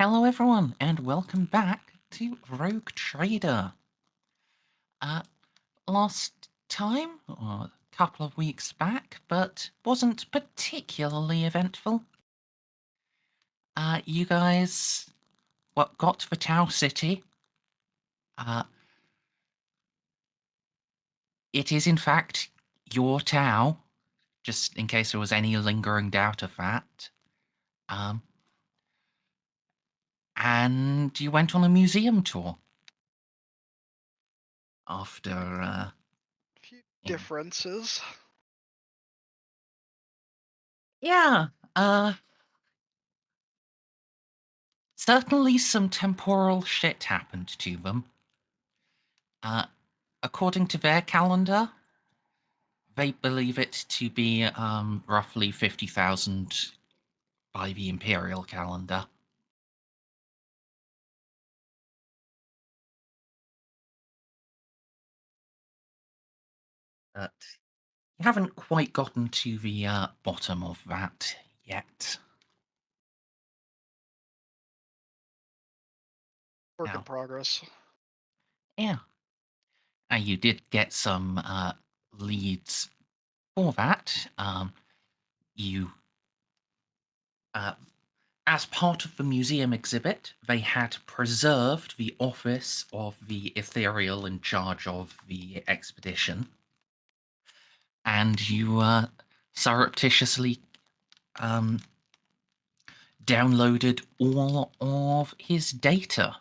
Hello everyone, and welcome back to Rogue Trader. Last time, or a couple of weeks back, but wasn't particularly eventful. You guys, got to the Tau City. It is in fact your Tau, just in case there was any lingering doubt of that. And you went on a museum tour after, Few yeah. differences. Yeah, certainly some temporal shit happened to them. According to their calendar, they believe it to be roughly 50,000 by the imperial calendar. But you haven't quite gotten to the bottom of that yet. Work in Now, progress. yeah, you did get some leads for that. You As part of the museum exhibit, they had preserved the office of the ethereal in charge of the expedition, and you surreptitiously downloaded all of his data.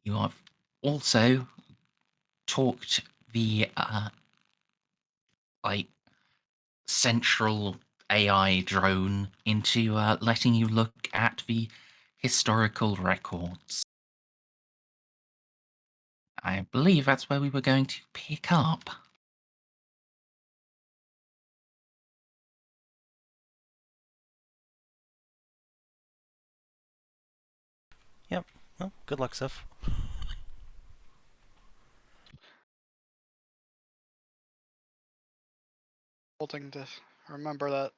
You have also talked the like central AI drone into letting you look at the historical records. I believe that's where we were going to pick up. Yep. Well, good luck, Xiph. Holding to remember that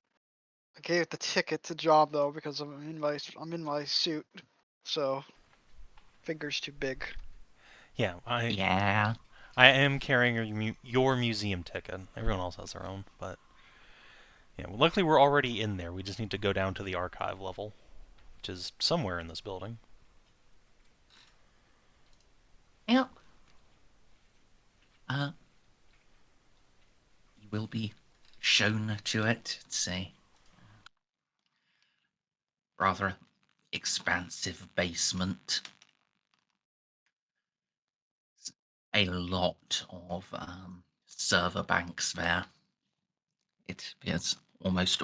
I gave the ticket to Job though because I'm in my suit, so fingers too big. Yeah, Yeah. I am carrying your museum ticket. Everyone else has their own, but yeah. Well, luckily, we're already in there. We just need to go down to the archive level, which is somewhere in this building. Yep. You will be shown to it. It's a rather expansive basement. A lot of server banks there. It is almost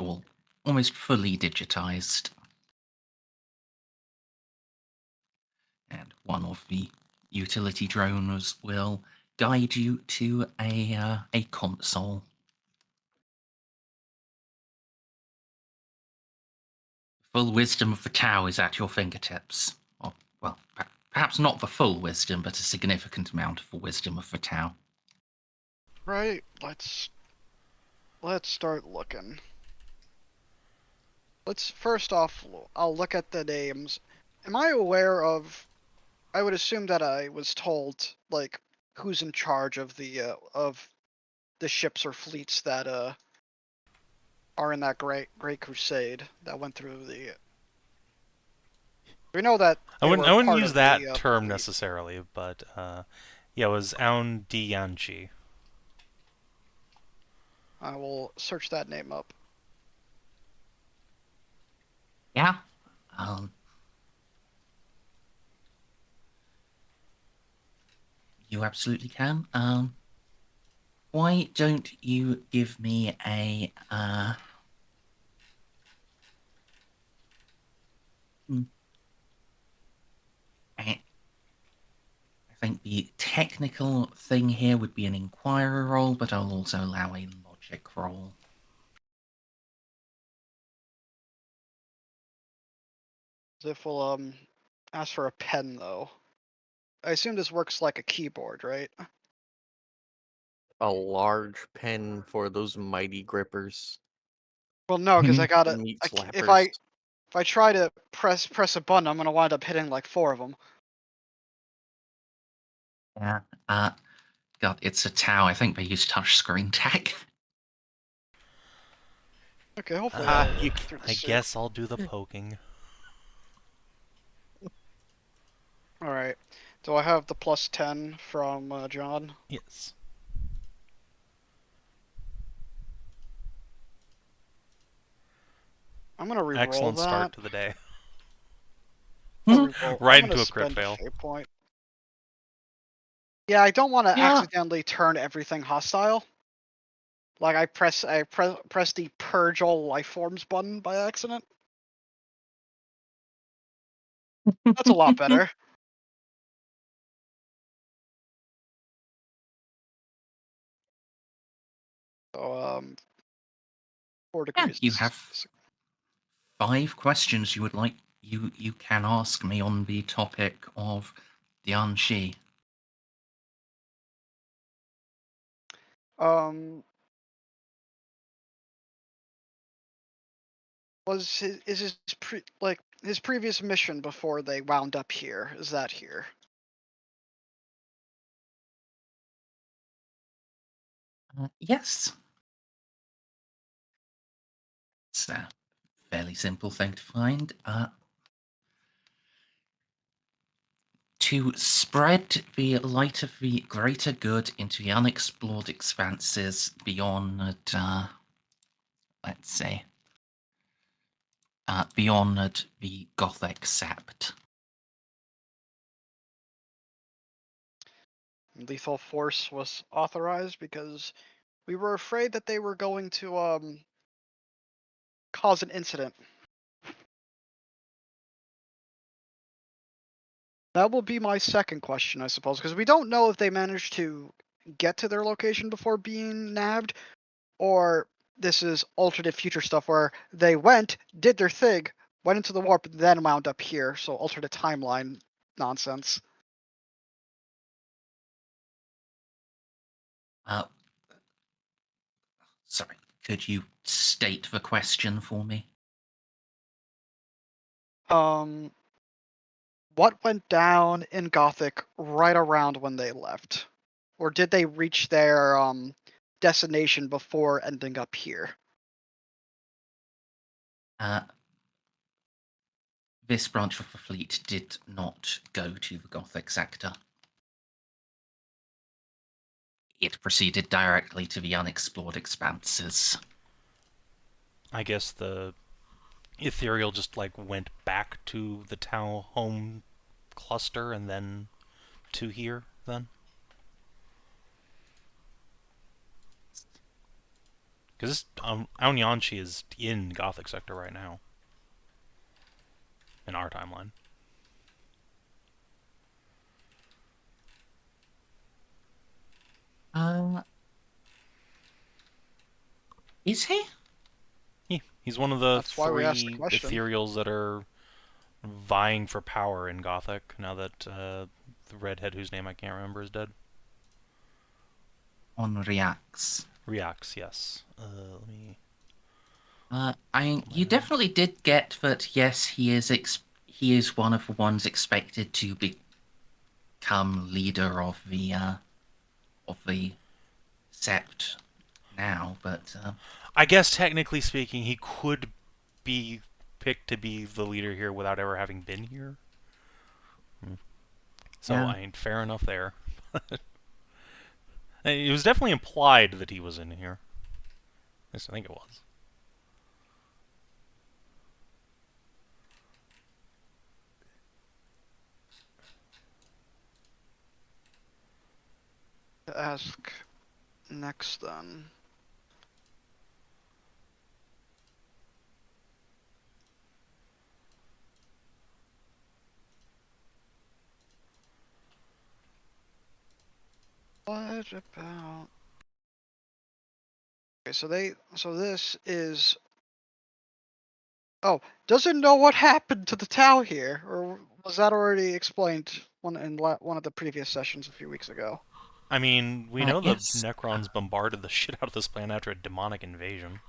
fully digitized. And one of the utility drones will guide you to a console. Full wisdom of the Tau is at your fingertips. Or, well, perhaps not the full wisdom, but a significant amount of the wisdom of the Tau. Right. Let's start looking. Let's first off, I'll look at the names. Am I aware of? I would assume that I was told like who's in charge of the ships or fleets that are in that Great Crusade that went through the. We know that I they wouldn't were I wouldn't part use of the that term fleet. necessarily, but yeah, it was Aun Dianchi. I will search that name up. Yeah. You absolutely can. Why don't you give me a I think the technical thing here would be an inquiry roll, but I'll also allow a logic roll. Xiph will ask for a pen though. I assume this works like a keyboard, right? A large pen for those mighty grippers. Well, no, because I gotta. Meat If I slappers. If I try to press a button, I'm gonna wind up hitting like 4 of them. Yeah. God, it's a Tau. I think they use touchscreen tech. Okay, hopefully Ah, that'll work through the I suit. guess I'll do the poking. Alright. Do I have the plus 10 from Jeanne? Yes. I'm gonna re-roll Excellent that. start to the day. I'll re-roll. Right I'm gonna into a crit spend fail. a fate point. Yeah, I don't want to Yeah. accidentally turn everything hostile. Like I press the purge all life forms button by accident. That's a lot better. So 4 Yeah, degrees. you have 5 questions you would like you can ask me on the topic of Dianxi. Was his previous mission before they wound up here? Is that here? Yes. It's a fairly simple thing to find. To spread the light of the greater good into the unexplored expanses beyond, let's say, beyond the Gothic Sept. Lethal force was authorized because we were afraid that they were going to cause an incident. That will be my second question, I suppose, because we don't know if they managed to get to their location before being nabbed, or this is alternate future stuff where they went, did their thing, went into the warp, and then wound up here. So alternate timeline nonsense. Sorry, could you state the question for me? What went down in Gothic right around when they left? Or did they reach their destination before ending up here? This branch of the fleet did not go to the Gothic sector. It proceeded directly to the unexplored expanses. I guess the ethereal just like went back to the Tau home cluster and then to here then. Because Aonyanshi is in Gothic sector right now. In our timeline. Is he? He's one of the That's why we asked the 3 question. ethereals that are vying for power in Gothic now that the redhead whose name I can't remember is dead. On Reacts. Reacts, yes. Let me... You definitely did get that. Yes, he is one of the ones expected to become leader of the Sept now. But I guess technically speaking, he could be picked to be the leader here without ever having been here. So, yeah. I mean, fair enough there. It was definitely implied that he was in here. At least I think it was. To ask next then. What about? Okay, so this is. Oh, doesn't know what happened to the Tau here, or was that already explained one of the previous sessions a few weeks ago? I mean, we know the Yes. Necrons bombarded the shit out of this planet after a demonic invasion.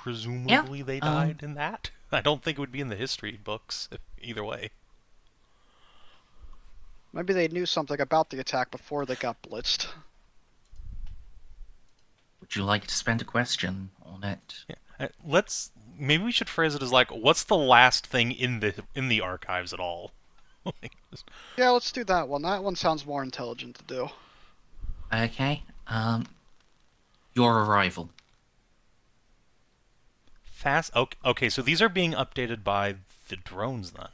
presumably they died in that. I don't think it would be in the history books either way. Maybe they knew something about the attack before they got blitzed. Would you like to spend a question on it? Yeah. Maybe we should phrase it as like, what's the last thing in the archives at all? Yeah, let's do that one. That one sounds more intelligent to do. Okay. Your arrival. Fast. Okay, so these are being updated by the drones then.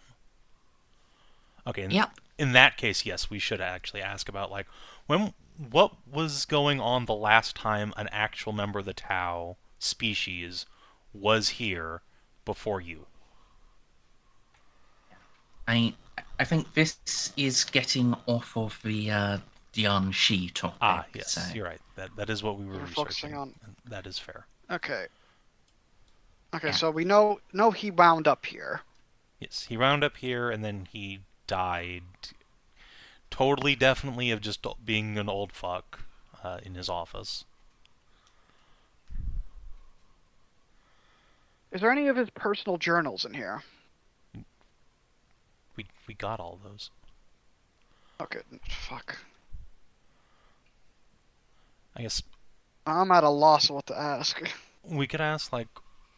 Okay. Yep. In that case, yes, we should actually ask about like what was going on the last time an actual member of the Tau species was here before you. I think this is getting off of the Jeanne topic. Ah, yes, so. you're right. That is what we were focusing researching. on. That is fair. Okay. Okay, Yeah. so we know he wound up here. Yes, he wound up here and then he died. Totally, definitely of just being an old fuck in his office. Is there any of his personal journals in here? We got all those. Okay, fuck. I guess I'm at a loss of what to ask. we could ask like,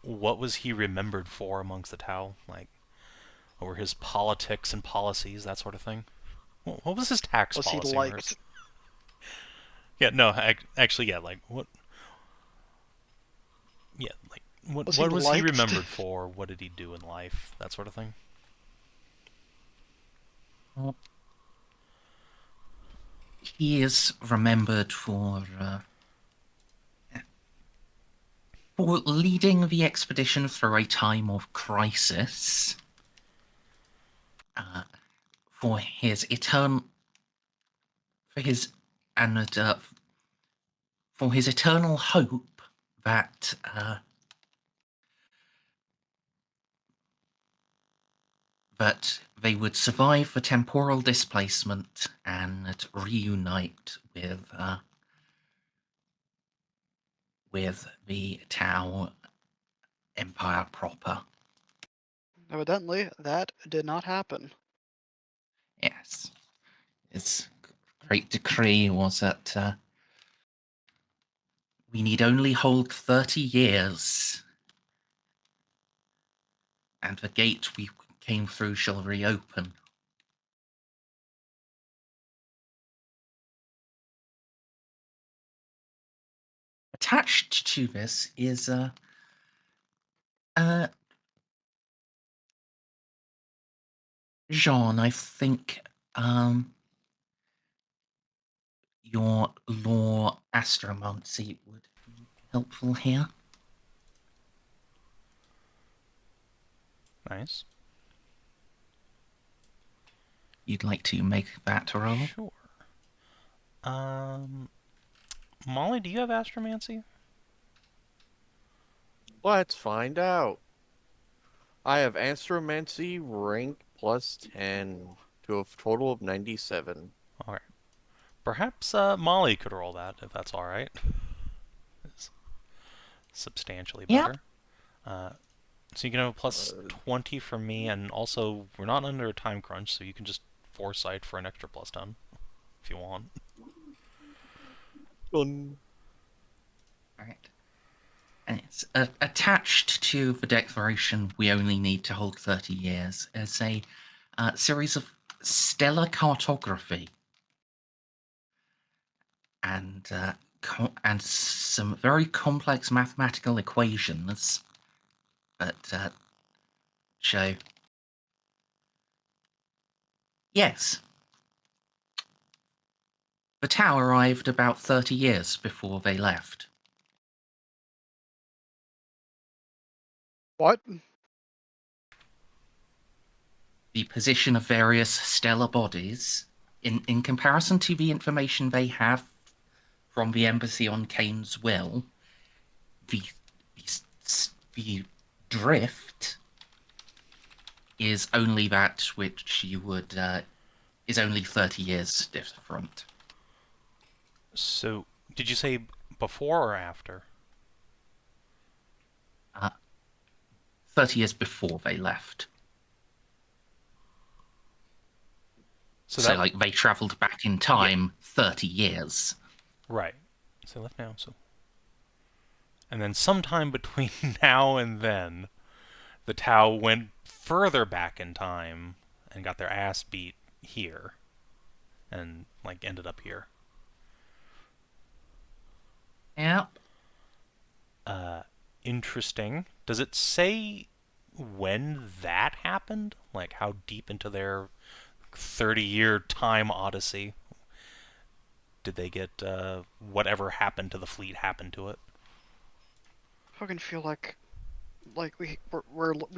what was he remembered for amongst the Tau? Like, what were his politics and policies, that sort of thing? What was his tax Was policy? he liked? Yeah, no, actually, yeah, like what? Yeah, like what Was he he liked? remembered for? What did he do in life? That sort of thing. He is remembered for leading the expedition through a time of crisis, for his eternal hope that that they would survive the temporal displacement and reunite with the Tau Empire proper. Evidently, that did not happen. Yes. His great decree was that we need only hold 30 years, and the gate we came through shall reopen. Attached to this is Jeanne, I think your law astromancy would be helpful here. Nice. You'd like to make that roll? Sure. Molly, do you have astromancy? Let's find out. I have astromancy rank plus 10 to a total of 97. All right. Perhaps Molly could roll that if that's all right. It's substantially better. Yep. So you can have a plus 20 from me, and also we're not under a time crunch, so you can just foresight for an extra plus 10 if you want. All right. And it's attached to the declaration, we only need to hold 30 years, as a series of stellar cartography and some very complex mathematical equations that show. Yes. The Tau arrived about 30 years before they left. What? The position of various stellar bodies in comparison to the information they have from the embassy on Kane's will, the drift is only that which you would is only 30 years different. So, did you say before or after? Uh, 30 years before they left. So So, that like, they travelled back in time 30 years. right. So left now. So and then sometime between now and then, the Tau went further back in time and got their ass beat here, and like ended up here. Yep. Interesting. Does it say when that happened? Like how deep into their 30-year time odyssey did they get whatever happened to the fleet happen to it? Fucking feel like we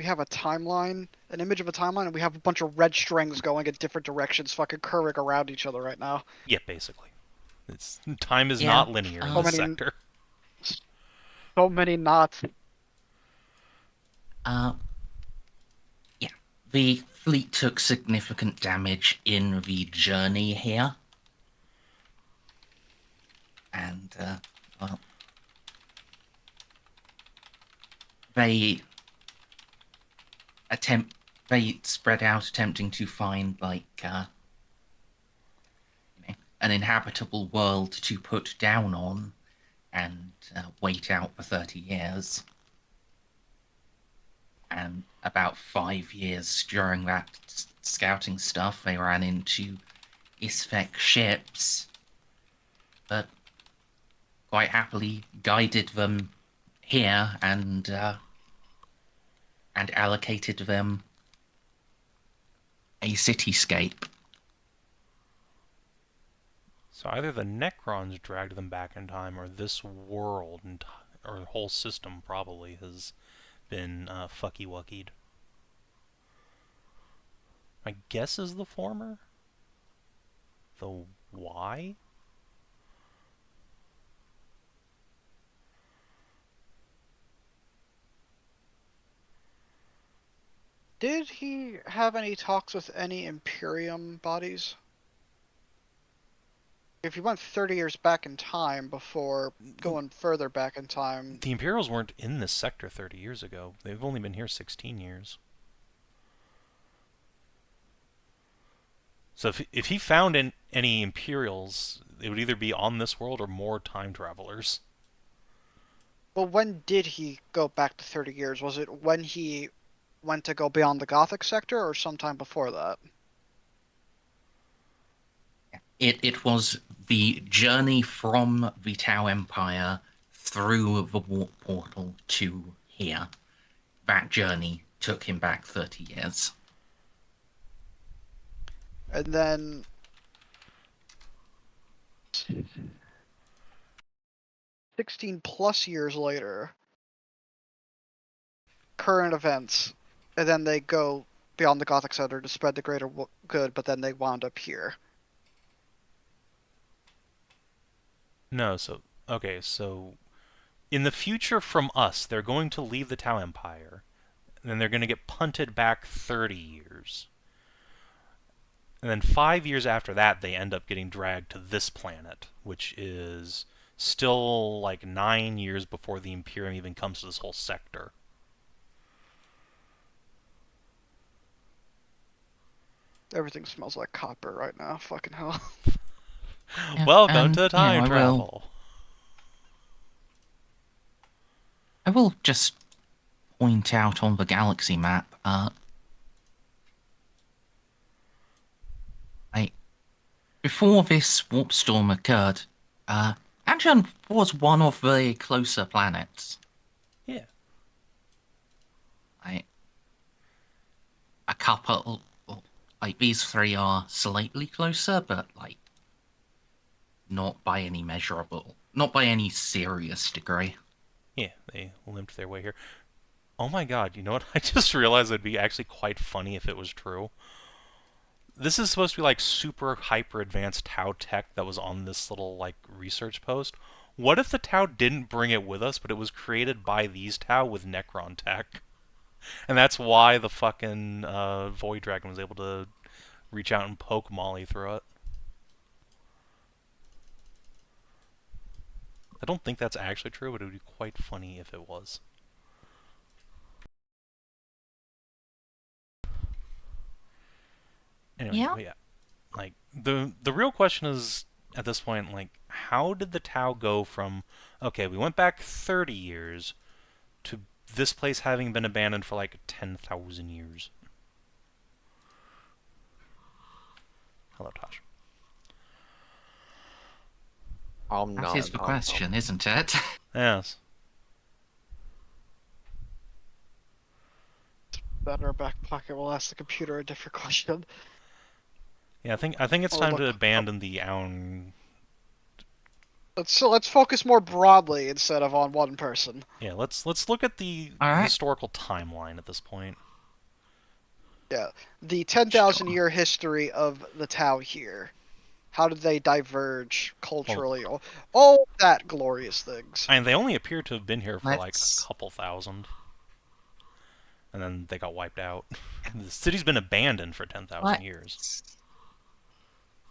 have a timeline, an image of a timeline, and we have a bunch of red strings going in different directions, fucking curving around each other right now. Yeah, basically. Time is Yeah, not linear in So this many, sector. so many knots. Uh, yeah. The fleet took significant damage in the journey here. And, well, they they spread out attempting to find, like, an inhabitable world to put down on and wait out for 30 years. And about 5 years during that scouting stuff, they ran into Xiph ships, but quite happily guided them here and allocated them a cityscape. So either the Necrons dragged them back in time, or this world or the whole system probably has been fucky-wuckied. My guess is the former. The why? Did he have any talks with any Imperium bodies? If he went 30 years back in time before going further back in time, The Imperials weren't in this sector 30 years ago. They've only been here 16 years. So if he found any Imperials, it would either be on this world or more time travelers. well, when did he go back to 30 years? Was it when he went to go beyond the Gothic sector, or sometime before that? It was the journey from the Tau Empire through the warp portal to here. That journey took him back 30 years. And then 16 plus years later, current events, and then they go beyond the Gothic Center to spread the greater good, but then they wound up here. No, so okay, so in the future from us, they're going to leave the Tau Empire, and then they're going to get punted back 30 years. And then 5 years after that, they end up getting dragged to this planet, which is still like 9 years before the Imperium even comes to this whole sector. Everything smells like copper right now. Fucking hell. Yeah, Welcome to time I travel. I will just point out on the galaxy map, before this warp storm occurred, Anjan was one of the closer planets. Yeah. I, a couple, like these three are slightly closer, but like not by any serious degree. Yeah, they limped their way here. Oh my god, you know what? I just realized it'd be actually quite funny if it was true. This is supposed to be like super hyper advanced Tau tech that was on this little like research post. What if the Tau didn't bring it with us, but it was created by these Tau with Necron tech? And that's why the fucking Void Dragon was able to reach out and poke Molly through it. I don't think that's actually true, but it would be quite funny if it was. Anyway, Yeah. but yeah. Like, the real question is, at this point, like, how did the Tau go from, okay, we went back 30 years to this place having been abandoned for like 10,000 years? Hello, Tosh. That is the question, isn't it? Yes. That in our back pocket will ask the computer a different question. Yeah, I think it's Oh, time to look. abandon the Aun. Let's focus more broadly instead of on one person. Yeah, let's look at the All right. historical timeline at this point. Yeah, the 10,000 Sure. year history of the Tau here. How did they diverge culturally? All that glorious things. And they only appear to have been here for like a Let's couple thousand, and then they got wiped out. The city's been abandoned for 10,000 years.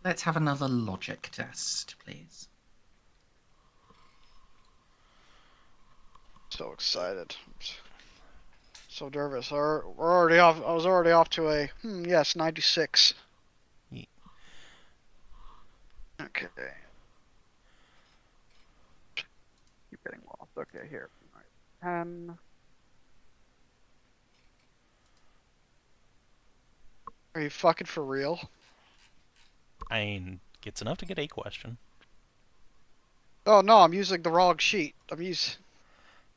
let's have another logic test, please. So excited. So nervous. We're already off. I was already off to a yes, 96. Yeah. Okay. Keep getting lost. Okay, here. All right. 10. Are you fucking for real? I mean, it's enough to get a question. Oh no, I'm using the wrong sheet.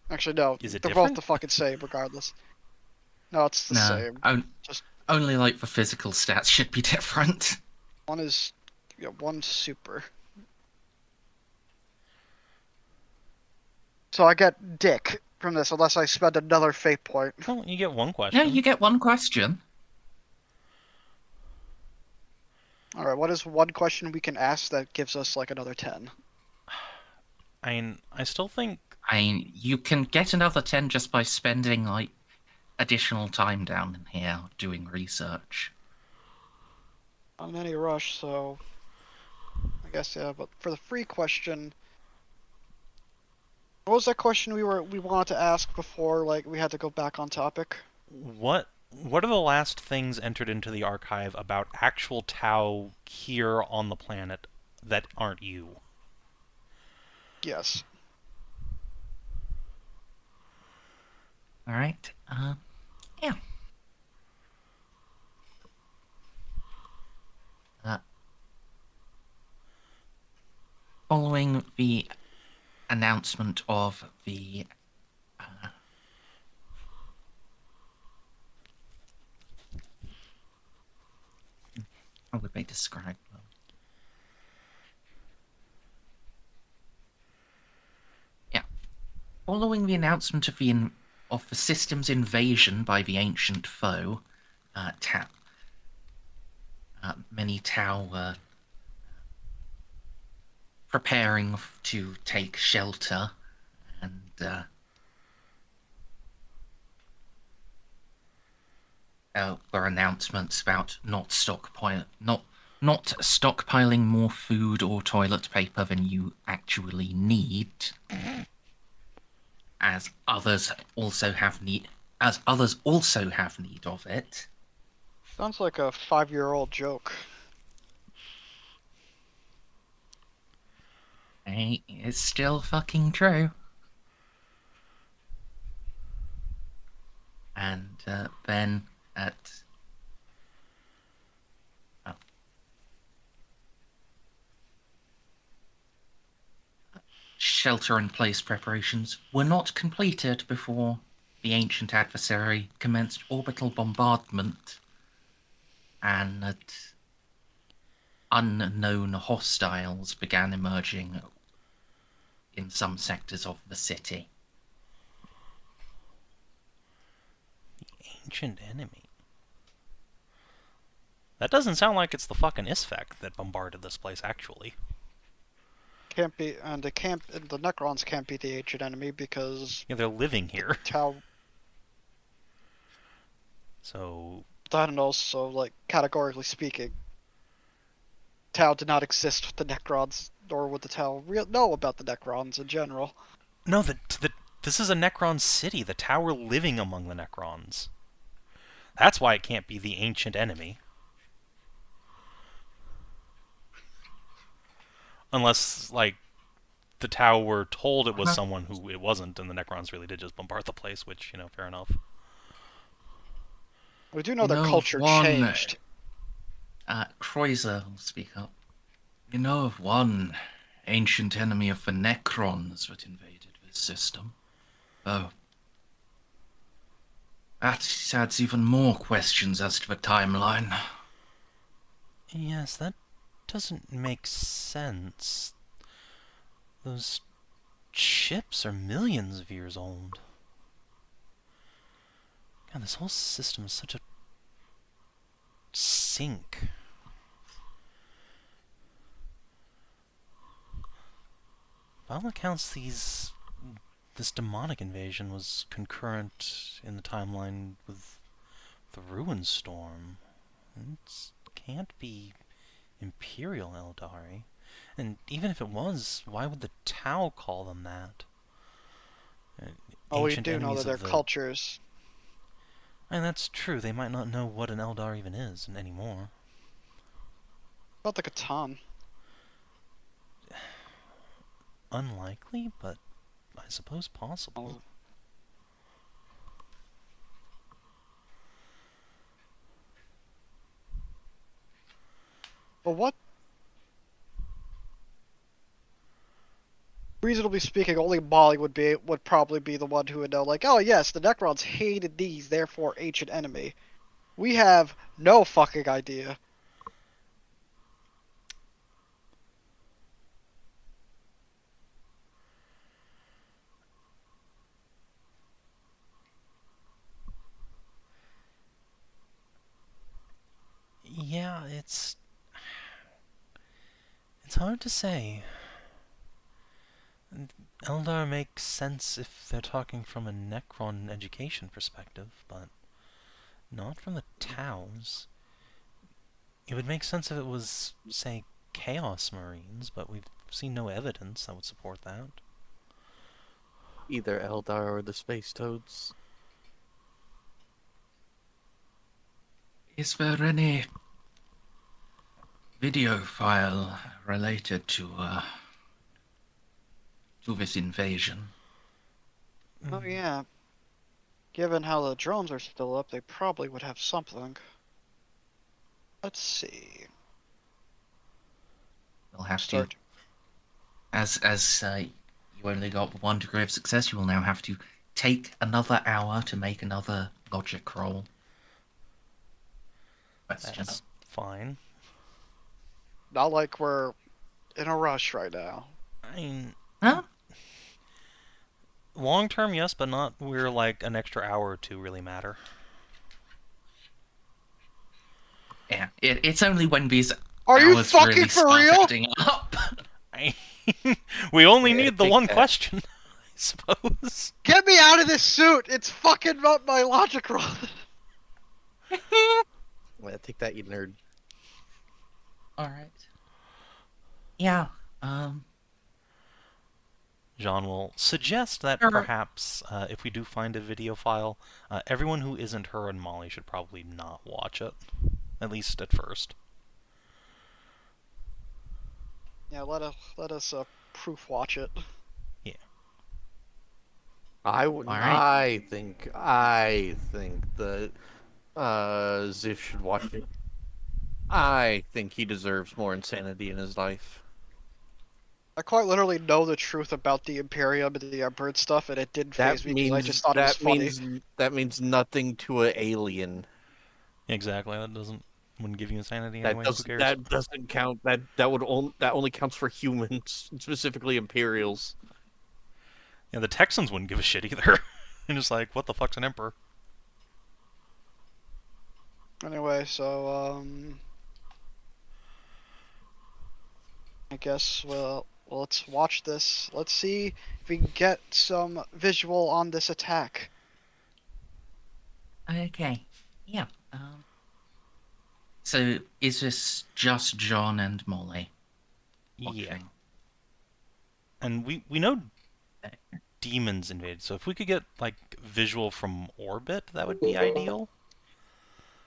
Actually, no. Is it They're different? both the fucking same, regardless. No, it's the same. Just only like the physical stats should be different. one is, one super. So I get dick from this unless I spend another fate point. Well, you get one question. No, you get one question. All right, what is one question we can ask that gives us like another 10? I mean, I still think. I mean, you can get another 10 just by spending like additional time down in here doing research. I'm in any rush, so I guess yeah. But for the free question, what was that question we wanted to ask before? Like we had to go back on topic. What are the last things entered into the archive about actual Tau here on the planet that aren't you? Yes. All right. Yeah. Following the announcement of the how would they describe them? Yeah. Following the announcement of the system's invasion by the ancient foe, many Tau were preparing to take shelter, and were announcements about not stockpiling more food or toilet paper than you actually need, as others also have need of it. Sounds like a 5-year-old joke. Hey, it's still fucking true. And then at shelter-in-place preparations were not completed before the ancient adversary commenced orbital bombardment, and unknown hostiles began emerging in some sectors of the city. Ancient enemy. That doesn't sound like it's the fucking Xiph that bombarded this place, actually. Can't be, and the Necrons can't be the ancient enemy because Yeah, they're living here. Tau. So. That and also, like, categorically speaking, Tau did not exist with the Necrons, nor would the Tau know about the Necrons in general. No, this is a Necron city. The Tau are living among the Necrons. That's why it can't be the ancient enemy. Unless, like, the Tau were told it was someone who it wasn't, and the Necrons really did just bombard the place, which, fair enough. We do know You their know of culture one changed. Kreuzer will speak up. You know of one ancient enemy of the Necrons that invaded this system? Oh. That adds even more questions as to the timeline. Yes, that doesn't make sense. Those ships are millions of years old. God, this whole system is such a sink. By all accounts, this demonic invasion was concurrent in the timeline with the Ruin Storm. It can't be Imperial Eldari. And even if it was, why would the Tau call them that? Oh, we Ancient do know enemies that their of the... cultures. And that's true, they might not know what an Eldar even is anymore. About the Catan. Unlikely, but I suppose possible. But what? Reasonably speaking, only Molly would probably be the one who would know. Like, oh yes, the Necrons hated these, therefore ancient enemy. We have no fucking idea. Yeah, it's hard to say. Eldar makes sense if they're talking from a Necron education perspective, but not from the Taus. It would make sense if it was, say, Chaos Marines, but we've seen no evidence that would support that. Either Eldar or the Space Toads. Is there any video file related to this invasion? Oh yeah. Given how the drones are still up, they probably would have something. Let's see. You'll have Start. to, as you only got 1 degree of success, you will now have to take another hour to make another logic roll. That's just fine. Not like we're in a rush right now. I mean, huh? Long term, yes, but not where like an extra hour or two really matter. Yeah, it's only when these Are you hours fucking really for start real? adding up. We only Yeah, need the take one that. question, I suppose. Get me out of this suit! It's fucking up my logic roll. Yeah, take that, you nerd. All right. Yeah. Jeanne will suggest that Sure. perhaps, if we do find a video file, everyone who isn't her and Molly should probably not watch it. At least at first. Yeah, let us proof watch it. Yeah. I would. All right. I think that Xiph should watch it. I think he deserves more insanity in his life. I quite literally know the truth about the Imperium and the Emperor and stuff, and it didn't That faze me because I just thought that it was means funny. that means nothing to an alien. Exactly, wouldn't give you insanity That anyway, who cares? that doesn't count. That only counts for humans, specifically Imperials. Yeah, the Texans wouldn't give a shit either. They're just like, what the fuck's an emperor? Anyway, so I guess well let's watch this. Let's see if we can get some visual on this attack. Okay. Yeah. So is this just John and Molly watching? Yeah. And we know demons invaded, so if we could get like visual from orbit, that would be ideal.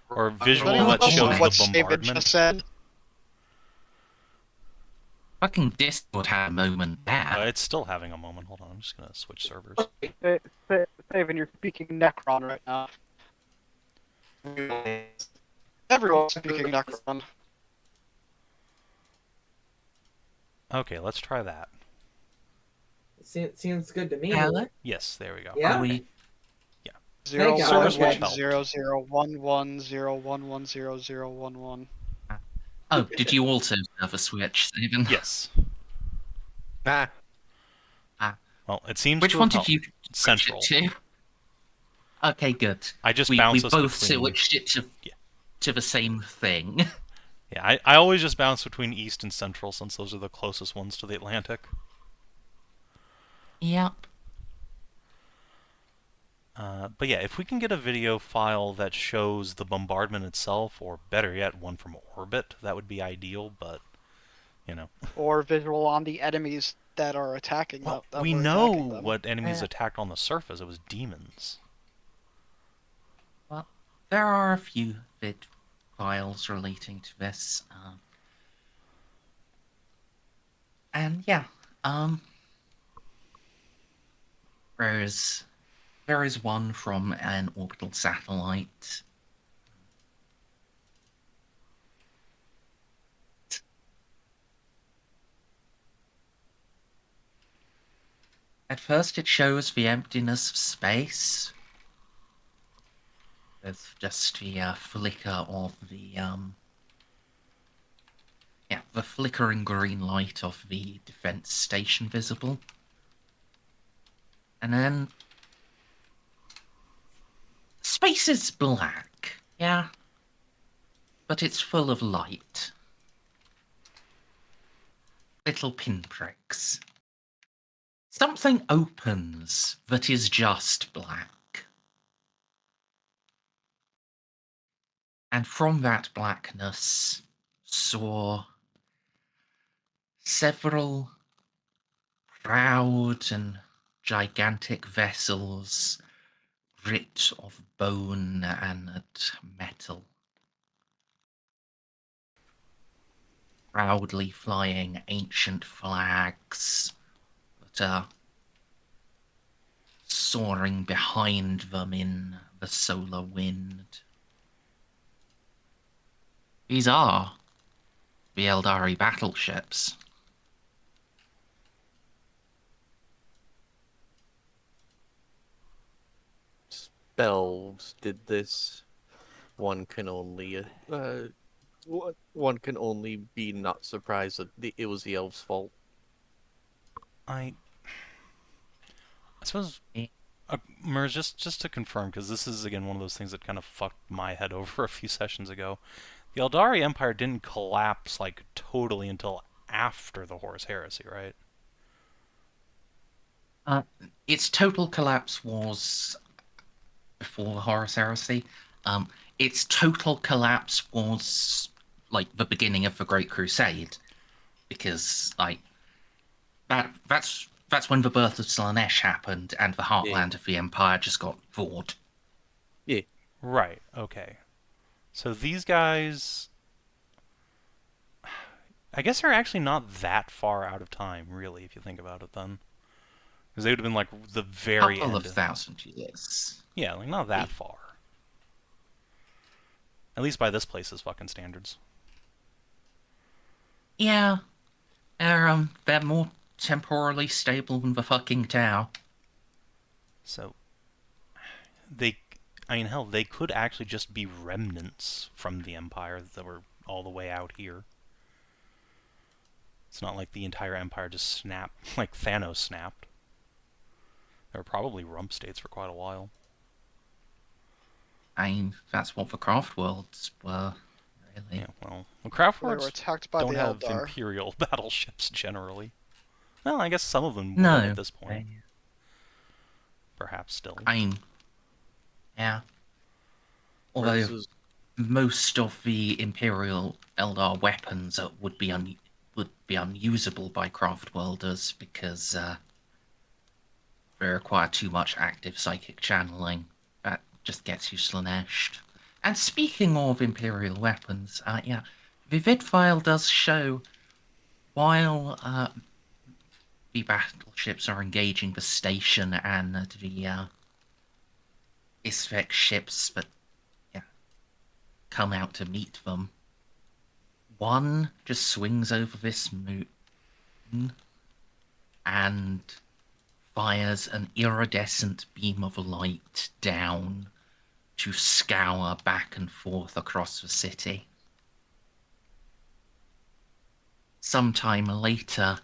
Or visual Does anyone that know shows what the Savin bombardment. just said? Fucking Discord had a moment there. It's still having a moment. Hold on, I'm just gonna switch servers. Savin, you're speaking Necron right now. Everyone's speaking Necron. Okay, let's try that. Seems good to me. Hello? Yes, there we go. Yeah. Are we... Zero Hey, Service one switch one helped. 0 0 1 1 0 0 1 1 0 0 1 1. Oh, did you also have a switch, Savin? Yes. Ah, Well, it seems Which to one have did you helped. switch Central. it to? Okay, good. I just We bounce us both between. switched it Yeah. to the same thing. Yeah, I always just bounce between East and Central since those are the closest ones to the Atlantic. Yep. But yeah, if we can get a video file that shows the bombardment itself, or better yet, one from orbit, that would be ideal, but, you know. Or visual on the enemies that are attacking Well, that we were know attacking them. what enemies attacked on the surface. It was demons. Well, there are a few vid files relating to this. And yeah, there is one from an orbital satellite. At first it shows the emptiness of space, with just the flicker of the the flickering green light of the defense station visible. And then space is black, yeah, but it's full of light. Little pinpricks. Something opens that is just black. And from that blackness soar several proud and gigantic vessels writ of bone and metal, proudly flying ancient flags that are soaring behind them in the solar wind. These are the Eldari battleships. spells did this. One can only be not surprised that it was the elves' fault. I suppose, Merz, just to confirm, because this is, again, one of those things that kind of fucked my head over a few sessions ago. The Eldari Empire didn't collapse, like, totally until after the Horus Heresy, right? Its total collapse was before the Horus Heresy. Its total collapse was like the beginning of the Great Crusade, because like that's when the birth of Slaanesh happened, and the heartland of the Empire just got thawed. Yeah. Right, okay. So these guys, I guess they're actually not that far out of time, really, if you think about it then. Because they would have been like the very Couple end. of 1,000 years. Yeah, like not that far. At least by this place's fucking standards. Yeah, they're more temporally stable than the fucking Tau. So, I mean, hell, they could actually just be remnants from the Empire that were all the way out here. It's not like the entire Empire just snapped, like Thanos snapped. They were probably rump states for quite a while. I mean, that's what the craft worlds were, really. Yeah, well, craft They were worlds attacked by don't the have Eldar. Imperial battleships generally. Well, I guess some of them would No. have at this point. Perhaps still. I mean, yeah. Although most of the Imperial Eldar weapons would be unusable by craft worlders because they require too much active psychic channeling. That just gets you Slaaneshed. And speaking of Imperial weapons, yeah, the vid file does show while the battleships are engaging the station and the Xiph ships that come out to meet them, one just swings over this moon and fires an iridescent beam of light down to scour back and forth across the city. Sometime later,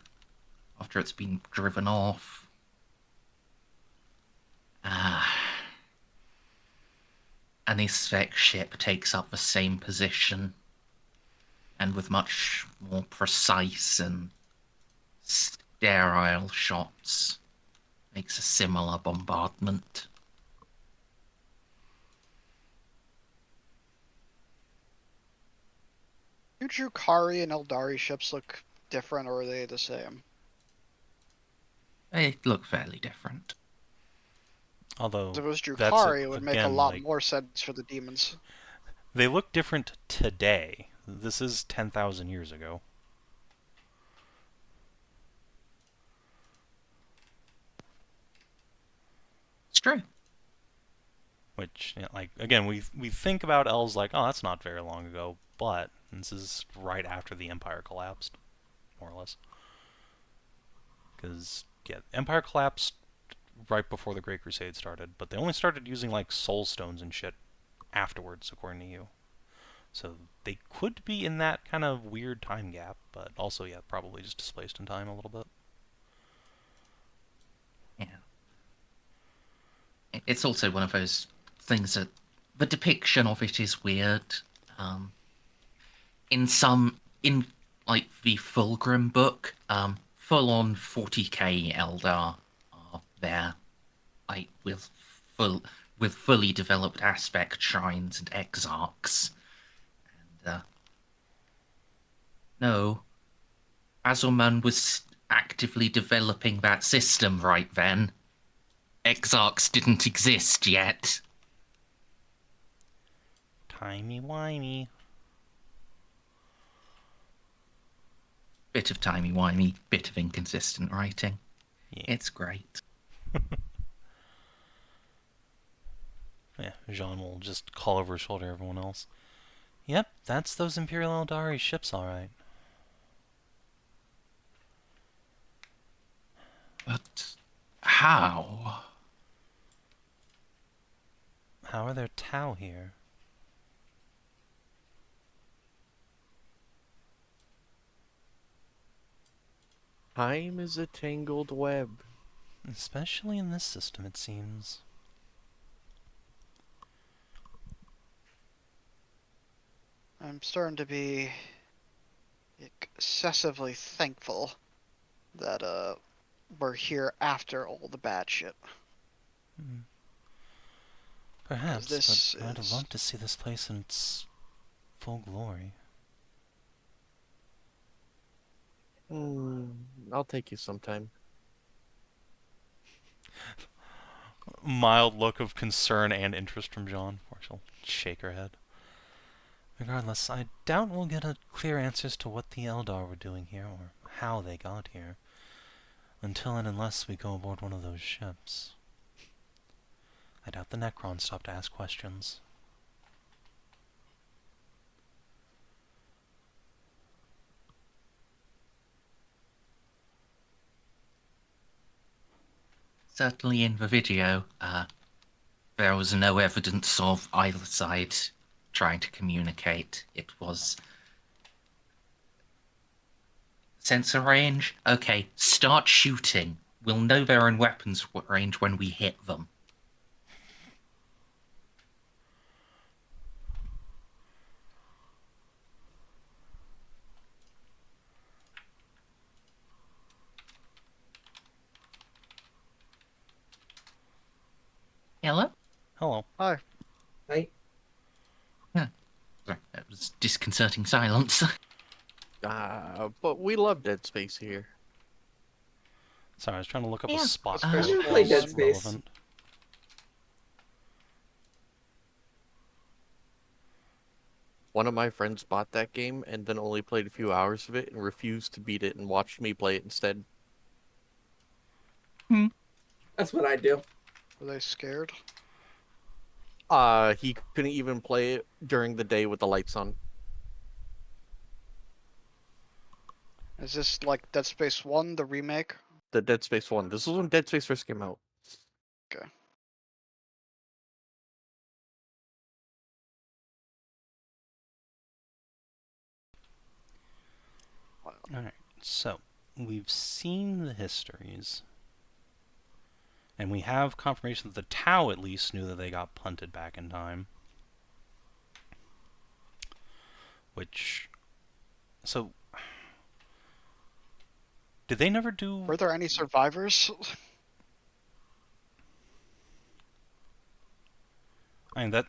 after it's been driven off, an Xiph ship takes up the same position and with much more precise and sterile shots makes a similar bombardment. Do Drukhari and Eldari ships look different, or are they the same? They look fairly different. Although If it was that's Drukhari, it would make a again, lot like, more sense for the demons. they look different today. This is 10,000 years ago. It's true. Which, like, again, we think about elves like, oh, that's not very long ago, but this is right after the Empire collapsed, more or less. Because, yeah, Empire collapsed right before the Great Crusade started, but they only started using, like, soul stones and shit afterwards, according to you. So they could be in that kind of weird time gap, but also, yeah, probably just displaced in time a little bit. Yeah. It's also one of those things that the depiction of it is weird. In like the Fulgrim book, full on 40k Eldar are there, like with fully developed aspect shrines and exarchs. And no, Azelman was actively developing that system right then. Exarchs didn't exist yet. Timey-wimey. Bit of timey-wimey, bit of inconsistent writing. Yeah. It's great. Yeah, Jeanne will just call over his shoulder everyone else. Yep, that's those Imperial Eldari ships, alright. But how? How are there Tau here? Time is a tangled web. Especially in this system, it seems. I'm starting to be excessively thankful that we're here after all the bad shit. Perhaps, this but I'd have is- loved to see this place in its full glory. I'll take you sometime. Mild look of concern and interest from Jeanne, or she'll shake her head. Regardless, I doubt we'll get a clear answers to what the Eldar were doing here, or how they got here, until and unless we go aboard one of those ships. I doubt the Necrons stop to ask questions. Certainly in the video, there was no evidence of either side trying to communicate. It was sensor range. Okay, start shooting. We'll know they're in weapons range when we hit them. Hello? Hello. Hi. Right? Sorry, that was disconcerting silence. But we love Dead Space here. Sorry, I was trying to look up Yeah. a spot I code never that played was Dead Space. relevant. One of my friends bought that game and then only played a few hours of it and refused to beat it and watched me play it instead. That's what I do. Were they scared? He couldn't even play it during the day with the lights on. Is this like Dead Space 1, the remake? The Dead Space 1. This was when Dead Space first came out. Okay. Alright, so we've seen the histories. And we have confirmation that the Tau at least knew that they got punted back in time. Which... So... Did they never do... Were there any survivors? I mean, that...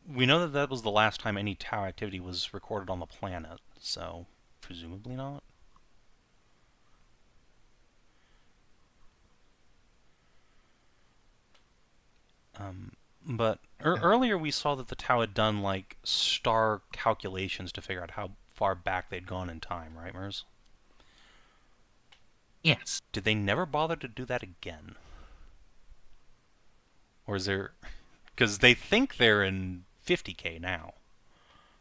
We know that that was the last time any Tau activity was recorded on the planet, so... Presumably not. But earlier we saw that the Tau had done, like, star calculations to figure out how far back they'd gone in time, right, Merz? Yes. Did they never bother to do that again? Or is there... Because they think they're in 50k now.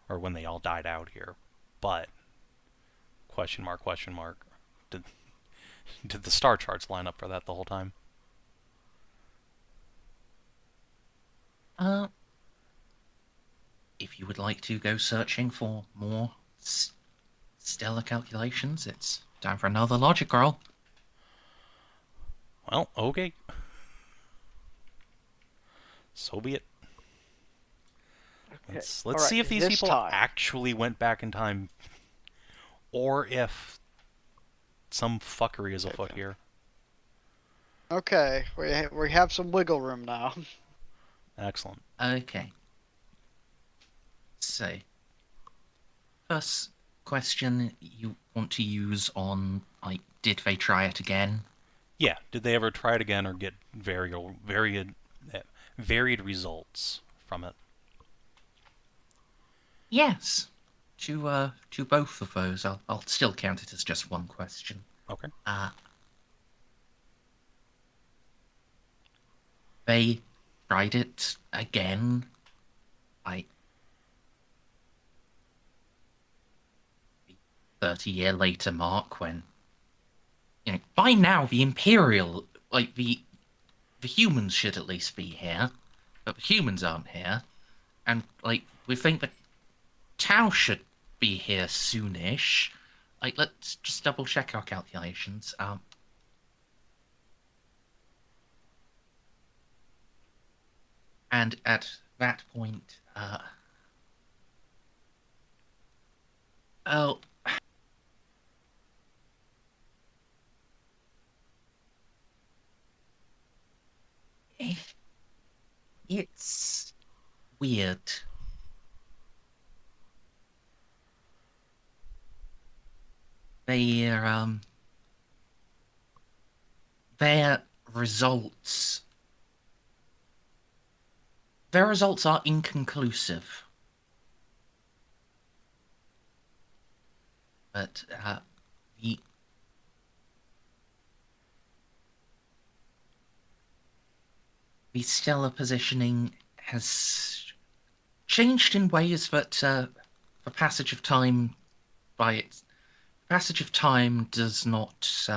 Or when they all died out here. But... Question mark, question mark. Did the star charts line up for that the whole time? If you would like to go searching for more stellar calculations, it's time for another logic roll. Well, okay. So be it. Okay. Let's Alright, see if these this people time. actually went back in time, or if some fuckery is afoot Okay. here. Okay, we have some wiggle room now. Excellent. Okay. So, first question you want to use on, like, did they try it again? Yeah, did they ever try it again or get varied results from it? Yes. To both of those. I'll still count it as just one question. Okay. They tried it again, like 30-year later mark, when, you know, by now the Imperial, like, the humans should at least be here, but the humans aren't here, and, like, we think the Tau should be here soonish. Like, let's just double check our calculations. And at that point, oh, it's weird. Their their results their results are inconclusive. But the the stellar positioning has changed in ways that, the passage of time, by its passage of time, does not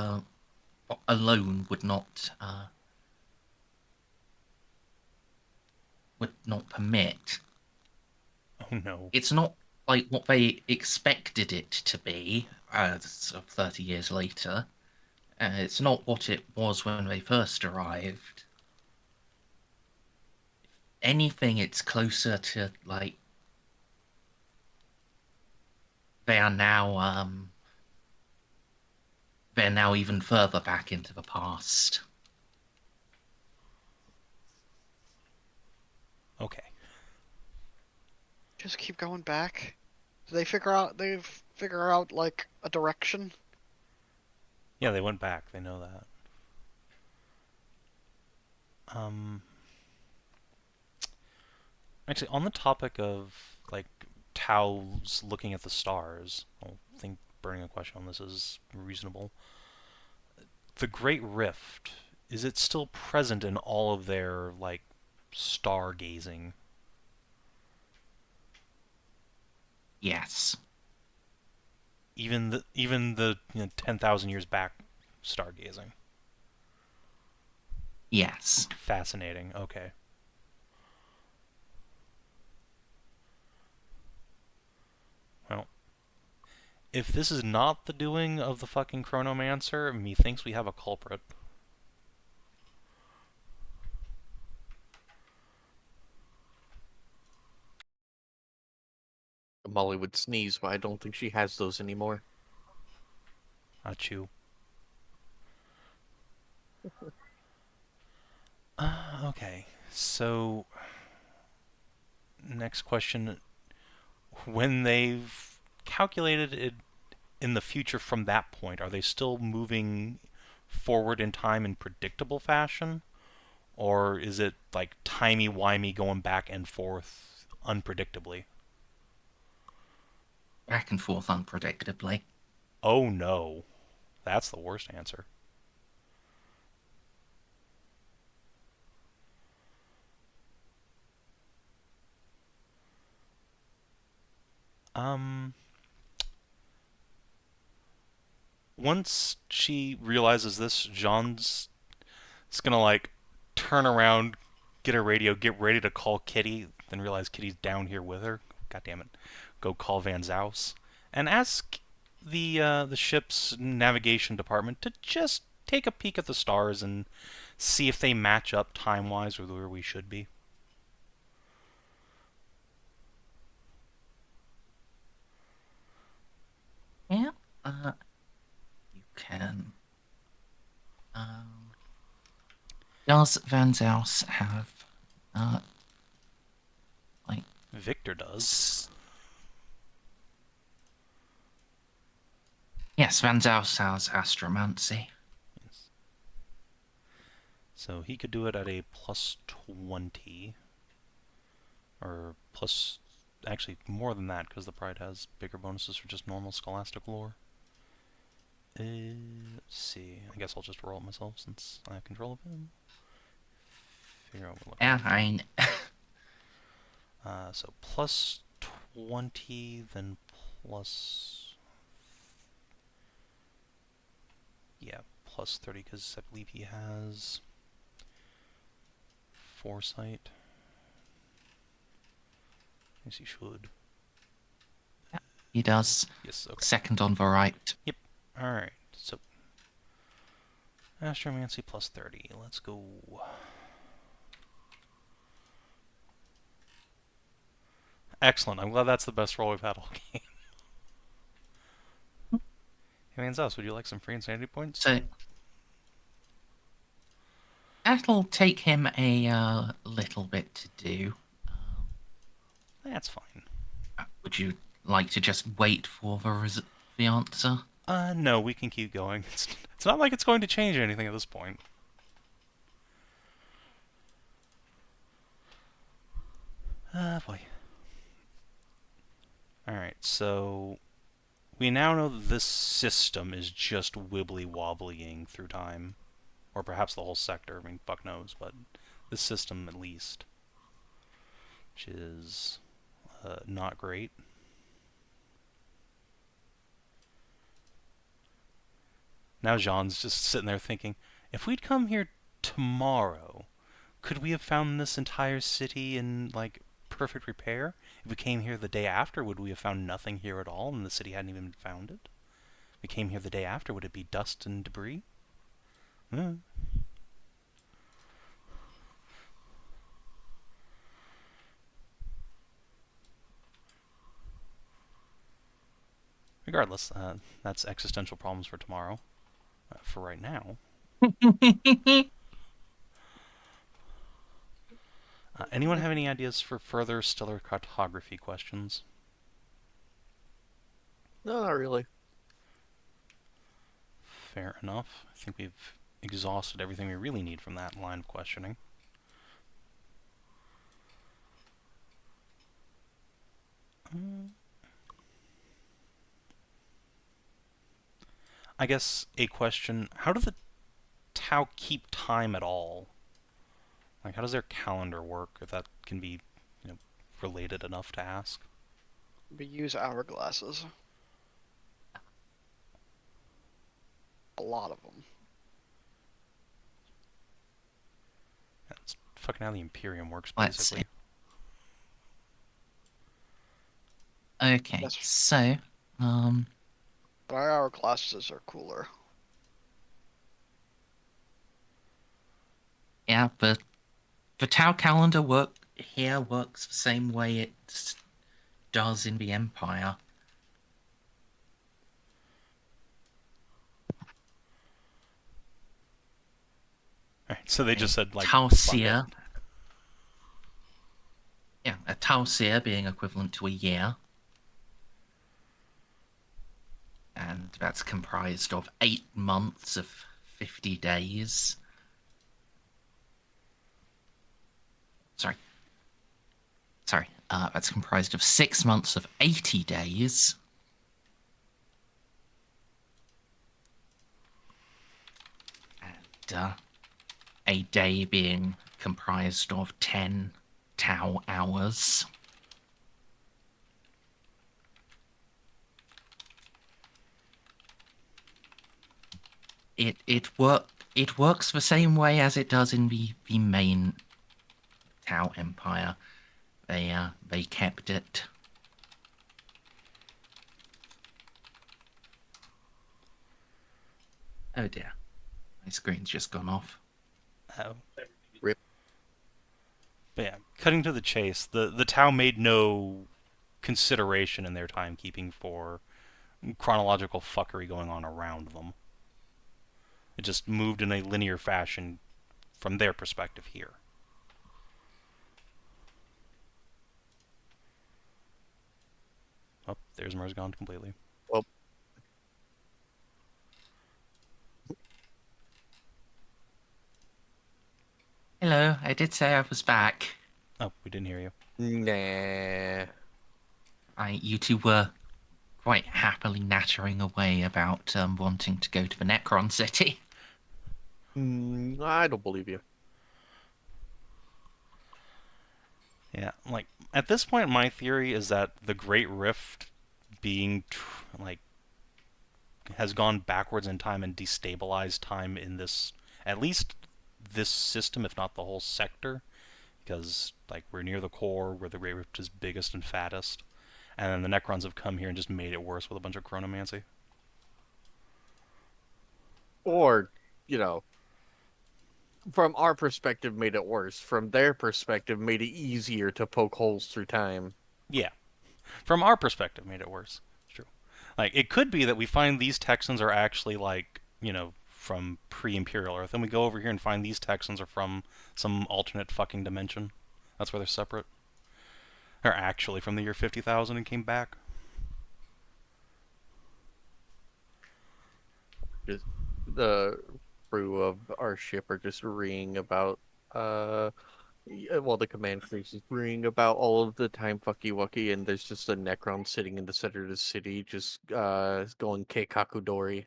alone would not permit. Oh no. It's not like what they expected it to be, sort of 30 years later. It's not what it was when they first arrived. If anything, it's closer to, like, they are now they're now even further back into the past. Okay. Just keep going back. Do they figure out like a direction? Yeah, they went back. They know that. Actually, on the topic of, like, Tao's looking at the stars. I think burning a question on this is reasonable. The Great Rift, is it still present in all of their, like, stargazing? Yes. Even the 10,000 years back stargazing. Yes. Fascinating. Okay. Well, if this is not the doing of the fucking Chronomancer, methinks we have a culprit. Molly would sneeze, but I don't think she has those anymore. Achoo. Okay, so next question. When they've calculated it in the future from that point, are they still moving forward in time in predictable fashion? Or is it like timey-wimey going back and forth unpredictably? Back and forth unpredictably. Oh no. That's the worst answer. Once she realizes this, Jeanne's gonna like turn around, get her radio, get ready to call Kitty, then realize Kitty's down here with her. God damn it. Go call Van Zaus and ask the ship's navigation department to just take a peek at the stars and see if they match up time-wise with where we should be. Yeah. You can. Does Van Zaus have like Victor does. Yes, Van Zaus has astromancy. Yes. So he could do it at a +20. Or plus, actually more than that, because the Pride has bigger bonuses for just normal scholastic lore. Let's see. I guess I'll just roll it myself since I have control of him. Figure out what. Yeah, I mean, So +20, then plus. Yeah, +30, because I believe he has foresight. Yes, he should. he does. Yes, okay. Second on the right. Yep. Alright, so Astromancy +30. Let's go. Excellent. I'm glad that's the best roll we've had all game. Hey, Manzaus, would you like some free insanity points? So that'll take him a little bit to do. That's fine. Would you like to just wait for the answer? No, we can keep going. It's not like it's going to change anything at this point. Boy. Alright, so we now know that this system is just wibbly-wobblying through time. Or perhaps the whole sector, I mean, fuck knows, but this system at least. Which is not great. Now Jeanne's just sitting there thinking, if we'd come here tomorrow, could we have found this entire city in, like, perfect repair? If we came here the day after, would we have found nothing here at all and the city hadn't even been founded? If we came here the day after, would it be dust and debris? Regardless, that's existential problems for tomorrow. For right now. Anyone have any ideas for further stellar cartography questions? No, not really. Fair enough. I think we've exhausted everything we really need from that line of questioning. I guess a question: how do the Tau keep time at all? Like, how does their calendar work? If that can be, related enough to ask. We use hourglasses. A lot of them. That's fucking how the Imperium works, Let's see. basically. Okay, Yes. so, But our hourglasses are cooler. yeah, the Tau calendar works the same way it does in the Empire. Alright, so they just said, like, Tau fuck it. Seer. Yeah, a Tau Seer being equivalent to a year. And that's comprised of 8 months of 50 days. Sorry. That's comprised of 6 months of 80 days. And a day being comprised of 10 Tau hours. It works the same way as it does in the main Tau Empire. They kept it. Oh dear, my screen's just gone off. Oh. Rip. But yeah, cutting to the chase, the Tau made no consideration in their timekeeping for chronological fuckery going on around them. It just moved in a linear fashion from their perspective here. Oh, there's Merz gone completely. Well, Hello, I did say I was back. Oh, we didn't hear you. nah. You two were quite happily nattering away about wanting to go to the Necron City. I don't believe you. Yeah, like, at this point, my theory is that the Great Rift being, has gone backwards in time and destabilized time in this, at least this system, if not the whole sector, because, like, we're near the core where the Great Rift is biggest and fattest, and then the Necrons have come here and just made it worse with a bunch of chronomancy. Or, from our perspective, made it worse. From their perspective, made it easier to poke holes through time. Yeah. From our perspective, made it worse. It's true. Like, it could be that we find these Texans are actually, like, from pre-Imperial Earth, and we go over here and find these Texans are from some alternate fucking dimension. That's where they're separate. They're actually from the year 50,000 and came back. Just the crew of our ship are just reading about, the command crew is reading about all of the time fucky wucky, and there's just a Necron sitting in the center of the city, just going Keikaku Dori.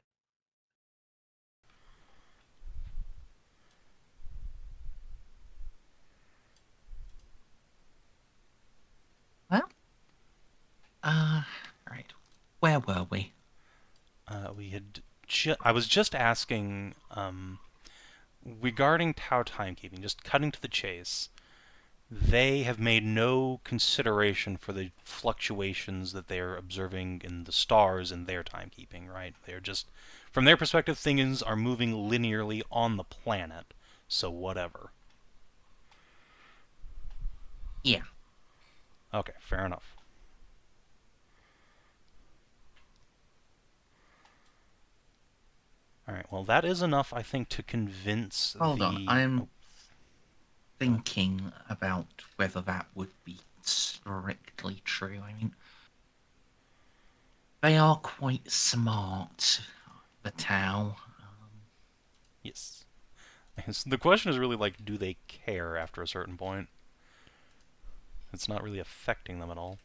Well, right. Where were we? We had. I was just asking regarding Tau timekeeping, just cutting to the chase. They have made no consideration for the fluctuations that they are observing in the stars in their timekeeping, right? They're just, from their perspective, things are moving linearly on the planet, so whatever. Yeah. Okay, fair enough. Alright, well, that is enough, I think, to convince Hold the... on, I'm thinking about whether that would be strictly true. I mean, they are quite smart, the Tau. Yes. The question is really, like, do they care after a certain point? It's not really affecting them at all.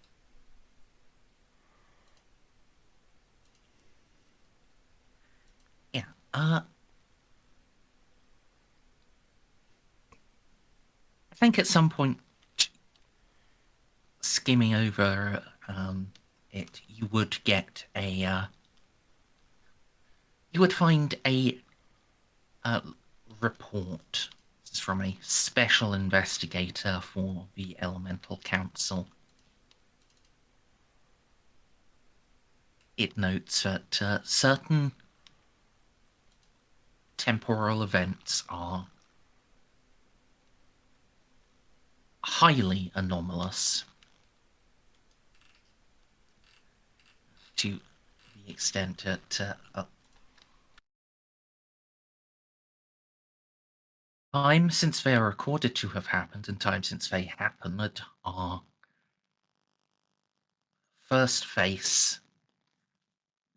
I think at some point, skimming over it, you would get you would find a report. It's from a special investigator for the Elemental Council. It notes that certain temporal events are highly anomalous to the extent that time since they are recorded to have happened and time since they happened are first face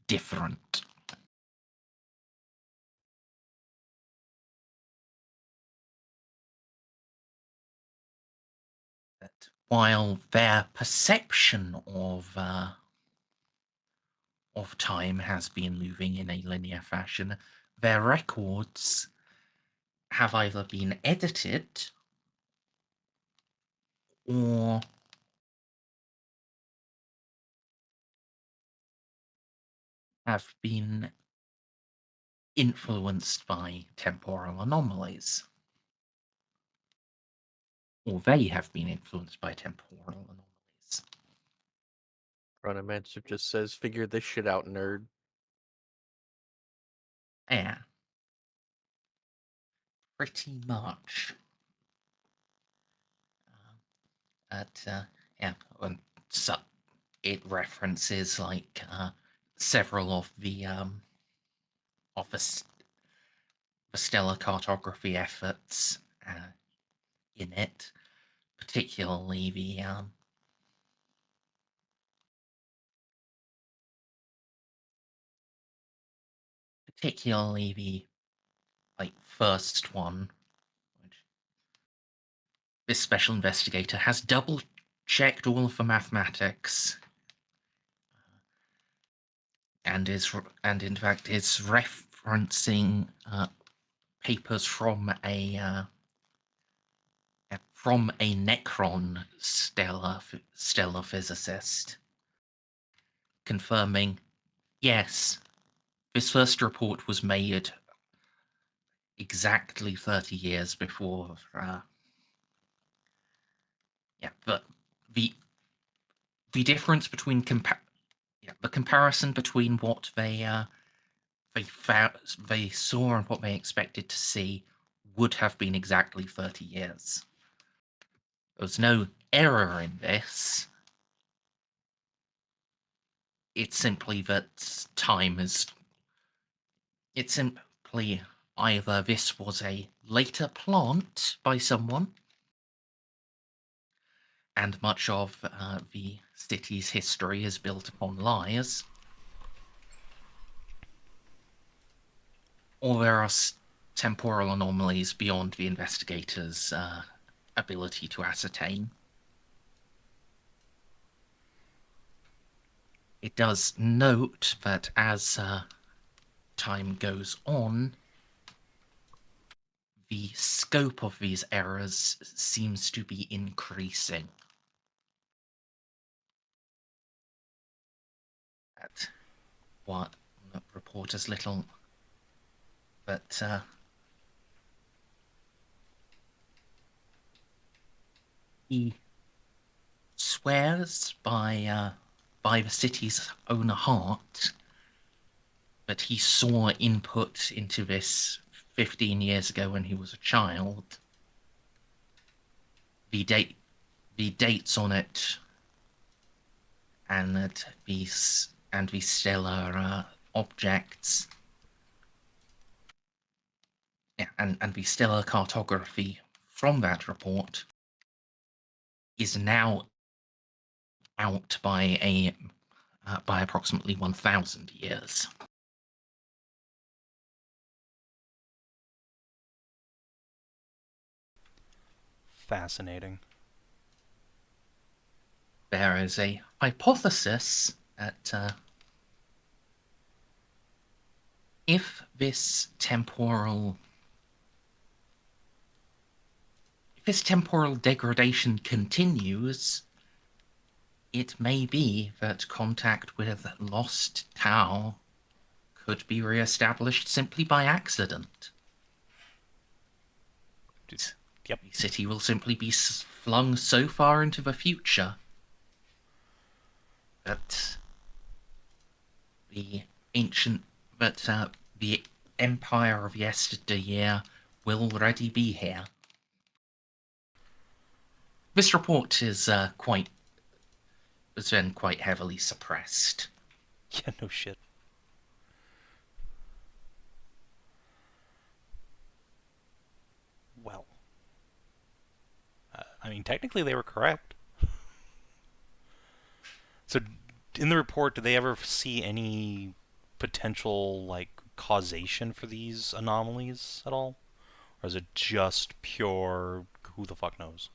different. That while their perception of time has been moving in a linear fashion, their records have either been edited or have been influenced by temporal anomalies. Or they have been influenced by temporal anomalies. Running Manship just says, figure this shit out, nerd. Yeah. Pretty much. Yeah, and so it references like several of the stellar cartography efforts in it, particularly the like first one, which this special investigator has double checked all of the mathematics and in fact is referencing papers from a Necron stellar physicist, confirming, yes, this first report was made exactly 30 years before. But the difference between the comparison between what they saw and what they expected to see would have been exactly 30 years. There was no error in this. It's simply that time is. It's simply either this was a later plant by someone, and much of the city's history is built upon lies, or there are temporal anomalies beyond the investigator's ability to ascertain. It does note that as time goes on, the scope of these errors seems to be increasing. That what reporters little, but he swears by the city's own heart that he saw input into this 15 years ago when he was a child. The dates on it, and that the stellar objects, and the stellar cartography from that report is now out by approximately 1,000 years. Fascinating. There is a hypothesis that if this temporal degradation continues, it may be that contact with lost Tau could be re-established simply by accident. Yep. The city will simply be flung so far into the future that the the empire of yesteryear will already be here. This report has been quite heavily suppressed. Yeah, no shit. Well. I mean, technically they were correct. So, in the report, did they ever see any potential, like, causation for these anomalies at all? Or is it just pure who the fuck knows?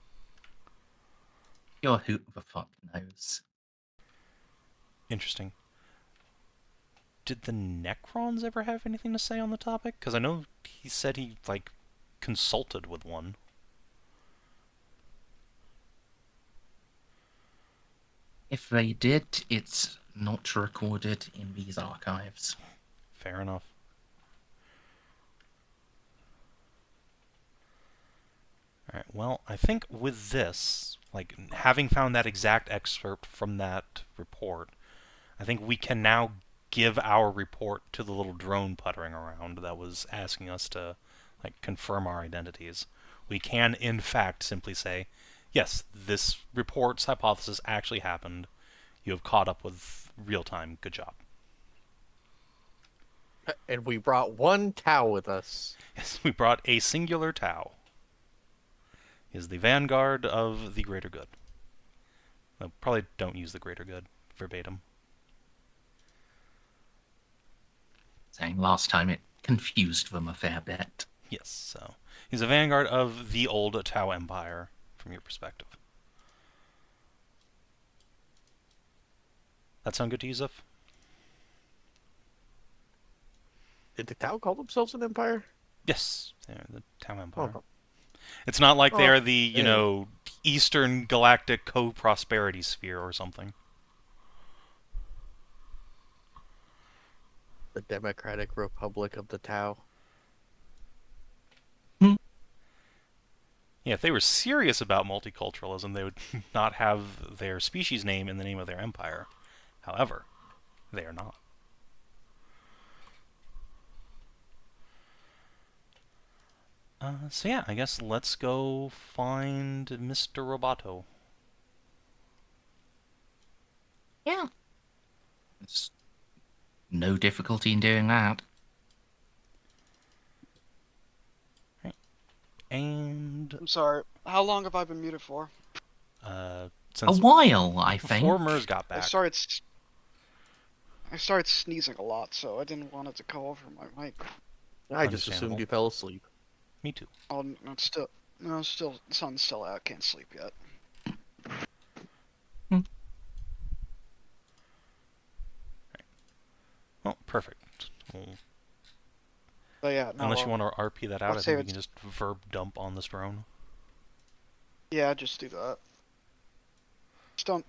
Your who the fuck knows. Interesting. Did the Necrons ever have anything to say on the topic? Because I know he said he, like, consulted with one. If they did, it's not recorded in these archives. Fair enough. Alright, well, I think with this, like, having found that exact excerpt from that report, I think we can now give our report to the little drone puttering around that was asking us to, like, confirm our identities. We can, in fact, simply say, yes, this report's hypothesis actually happened. You have caught up with real time. Good job. And we brought one Tau with us. Yes, we brought a singular Tau. He is the vanguard of the greater good. Well, probably don't use the greater good verbatim. Saying last time it confused them a fair bit. Yes, so he's a vanguard of the old Tau Empire, from your perspective. That sound good to you, Xiph? Did the Tau call themselves an empire? Yes, they're the Tau Empire. Oh. It's not like they Oh, are the, you know, Eastern Galactic Co-Prosperity Sphere or something. The Democratic Republic of the Tau. Yeah, if they were serious about multiculturalism, they would not have their species name in the name of their empire. However, they are not. So yeah, I guess let's go find Mr. Roboto. Yeah. There's no difficulty in doing that. And I'm sorry. How long have I been muted for? A since while, I think. before Merz got I back. started sneezing a lot, so I didn't want it to go over my mic. I just Understandable. assumed you fell asleep. Me too. Oh, no, the sun's still out. Can't sleep yet. Well, perfect. Well, But yeah, no. unless you want to RP that out, I let's think say we can just verb dump on this drone. Yeah, just do that. Just don't.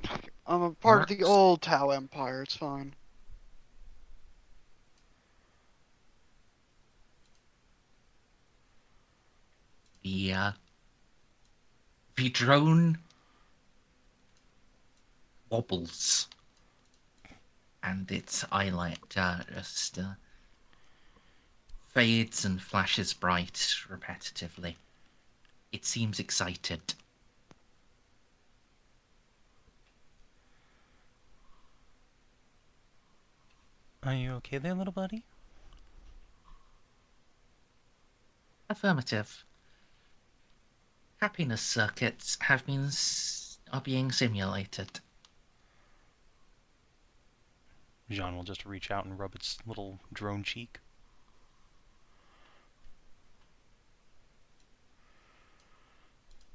I'm a part of the Works. old Tau Empire. It's fine. The drone wobbles, and its eyelet just fades and flashes bright repetitively. It seems excited. Are you okay there, little buddy? Affirmative. Happiness circuits are being simulated. Jeanne will just reach out and rub its little drone cheek.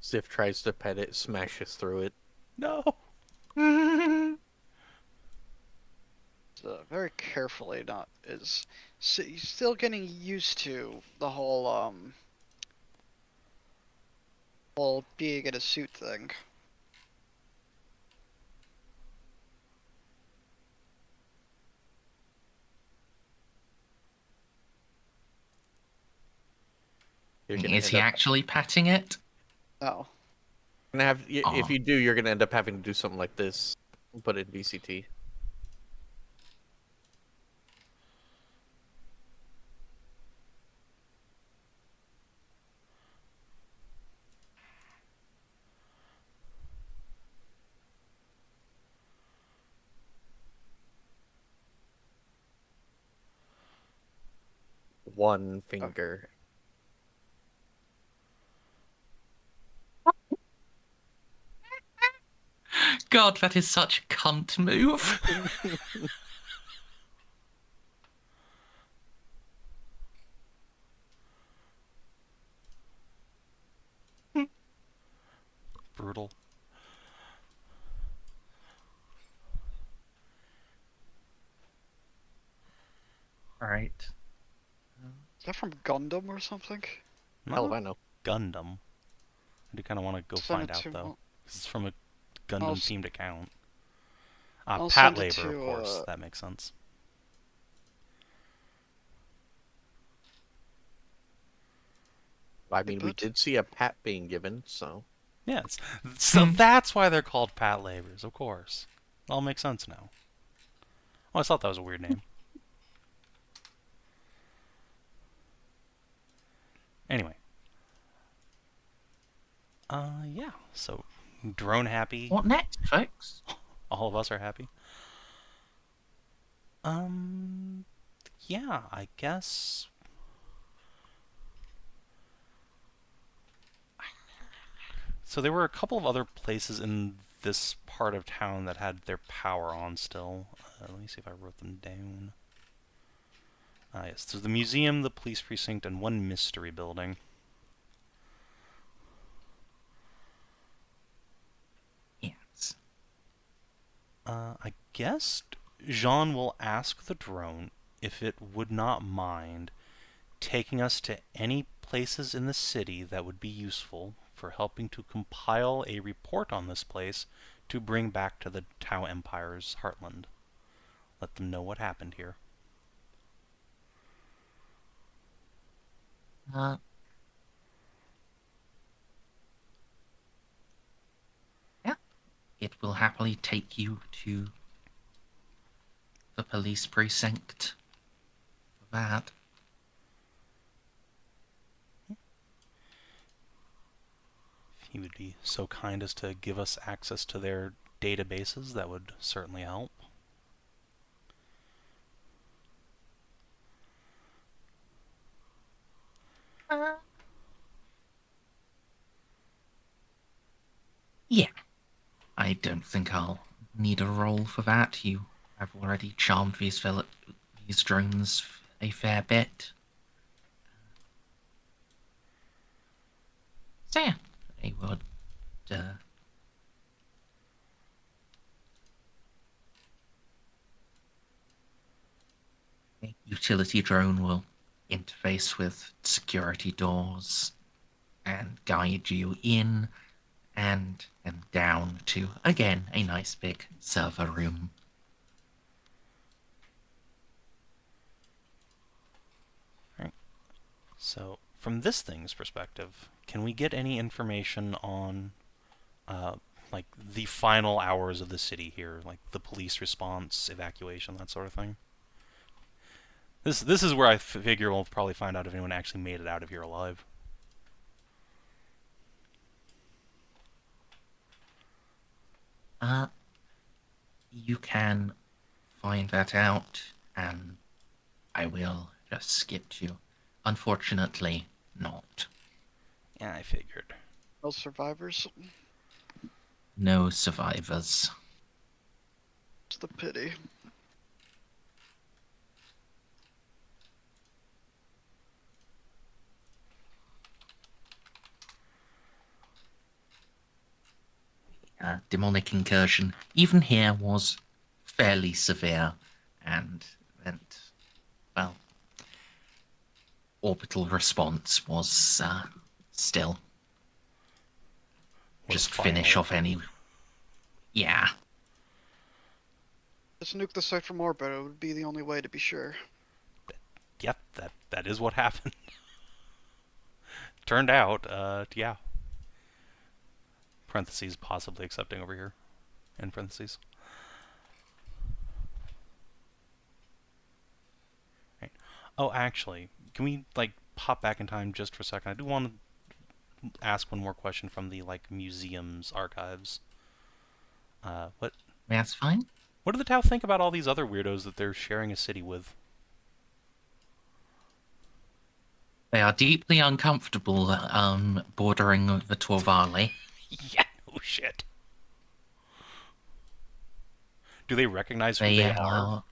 Xiph tries to pet it, smashes through it. No! very carefully. Not is still getting used to the whole being in a suit thing. You're gonna Is end he up actually patting it? No. gonna have if Aw. you do, you're gonna end up having to do something like this, but in VCT. One finger. God, that is such a cunt move. Brutal. Right. Is that from Gundam or something? Hell if Not I know. Gundam. I do kind of want to go Send find it out, to. though. 'Cause it's from a I'll Gundam-themed account. I'll Pat send it Labor, of to, course. That makes sense. I mean, we But did see a pat being given, so Yes. So that's why they're called Pat Labors, of course. It all makes sense now. Oh, I thought that was a weird name. Anyway. Yeah. So, drone happy. What next, folks? All of us are happy. Yeah, I guess. So there were a couple of other places in this part of town that had their power on still. Let me see if I wrote them down. Yes, there's the museum, the police precinct, and one mystery building. Yes. I guess Jeanne will ask the drone if it would not mind taking us to any places in the city that would be useful for helping to compile a report on this place to bring back to the Tau Empire's heartland. Let them know what happened here. Yeah. It will happily take you to the police precinct for that. If he would be so kind as to give us access to their databases, that would certainly help. Yeah. I don't think I'll need a roll for that. You have already charmed these drones a fair bit. So yeah, I would a utility drone will interface with security doors and guide you in and down to, again, a nice big server room. Right. So, from this thing's perspective, can we get any information on, like, the final hours of the city here? Like, the police response, evacuation, that sort of thing? This is where I figure we'll probably find out if anyone actually made it out of here alive. You can find that out, and I will just skip to. Unfortunately, not. Yeah, I figured. no survivors. No survivors. It's the pity. Demonic incursion, even here, was fairly severe, and then, well, orbital response was still Was just final. finish off any. Yeah. Just nuke the site from orbit. It would be the only way to be sure. Yep, that is what happened. Turned out, yeah. Parentheses, possibly accepting over here. End parentheses. Right. Oh, actually, can we, like, pop back in time just for a second? I do want to ask one more question from the, like, museum's archives. What That's fine. do the Tau think about all these other weirdos that they're sharing a city with? They are deeply uncomfortable bordering the Torvali. Yeah, no shit. Do they recognize who They they are?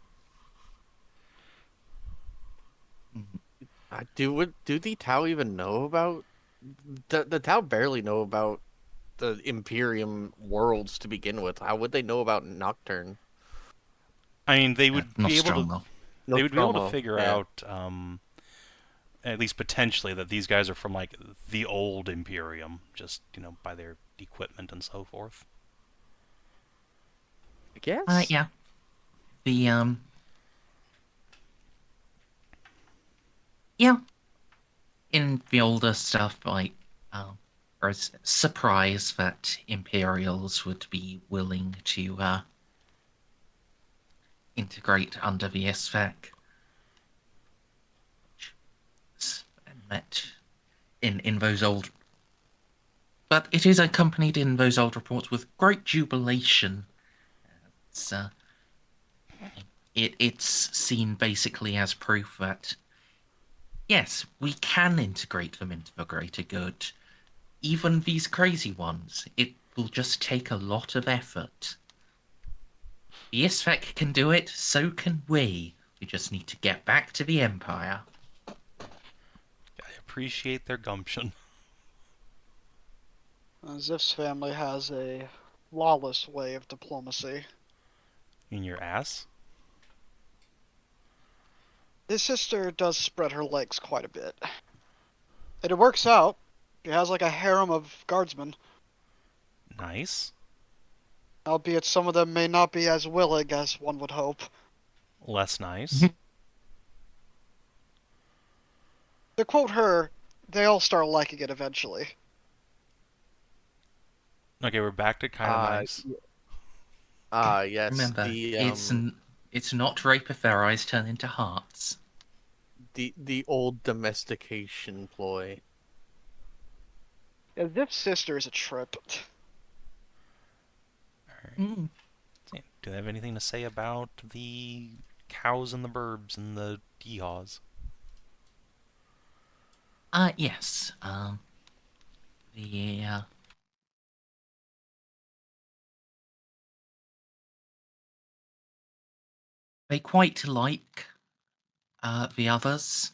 are. Do the Tau even know about the Tau? Barely know about the Imperium worlds to begin with. How would they know about Nocturne? I mean, they would be able to. Nostromo. They would be able to Nostromo, figure yeah. out, at least potentially, that these guys are from like the old Imperium, just by their equipment and so forth. I guess. Yeah. The Yeah. In the older stuff, like, I was surprised that Imperials would be willing to integrate under the SFAC. And that in those old, but it is accompanied in those old reports with great jubilation. It's it's seen basically as proof that yes, we can integrate them into the greater good. Even these crazy ones, it will just take a lot of effort. The ISFAC can do it, so can we. We just need to get back to the Empire. I appreciate their gumption. Xip's family has a flawless way of diplomacy. In your ass? His sister does spread her legs quite a bit. And it works out. She has like a harem of guardsmen. Nice. Albeit some of them may not be as willing as one would hope. Less nice. To quote her, they all start liking it eventually. Okay, we're back to kind of nice. Yes. Remember, it's not rape if their eyes turn into hearts. The old domestication ploy. Yeah, Xip's sister is a trip. Mm. Do they have anything to say about the cows and the burbs and the yeehaws? Yes. The they quite like the others,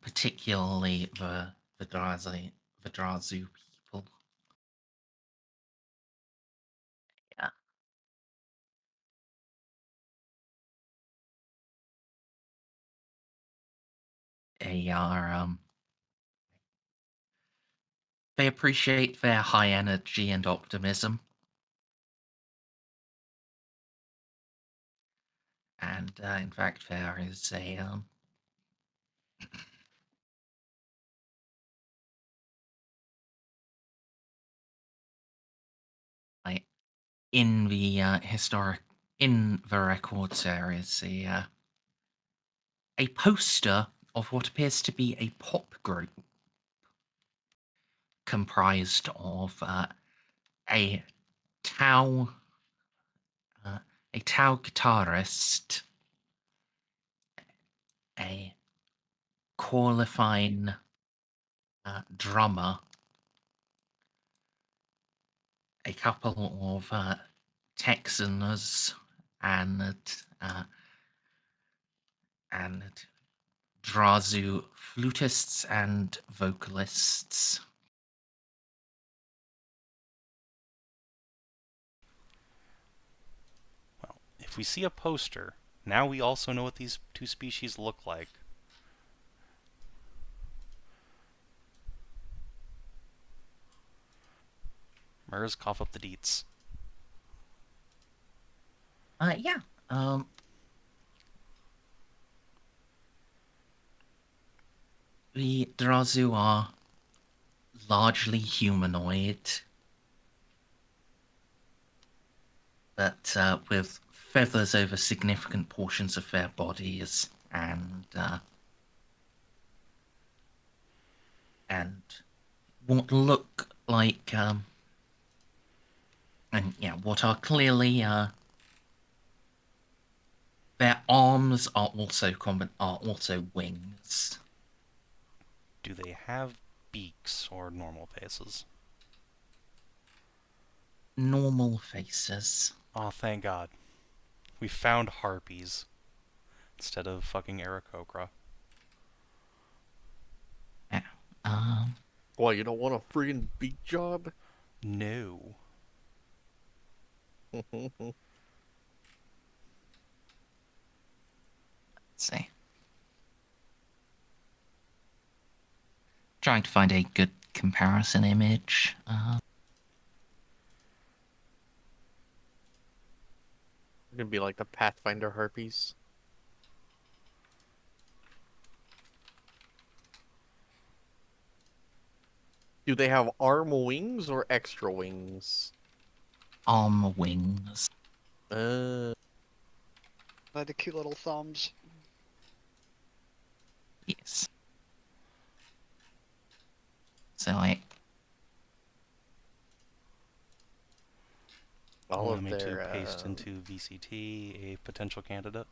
particularly the Drazu people. Yeah. They are they appreciate their high energy and optimism. And in fact, there is a like in the in the records there is a poster of what appears to be a pop group comprised of a Tau a Tau guitarist, a qualifying drummer, a couple of Texans, and uh, and Drazu flutists and vocalists. Well, if we see a poster Now we also know what these two species look like. Merz, cough up the deets. Yeah. The Drazu are largely humanoid, but with feathers over significant portions of their bodies, and what look like and yeah, what are clearly their arms are also wings. Do they have beaks or normal faces? Normal faces. Oh, thank God. We found harpies instead of fucking Aarakocra. Yeah. Well, you don't want a friggin' beak job? No. Let's see. Trying to find a good comparison image. It'd be like the Pathfinder harpies. Do they have arm wings or extra wings? Arm wings. By the cute little thumbs. Yes. So I all Allow of me their to paste into VCT a potential candidate.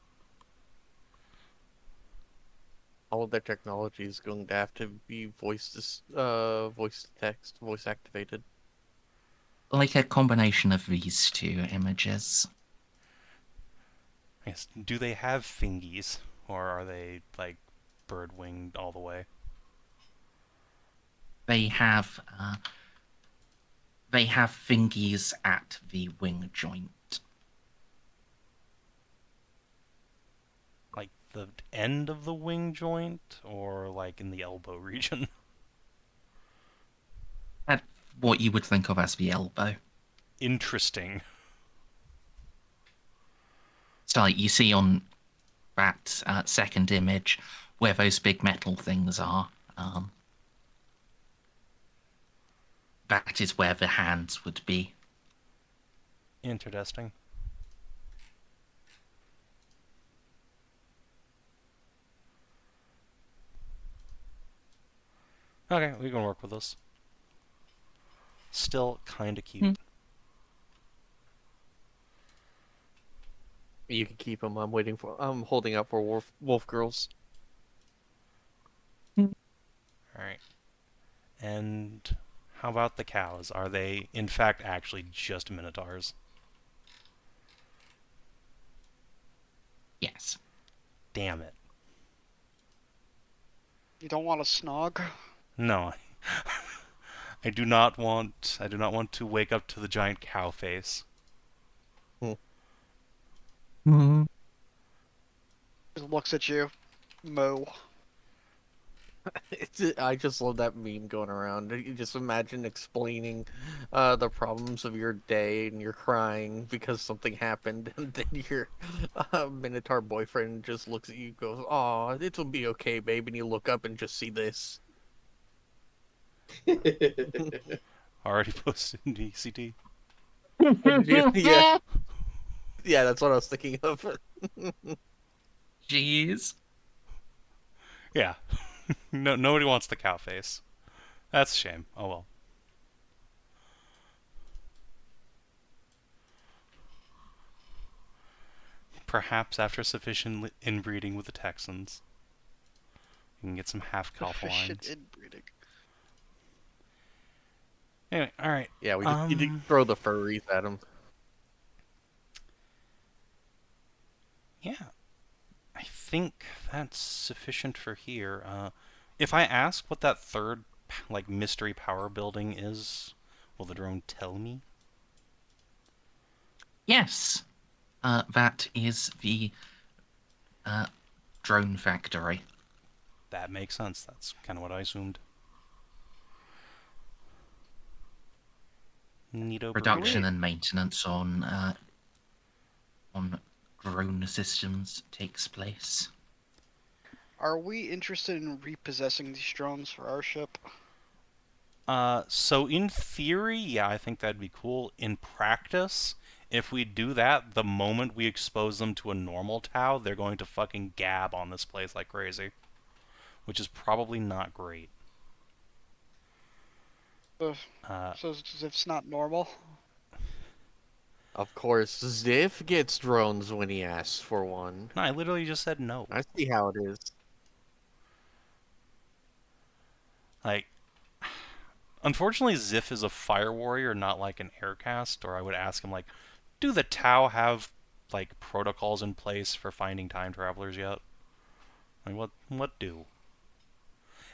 all of their technology is going to have to be voice to text, voice activated. like a combination of these two images. Yes. Do they have fingies, or are they like bird-winged all the way? They have fingies at the wing joint. Like the end of the wing joint, or like in the elbow region? At what you would think of as the elbow. Interesting. So like you see on that second image where those big metal things are. That is where the hands would be. Interesting. Okay, we can work with this. Still kinda cute. You can keep them. I'm holding out for wolf girls. Alright. And how about the cows? Are they, in fact, actually just minotaurs? Yes. Damn it. You don't want a snog? No. I do not want to wake up to the giant cow face. Just looks at you. Moo. I just love that meme going around. You just imagine explaining the problems of your day and you're crying because something happened, and then your Minotaur boyfriend just looks at you and goes, "Aw, it'll be okay, babe," and you look up and just see this. Already posted in DCT. Yeah. Yeah, that's what I was thinking of. Jeez. Yeah. No, nobody wants the cow face. That's a shame. Oh well. Perhaps after sufficient inbreeding with the Texans, you can get some half Efficient Calphalines. inbreeding. Anyway, alright. Yeah, you can throw the furries at him. Yeah. I think that's sufficient for here. If I ask what that third, like, mystery power building is, will the drone tell me? Yes. That is the drone factory. That makes sense. That's kind of what I assumed. Neato Production burrito. and maintenance on drone systems takes place. Are we interested in repossessing these drones for our ship? So in theory, yeah, I think that'd be cool. In practice, if we do that, the moment we expose them to a normal Tau, they're going to fucking gab on this place like crazy. Which is probably not great. So it's not normal. Of course, Xiph gets drones when he asks for one. No, I literally just said no. I see how it is. Like, unfortunately, Xiph is a fire warrior, not like an aircast, or I would ask him, like, do the Tau have, like, protocols in place for finding time travelers yet? Like, what do?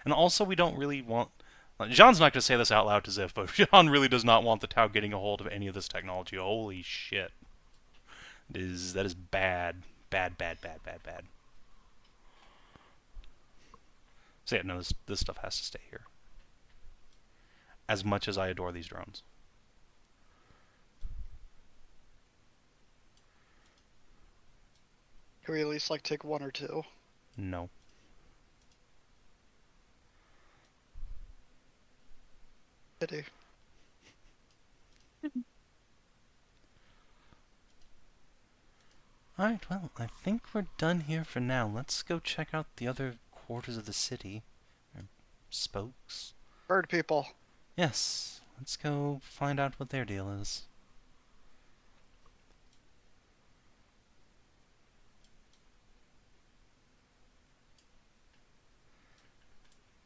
And also, we don't really want... Jeanne's not going to say this out loud to Xiph, but Jeanne really does not want the Tau getting a hold of any of this technology. Holy shit. That is bad. Bad, bad, bad, bad, bad. So yeah, no, this stuff has to stay here. As much as I adore these drones. Can we at least like take one or two? No. Pity. Alright, well, I think we're done here for now. Let's go check out the other quarters of the city. Or spokes. Bird people. Yes, let's go find out what their deal is.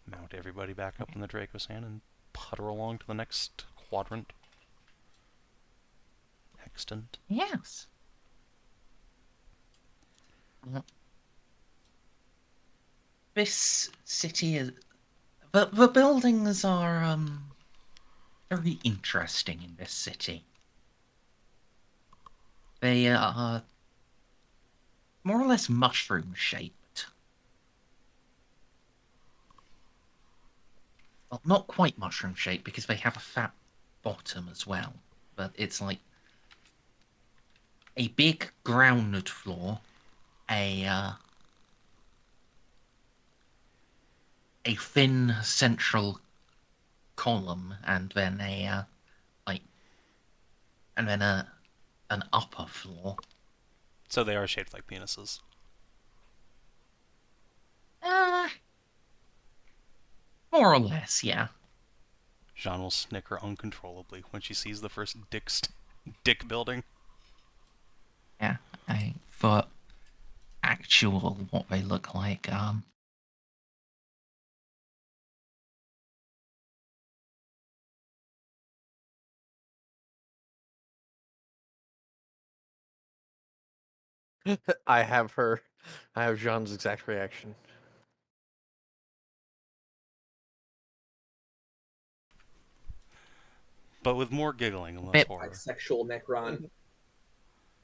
Mount everybody back up in the Draco-san and putter along to the next quadrant. Hextant. Yes. This city is... The buildings are, very interesting in this city. They are more or less mushroom-shaped. Well, not quite mushroom-shaped, because they have a fat bottom as well. But it's like a big ground floor, a thin central column, and then an upper floor. So they are shaped like penises. More or less, yeah. Jeanne will snicker uncontrollably when she sees the first dick building. Yeah, for actual what they look like, I have Jean's exact reaction. But with more giggling and less Bit horror. Like sexual Necron.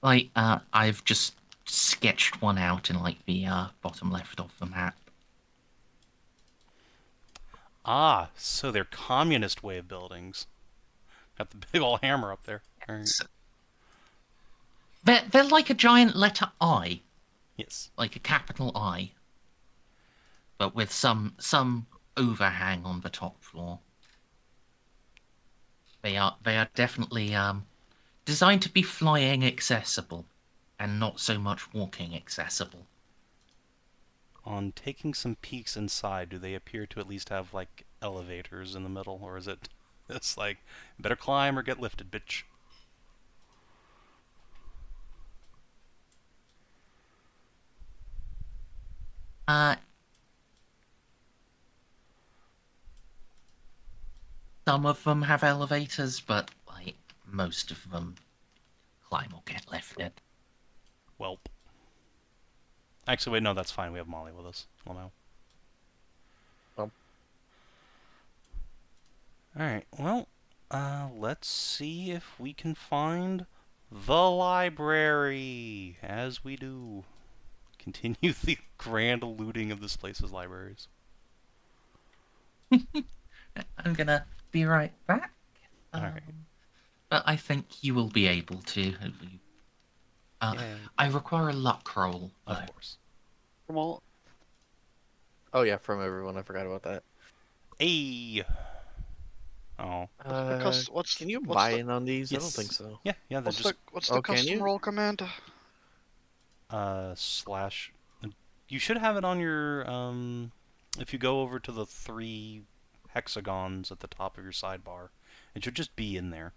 like, I've just sketched one out in, like, the, bottom left of the map. Ah, so they're communist wave buildings. Got the big old hammer up there. Right. So, they're like a giant letter I. Yes. Like a capital I. But with some overhang on the top floor. They are definitely designed to be flying accessible, and not so much walking accessible. On taking some peeks inside, do they appear to at least have, like, elevators in the middle? Or is it it's like, better climb or get lifted, bitch? Some of them have elevators, but, like, most of them climb or get lifted. Welp. Actually, wait, no, that's fine. We have Molly with us. Lamau. Alright, well, let's see if we can find the library, as we do. continue the grand looting of this place's libraries. I'm gonna be right back. Alright. But I think you will be able to. Yay. I require a luck roll, though. Of course. From all. Oh yeah, from everyone. I forgot about that. Hey. Oh. Can you what's buy the, in on these? I don't Yes. think so. Yeah. They're what's just the can custom you? roll command? slash. You should have it on your if you go over to the 3 hexagons at the top of your sidebar, it should just be in there.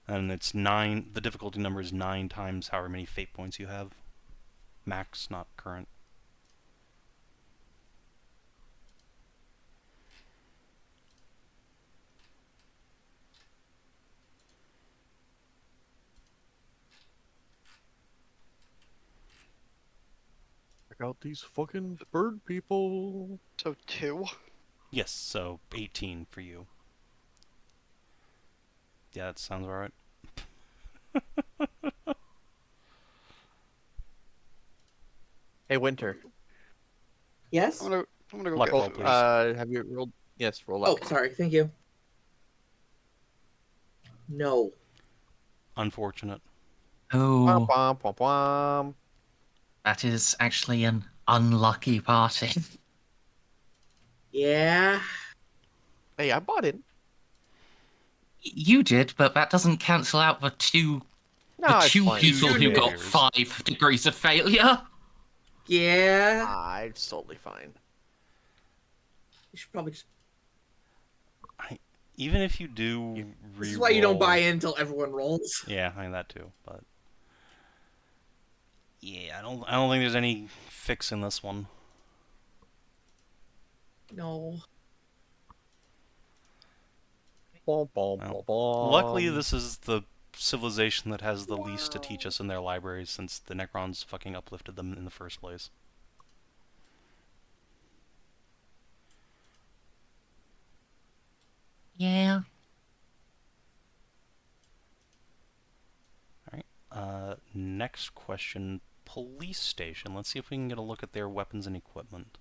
And it's 9. The difficulty number is 9 times however many fate points you have. Max, not current. Check out these fucking bird people. So 2. Yes, so 18 for you. Yeah, that sounds alright. Hey, Winter. Yes? I'm gonna go Luck get roll, food. please. Have you rolled? Yes, roll Oh, up. sorry. Thank you. No. Unfortunate. Oh, Womp, womp, womp. that is actually an unlucky party. Yeah. Hey, I bought it. You did, but that doesn't cancel out the two No, it's fine. people Two who got failures. 5 degrees of failure. Yeah. It's totally fine. You should probably just. Even if you do This is why you don't re-roll- buy in until everyone rolls. Yeah, I mean that too, but yeah, I don't think there's any fix in this one. No. Bom, bom, Well, bom, bom. Luckily, this is the civilization that has the least to teach us in their libraries, since the Necrons fucking uplifted them in the first place. Yeah. Alright, next question. Police station. Let's see if we can get a look at their weapons and equipment.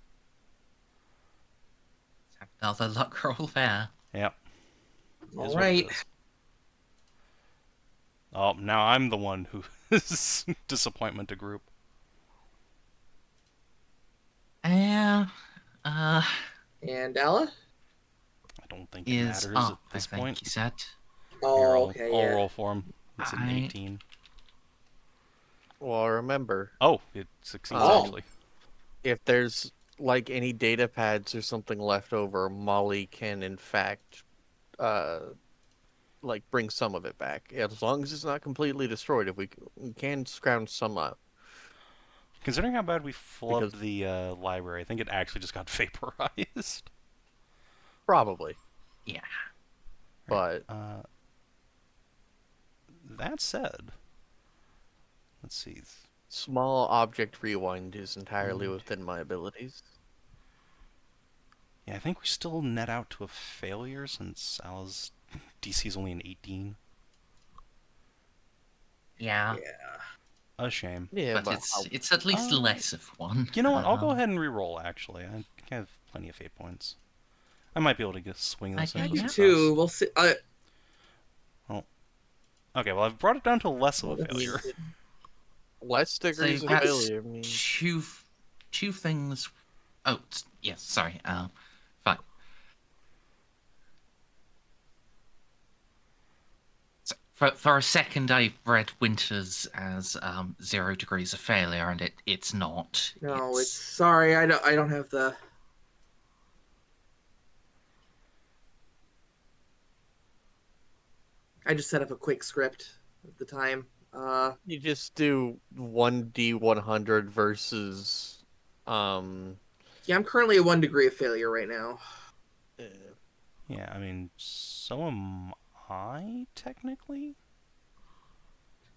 Another luck roll there. Yep. All Is what it right. is. Oh, now I'm the one who is disappointment to group. Yeah. And Ella? I don't think it Is matters up, at I this think point. you said. Here, Oh, okay, I'll yeah. roll for him. It's an I- 18. Well, remember, Oh, it succeeds Oh. actually. if there's like any data pads or something left over, Molly can in fact, like bring some of it back. As long as it's not completely destroyed, if we can scrounge some up. Considering how bad we flubbed Because- the library, I think it actually just got vaporized. Probably, Yeah. but That said, let's see. small object rewind is entirely within my abilities. Yeah, I think we still net out to a failure since Ala's DC is only an 18. Yeah. Yeah. A shame. Yeah, But it's at least Uh, less of one. You know what? I'll go ahead and re-roll. Actually, I have plenty of fate points. I might be able to get swing this Okay, into yeah. success. Two. We'll see. Okay, well I've brought it down to less of a That's- failure. less degrees So of that's failure. I mean, two things. Oh, yes. Sorry. Fine. So for a second, I read Winters as 0 degrees of failure, and it's not. No, it's sorry. I don't have the. I just set up a quick script at the time. you just do 1d100 versus, Yeah, I'm currently at 1 degree of failure right now. Yeah, I mean, so am I technically.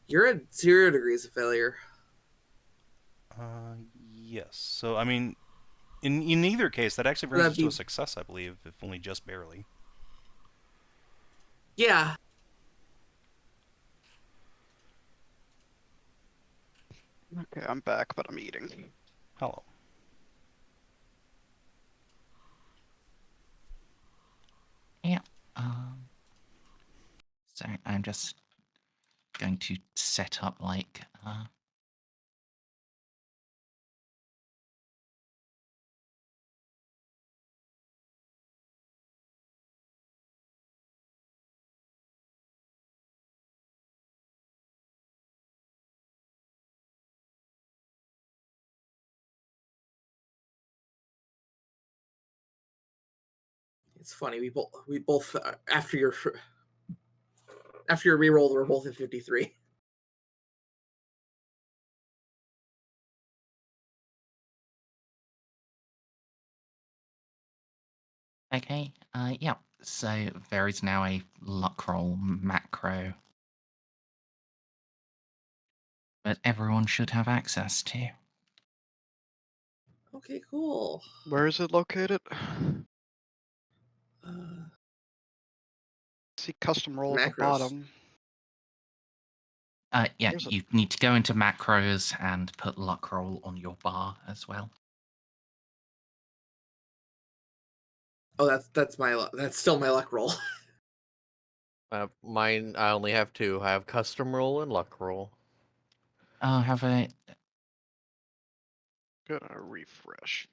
You're at 0 degrees of failure. Yes. So I mean, in either case, that actually brings That'd us to be- a success, I believe, if only just barely. Yeah. Okay, I'm back, but I'm eating. Hello. Yeah. So I'm just going to set up like It's funny. We both after your reroll, we're both at 53. okay. Yeah. So there is now a luck roll macro that everyone should have access to. Okay, cool. Where is it located? Uh, See custom roll at the Macros. bottom. Yeah, Where's it? you need to go into macros and put luck roll on your bar as well. Oh, that's still my luck roll. Mine, I only have two. I have custom roll and luck roll. Have a Gonna refresh.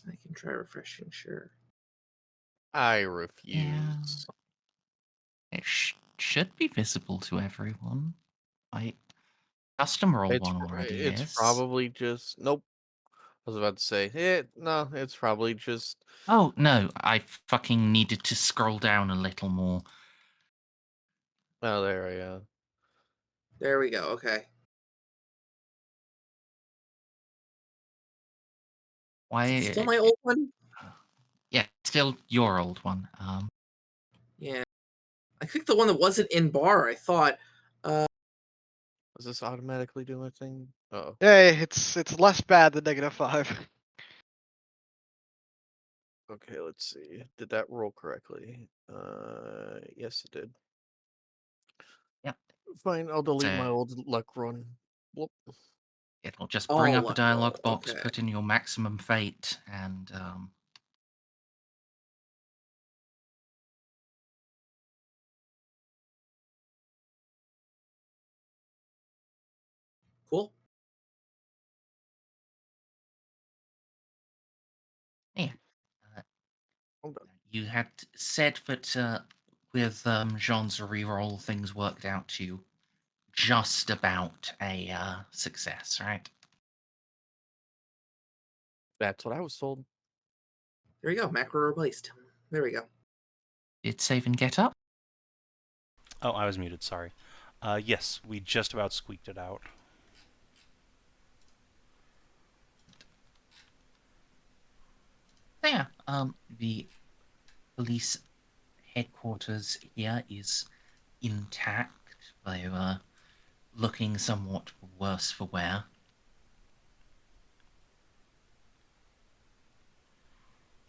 I can try refreshing, sure. I refuse. it should be visible to everyone. I custom roll one already It's is. probably just nope. I was about to say it. No, it's probably just. Oh no, I fucking needed to scroll down a little more. Oh, there I am. There we go. Okay. Why? Is it still my old one? Yeah, still your old one. Yeah. I clicked the one that wasn't in bar. I thought. Does this automatically do a thing? Oh, Hey, it's less bad than -5. okay. Let's see. Did that roll correctly? Yes, it did. Yep. Fine. I'll delete my So old luck run. Whoop. it'll just bring All up a luck roll. dialog box, Okay. put in your maximum fate, and Cool. yeah. I'm done. You had said that with Jean's reroll, things worked out to just about a success, right? That's what I was told. There you go. Macro replaced. There we go. Did Savin get up? Oh, I was muted. Sorry. Yes, we just about squeaked it out. Yeah. The police headquarters here is intact, though looking somewhat worse for wear.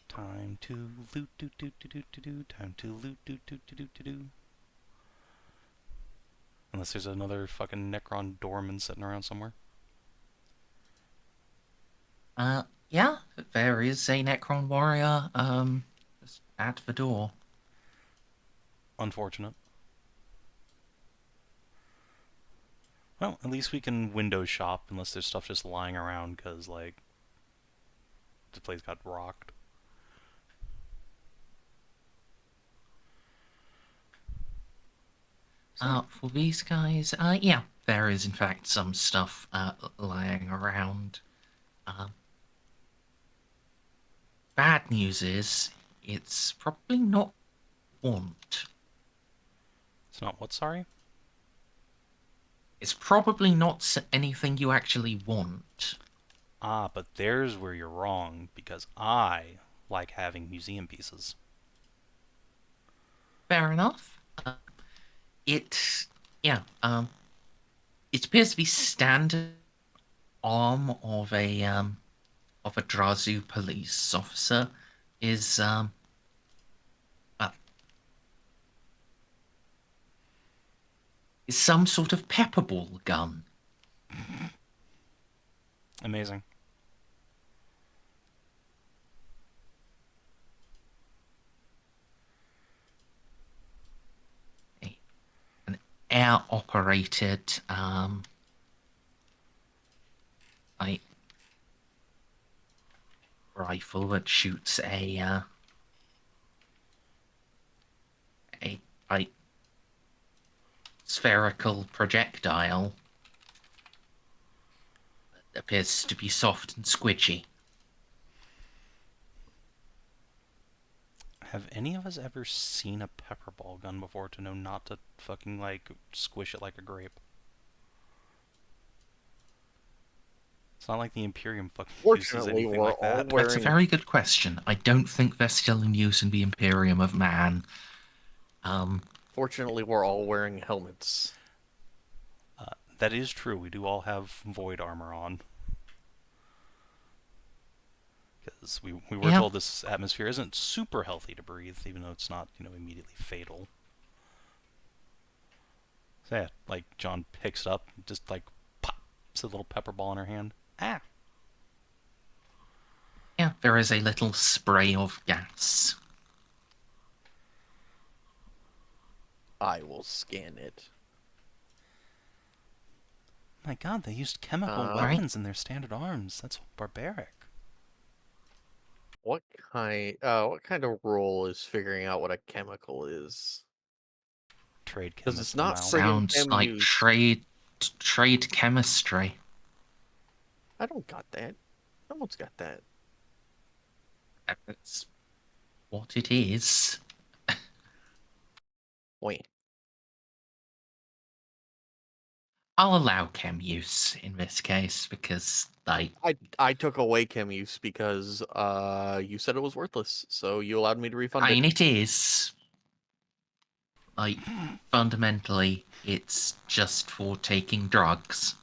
Time to loot, do do do do do do. Time to loot, do do do do do do. Unless there's another fucking Necron doorman sitting around somewhere. Yeah, there is a Necron warrior, just at the door. Unfortunate. Well, at least we can window shop unless there's stuff just lying around because, like, the place got rocked. For these guys, yeah, there is in fact some stuff lying around. Bad news is, it's probably not want. It's not what, sorry? It's probably not anything you actually want. Ah, but there's where you're wrong, because I like having museum pieces. Fair enough. Yeah, it appears to be standard arm of a Drazu police officer is uh, is some sort of pepperball gun. Amazing. An air-operated, like rifle that shoots a like spherical projectile that appears to be soft and squidgy. Have any of us ever seen a pepperball gun before to know not to fucking, like, squish it like a grape? It's not like the Imperium fucking uses Fortunately, anything we're like all that. That's a wearing. very good question. I don't think they're still in use in the Imperium of Man. Fortunately, we're all wearing helmets. That is true. We do all have void armor on. Because we were Yeah. told this atmosphere isn't super healthy to breathe, even though it's not, immediately fatal. So yeah, like, John picks it up, just, like, pops a little pepper ball in her hand. Ah! Yeah, there is a little spray of gas. I will scan it. My god, they used chemical Right. weapons in their standard arms. That's barbaric. What kind of role is figuring out what a chemical is? Trade Because it's chemist not Mal. friggin' Sounds chem like use. trade chemistry. I don't got that. No one's got that. That's what it is. Wait. I'll allow chem use in this case because, like, I took away chem use because you said it was worthless, so you allowed me to refund I it. mean, it is. Like, fundamentally, it's just for taking drugs.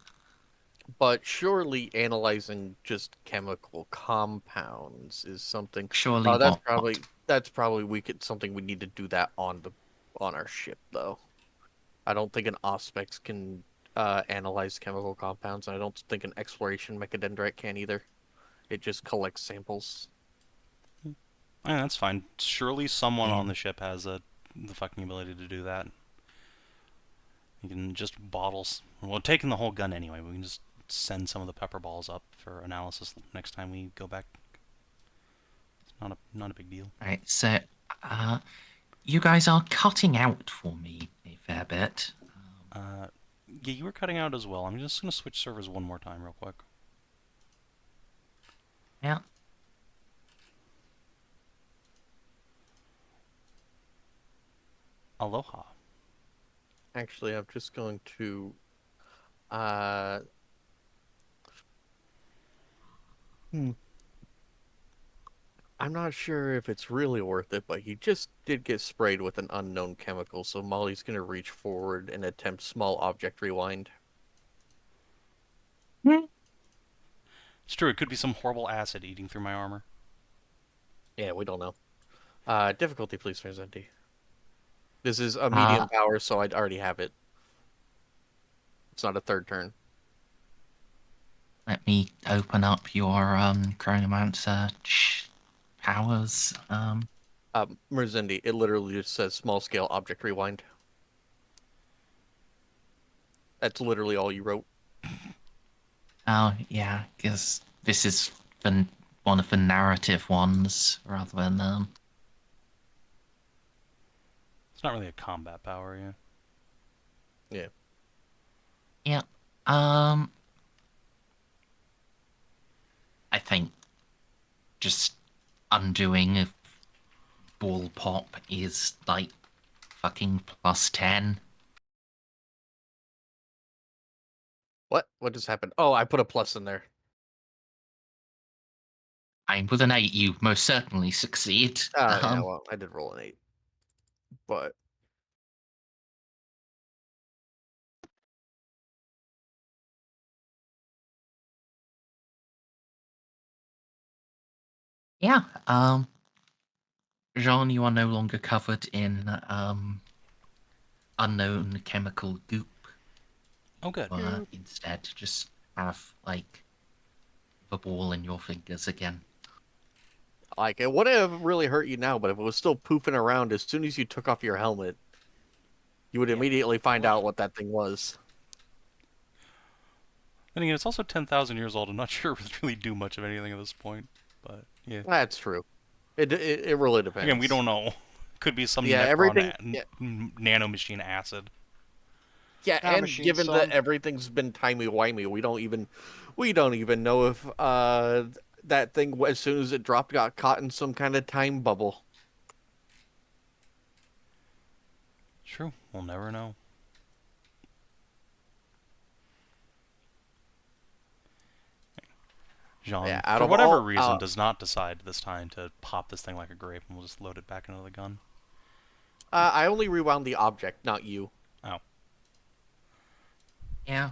But surely analyzing just chemical compounds is something. Surely That's what? probably something we need to do that on our ship though. I don't think an Auspex can analyze chemical compounds, and I don't think an exploration mechadendrite can either. It just collects samples. Yeah, that's fine. Surely someone on In the ship has the fucking ability to do that. You can just bottles. Well, taking the whole gun anyway. We can just send some of the pepper balls up for analysis next time we go back. It's not a big deal. right, so you guys are cutting out for me a fair bit. Yeah, you were cutting out as well. I'm just gonna switch servers one more time real quick. Yeah. Aloha. Actually, I'm just going to uh I'm not sure if it's really worth it, but he just did get sprayed with an unknown chemical, so Molly's gonna reach forward and attempt small object rewind. It's true. It could be some horrible acid eating through my armor. Yeah, we don't know. Difficulty, please, Merzendi. This is a medium power, so I'd already have it. It's not a third turn. Let me open up your chronomancer powers. Merzendi, it literally just says small scale object rewind. That's literally all you wrote. Oh yeah, because this is one of the narrative ones rather than It's not really a combat power, yeah. Yeah. Yeah. I think just undoing a ball pop is like fucking +10. What? What just happened? Oh, I put a plus in there. With an 8, you most certainly succeed. Oh, yeah, well, I did roll an 8. But Yeah. Jean, you are no longer covered in unknown chemical goop. Oh, good. Instead, just have like the ball in your fingers again. Like, it wouldn't have really hurt you now, but if it was still poofing around, as soon as you took off your helmet, you would immediately find out what that thing was. Then again, it's also 10,000 years old. I'm not sure if it really do much of anything at this point. But, yeah. That's true. It really depends. Again, we don't know. Could be some Yeah, Necron everything- yeah. nanomachine acid. Yeah, Time and machine, given son. that everything's been timey-wimey, we don't even know if that thing, as soon as it dropped, got caught in some kind of time bubble. True. We'll never know. Jeanne, Yeah, out for of whatever all- reason, does not decide this time to pop this thing like a grape, and we'll just load it back into the gun. I only rewound the object, not you. Oh. Yeah.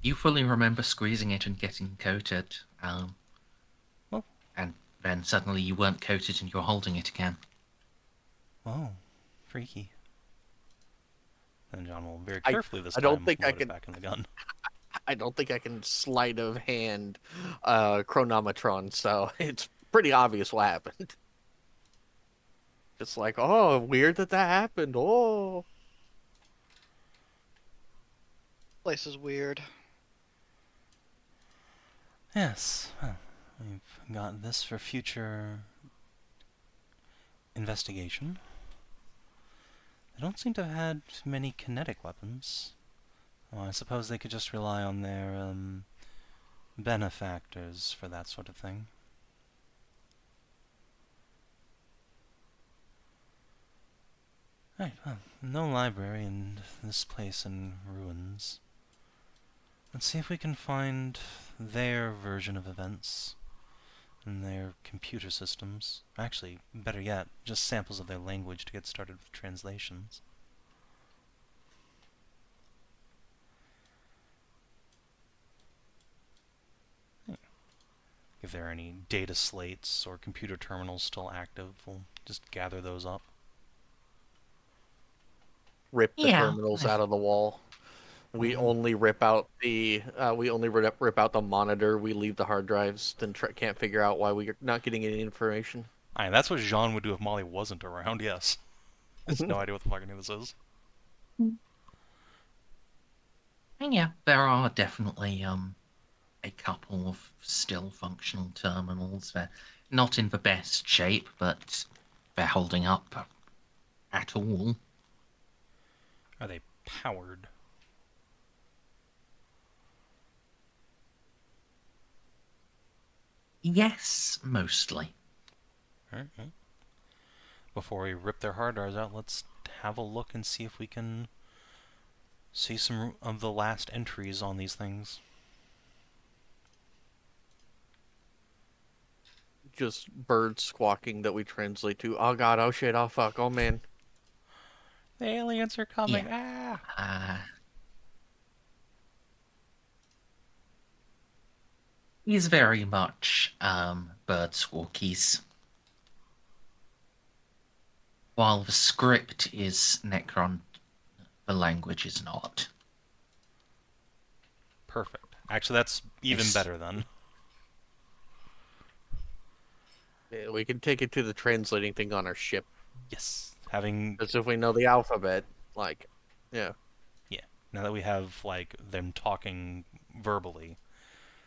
You fully remember squeezing it and getting coated. Well. And then suddenly you weren't coated and you're holding it again. Oh, freaky. And John will very I carefully this I time don't think I load it can- back in the gun. I don't think I can sleight of hand chronometron, so it's pretty obvious what happened. It's like, oh, weird that happened. Oh. Place is weird. Yes, well, we've got this for future investigation. They don't seem to have had many kinetic weapons. Well, I suppose they could just rely on their benefactors for that sort of thing. Right, well, no library in this place in ruins. Let's see if we can find their version of events in their computer systems. Actually, better yet, just samples of their language to get started with translations. If there are any data slates or computer terminals still active, we'll just gather those up. Rip the Yeah. terminals out of the wall. We only rip out the rip out the monitor. We leave the hard drives. Then can't figure out why we're not getting any information. Aye, that's what Jeanne would do if Molly wasn't around, yes. I have no idea what the fucking this is. And yeah, there are definitely a couple of still functional terminals. They're not in the best shape, but they're holding up at all. Are they powered? Yes, mostly. Alright, well. Before we rip their hard drives out, let's have a look and see if we can see some of the last entries on these things. Just birds squawking that we translate to, oh god, oh shit, oh fuck, oh man. The aliens are coming! Ah! He's very much bird squawkies. While the script is Necron, the language is not. Perfect. Actually, that's even Yes. better then. Yeah, we can take it to the translating thing on our ship. Yes. Having... As if we know the alphabet, like, yeah. Yeah. Now that we have, like, them talking verbally.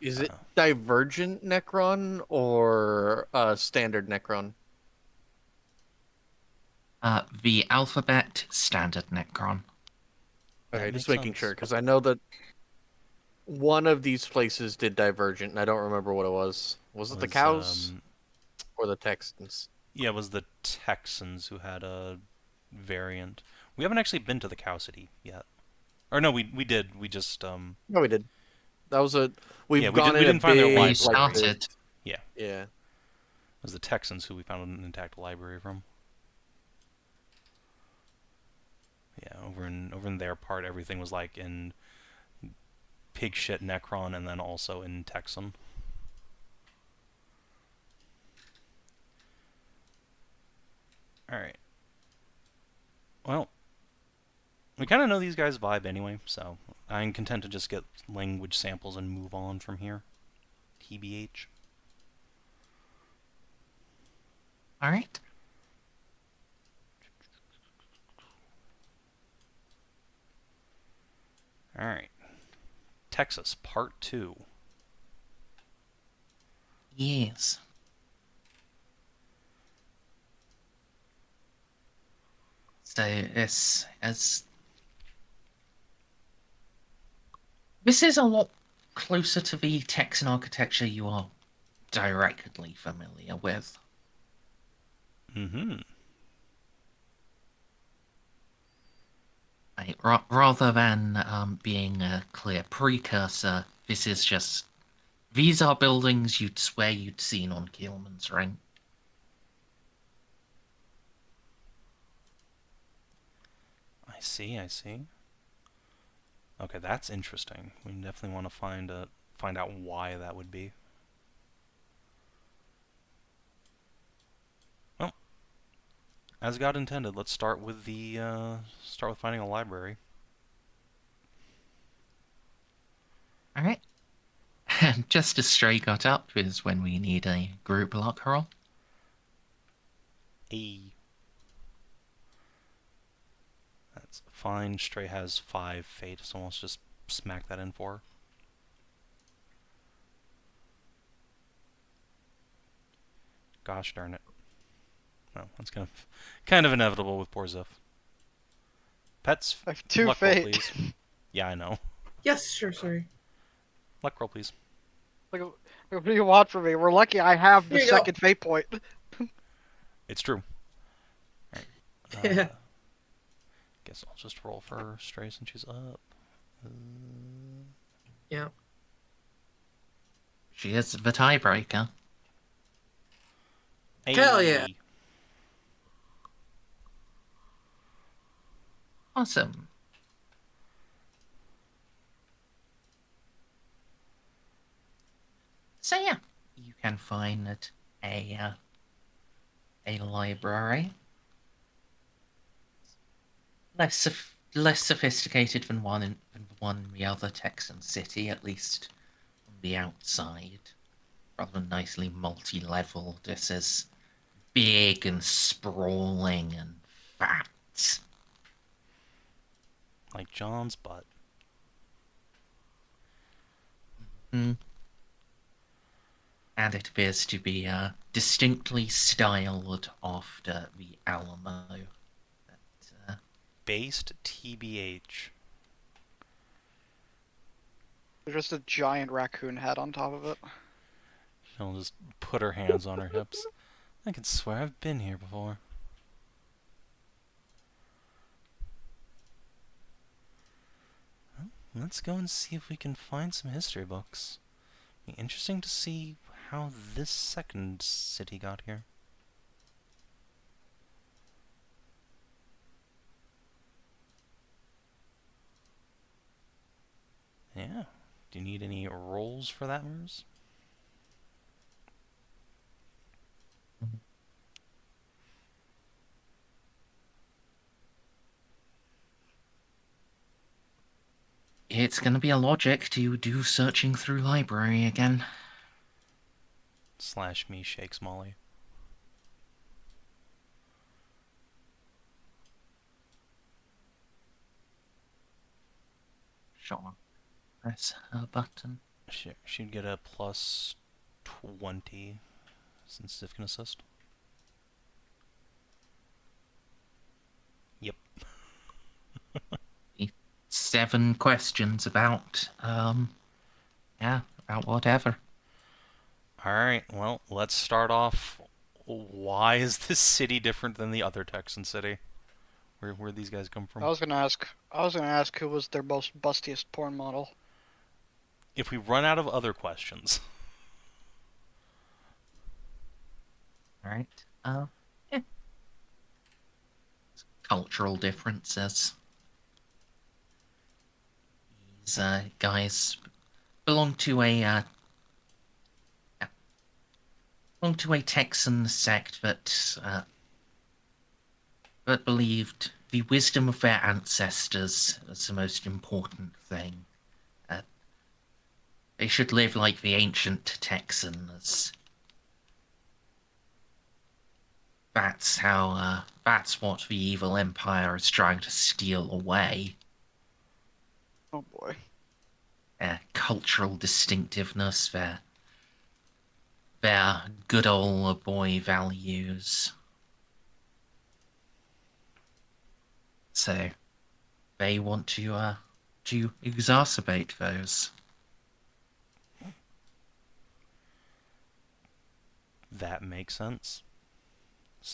Is it Divergent Necron or Standard Necron? The alphabet, standard Necron. That Okay, just makes making sense. sure, because I know that one of these places did Divergent, and I don't remember what it was. Was it the cows or the Texans? Yeah, it was the Texans who had a variant. We haven't actually been to the Cow City yet. Or no, we did. We just No, we did. That was a we've Yeah, we gone didn't- we in didn't a find their big, We library. started. yeah, it Yeah. was the Texans who we found an intact library from. Yeah, over in their part, everything was like in pig shit Necron, and then also in Texan. All right. Well, we kind of know these guys' vibe anyway, so I'm content to just get language samples and move on from here. TBH. All right. All right. Texas, Part 2. Yes. So this is a lot closer to the Texan architecture you are directly familiar with. Mm-hmm. Right, rather than being a clear precursor, these are buildings you'd swear you'd seen on Keelman's Ring. I see. Okay, that's interesting. We definitely want to find out why that would be. Well, as God intended, let's start with finding a library. All right. And just as Stray got up is when we need a group lock roll. A. That's fine. Stray has 5 fate, so let's just smack that in for her. Gosh darn it. Well, that's kind of inevitable with poor Xiph. Pets, I have 2 luck roll, fate. please. Yeah, I know. Yes, sure, sorry. Luck roll, please. Like, what do you want from me? We're lucky I have the Here you go. second fate point. It's true. All right. Yeah. Guess I'll just roll for Stray since she's up. Yeah. She is the tiebreaker. Hell yeah. Awesome. So yeah, you can find a library. Less sophisticated than one in the other Texan city, at least on the outside. Rather nicely multi-leveled. This is big and sprawling and fat. Like John's butt. Mm. And it appears to be distinctly styled after the Alamo. Based TBH. There's just a giant raccoon head on top of it. She'll just put her hands on her hips. I could swear I've been here before. Well, let's go and see if we can find some history books. Be interesting to see how this second city got here. Yeah. Do you need any rolls for that, Merz? It's going to be a logic to do searching through library again. / me shakes Molly. Sure. Press her button. She'd get a plus 20 since Xiph can assist. Yep. 7 questions about, about whatever. Alright, well, let's start off. Why is this city different than the other Texan city? Where'd these guys come from? I was gonna ask who was their most bustiest porn model. If we run out of other questions. Alright. Yeah. Cultural differences. These guys belong to a Texan sect that believed the wisdom of their ancestors was the most important thing. They should live like the ancient Texans. That's what the evil empire is trying to steal away. Oh boy. Their cultural distinctiveness, their good old boy values. So they want to exacerbate those. That makes sense.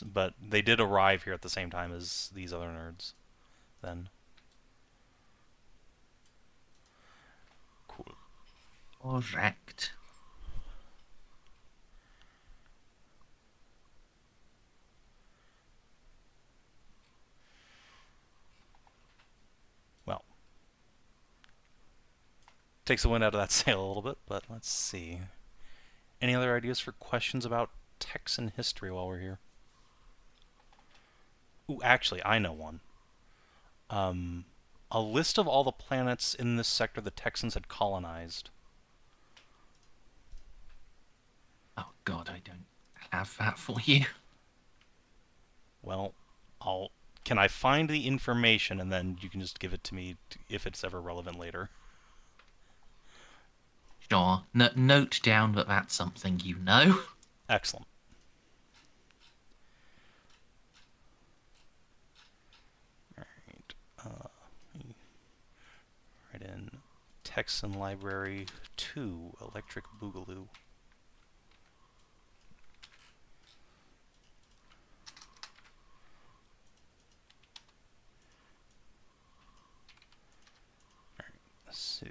But they did arrive here at the same time as these other nerds. Then. Cool. Correct. Well. Takes the wind out of that sail a little bit, but let's see. Any other ideas for questions about Texan history while we're here? Ooh, actually, I know one. A list of all the planets in this sector the Texans had colonized. Oh God, I don't have that for you. Well, Can I find the information and then you can just give it to me if it's ever relevant later? Sure. Note down that that's something you know. Excellent. Alright. Right in Texan Library 2, Electric Boogaloo. So,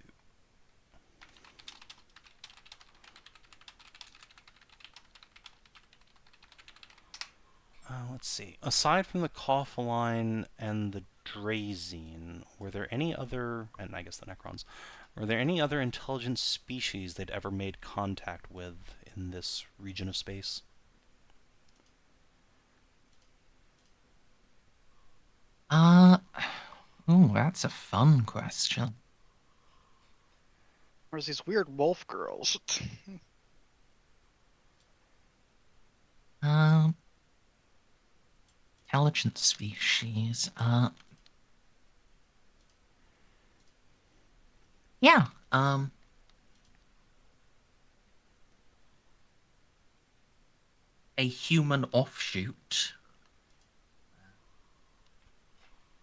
let's see. Aside from the Coffaline and the Drazine, were there any other, and I guess the Necrons, were there any other intelligent species they'd ever made contact with in this region of space? Oh, that's a fun question. There's these weird wolf girls. Intelligent species. Yeah. A human offshoot.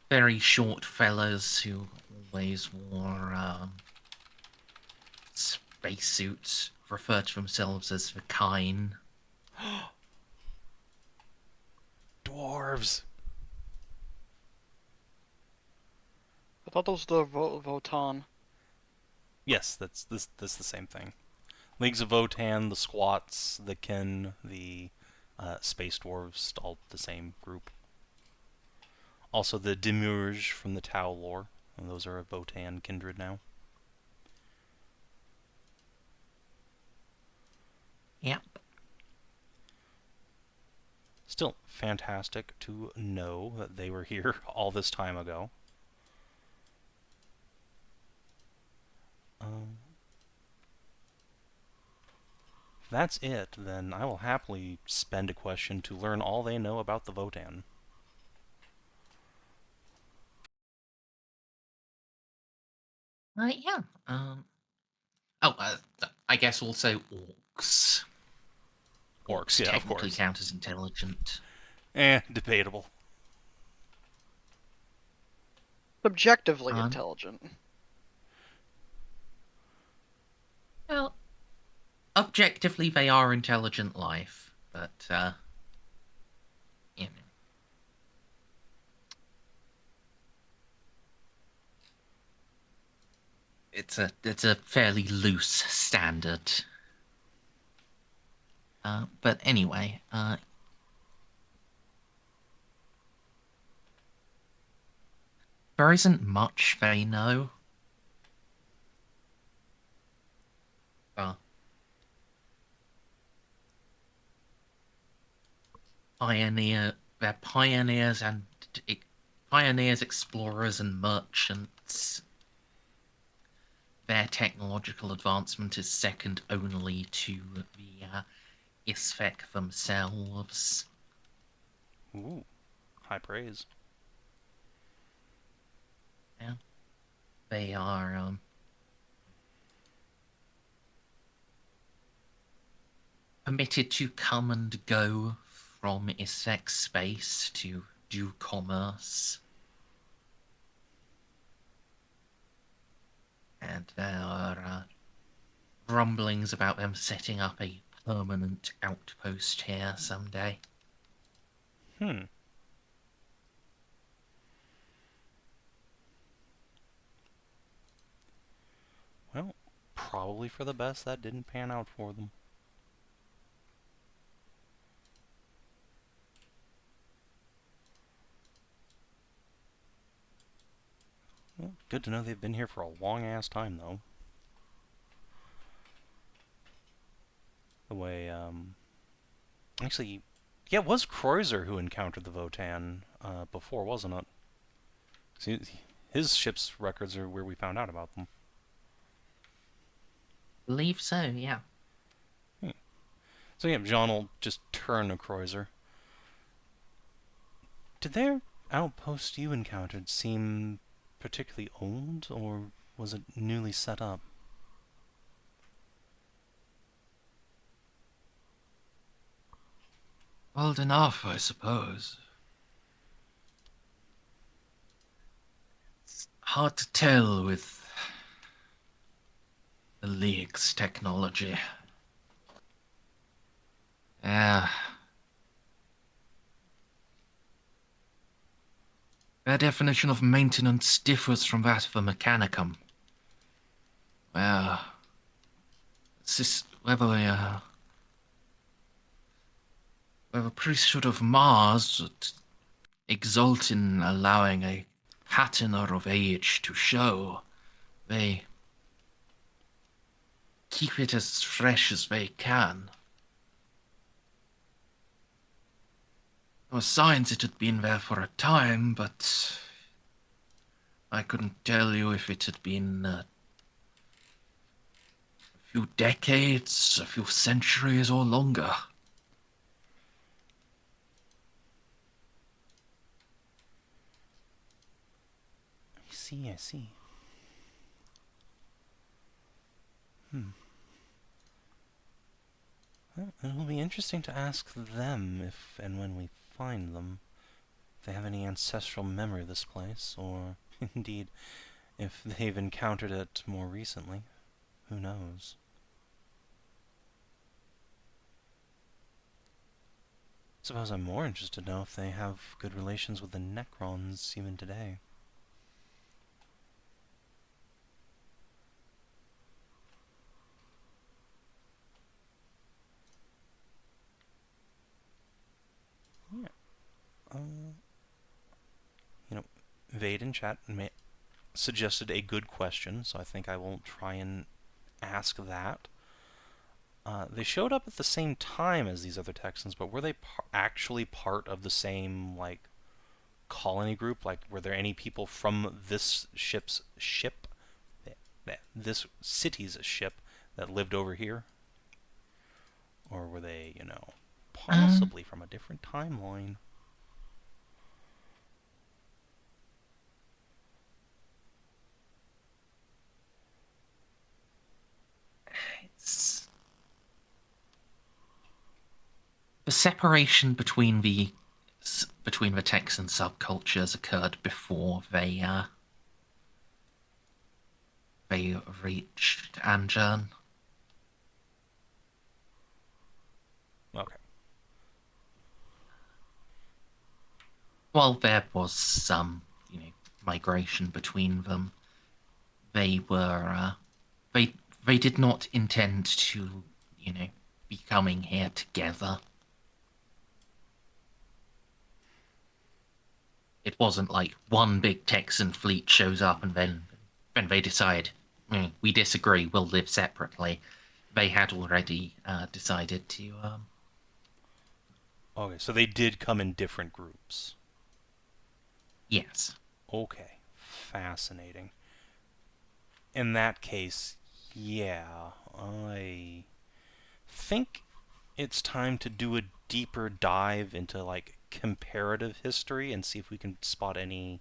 Very short fellas who always wore spacesuits, refer to themselves as the Kine. Dwarves! I thought those were the Votan. Yes, that's the same thing. Leagues of Votan, the Squats, the Kin, the Space Dwarves, all the same group. Also the Demurge from the Tau lore. And those are a Votan kindred now. Yep. Still fantastic to know that they were here all this time ago. If that's it, then I will happily spend a question to learn all they know about the Votan. Yeah. I guess also orcs. Orcs, yeah, of technically course. count as intelligent. Debatable. Subjectively intelligent. Well, objectively they are intelligent life, but you know. It's a fairly loose standard. But anyway, there isn't much they know. They're pioneers and pioneers, explorers, and merchants. their technological advancement is second only to the Xiph themselves. Ooh, high praise. Yeah. They are permitted to come and go from Xiph space to do commerce. And there are rumblings about them setting up a permanent outpost here someday. Hmm. Well, probably for the best that didn't pan out for them. Well, good to know they've been here for a long-ass time, though. The way, Actually, yeah, it was Kreuzer who encountered the Votan before, wasn't it? See, his ship's records are where we found out about them. Believe so, yeah. So yeah, Jeanne will just turn to Kreuzer. Did their outpost you encountered seem particularly old, or was it newly set up? Old enough, I suppose. It's hard to tell with the League's technology. Yeah. Their definition of maintenance differs from that of a mechanicum. Well, whether whether priesthood of Mars would exult in allowing a patina of age to show, they keep it as fresh as they can. There were signs it had been there for a time, but I couldn't tell you if it had been a few decades, a few centuries, or longer. I see. Well, it will be interesting to ask them if and when we find them, if they have any ancestral memory of this place, or indeed, if they've encountered it more recently. Who knows? Suppose I'm more interested to know if they have good relations with the Necrons even today. Yeah. You know, Vade in chat suggested a good question, so I think I will try and ask that. They showed up at the same time as these other Texans, but were they actually part of the same, like, colony group? Like, were there any people from this ship's ship, this city's ship, that lived over here? Or were they, possibly from a different timeline? It's... The separation between the Texan subcultures occurred before they reached Anjan. Okay. While there was some, migration between them, they were they did not intend to, be coming here together. It wasn't like one big Texan fleet shows up and then they decide, we disagree, we'll live separately. They had already decided to. Okay, so they did come in different groups. Yes. Okay, fascinating. In that case, yeah, I think it's time to do a deeper dive into like comparative history and see if we can spot any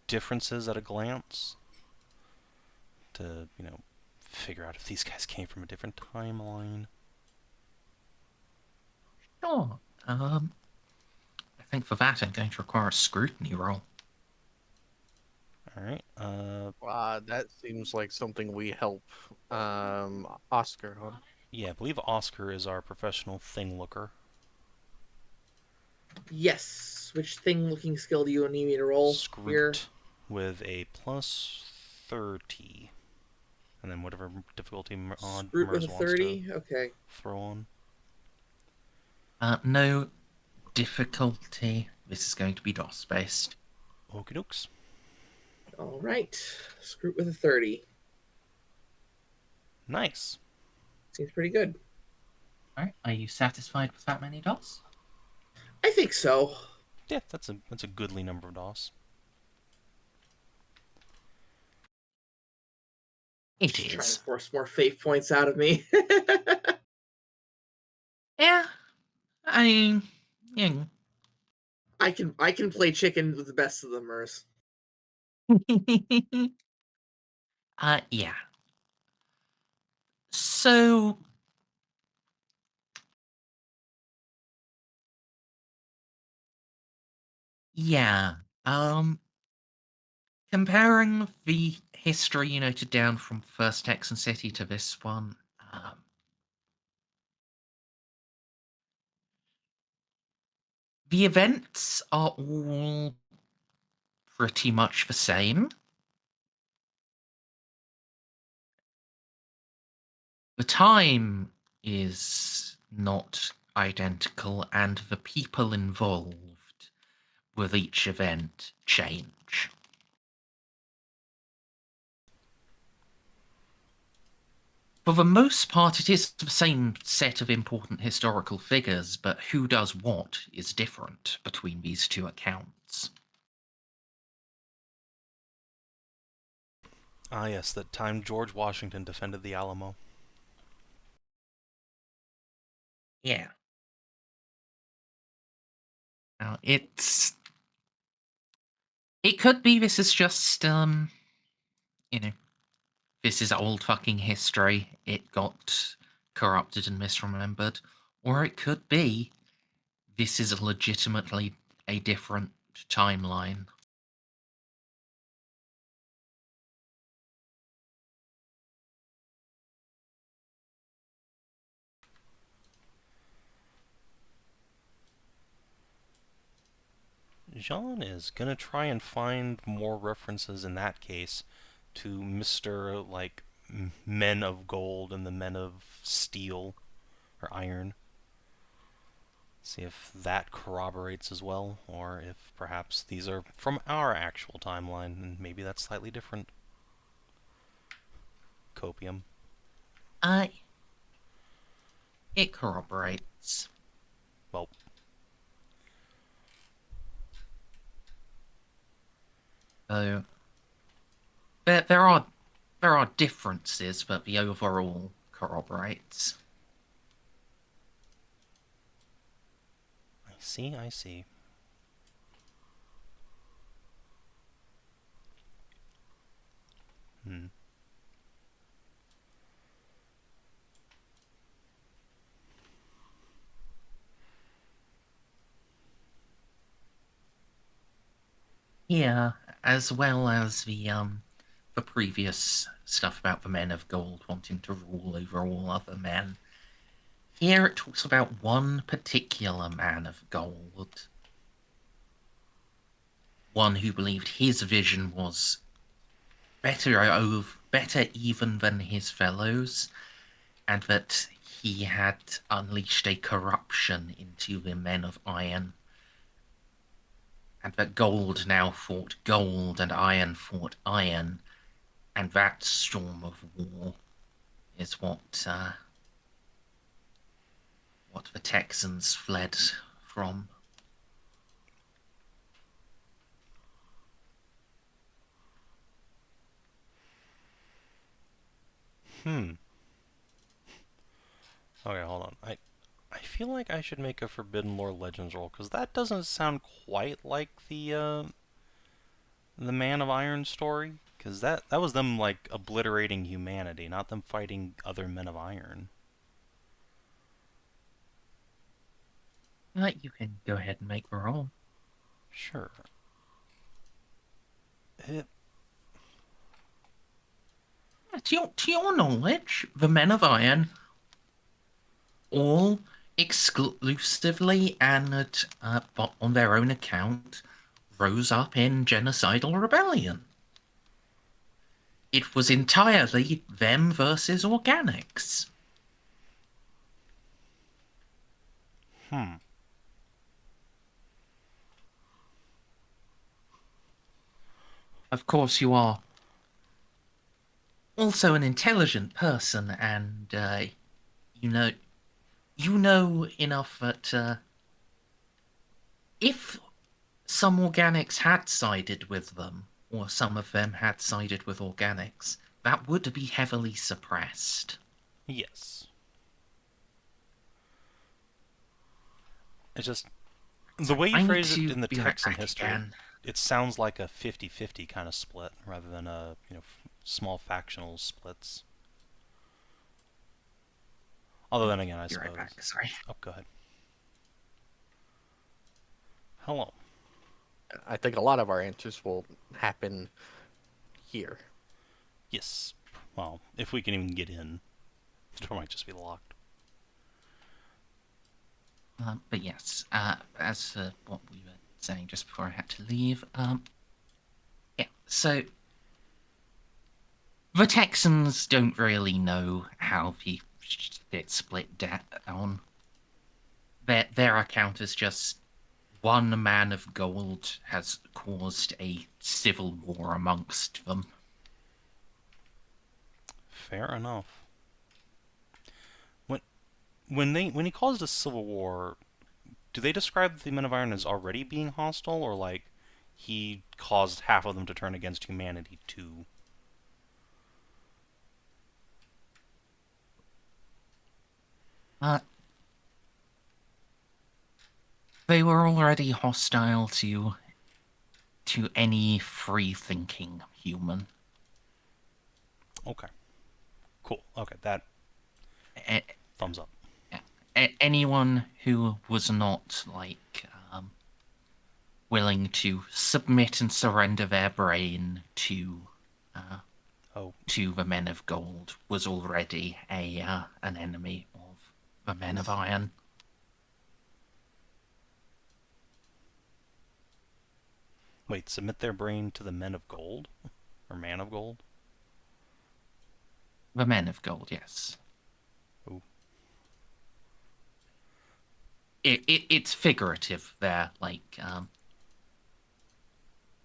differences at a glance to, figure out if these guys came from a different timeline. Sure. I think for that I'm going to require a scrutiny roll. All right. That seems like something we help Oscar on. Yeah, I believe Oscar is our professional thing looker. Yes. Which thing looking skill do you need me to roll here? Scroot with a plus 30. And then whatever difficulty Scroot with Mers a wants to 30? Okay. throw on. No difficulty. This is going to be DOS based. Okie dokes. All right. Scroot with a 30. Nice. Seems pretty good. All right. Are you satisfied with that many DOS? I think so. Yeah, that's a goodly number of DOS. It Trying to is. force more fate points out of me. Yeah. I mean, yeah. I can play chicken with the best of them, Mers. Yeah. So, yeah. Comparing the history you noted down from First Texan City to this one, the events are all pretty much the same. The time is not identical, and the people involved with each event change. For the most part, it is the same set of important historical figures, but who does what is different between these two accounts. Ah, yes, that time George Washington defended the Alamo. Yeah. Now, it could be this is just, you know, this is old fucking history. It got corrupted and misremembered. Or it could be this is legitimately a different timeline. Jeanne is gonna try and find more references in that case to Mr. like Men of Gold and the Men of Steel or Iron. See if that corroborates as well, or if perhaps these are from our actual timeline and maybe that's slightly different. Copium. Uh, it corroborates. Well, So there are differences, but the overall corroborates. I see, I see. Hmm. Here, as well as the previous stuff about the men of gold wanting to rule over all other men. Here it talks about one particular man of gold, one who believed his vision was better even than his fellows, and that he had unleashed a corruption into the men of iron, and that gold now fought gold and iron fought iron, and that storm of war is what the Texans fled from. Hmm. Okay, hold on. I feel like I should make a Forbidden Lore Legends roll, because that doesn't sound quite like the Man of Iron story. Because that was them, like, obliterating humanity, not them fighting other Men of Iron. You can go ahead and make the roll. Sure. To your knowledge, the Men of Iron all exclusively and on their own account rose up in genocidal rebellion. It was entirely them versus organics. Hmm. Of course, you are also an intelligent person, and you know enough that if some organics had sided with them, or some of them had sided with organics, that would be heavily suppressed. Yes. It's just, the way you I need phrase it to in the be right text and back history, again. it sounds like a 50-50 kind of split, rather than a, small factional splits. Although then again, I Be right suppose. back, sorry. Oh, go ahead. Hello. I think a lot of our answers will happen here. Yes. Well, if we can even get in. The door might just be locked. But yes, as what we were saying just before I had to leave, yeah, so the Texans don't really know how it split down. Their account is just one man of gold has caused a civil war amongst them. Fair enough. When he calls it a civil war, do they describe the Men of Iron as already being hostile, or like he caused half of them to turn against humanity too? They were already hostile to any free-thinking human. Okay. Cool. Okay, that A- thumbs up. Anyone who was not willing to submit and surrender their brain to the Men of Gold was already an enemy of the Men of Iron. Wait, submit their brain to the Men of Gold? Or Man of Gold? The Men of Gold, yes. Ooh. It's figurative there,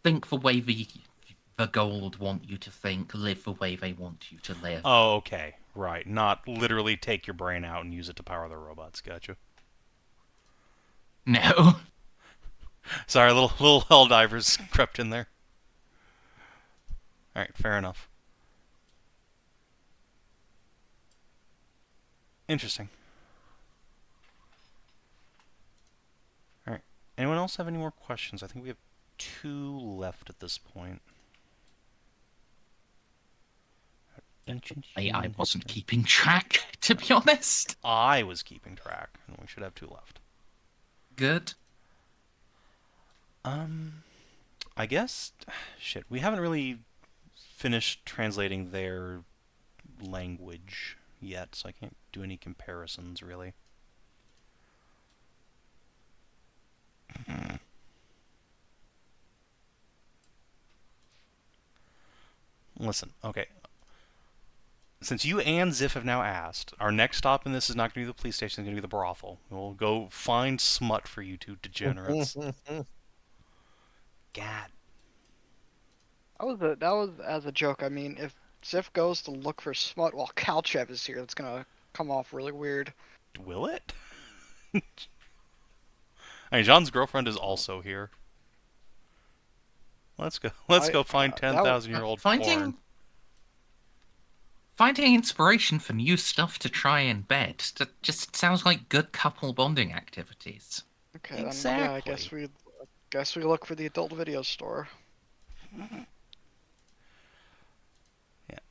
think the way the gold want you to think, live the way they want you to live. Oh, okay. Right. Not literally take your brain out and use it to power the robots. Gotcha. No. Sorry, little Helldivers crept in there. Alright, fair enough. Interesting. Alright. Anyone else have any more questions? I think we have 2 left at this point. I wasn't keeping track, to be honest. I was keeping track, and we should have 2 left. Good. I guess, shit, we haven't really finished translating their language yet, so I can't do any comparisons, really. Listen, okay. Since you and Xiph have now asked, our next stop in this is not going to be the police station, it's going to be the brothel. We'll go find smut for you 2 degenerates. God. That was as a joke. I mean, if Xiph goes to look for smut while Kalchev is here, that's gonna come off really weird. Will it? I mean, Jeanne's girlfriend is also here. Let's go. Let's go find 10,000-year-old porn. finding inspiration for new stuff to try in bed. That just sounds like good couple bonding activities. Okay, then yeah, I Exactly. guess we look for the adult video store. Yeah.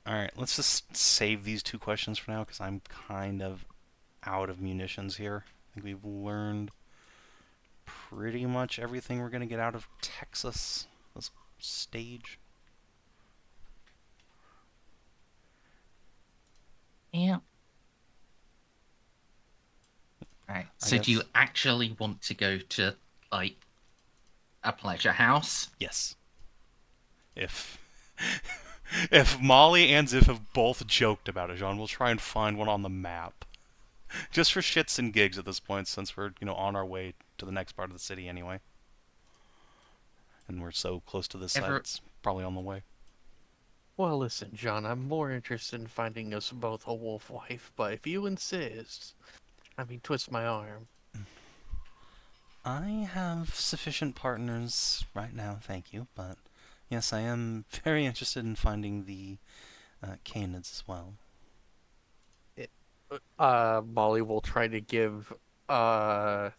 All right. Let's just save these 2 questions for now because I'm kind of out of munitions here. I think we've learned pretty much everything we're gonna get out of Texas this stage. Yeah. Right. So do you guess. actually want to go to like a pleasure house? Yes. If if Molly and Xiph have both joked about it, Jeanne, we'll try and find one on the map. Just for shits and gigs at this point, since we're, on our way to the next part of the city anyway. And we're so close to this side, it's probably on the way. Well, listen, John, I'm more interested in finding us both a wolf wife, but if you insist, twist my arm. I have sufficient partners right now, thank you, but yes, I am very interested in finding the canids as well. Molly will try to give, we'll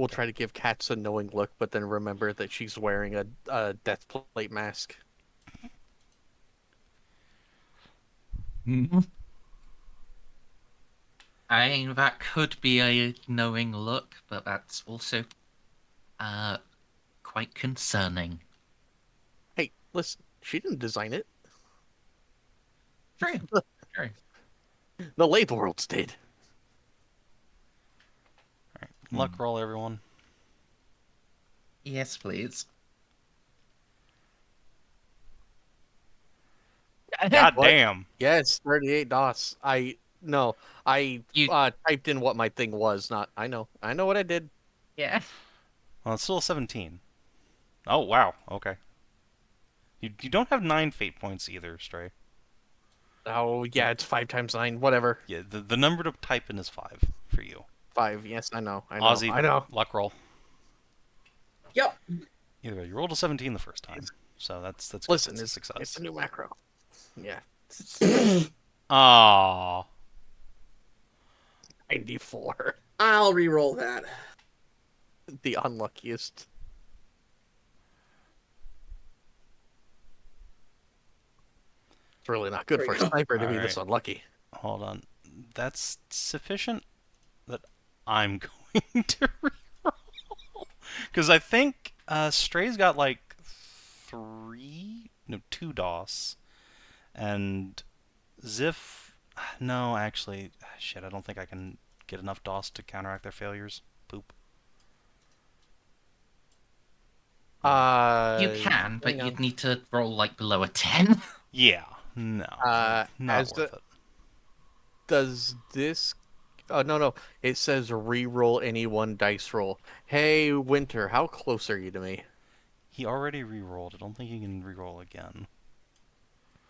try to give Katz a knowing look, but then remember that she's wearing a death plate mask. I mean, that could be a knowing look, but that's also quite concerning. Hey, listen, she didn't design it. True. True. The Lathe Worlds did. Alright, luck roll, everyone. Yes, please. God What? damn! Yes, 38 DOS. I You- typed in what my thing was, not I know what I did. Yeah. Well, it's still a 17. Oh, wow, okay. You don't have 9 fate points either, Stray. Oh yeah, it's 5 times 9, whatever. Yeah, the number to type in is 5 for you. 5, yes, I know. Ozzy, I know. luck roll. Yep. Either way, you rolled a 17 the first time, so that's good. Listen, That's a it's success. a new macro. Yeah. Aww. 94. I'll re-roll that. The unluckiest. It's really not good There for you a go. sniper to be Alright. this unlucky. Hold on. That's sufficient that I'm going to reroll. Because I think Stray's got like 2 DOS. And Xiph, no, actually, shit, I don't think I can get enough DOS to counteract their failures. Poop. You can, but you'd need to roll like below a 10. Yeah, no, not worth it. Does this... Oh, no. It says re-roll any one dice roll. Hey, Winter, how close are you to me? He already re-rolled. I don't think he can re-roll again.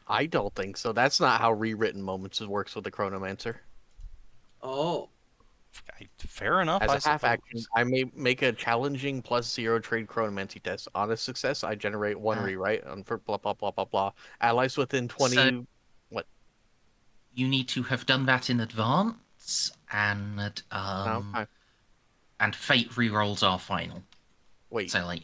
I don't think so. That's not how rewritten moments works with the Chronomancer. Oh. Fair enough, As I a half suppose. action, I may make a challenging +0 trade Chronomancy test. On a success, I generate 1 rewrite for blah blah blah blah blah. Allies within 20. So- What? You need to have done that in advance, and Okay. and fate rerolls are final. Wait. So like,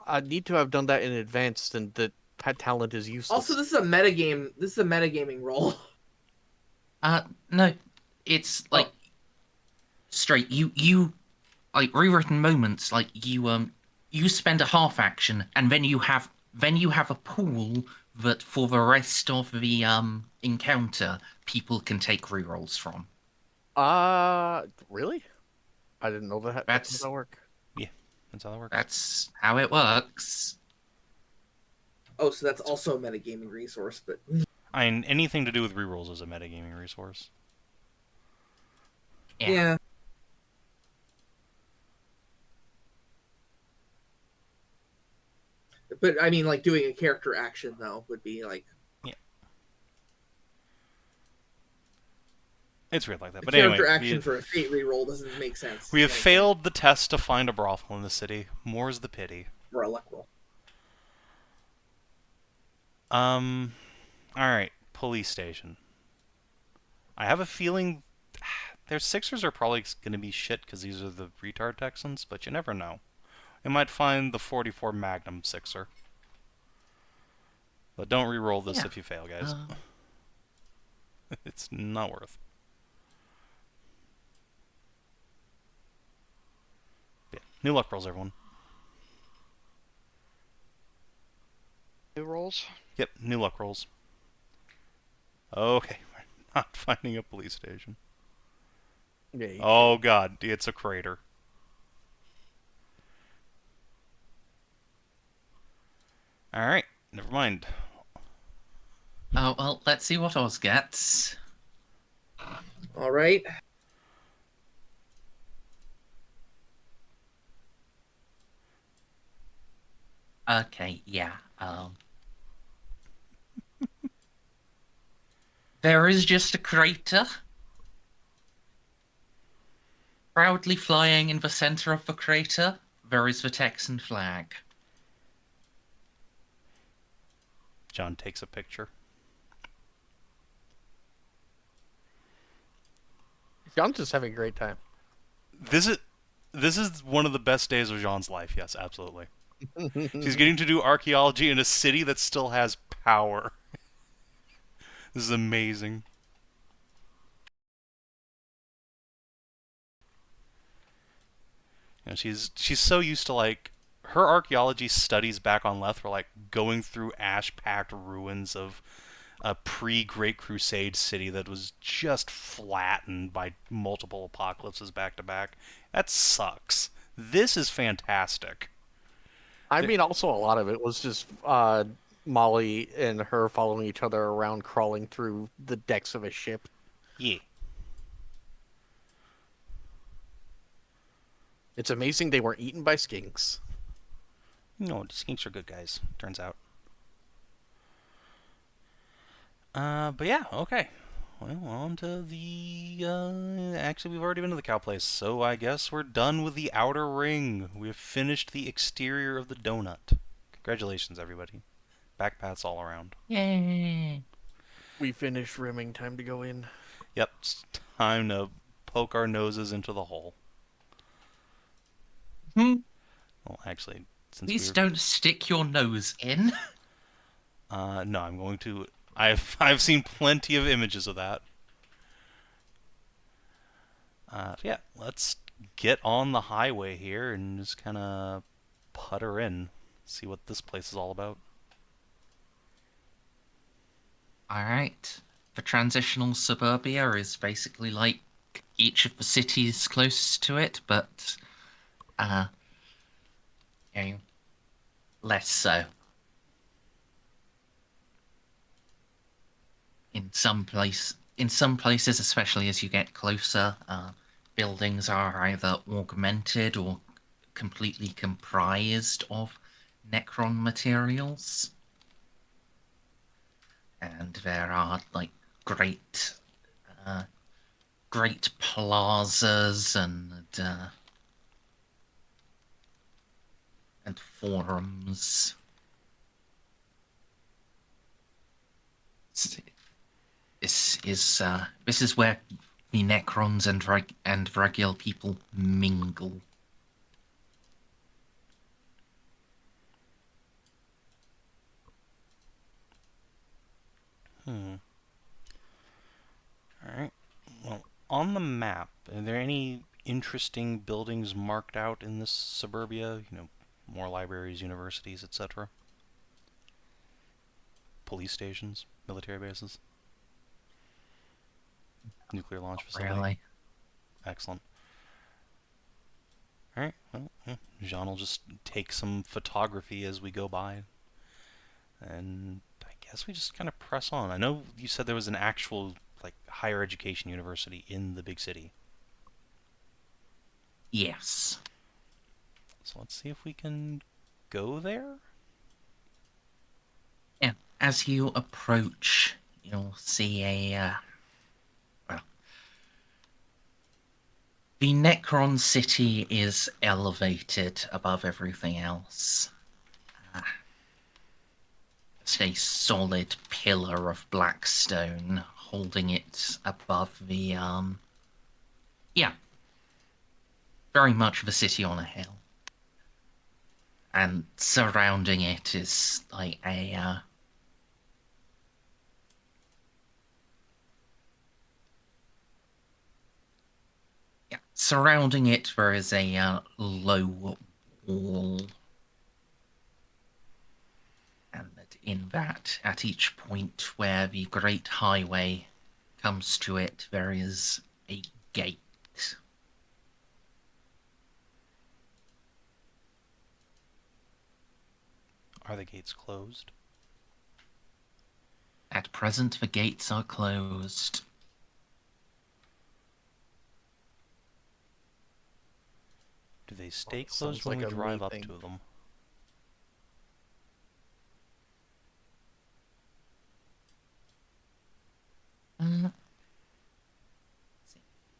I need to have done that in advance, and the pet talent is useless. Also, this is a metagame. This is a metagaming roll. no, it's like straight. You like rewritten moments. Like you spend a half action, and then you have a pool that for the rest of the encounter people can take rerolls from. Really? I didn't know that. That's how that work. That's how that works. That's how it works. Oh, so that's also a metagaming resource, but I mean, anything to do with rerolls is a metagaming resource. yeah. But I mean, like doing a character action though would be like It's weird like that. a But character anyway, action for a fate reroll doesn't make sense. we have Like, failed the test to find a brothel in the city. More's the pity. for a luck roll. Alright, police station. I have a feeling their Sixers are probably going to be shit because these are the retard Texans, but you never know. You might find the 44 Magnum Sixer. But don't re-roll this Yeah. if you fail, guys. It's not worth. Yeah. New luck rolls, everyone. New rolls. Yep, new luck rolls. Okay, we're not finding a police station. Yeah, you Oh god, it's a crater. Alright, never mind. Oh, well, let's see what Oz gets. All right. Okay, yeah. There is just a crater. Proudly flying in the center of the crater, there is the Texan flag. John takes a picture. John's just having a great time. This is one of the best days of Jean's life, yes, absolutely. She's getting to do archaeology in a city that still has power. This is amazing. You know, she's so used to, like, her archaeology studies back on Leth were like going through ash-packed ruins of a pre-Great Crusade city that was just flattened by multiple apocalypses back to back. That sucks. This is fantastic. I mean, also a lot of it was just Molly and her following each other around, crawling through the decks of a ship. Yeah. It's amazing they weren't eaten by skinks. No, the skinks are good guys, turns out. But yeah, okay. Well, on to the, actually, we've already been to the cow place, so I guess we're done with the outer ring. We've finished the exterior of the donut. Congratulations, everybody. Backpats all around. Yay! We finished rimming. Time to go in. Yep, it's time to poke our noses into the hole. Hmm. Well, actually, since Please we're... don't stick your nose in. no, I'm going to... I've seen plenty of images of that. Yeah, let's get on the highway here and just kind of putter in. See what this place is all about. Alright. The transitional suburbia is basically like each of the cities closest to it, but you know, less so. In some places, especially as you get closer, buildings are either augmented or completely comprised of Necron materials. And there are like great plazas and forums. This is where the Necrons and regular people mingle. Alright. Well, on the map, are there any interesting buildings marked out in this suburbia? You know, more libraries, universities, etc. Police stations, military bases. Nuclear launch facility. Really? Excellent. Alright, well, Jeanne will just take some photography as we go by. And I guess we just kind of press on. I know you said there was an actual, like, higher education university in the big city. Yes. So let's see if we can go there? Yeah. As you approach, you'll see the Necron city is elevated above everything else. just a solid pillar of black stone holding it above the, yeah, very much of a city on a hill. And surrounding it is like a, yeah, surrounding it there is a low wall. And that in that, at each point where the great highway comes to it, there is a gate. Are the gates closed? At present, the gates are closed. Do they stay Sounds closed when like we a drive me up thing. to them?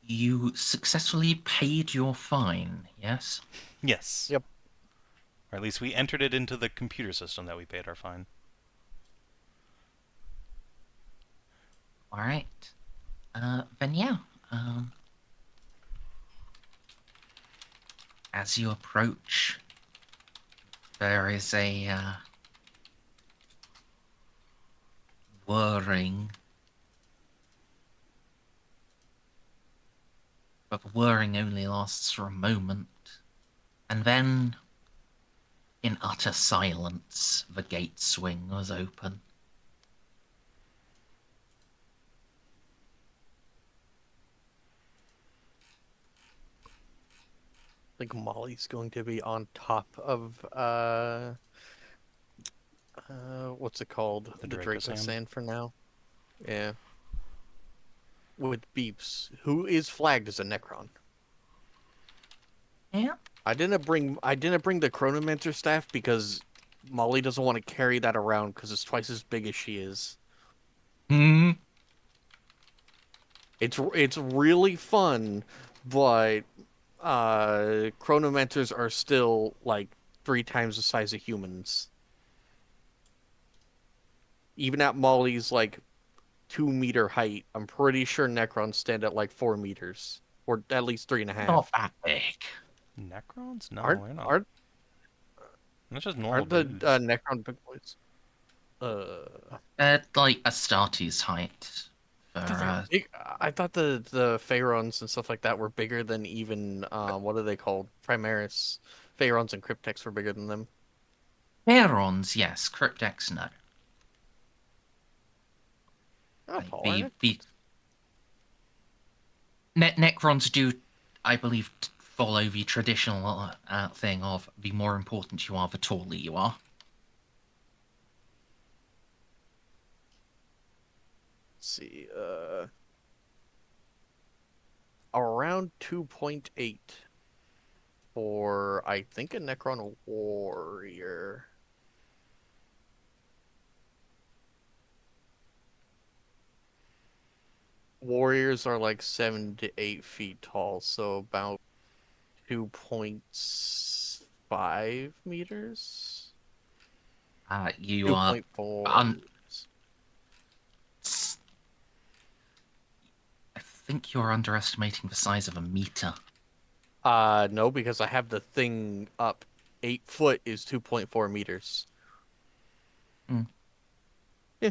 You successfully paid your fine, yes? Yes. Yep. Or at least we entered it into the computer system that we paid our fine. All right. Then yeah. As you approach, there is a whirring. But the whirring only lasts for a moment. And then, in utter silence, the gate swing was open. I think Molly's going to be on top of what's it called? The The Draco Draco Sand? Sand for now. Yeah. With Beeps, who is flagged as a Necron. Yeah. I didn't bring the Chronomancer staff because Molly doesn't want to carry that around because it's twice as big as she is. Hmm. It's really fun, but Chronomancers are still like 3 times the size of humans. Even at Molly's like 2 meter height, I'm pretty sure Necrons stand at like 4 meters, or at least 3.5. Not that big. Necrons? No, Aren't they're not. aren't They're just normal aren't the dudes. Necron big boys? Like Astartes' height. For, I thought they were big. I thought the Pharaons and stuff like that were bigger than even what are they called? Primaris. Pharaons and Cryptex were bigger than them. Pharaons, yes. Cryptex, no. Oh, Like, taller the Necrons. Necrons do, I believe, follow the traditional thing of the more important you are, the taller you are. Let's see, around 2.8 for I think a Necron warrior. Warriors are like 7 to 8 feet tall, so about 2.5 meters. You are 2.4 un- meters. I think you're underestimating the size of a meter. No, because I have the thing up. 8 foot is 2.4 meters. Mm. Yeah.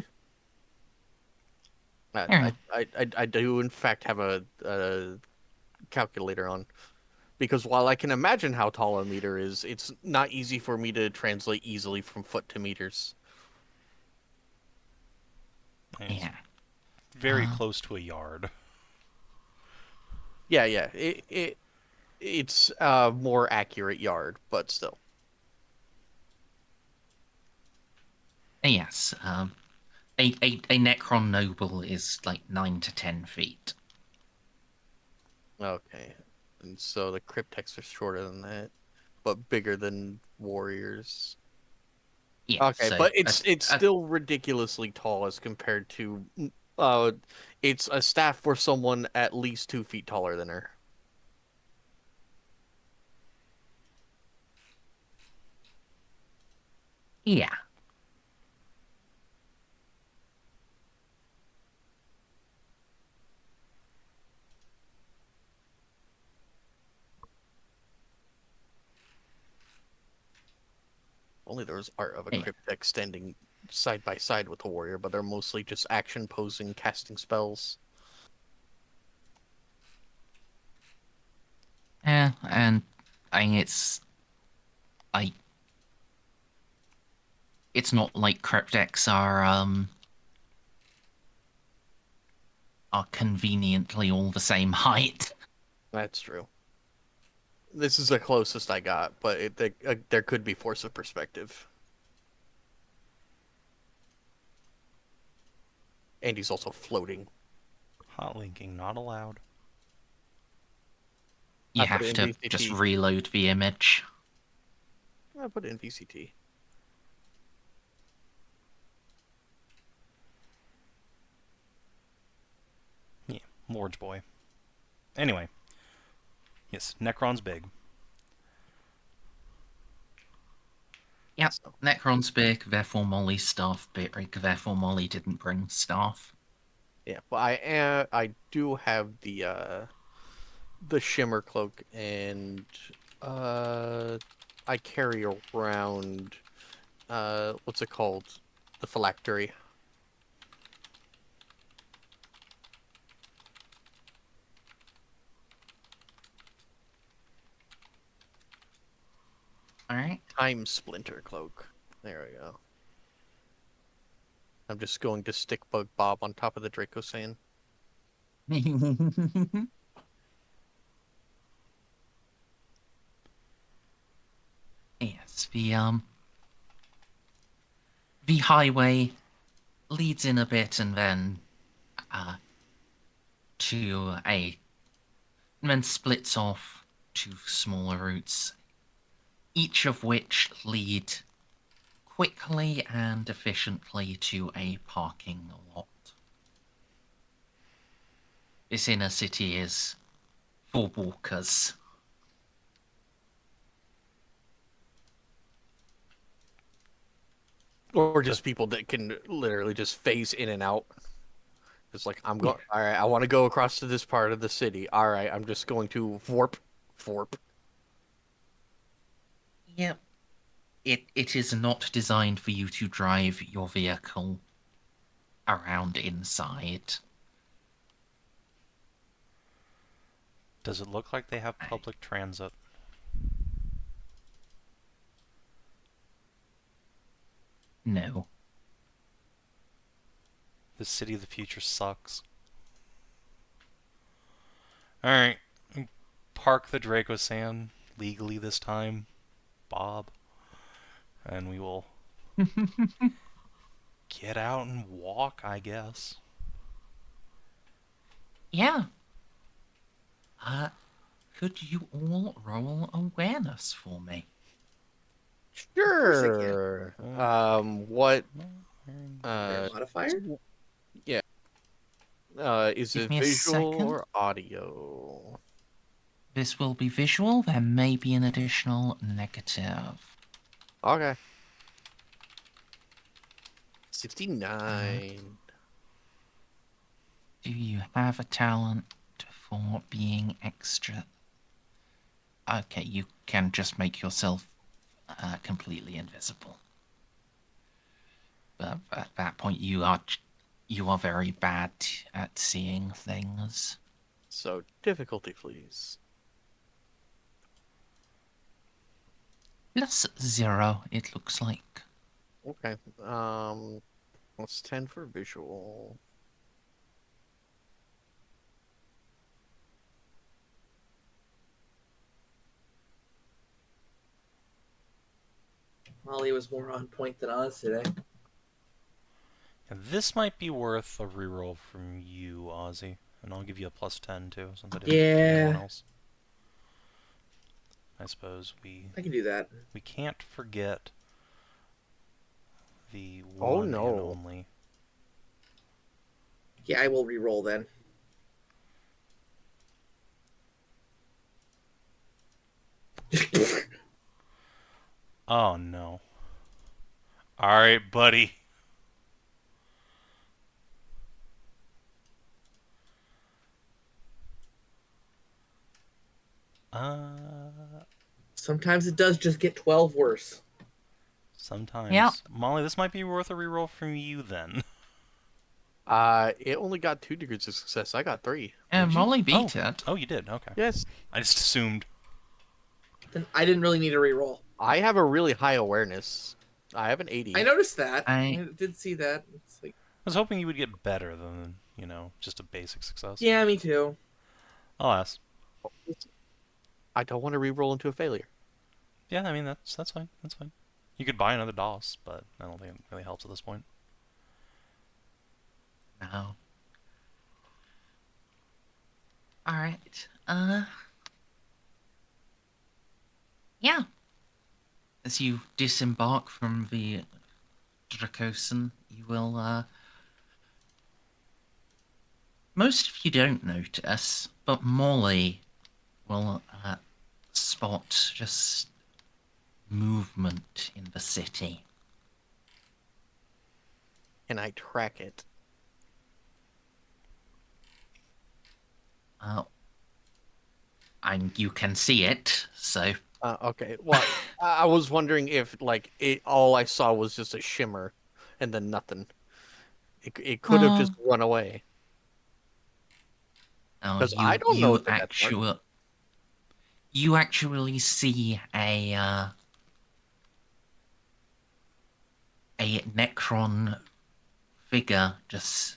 Yeah. I do in fact have a calculator on. Because while I can imagine how tall a meter is, it's not easy for me to translate easily from foot to meters. And it's Yeah. very close to a yard. Yeah, yeah. It's more accurate yard, but still. Yes. A Necron noble is like 9 to 10 feet. Okay. And so the Cryptex are shorter than that, but bigger than warriors. Yeah. Okay, So but it's still ridiculously tall as compared to it's a staff for someone at least 2 feet taller than her. yeah. only there was art of a Yeah. cryptek standing side by side with the warrior, but they're mostly just action posing, casting spells. Yeah, and I mean, like it's not like cryptechs are conveniently all the same height. That's true. This is the closest I got, but there could be force of perspective. And he's also floating. Hot linking not allowed. You I put have it to in just VCT. reload the image. I put it in VCT. Yeah, Lord's boy. Anyway. Yes, Necron's big. Yep, So, Necron's big, therefore Molly's staff big, therefore Molly didn't bring staff. yeah, but I do have the shimmer cloak, and I carry around what's it called? The phylactery. Alright. Time splinter cloak. There we go. I'm just going to stick bug Bob on top of the Draco Sand. Yes, the highway leads in a bit and then to a and then splits off to smaller routes, each of which lead quickly and efficiently to a parking lot. This inner city is for walkers. Or just people that can literally just phase in and out. It's like, I'm going, all right, I want to go across to this part of the city. All right, I'm just going to warp. Yep. It is not designed for you to drive your vehicle around inside. Does it look like they have public transit? No. The city of the future sucks. Alright. Park the Draco Sand legally this time, Bob. And we will get out and walk, I guess. Yeah. Could you all roll awareness for me? course I can. Sure. What? Their modifier? Yeah. Is Give it me a visual second. or audio? This will be visual. There may be an additional negative. Okay. 69. Do you have a talent for being extra? Okay, you can just make yourself completely invisible. But at that point, you are very bad at seeing things. So difficulty, please. +0, it looks like. Okay. What's 10 for visual? Molly was more on point than us today. And this might be worth a reroll from you, Ozzy. And I'll give you a +10 too, since I didn't give anyone Yeah, else. I suppose I can do that. we can't forget the Oh, one no. and only. Yeah, I will re-roll then. Oh no. Alright, buddy. Sometimes it does just get 12 worse. Sometimes. Molly, this might be worth a reroll from you then. It only got 2 degrees of success. I got 3. And Molly beat it. Oh, you did. Okay. Yes. I just assumed. Then I didn't really need a reroll. I have a really high awareness. I have an 80. I noticed that. I did see that. It's like, I was hoping you would get better than, just a basic success. yeah, me too. I'll ask. I don't want to re-roll into a failure. Yeah, I mean, that's fine. That's fine. You could buy another DOS, but I don't think it really helps at this point. No. Alright. Yeah. As you disembark from the Dracosan, you will, most of you don't notice, but Molly will, spot just movement in the city. Can I track it? And you can see it, so... Okay. Well, I was wondering if, like, all I saw was just a shimmer and then nothing. It could have just run away. Because I don't know what you actually see a Necron figure just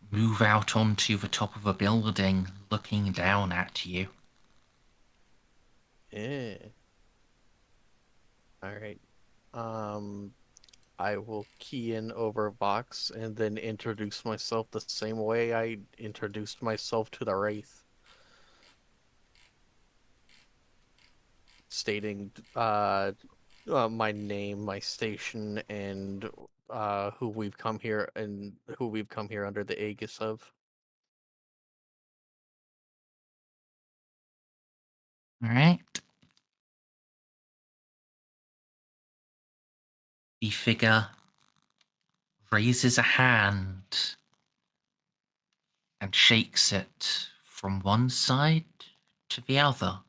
move out onto the top of a building, looking down at you. Yeah. All right. I will key in over Vox and then introduce myself the same way I introduced myself to the Wraith. Stating my name, my station, and who we've come here under the aegis of. All right. The figure raises a hand and shakes it from one side to the other.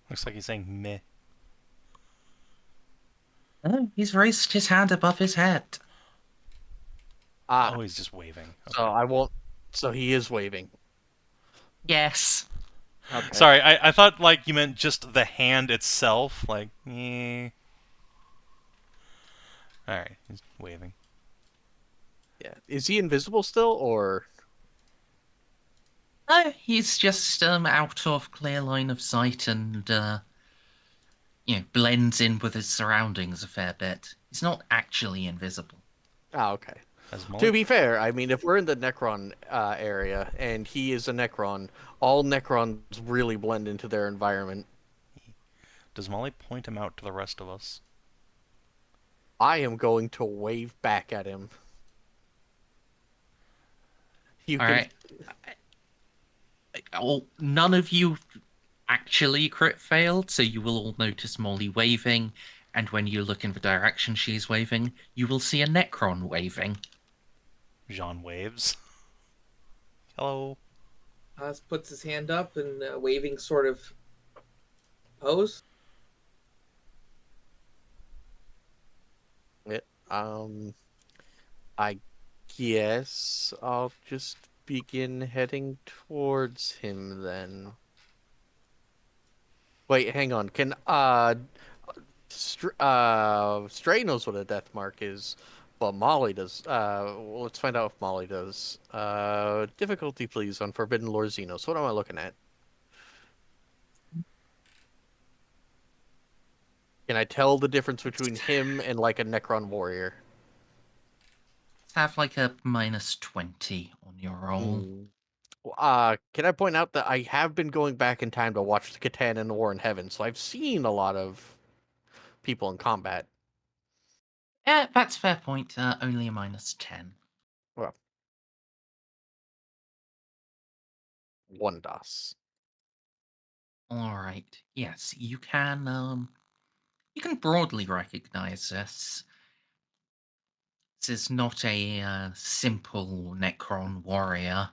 Looks like he's saying meh. Oh, he's raised his hand above his head. Oh, he's just waving. Okay. So I won't. So he is waving. Yes. Okay. Sorry, I thought like you meant just the hand itself. Like, eh. All right, he's waving. Yeah. Is he invisible still, or? No, he's just out of clear line of sight and blends in with his surroundings a fair bit. He's not actually invisible. Oh, okay. As Molly... To be fair, I mean, if we're in the Necron area and he is a Necron, all Necrons really blend into their environment. Does Molly point him out to the rest of us? I am going to wave back at him. All right. Well, none of you actually crit failed, so you will all notice Molly waving, and when you look in the direction she's waving, you will see a Necron waving. Jeanne waves. Hello. Oz puts his hand up and waving sort of pose. I guess I'll just begin heading towards him then. Wait, hang on. Can Stray knows what a death mark is, but Molly does. Well, let's find out if Molly does. Difficulty, please, on Forbidden Lore Xenos. What am I looking at? Can I tell the difference between him and like a Necron warrior? Let's have like a -20 on your roll. Can I point out that I have been going back in time to watch the Catan and the War in Heaven, so I've seen a lot of people in combat. Yeah, that's a fair point. Only a -10. Well, 1 DOS. All right. Yes, you can broadly recognize this. This is not a simple Necron warrior.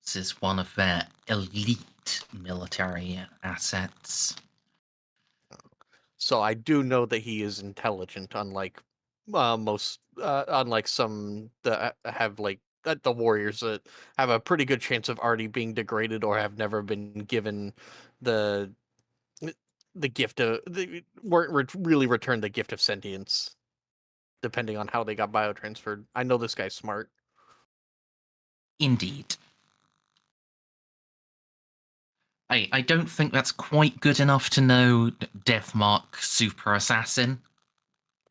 This is one of their elite military assets. So I do know that he is intelligent, unlike unlike some that have like the warriors that have a pretty good chance of already being degraded or have never been given the the gift of weren't really returned the gift of sentience, depending on how they got biotransferred. I know this guy's smart. Indeed. I don't think that's quite good enough to know Deathmark Super Assassin,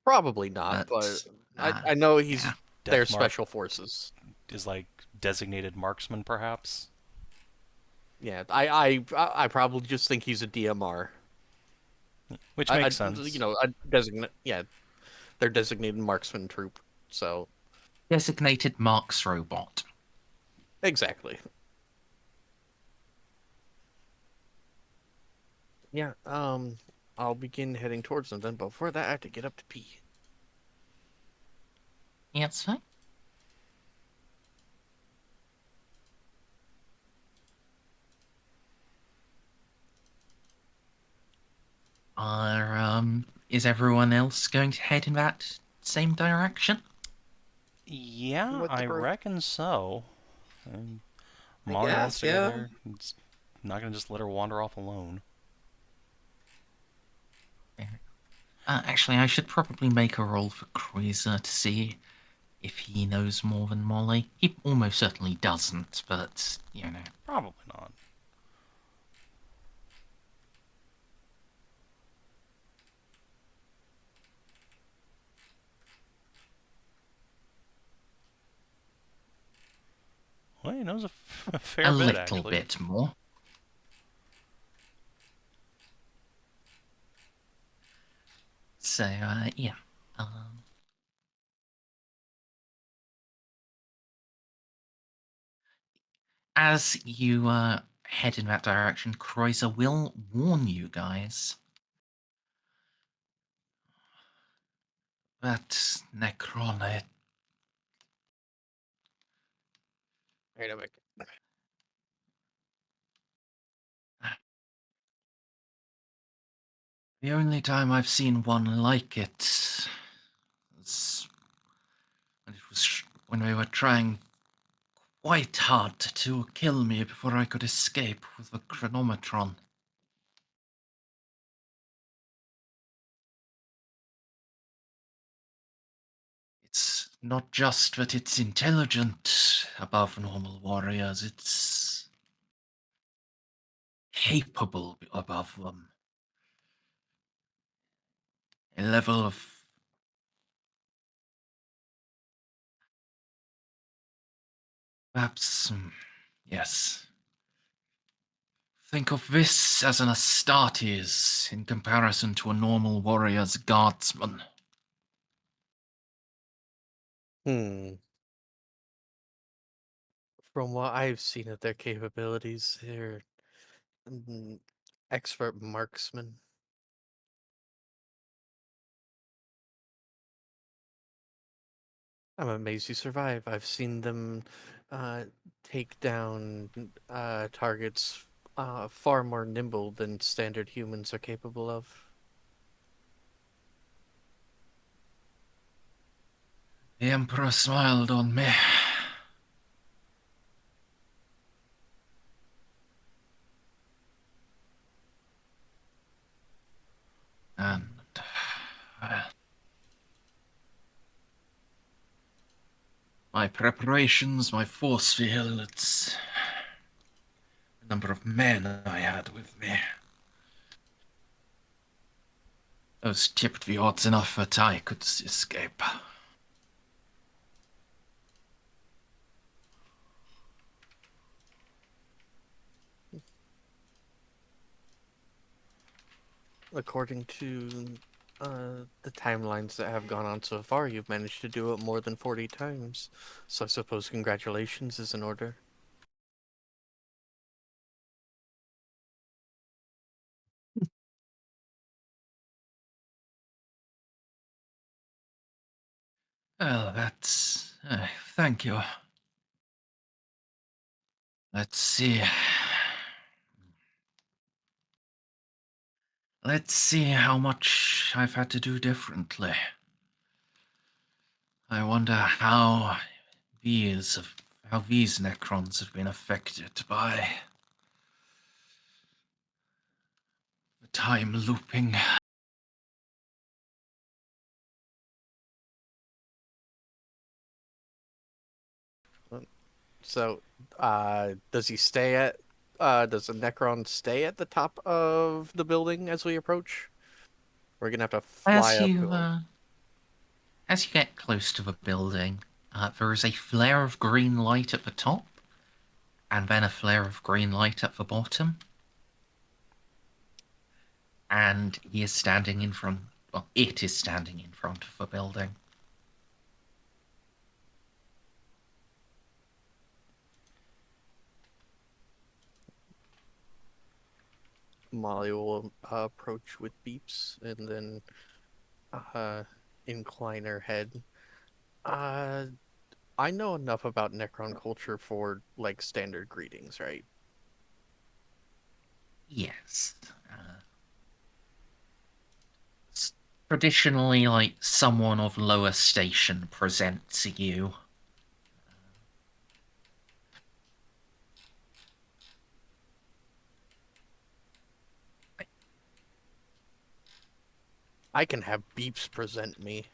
Probably not, but but I know he's yeah. their Death Mark special forces. is like designated marksman, perhaps. Yeah, I probably just think he's a DMR. Which I makes sense. a designate yeah, they're designated marksman troop. So Designated Marks robot. exactly. Yeah, I'll begin heading towards them then, but before that I have to get up to pee. Yes, sir. Is everyone else going to head in that same direction? Yeah, With the I group. reckon so. And I Molly wants guess, to go yeah. there. It's not gonna just let her wander off alone. Actually, I should probably make a roll for Cruiser to see if he knows more than Molly. He almost certainly doesn't, but, you know. Probably not. Well, he knows a fair A bit, little actually. bit more. So, yeah. As you head in that direction, Kreuzer will warn you guys that Necron. Wait a minute. The only time I've seen one like it was when we were trying quite hard to kill me before I could escape with the chronometron. It's not just that it's intelligent above normal warriors, it's capable above them. A level of perhaps, yes. Think of this as an Astartes in comparison to a normal warrior's guardsman. Hmm. From what I've seen of their capabilities, they're mm, expert marksmen. I'm amazed you survive. I've seen them uh, take down targets far more nimble than standard humans are capable of. The Emperor smiled on me. And uh, my preparations, my force field, it's the number of men I had with me. Those tipped the odds enough that I could escape. According to the timelines that have gone on so far, you've managed to do it more than 40 times. So I suppose congratulations is in order. Well, that's... thank you. Let's see. Let's see how much I've had to do differently. I wonder how these Necrons have been affected by the time looping. So, does he stay at? Does the Necron stay at the top of the building as we approach? We're gonna have to fly As up you to him. as you get close to the building, there is a flare of green light at the top, and then a flare of green light at the bottom. And he is standing in front. Well, it is standing in front of the building. Molly will approach with beeps and then incline her head. Uh, I know enough about Necron culture for like standard greetings, right? Yes. Traditionally, like someone of lower station presents you. I can have beeps present me.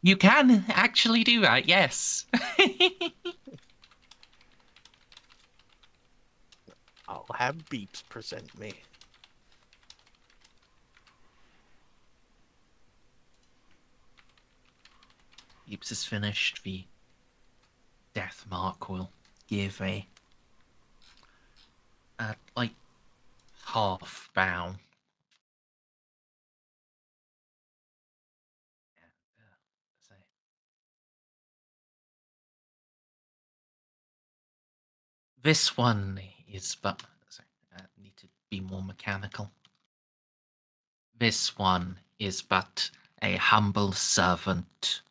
You can actually do that, yes. I'll have beeps present me. Beeps is finished. The death mark will give a like half bow. This one is but sorry, need to be more mechanical. This one is but a humble servant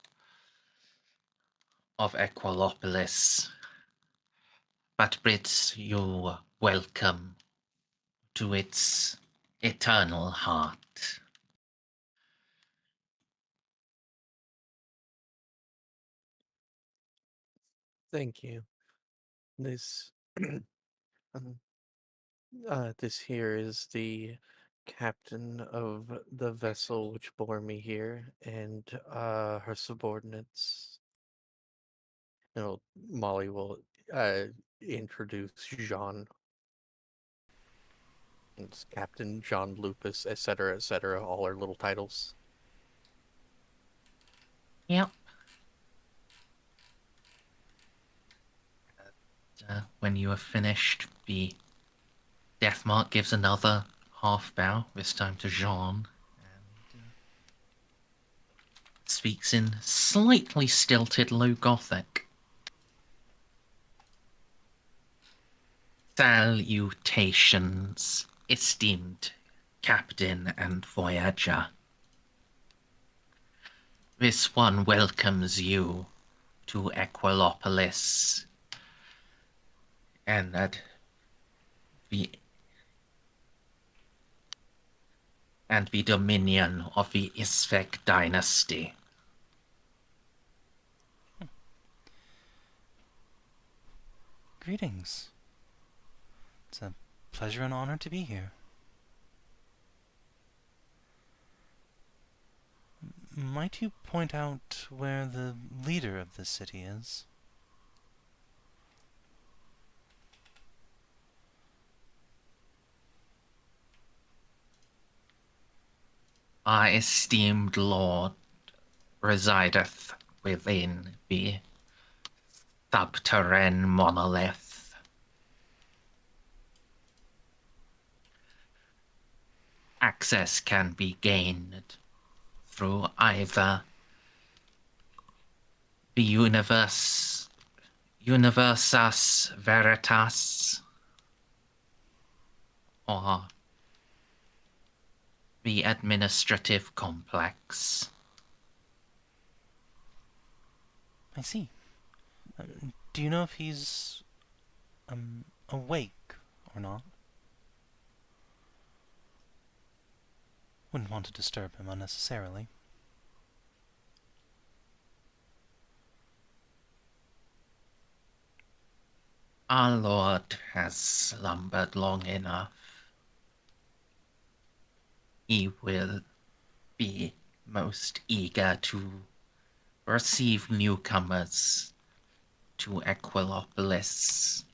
of Equalopolis, but bids you welcome to its eternal heart. Thank you. This um, this here is the captain of the vessel which bore me here, and her subordinates. You Molly will introduce Jeanne. It's Captain John Lupus, etc., all our little titles. Yep. When you have finished, the death mark gives another half bow, this time to Jeanne, and speaks in slightly stilted Low Gothic. Salutations, esteemed captain and voyager. This one welcomes you to Equalopolis, and that the dominion of the Xiph dynasty. Greetings. It's a pleasure and honor to be here. Might you point out where the leader of this city is? Our esteemed lord resideth within the subterranean monolith. Access can be gained through either the Universas Veritas or the administrative complex. I see. Do you know if he's awake or not? Wouldn't want to disturb him unnecessarily. Our Lord has slumbered long enough. He will be most eager to receive newcomers to Equilopolis.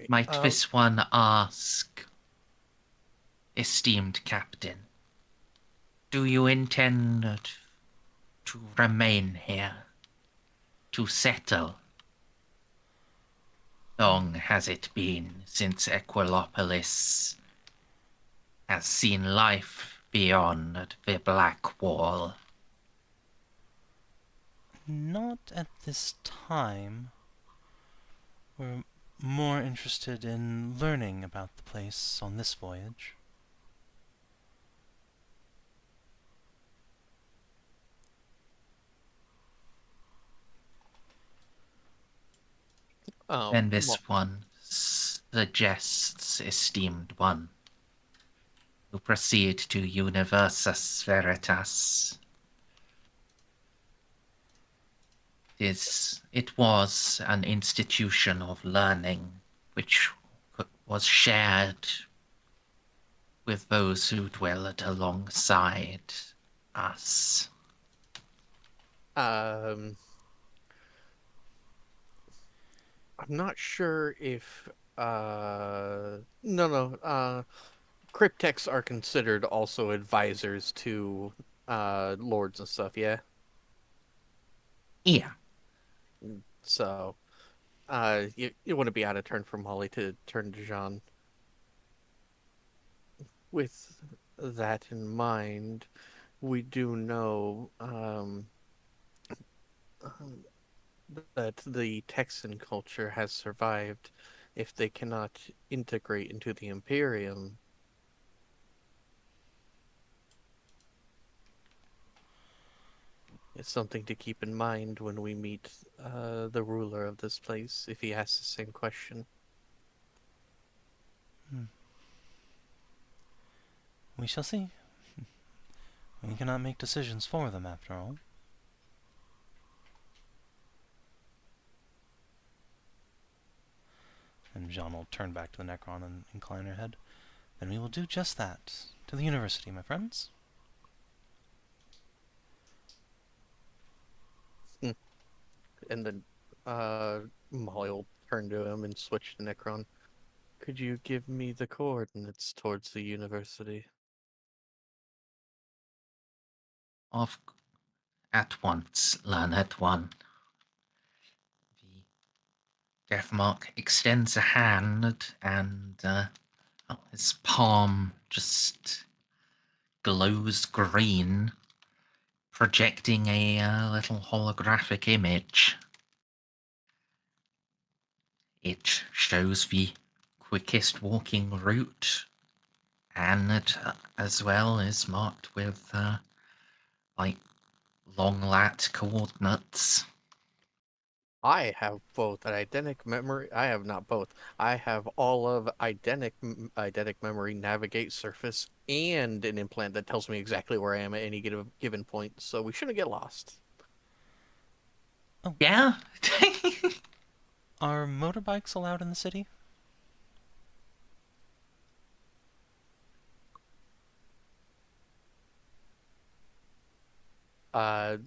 Might this one ask, esteemed captain, do you intend to remain here, to settle? Long has it been since Equilopolis has seen life beyond the Black Wall. Not at this time. We're more interested in learning about the place on this voyage. Then this one suggests, esteemed one, to proceed to Universitas Veritas. It was an institution of learning which was shared with those who dwelled alongside us. I'm not sure if cryptex are considered also advisors to lords and stuff, yeah? Yeah. So you wouldn't be out of turn for Molly to turn to Jeanne. With that in mind, we do know that the Texan culture has survived if they cannot integrate into the Imperium. It's something to keep in mind when we meet the ruler of this place, if he asks the same question. We shall see. We cannot make decisions for them, after all. And Jeanne will turn back to the Necron and incline her head. Then we will do just that. To the university, my friends. And then Molly will turn to him and switch to Necron. Could you give me the coordinates towards the university? At once, learned one. The Deathmark extends a hand, and his palm just glows green, projecting a little holographic image. It shows the quickest walking route, and it, as well, is marked with long lat coordinates. I have both an eidetic memory. I have not both. I have all of eidetic memory, navigate surface, and an implant that tells me exactly where I am at any given point. So we shouldn't get lost. Oh. Yeah. Are motorbikes allowed in the city? Go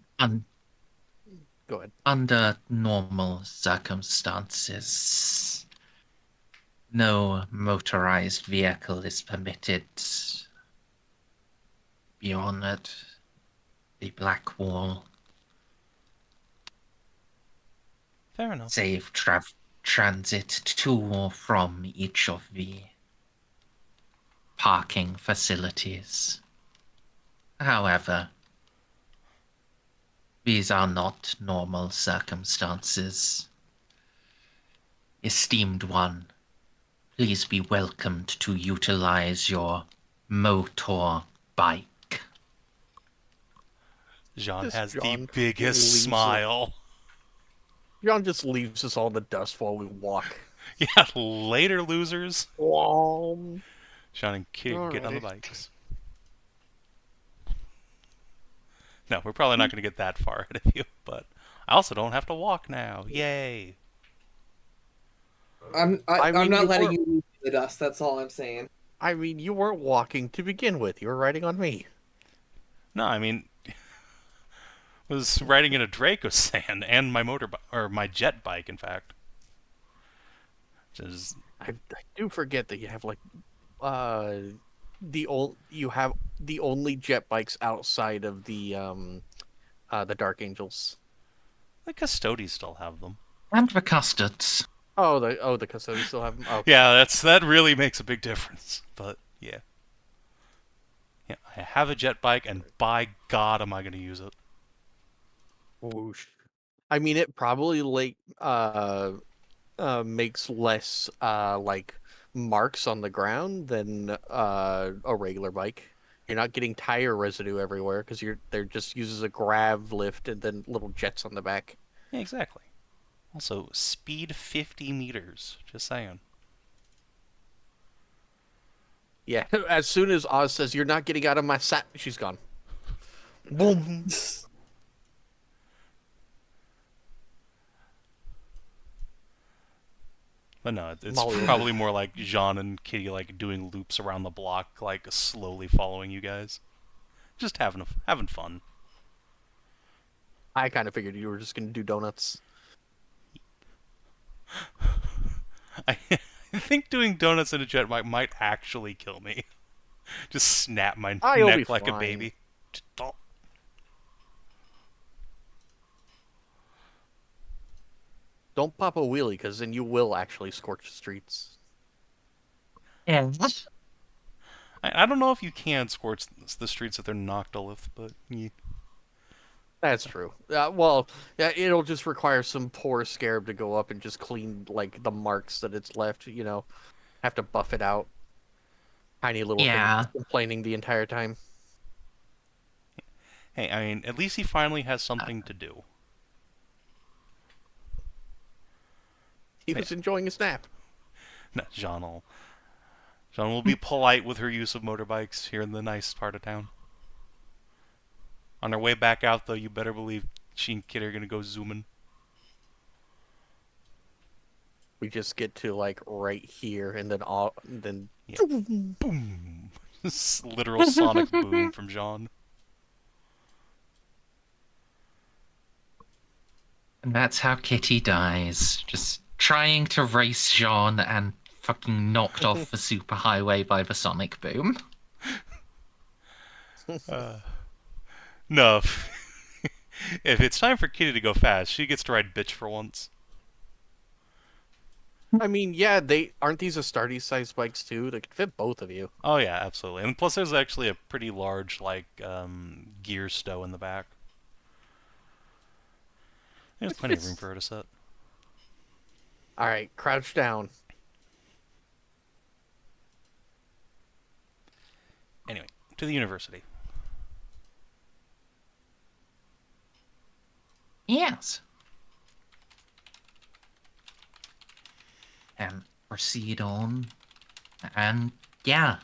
ahead. Under normal circumstances, no motorized vehicle is permitted beyond the Black Wall. Fair enough. Save transit to or from each of the parking facilities. However, these are not normal circumstances. Esteemed one, please be welcomed to utilize your motor bike. Jeanne This has the Jeanne biggest leaves smile. John just leaves us all in the dust while we walk. Yeah, later, losers. Um, Jeanne and Kitty get on the Alrighty. bikes. No, we're probably not going to get that far ahead of you, but I also don't have to walk now. Yay! I'm I mean, not you letting were- you leave the dust. That's all I'm saying. I mean, you weren't walking to begin with. You were riding on me. No, I mean, was riding in a Draco sand and my motorbike, or my jet bike, in fact. Just I do forget that you have like you have the only jet bikes outside of the Dark Angels. the Custodies still have them. And the custards. The Custodians still have them. Oh, Yeah, that really makes a big difference. But yeah, I have a jet bike, and by God, am I going to use it? whoosh. I mean, it probably makes less like marks on the ground than a regular bike. You're not getting tire residue everywhere because they're just uses a grav lift and then little jets on the back. Yeah, exactly. Also, speed 50 meters. Just saying. Yeah, as soon as Oz says you're not getting out of my sat, she's gone. Boom. But no, it's Molly. probably more like Jeanne and Kitty like doing loops around the block, like slowly following you guys, just having fun. I kind of figured you were just gonna do donuts. I think doing donuts in a jet bike might actually kill me. Just snap my You'll neck be like a fine. baby. Don't pop a wheelie because then you will actually scorch the streets. Yeah. I don't know if you can scorch the streets if they're Noctilith, but yeah. That's true. Well, yeah, it'll just require some poor scarab to go up and just clean like the marks that it's left. Have to buff it out. Tiny little Yeah. thing complaining the entire time. Hey, I mean, at least he finally has something to do. He was enjoying his nap. No, Jeanne will be polite with her use of motorbikes here in the nice part of town. On our way back out, though, you better believe she and Kitty are gonna go zooming. We just get to like right here, and then Yeah. Boom! This literal sonic boom from Jeanne. And that's how Kitty dies. Just trying to race Jeanne and fucking knocked off the superhighway by the sonic boom. No, if it's time for Kitty to go fast, she gets to ride bitch for once. I mean, yeah, aren't these Astartes sized bikes too? They could fit both of you. Oh yeah, absolutely. And plus, there's actually a pretty large gear stow in the back. There's plenty of room for her to sit. All right, crouch down. Anyway, to the university. Yes. And proceed on. And yeah,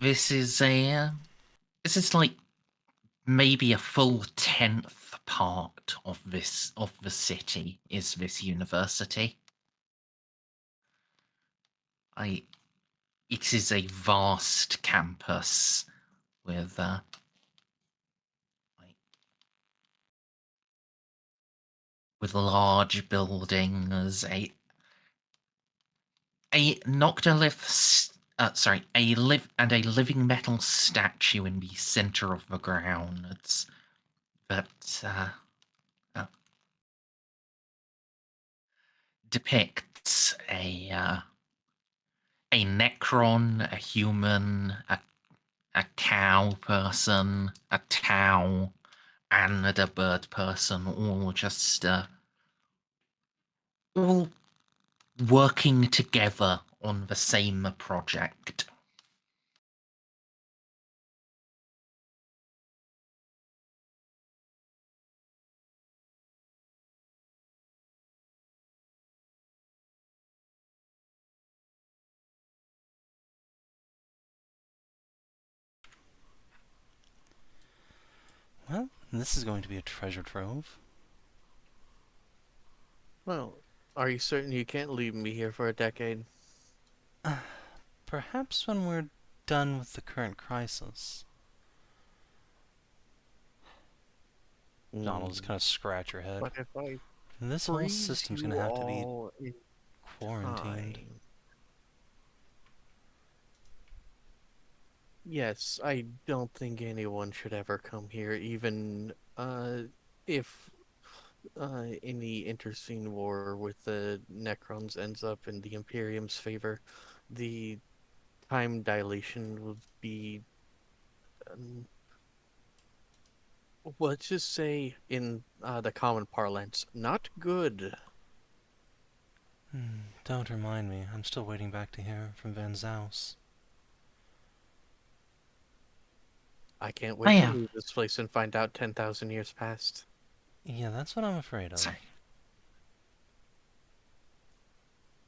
this is like maybe a full 10th part of the city is this university. It is a vast campus with large buildings, a Noctilith, a living metal statue in the center of the grounds that depicts a Necron, a human, a cow person, a Tau, and a bird person, all just all working together on the same project. Well, this is going to be a treasure trove. Well, are you certain you can't leave me here for a decade? Perhaps when we're done with the current crisis. Jeanne will just kind of scratch her head. But if I This whole freeze system's you going to have to be all in quarantined. time. Yes, I don't think anyone should ever come here, even if any interesting war with the Necrons ends up in the Imperium's favor. The time dilation would be, um, let's just say in the common parlance, not good. Don't remind me. I'm still waiting back to hear from Van Zaus. I can't Oh, wait to yeah. leave this place and find out 10,000 years passed. Yeah, that's what I'm afraid of. Sorry.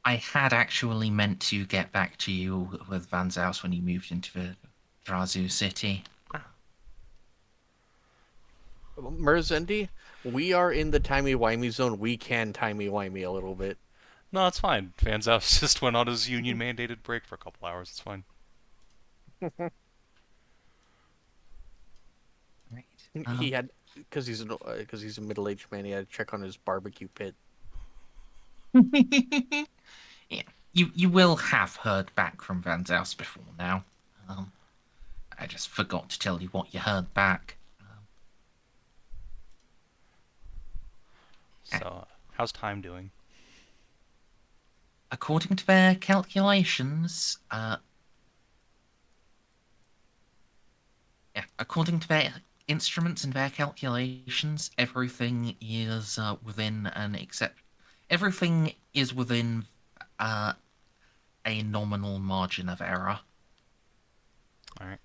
I had actually meant to get back to you with Van Zaus when you moved into the Drazu city. Merzendi, we are in the timey-wimey zone. We can timey-wimey a little bit. No, it's fine. Van Zaus just went on his union-mandated break for a couple hours. It's fine. Right. He had, because he's a middle-aged man, he had to check on his barbecue pit. Yeah, you will have heard back from Van Zaus before now. I just forgot to tell you what you heard back. So, how's time doing? According to their calculations, according to their instruments and their calculations, everything is within everything is within a nominal margin of error. Alright.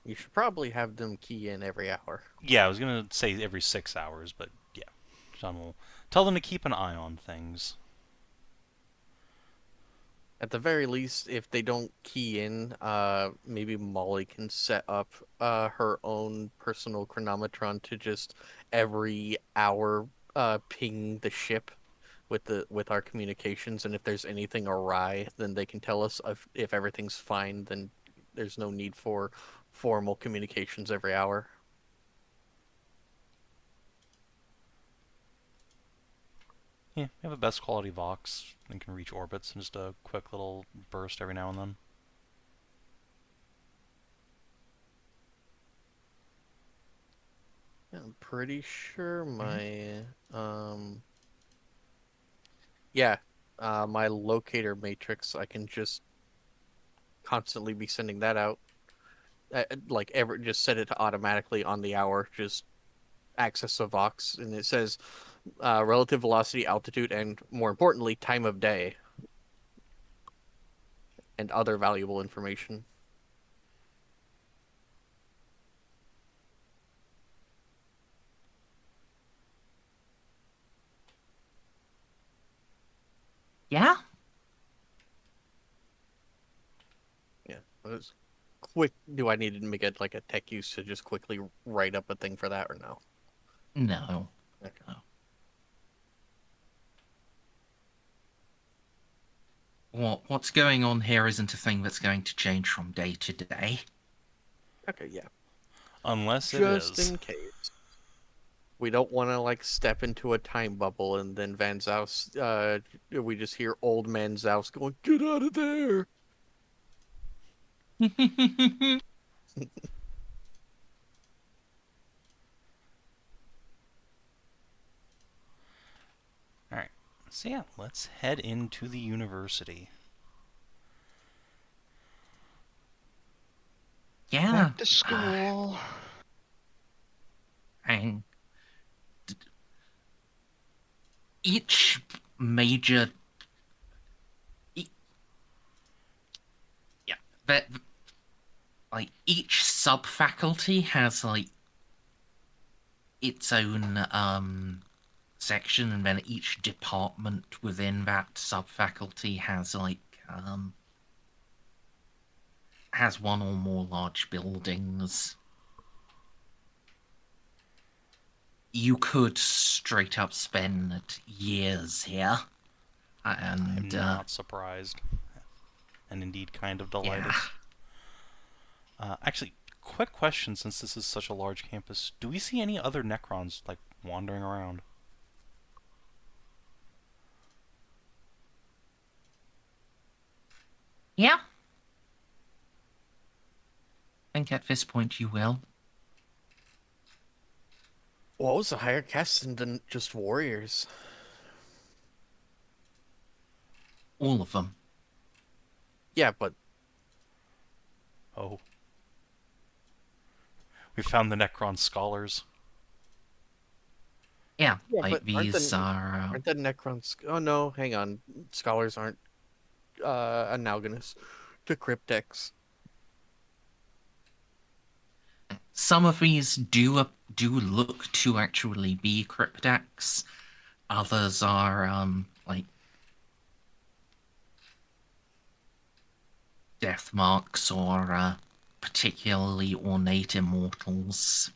You should probably have them key in every hour. Yeah, I was gonna say every 6 hours, but yeah. Jeanne will tell them to keep an eye on things. At the very least, if they don't key in, maybe Molly can set up her own personal chronometron to just every hour ping the ship with our communications, and if there's anything awry, then they can tell us. If everything's fine, then there's no need for formal communications every hour. Yeah, we have a best quality Vox and can reach orbits and just a quick little burst every now and then. I'm pretty sure my yeah, my locator matrix, I can just constantly be sending that out. Like ever, just set it to automatically on the hour. Just access a Vox, and it says relative velocity, altitude, and more importantly, time of day, and other valuable information. Yeah? Yeah, it was quick. Do I need to make it like a tech use to just quickly write up a thing for that or no? No. Okay. No. What's going on here isn't a thing that's going to change from day to day. Okay, yeah. Unless it Just is. in case. We don't want to like step into a time bubble and then Van Zaus, we just hear old man Zaus going, "Get out of there!" Alright, so yeah, let's head into the university. Yeah. Back to school. And each major, yeah, that like each sub faculty has like its own section, and then each department within that sub faculty has like has one or more large buildings. you could straight up spend years here. I'm And, not surprised, and indeed kind of delighted. yeah. Actually, quick question, since this is such a large campus, do we see any other Necrons, like, wandering around? Yeah. I think at this point you will. What was a higher caste than just warriors? All of them. Yeah, but Oh. We found the Necron scholars. Yeah, yeah, like but aren't these the are. aren't the Necrons? Oh no, hang on. Scholars aren't analogous to cryptex. Some of these do look to actually be cryptex. Others are like death marks or particularly ornate immortals.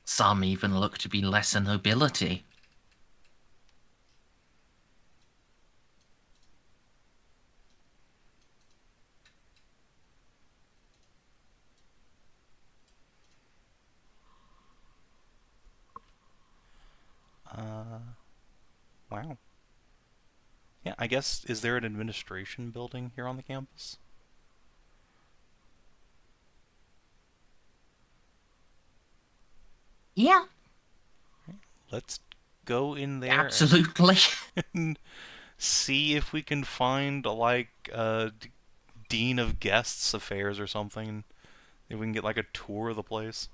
Some even look to be lesser nobility. Wow. Yeah, I guess, is there an administration building here on the campus? Yeah, Let's go in there absolutely. and see if we can find, like, Dean of Guests Affairs or something. If we can get, like, a tour of the place.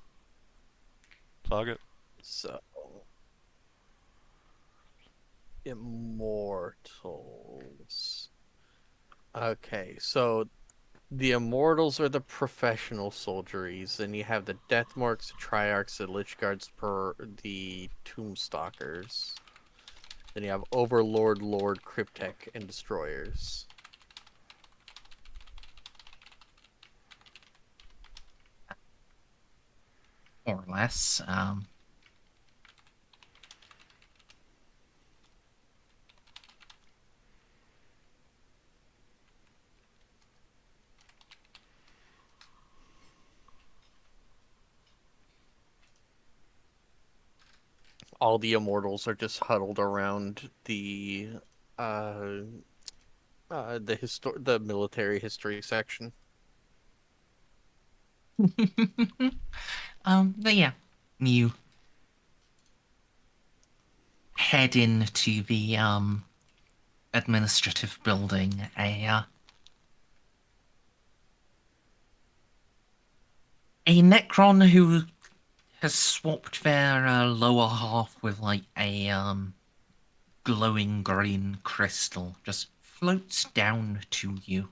Fuck it. So immortals. Okay, so the immortals are the professional soldieries, then you have the Deathmarks, the Triarchs, the Lich Guards, the Tombstalkers. Then you have Overlord, Lord, Cryptek, and Destroyers. More or less. All the immortals are just huddled around uh the military history section. But yeah, you head into the administrative building. A Necron who has swapped their lower half with like a glowing green crystal just floats down to you.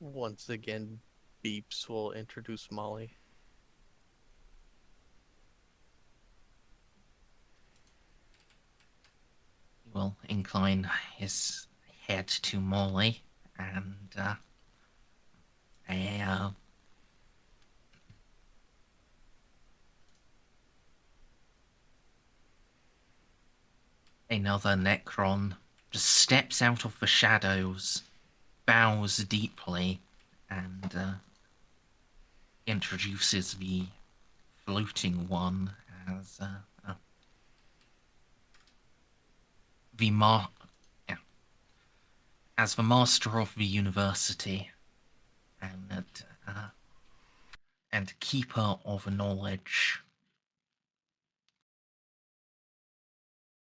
Once again, Beeps will introduce Molly. He will incline his head to Molly and a another Necron just steps out of the shadows, bows deeply, and introduces the floating one as the ma- yeah, as the master of the university and uh, and keeper of knowledge.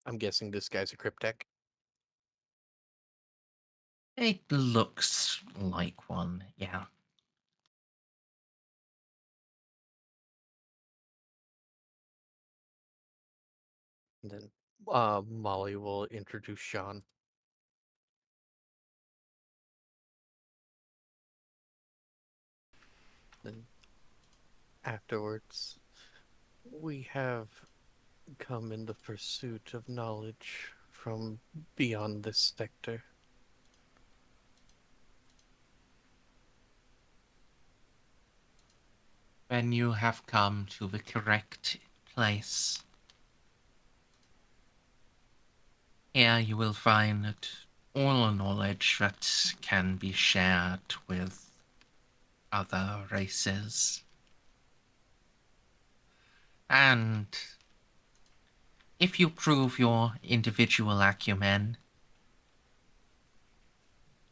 I'm guessing this guy's a Cryptek. It looks like one, yeah. And then Molly will introduce Jeanne. Then afterwards, we have come in the pursuit of knowledge from beyond this sector. Then you have come to the correct place. Here you will find all knowledge that can be shared with other races. And if you prove your individual acumen,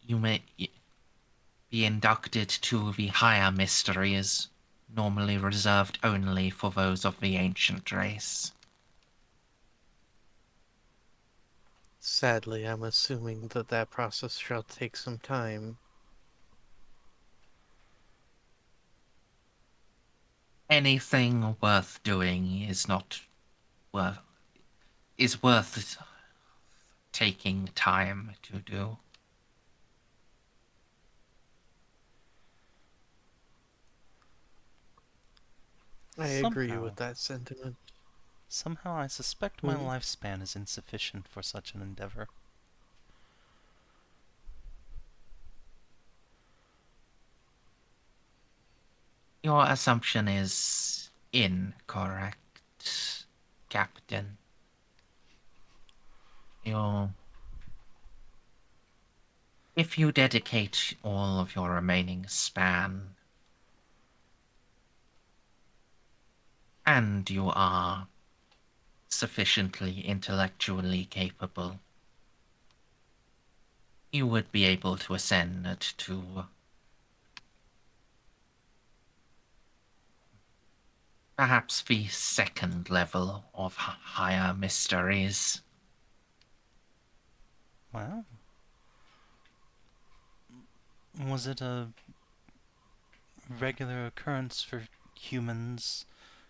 you may be inducted to the higher mysteries, normally reserved only for those of the ancient race. Sadly, I'm assuming that that process shall take some time. Anything worth doing is not worth is worth taking time to do. I agree Somehow, with that sentiment. somehow I suspect my lifespan is insufficient for such an endeavor. Your assumption is incorrect, Captain. You If you dedicate all of your remaining span, and you are sufficiently intellectually capable, you would be able to ascend to perhaps the second level of higher mysteries. Well, was it a regular occurrence for humans,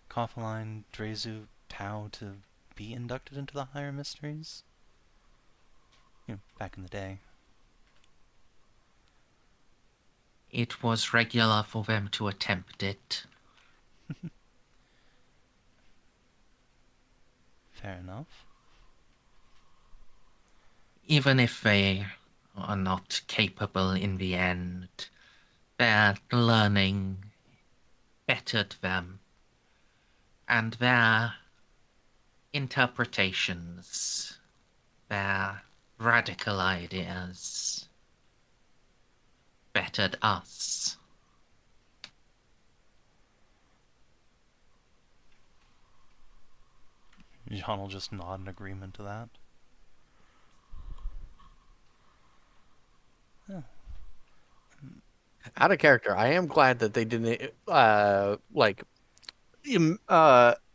Coffaline, Drezu, Tau to be inducted into the higher mysteries? Back in the day. It was regular for them to attempt it. Fair enough. Even if they are not capable in the end, their learning bettered them, and their interpretations, their radical ideas bettered us. Jeanne will just nod in agreement to that. Yeah. Out of character, I am glad that they didn't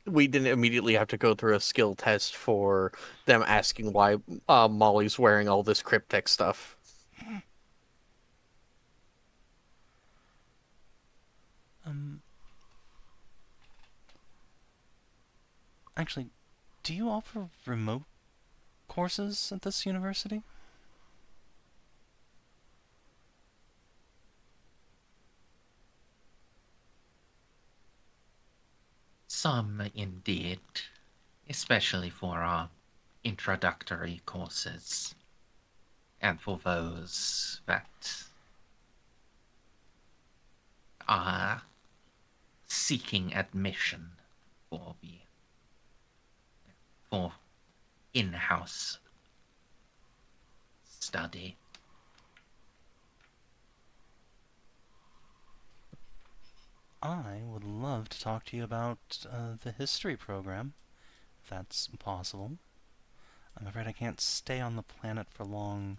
we didn't immediately have to go through a skill test for them asking why Molly's wearing all this cryptech stuff. Actually, do you offer remote courses at this university? Some indeed, especially for our introductory courses, and for those that are seeking admission for in-house study. I would love to talk to you about the history program, if that's possible. I'm afraid I can't stay on the planet for long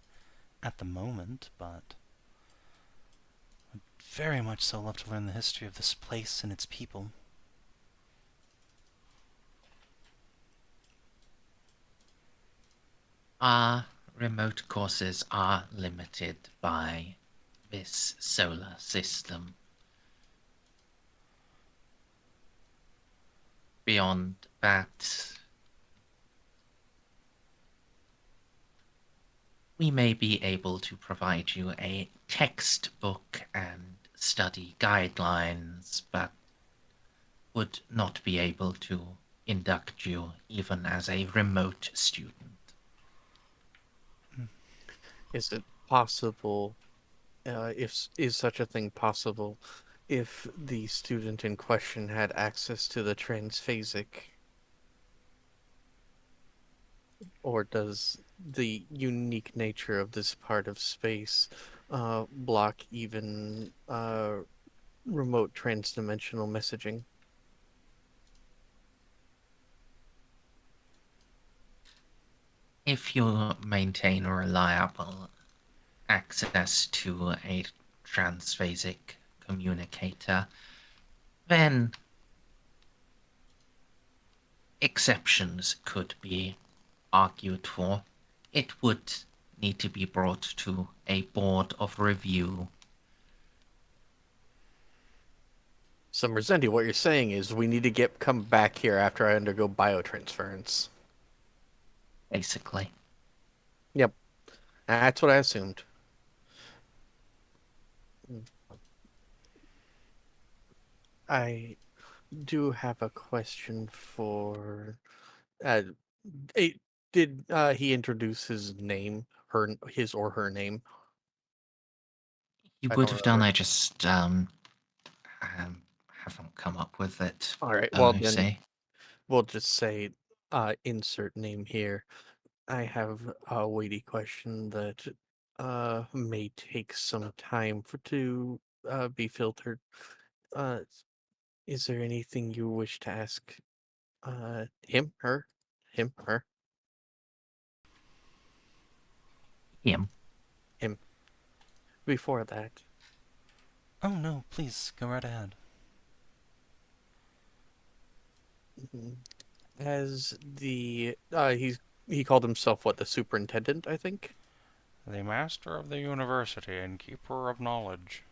at the moment, but I'd very much so love to learn the history of this place and its people. Our remote courses are limited by this solar system. Beyond that, we may be able to provide you a textbook and study guidelines, but would not be able to induct you even as a remote student. Is it possible, if is such a thing possible, if the student in question had access to the transphasic, or does the unique nature of this part of space block even remote transdimensional messaging? If you maintain a reliable access to a transphasic communicator, then exceptions could be argued for. It would need to be brought to a board of review. So, Merzendi, what you're saying is we need to come back here after I undergo biotransference. Basically. Yep, that's what I assumed. I do have a question for. Uh, did he introduce his name, his or her name? You I would don't have done, remember. I just haven't come up with it. All right, Oh, well you then see. we'll just say insert name here. I have a weighty question that may take some time to be filtered. Uh, is there anything you wish to ask him, her, Him. him before that? Oh no, please go right ahead. Mhm. As the he called himself what, the superintendent, I think. The master of the university and keeper of knowledge.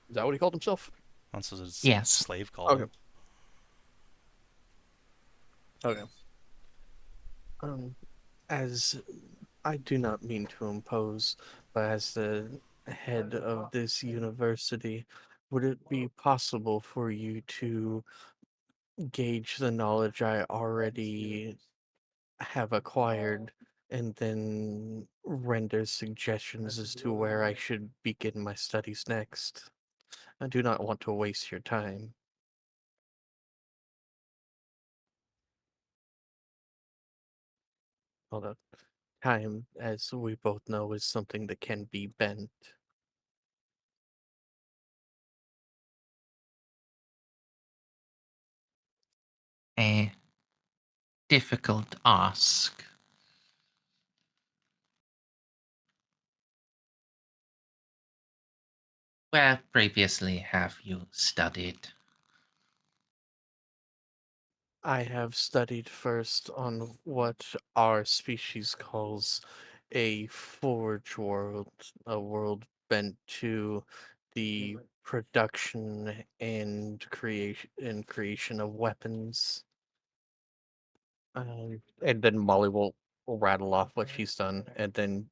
Is that what he called himself? That's what his Yes. slave called Okay. him. Okay. As I do not mean to impose, but as the head of this university, would it be possible for you to gauge the knowledge I already have acquired and then render suggestions as to where I should begin my studies next? I do not want to waste your time. Although time, as we both know, is something that can be bent. A difficult ask. Where previously have you studied? I have studied first on what our species calls a forge world, a world bent to the production and creation of weapons. And then Molly will rattle off what she's done, and then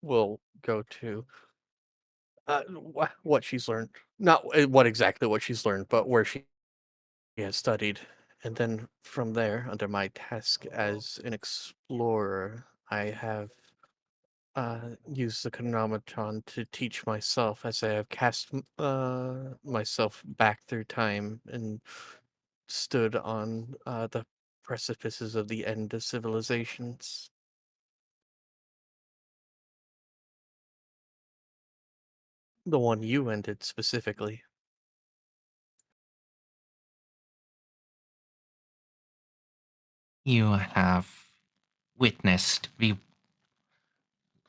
we'll go to what she's learned. Not what exactly what she's learned, but where she has studied. And then from there, under my task as an explorer, I have used the chronometron to teach myself as I have cast myself back through time and stood on the precipices of the end of civilizations. The one you ended specifically. You have witnessed the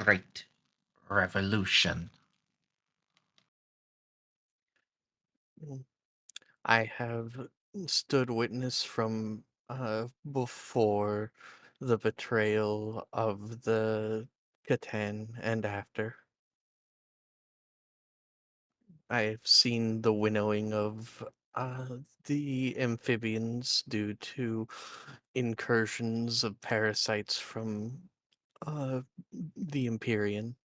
Great Revolution. Mm. I have stood witness from before the betrayal of the Catan and after. I've seen the winnowing of the amphibians due to incursions of parasites from uh, the Empyrean.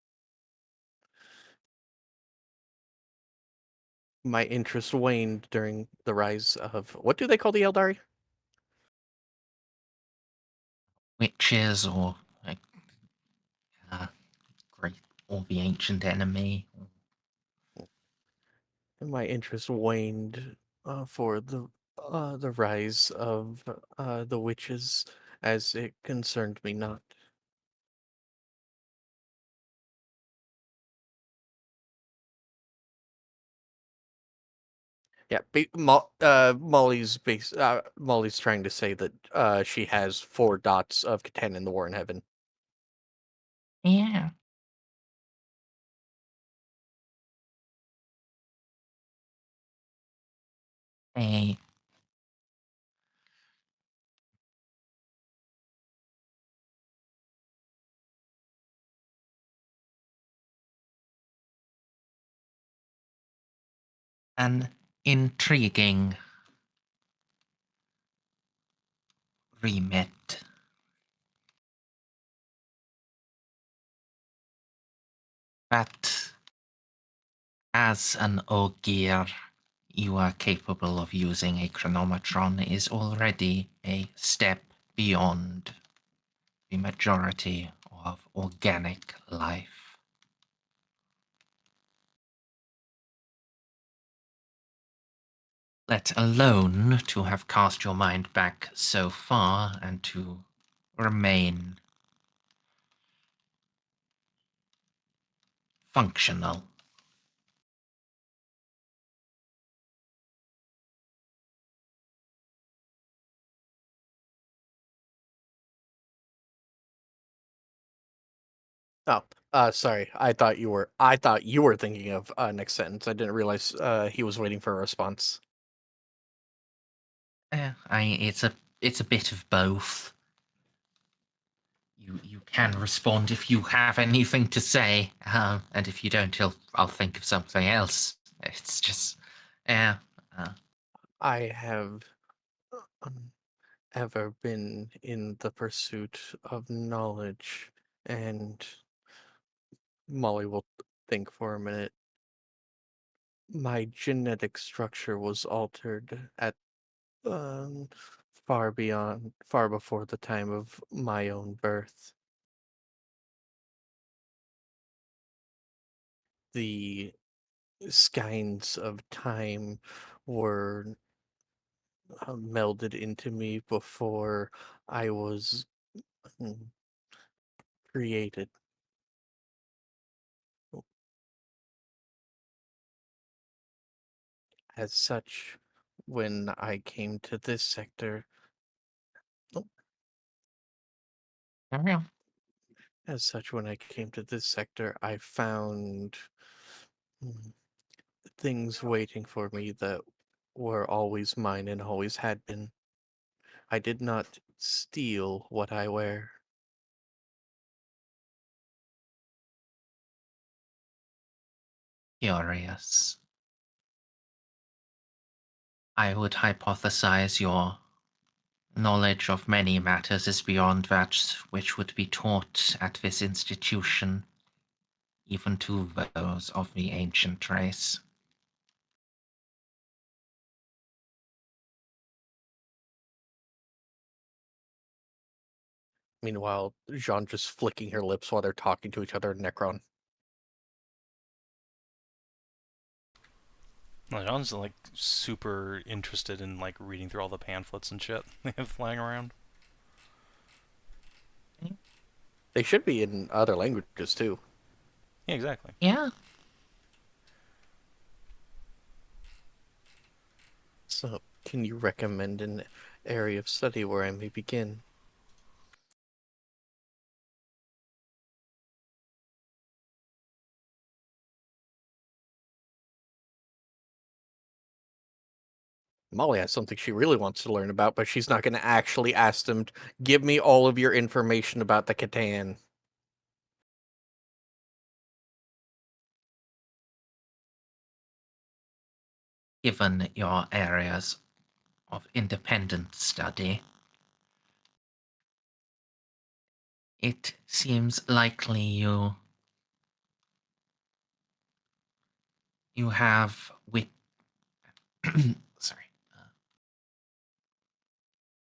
My interest waned during the rise of, what do they call the Eldari? Witches or like, uh, great or the ancient enemy. my interest waned for the rise of the witches, as it concerned me not. Yeah, Molly's trying to say that she has 4 dots of Catan in the War in Heaven. Yeah. A an intriguing remit. But as an Ogier, you are capable of using a chronometron is already a step beyond the majority of organic life. Let alone to have cast your mind back so far and to remain functional. Oh, sorry. I thought you were thinking of next sentence. I didn't realize he was waiting for a response. It's a bit of both. You can respond if you have anything to say, and if you don't, I'll think of something else. It's just, yeah. I have ever been in the pursuit of knowledge, and Molly will think for a minute. My genetic structure was altered at um, far before the time of my own birth. The skeins of time were melded into me before I was mm, created. As such, when I came to this sector, oh, Carry on. as such, when I came to this sector, I found mm, things waiting for me that were always mine and always had been. I did not steal what I wear. Curious. I would hypothesize your knowledge of many matters is beyond that which would be taught at this institution, even to those of the ancient race. Meanwhile, Jeanne just flicking her lips while they're talking to each other in Necron. No, John's like super interested in like reading through all the pamphlets and shit they have flying around. They should be in other languages too. Yeah, exactly. Yeah. So, can you recommend an area of study where I may begin? Molly has something she really wants to learn about, but she's not going to actually ask them, give me all of your information about the Catan. Given your areas of independent study, it seems likely you have sorry,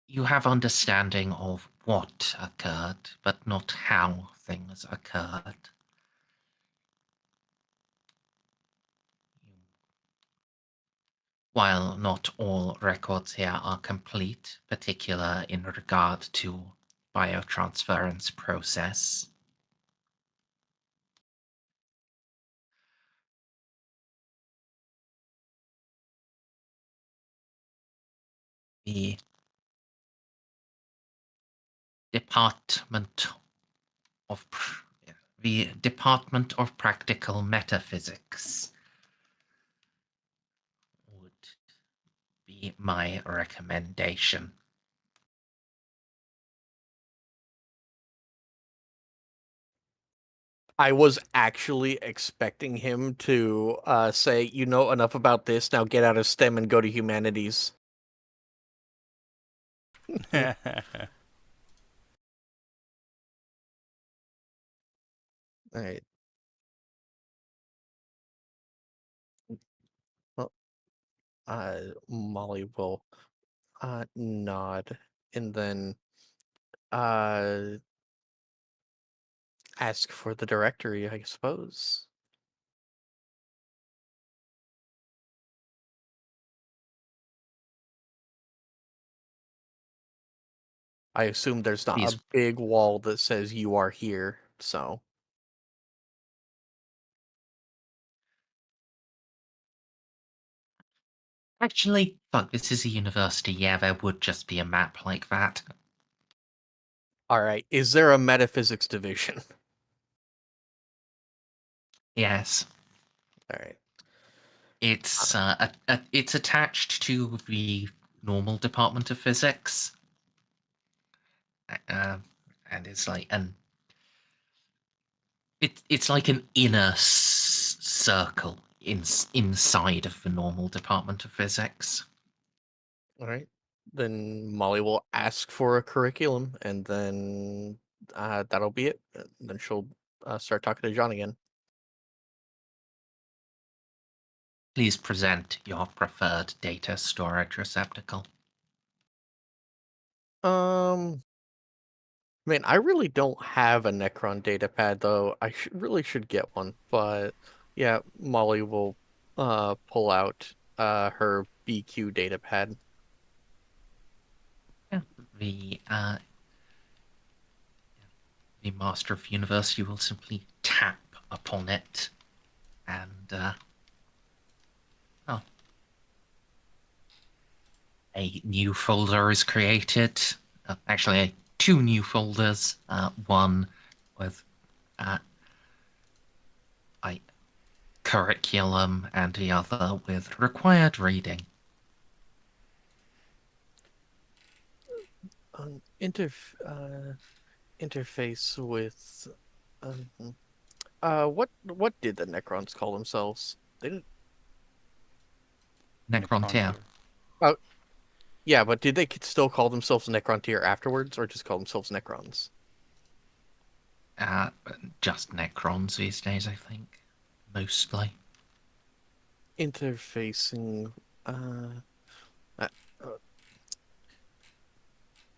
you have understanding of what occurred, but not how things occurred. While not all records here are complete, particular in regard to biotransference process, the Department of Practical Metaphysics would be my recommendation. I was actually expecting him to say, "You know enough about this. Now get out of STEM and go to humanities." All right. Well, Molly will nod and then uh ask for the directory, I suppose. I assume there's not Please. a big wall that says you are here, so. Actually, fuck, this is a university. Yeah, there would just be a map like that. All right. Is there a metaphysics division? Yes. All right. It's it's attached to the normal Department of Physics, and it's like it's like an inner circle inside of the normal Department of Physics. All right. Then Molly will ask for a curriculum, and then that'll be it. Then she'll start talking to John again. Please present your preferred data storage receptacle. Man, I really don't have a Necron datapad though. I really should get one, but yeah, Molly will pull out her BQ datapad. Yeah. The Master of University will simply tap upon it, and a new folder is created. Actually, two new folders. One with a curriculum, and the other with required reading. Interface with what did the Necrons call themselves? They didn't. Necrontyr. Oh, yeah, but did they still call themselves Necrontyr afterwards, or just call themselves Necrons? Just Necrons these days, I think. Mostly. Interfacing. Uh, uh,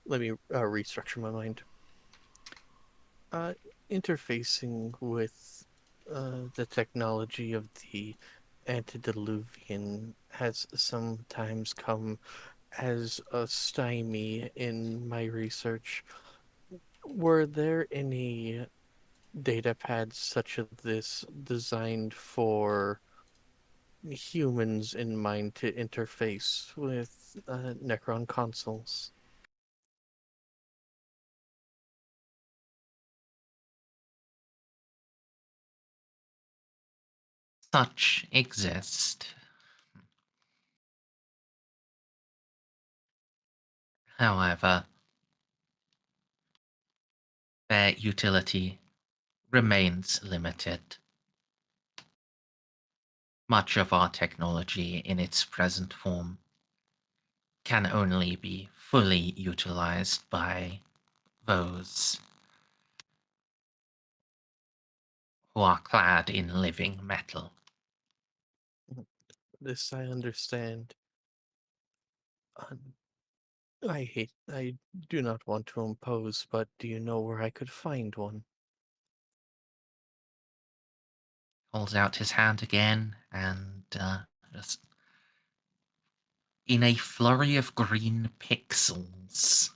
Let me restructure my mind. Uh, Interfacing with the technology of the antediluvian has sometimes come as a stymie in my research. Were there any data pads such as this designed for humans in mind to interface with Necron consoles? Such exist. However, their utility remains limited. Much of our technology in its present form can only be fully utilized by those who are clad in living metal. This I understand. I do not want to impose, but do you know where I could find one? Holds out his hand again and just In a flurry of green pixels,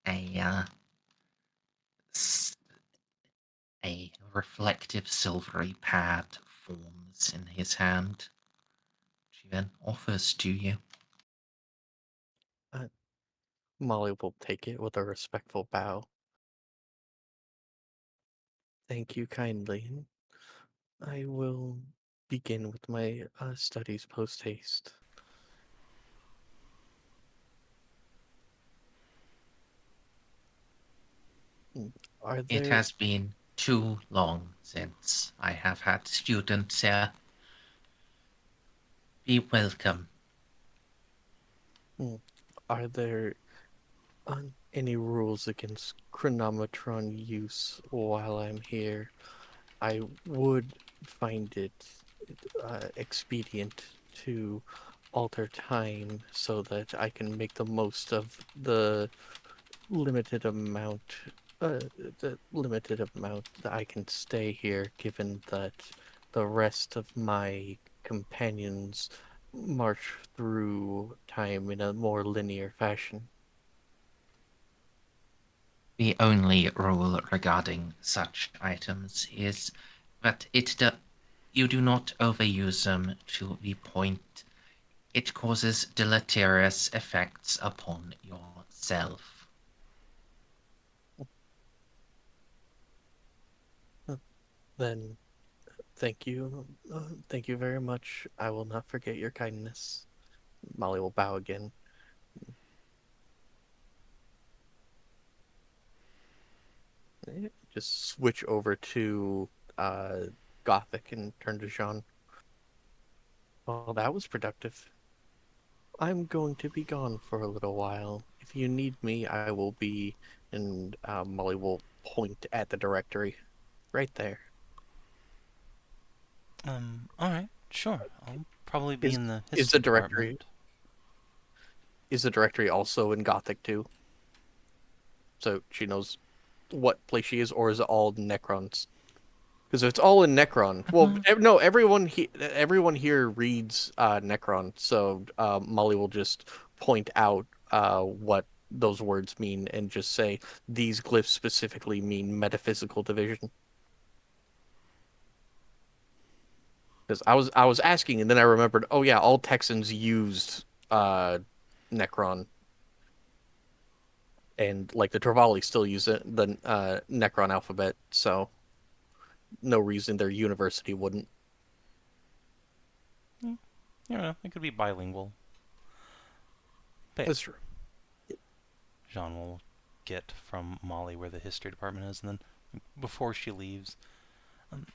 a a reflective silvery pad forms in his hand. She then offers to you. Molly will take it with a respectful bow. Thank you kindly. I will begin with my studies post haste. Are It there has been too long since I have had students here. Be welcome. are there any rules against chronometron use while I'm here? I would find it expedient to alter time so that I can make the most of limited amount the limited amount that I can stay here, given that the rest of my companions march through time in a more linear fashion. The only rule regarding such items is that you do not overuse them to the point it causes deleterious effects upon yourself. Then thank you. Thank you very much. I will not forget your kindness. Molly will bow again. Just switch over to Gothic and turn to Jeanne. Well, that was productive. I'm going to be gone for a little while. If you need me, I will be, and Molly will point at the directory. Right there. Alright, sure. I'll probably be Is in the is history the directory department. is the directory also in Gothic too? So she knows what place she is, or is it all Necrons? Because if it's all in Necron, well, no, everyone here reads Necron, so Molly will just point out what those words mean and just say these glyphs specifically mean metaphysical division. Because I was asking, and then I remembered, oh yeah, all Texans used Necron, and like the Travali still use the Necron alphabet, so no reason their university wouldn't. You know, it could be bilingual. But That's true. Jeanne will get from Molly where the history department is, and then before she leaves, um,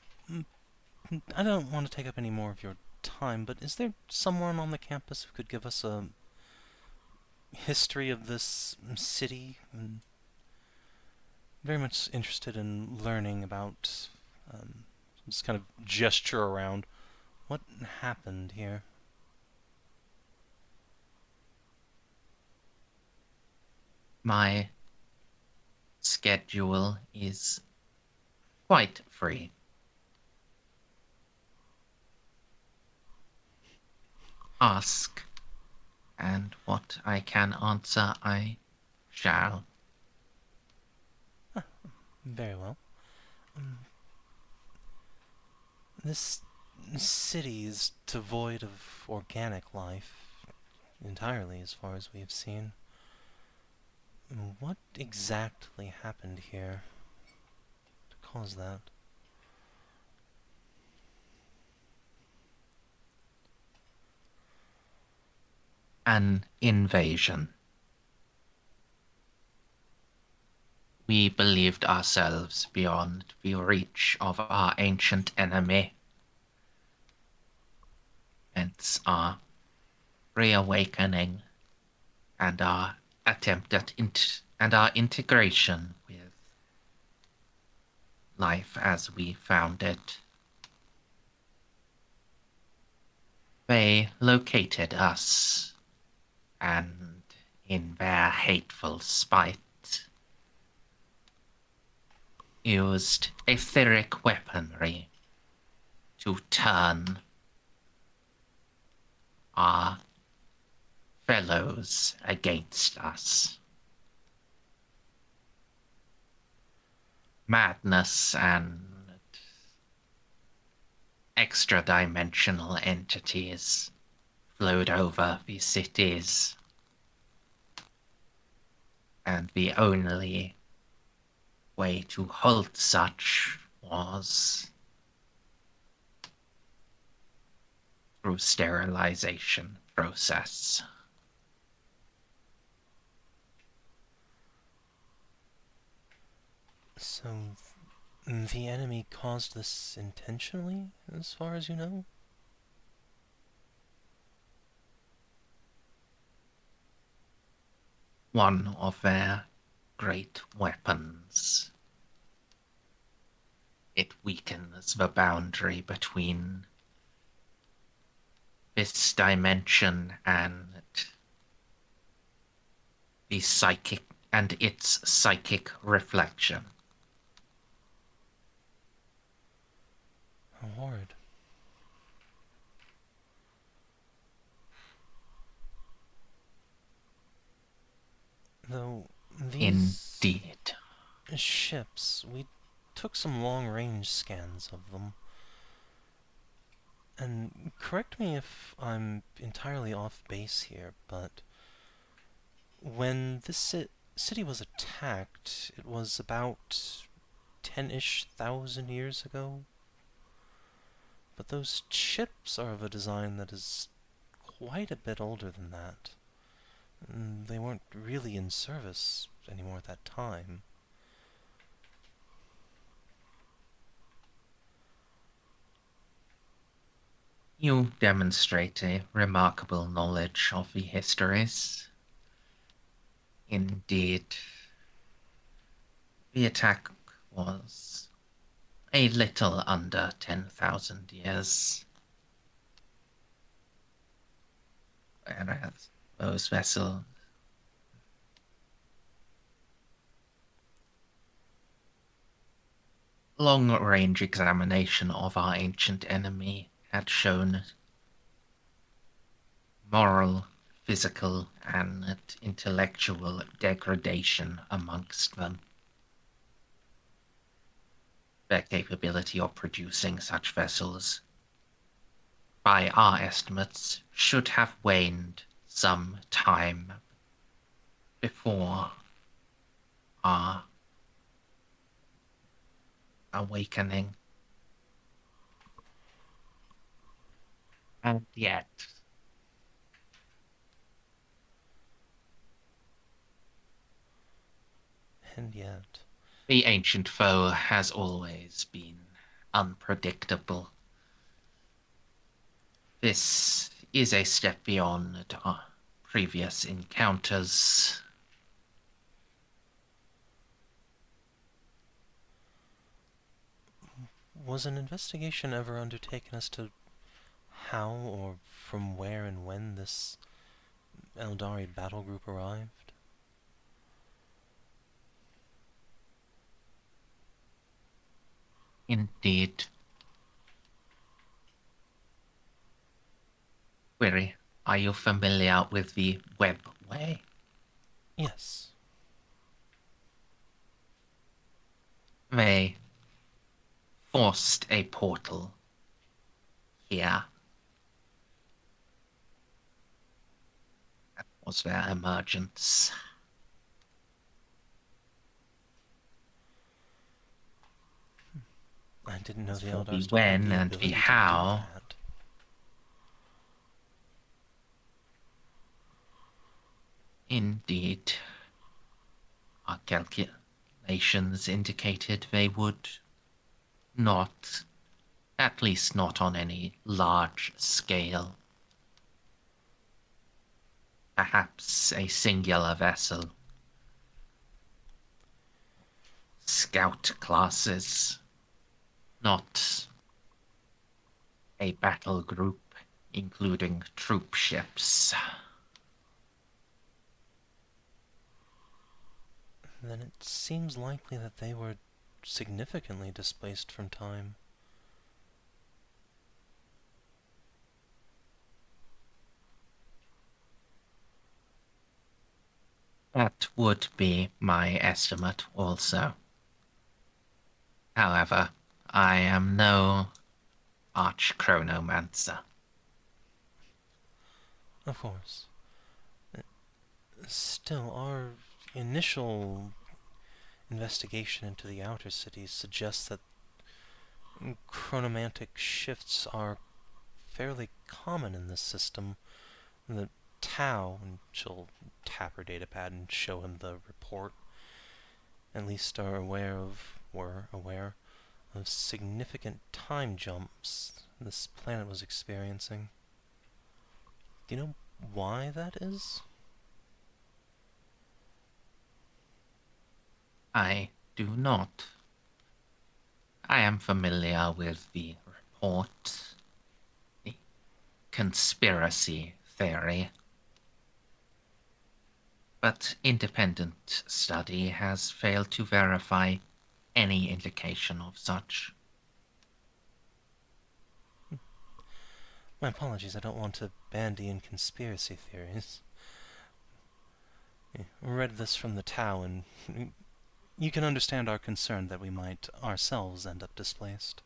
I don't want to take up any more of your time, but is there someone on the campus who could give us a history of this city? I'm very much interested in learning about this kind of gesture around what happened here. My schedule is quite free. Ask, and what I can answer, I shall. Very well. This city is devoid of organic life entirely, as far as we have seen. What exactly happened here to cause that? An invasion. We believed ourselves beyond the reach of our ancient enemy. Hence our reawakening and our attempt at our integration with life as we found it. They located us, and in their hateful spite, used etheric weaponry to turn our fellows against us. Madness and extra-dimensional entities flowed over the cities, and the only way to halt such was through sterilization process. So, the enemy caused this intentionally, as far as you know? One of their great weapons. It weakens the boundary between this dimension and the psychic and its psychic reflection. How horrid. Though, these Indeed. ships, we took some long-range scans of them. And correct me if I'm entirely off base here, but when this city was attacked, it was about 10-ish thousand years ago. But those ships are of a design that is quite a bit older than that. They weren't really in service anymore at that time. You demonstrate a remarkable knowledge of the histories. Indeed, the attack was a little under 10,000 years. Whereas those vessels long-range examination of our ancient enemy had shown moral, physical, and intellectual degradation amongst them. Their capability of producing such vessels, by our estimates, should have waned some time before our awakening. And yet, the ancient foe has always been unpredictable. This is a step beyond our previous encounters. Was an investigation ever undertaken as to how or from where and when this Eldari battle group arrived? Indeed. Query, are you familiar with the webway? Yes. They forced a portal here. That was their emergence. I didn't know As the for the Eldar when had the and the ability to how, do that. indeed, our calculations indicated they would not, at least not on any large scale. Perhaps a singular vessel. Scout classes, not a battle group, including troop ships. Then it seems likely that they were significantly displaced from time. That would be my estimate also. However, I am no arch-chronomancer. Of course. Still, our initial investigation into the outer cities suggests that chronomantic shifts are fairly common in this system. The Tau, and she'll tap her datapad and show him the report, at least were aware of significant time jumps this planet was experiencing. Do you know why that is? I do not. I am familiar with the report, the conspiracy theory, but independent study has failed to verify any indication of such. My apologies, I don't want to bandy in conspiracy theories. I read this from the Tau, and you can understand our concern that we might ourselves end up displaced.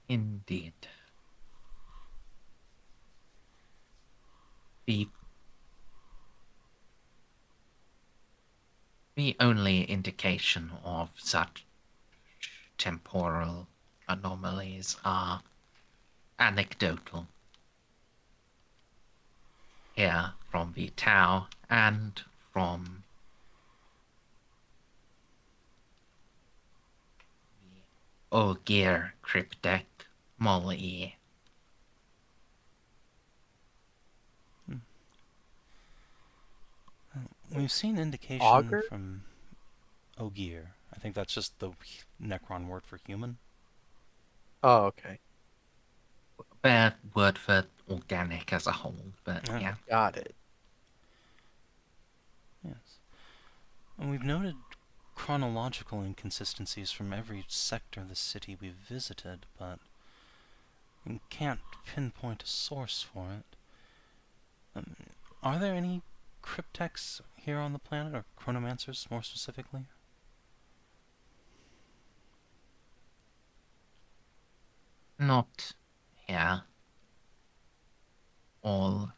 Indeed. The only indication of such temporal anomalies are anecdotal. Here from the Tau and from the Ozcar cryptek Mol-E. We've seen indication Augur? from Ozcar. I think that's just the Necron word for human. Oh, okay. Bad word for organic as a whole, but Oh. yeah. Got it. Yes. And we've noted chronological inconsistencies from every sector of the city we've visited, but we can't pinpoint a source for it. Are there any cryptechs here on the planet, or chronomancers more specifically? Not here. All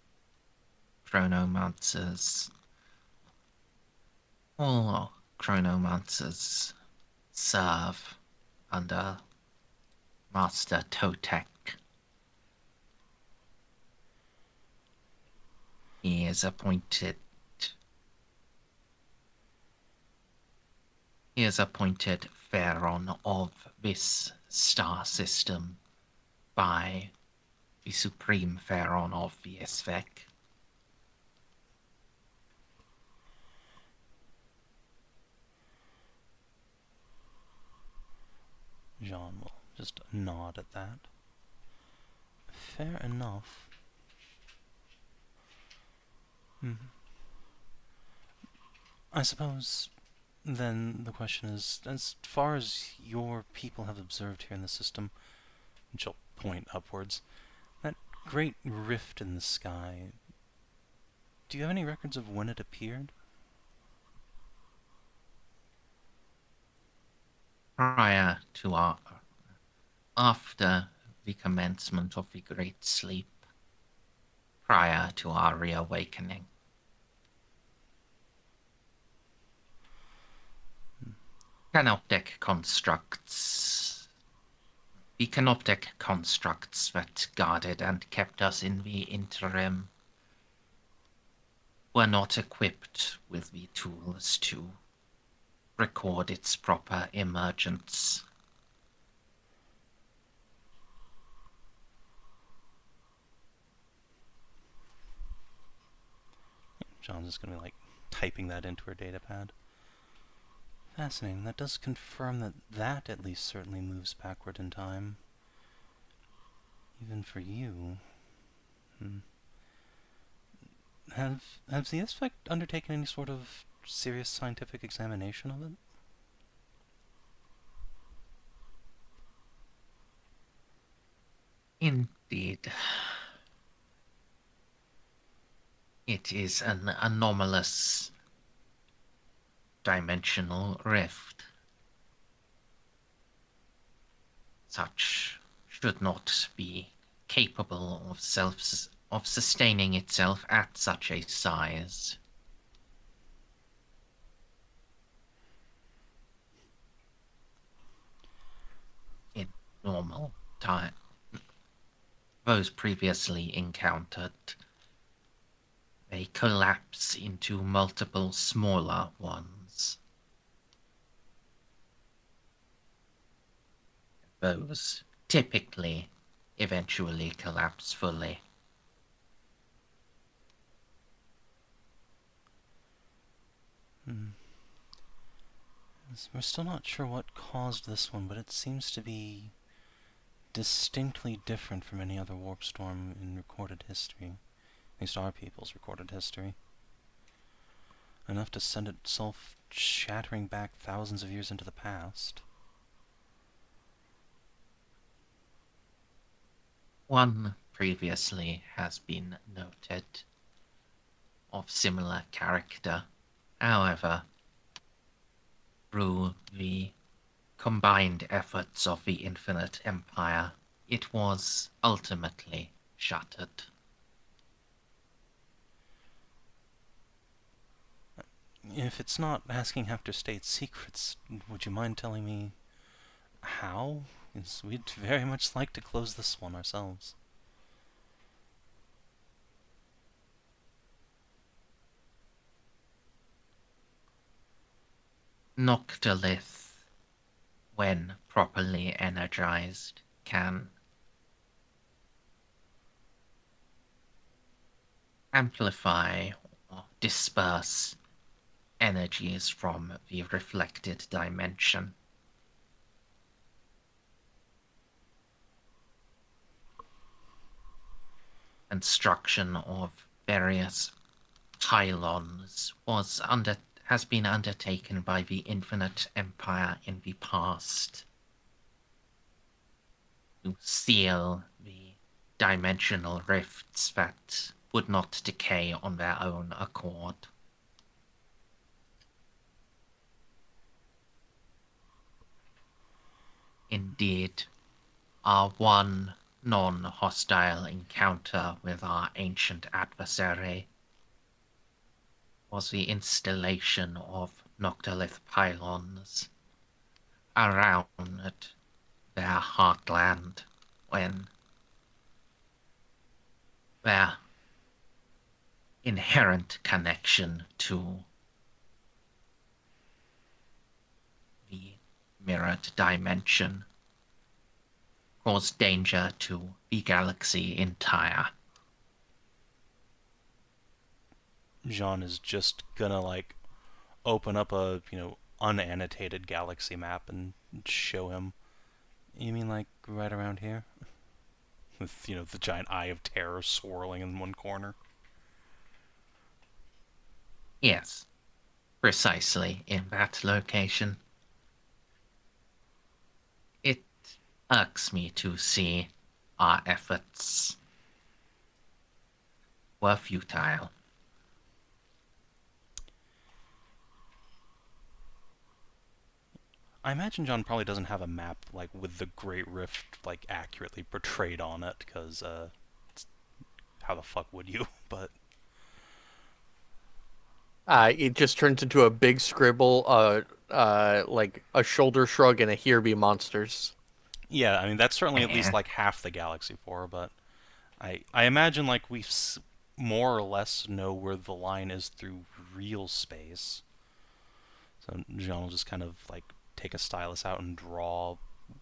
chronomancers serve under Master Totek. He is appointed Pharaoh of this star system by the Supreme Pharaoh of the Xiph. Jeanne will just nod at that. Fair enough. I suppose, then, the question is, as far as your people have observed here in the system, and she'll point upwards, that great rift in the sky, do you have any records of when it appeared? After the commencement of the Great Sleep, prior to our reawakening. The canoptic constructs that guarded and kept us in the interim were not equipped with the tools to record its proper emergence. Jeanne's just going to be, like, typing that into her datapad. Fascinating. That does confirm that at least certainly moves backward in time. Even for you. Have the Xiph undertaken any sort of serious scientific examination of it? In It is an anomalous dimensional rift. Such should not be capable of sustaining itself at such a size. In normal time, those previously encountered, they collapse into multiple smaller ones. Those typically eventually collapse fully. We're still not sure what caused this one, but it seems to be distinctly different from any other warp storm in recorded history. At least our people's recorded history. Enough to send itself shattering back thousands of years into the past. One previously has been noted of similar character. However, through the combined efforts of the Infinite Empire, it was ultimately shattered. If it's not asking after state secrets, would you mind telling me how? Because we'd very much like to close this one ourselves. Noctilith, when properly energized, can amplify or disperse energies from the reflected dimension. Construction of various pylons has been undertaken by the Infinite Empire in the past to seal the dimensional rifts that would not decay on their own accord. Indeed, our one non-hostile encounter with our ancient adversary was the installation of Noctilith pylons around their heartland when their inherent connection to the mirrored dimension caused danger to the galaxy entire. Jeanne is just gonna, open up a, unannotated galaxy map and show him. You mean, right around here? With, the giant eye of terror swirling in one corner. Yes, precisely in that location. It irks me to see our efforts were futile. I imagine John probably doesn't have a map, with the Great Rift, accurately portrayed on it, because, how the fuck would you? But It just turns into a big scribble, like a shoulder shrug and a "Here be monsters." yeah, I mean, that's certainly at least, Eh, half the galaxy for, but I imagine, we more or less know where the line is through real space. So Jean will just kind of, take a stylus out and draw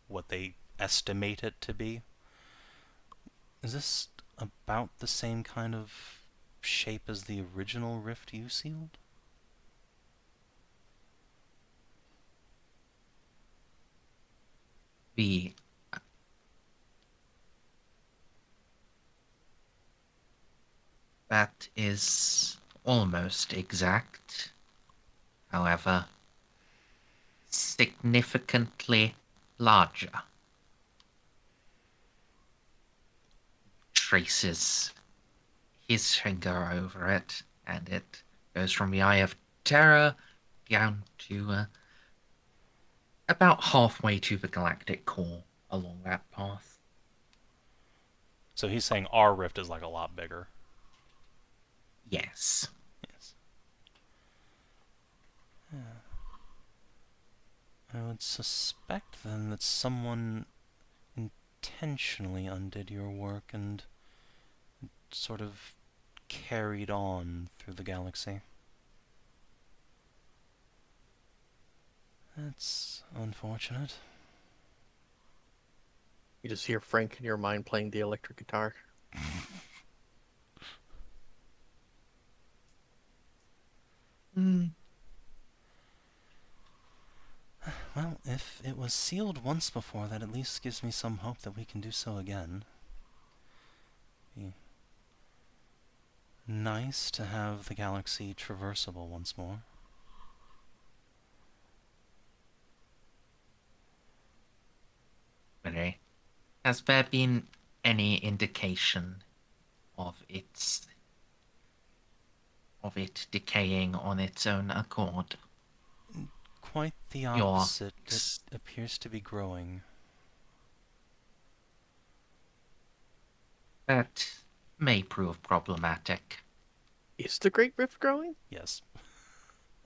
what they estimate it to be. Is this about the same kind of shape as the original rift you sealed? the that is almost exact. However, significantly larger. Traces his finger over it, and it goes from the Eye of Terror down to about halfway to the galactic core along that path. So he's saying our rift is like a lot bigger. Yes. Yes. Yeah. I would suspect then that someone intentionally undid your work and sort of carried on through the galaxy. That's unfortunate. You just hear Frank in your mind playing the electric guitar. Well, if it was sealed once before, that at least gives me some hope that we can do so again. Be nice to have the galaxy traversable once more. Really. Has there been any indication of it decaying on its own accord? Quite the opposite. It appears to be growing. That may prove problematic. Is the Great Rift growing? Yes.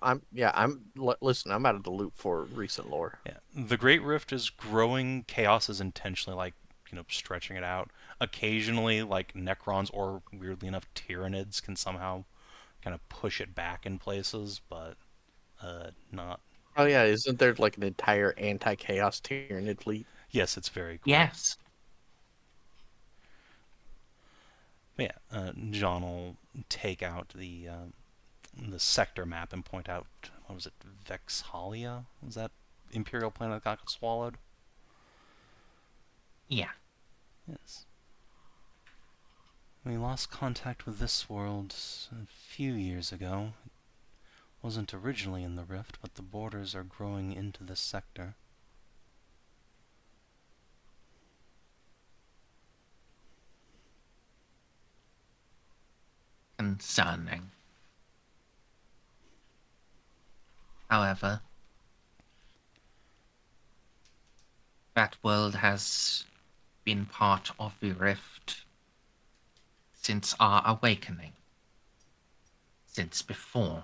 Listen, I'm out of the loop for recent lore. Yeah. The Great Rift is growing. Chaos is intentionally, stretching it out. Occasionally, Necrons or, weirdly enough, Tyranids can somehow kind of push it back in places, but not. Oh yeah, isn't there like an entire anti-chaos Tyranid fleet? Yes, it's very cool. Yes. But yeah, John will take out the sector map and point out, what was it, Vexhalia? Was that Imperial planet that got swallowed? Yeah. Yes. We lost contact with this world a few years ago. It wasn't originally in the rift, but the borders are growing into this sector. Concerning. However, that world has been part of the rift since our awakening. Since before.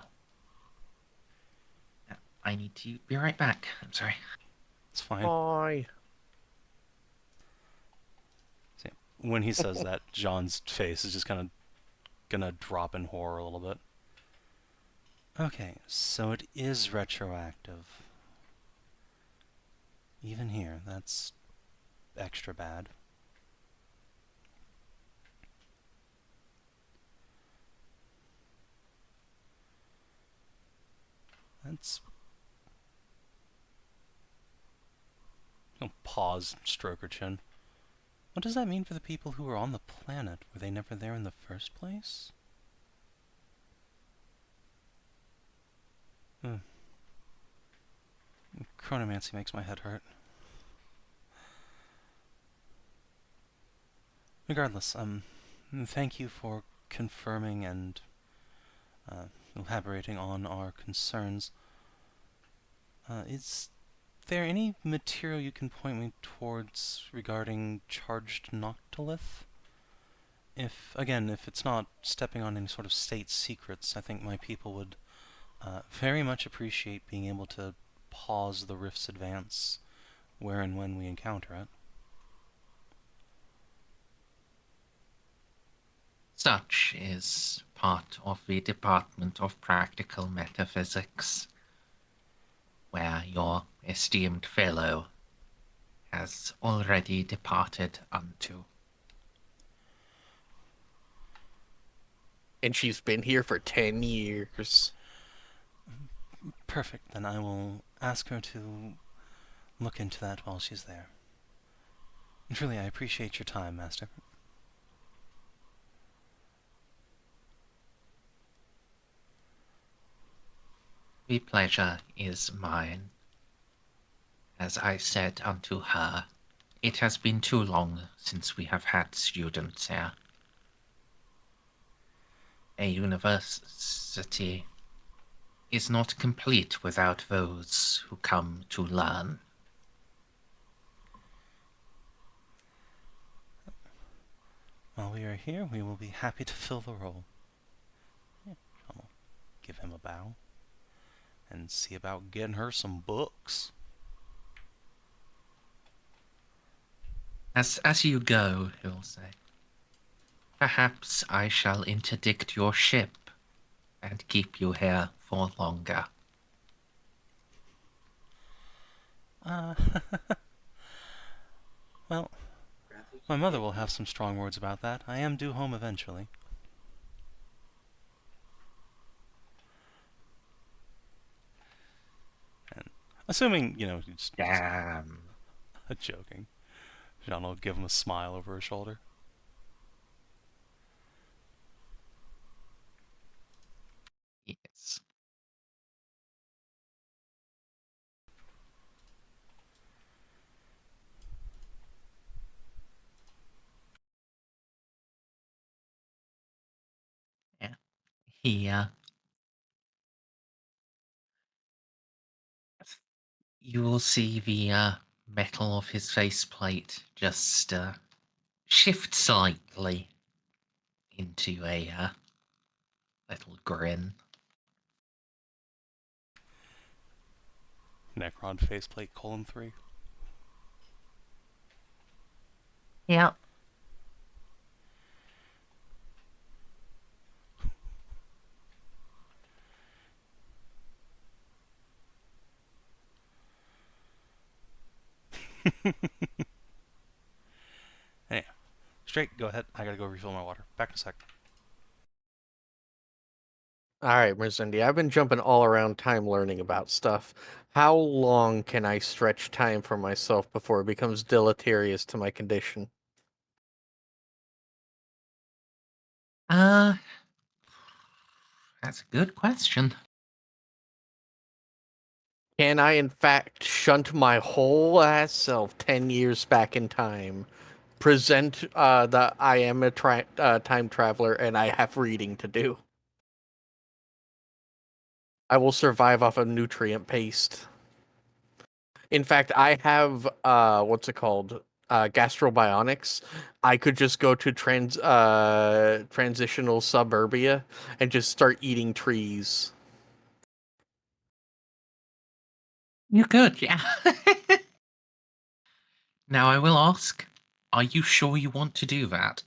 I need to be right back. I'm sorry. It's fine. Bye. See, when he says that, John's face is just kind of gonna drop in horror a little bit. Okay, so it is retroactive. Even here, that's extra bad. That's... Oh, pause, stroke her chin. What does that mean for the people who were on the planet? Were they never there in the first place? Chronomancy makes my head hurt. Regardless, thank you for confirming and elaborating on our concerns. Is there any material you can point me towards regarding charged Noctilith? If it's not stepping on any sort of state secrets, I think my people would very much appreciate being able to pause the Rift's advance where and when we encounter it. Such is part of the Department of Practical Metaphysics, where your esteemed fellow has already departed unto. And she's been here for 10 years. Perfect, then I will ask her to look into that while she's there. Truly, I appreciate your time, Master. The pleasure is mine. As I said unto her, it has been too long since we have had students here. A university is not complete without those who come to learn. While we are here, we will be happy to fill the role. Yeah, I'll give him a bow and see about getting her some books. As you go, he'll say, perhaps I shall interdict your ship and keep you here for longer. Well, my mother will have some strong words about that. I am due home eventually. And assuming, he's Damn. joking, Jeanne will give him a smile over her shoulder. Yes. Yeah. He, you will see the metal of his faceplate just shift slightly into a little grin. Necron faceplate, :3. Yeah. Anyhow, straight, go ahead. I gotta go refill my water. Back in a sec. Alright, Merzendi, I've been jumping all around time learning about stuff. How long can I stretch time for myself before it becomes deleterious to my condition? That's a good question. Can I, in fact, shunt my whole ass self 10 years back in time, present that I am a time traveler and I have reading to do? I will survive off of nutrient paste. In fact, I have what's it called? Gastrobionics. I could just go to transitional suburbia and just start eating trees. You could, yeah. Now I will ask, are you sure you want to do that?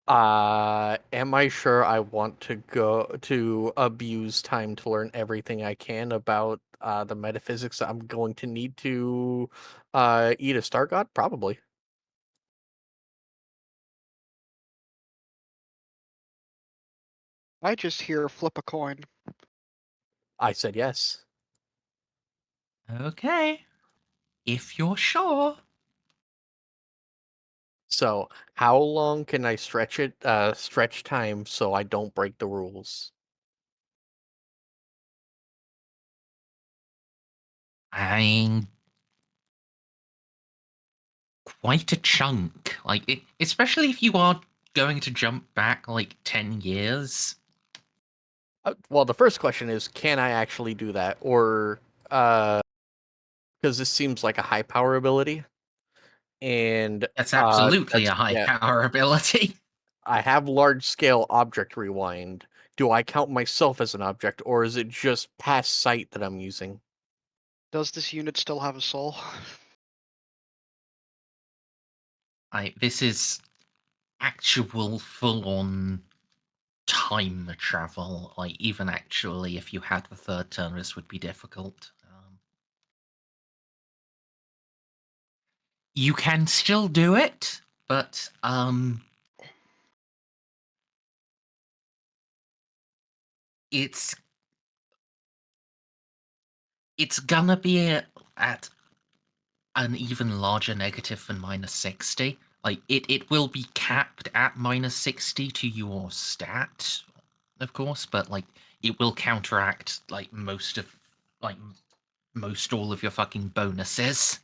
Am I sure I want to go to abuse time to learn everything I can about the metaphysics I'm going to need to eat a star god? Probably. I just hear flip a coin. I said yes. Okay. If you're sure. So, how long can I stretch time so I don't break the rules? I'm quite a chunk. Especially if you are going to jump back like 10 years. Well, the first question is, can I actually do that? Or, because this seems like a high power ability, and That's absolutely that's a high yeah, power ability. I have large scale object rewind. Do I count myself as an object, or is it just past sight that I'm using? Does this unit still have a soul? This is actual full-on time travel. Even actually, if you had the third turn, this would be difficult. You can still do it, but it's gonna be at an even larger negative than -60. It will be capped at -60 to your stat, of course, but it will counteract most all of your fucking bonuses.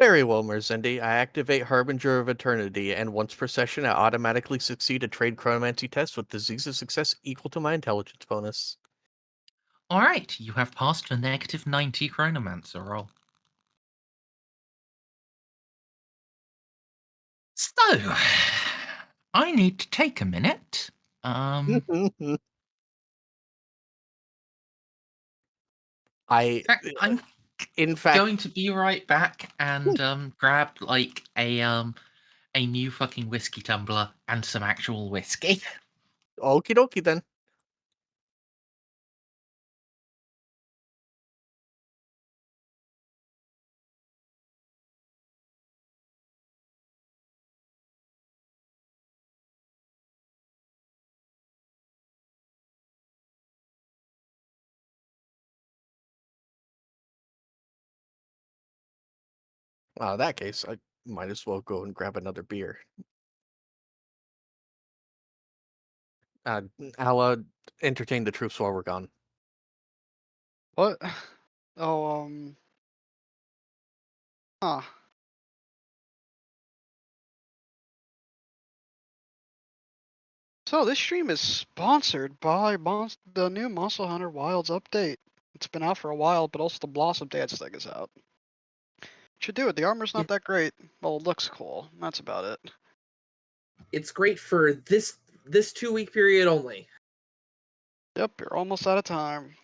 Very well, Merzendi. I activate Harbinger of Eternity, and once per session, I automatically succeed a trade chronomancy test with disease of success equal to my intelligence bonus. All right, you have passed the negative 90 chronomancer roll. So, I need to take a minute. I'm In fact, going to be right back and grab like a new fucking whiskey tumbler and some actual whiskey. okie dokie then. In that case, I might as well go and grab another beer. I'll entertain the troops while we're gone. What? Oh, huh. So this stream is sponsored by the new Monster Hunter Wilds update. It's been out for a while, but also the Blossom Dance thing is out. Should do it. The armor's not that great. Well, it looks cool. That's about it. It's great for this 2-week period only. Yep, you're almost out of time.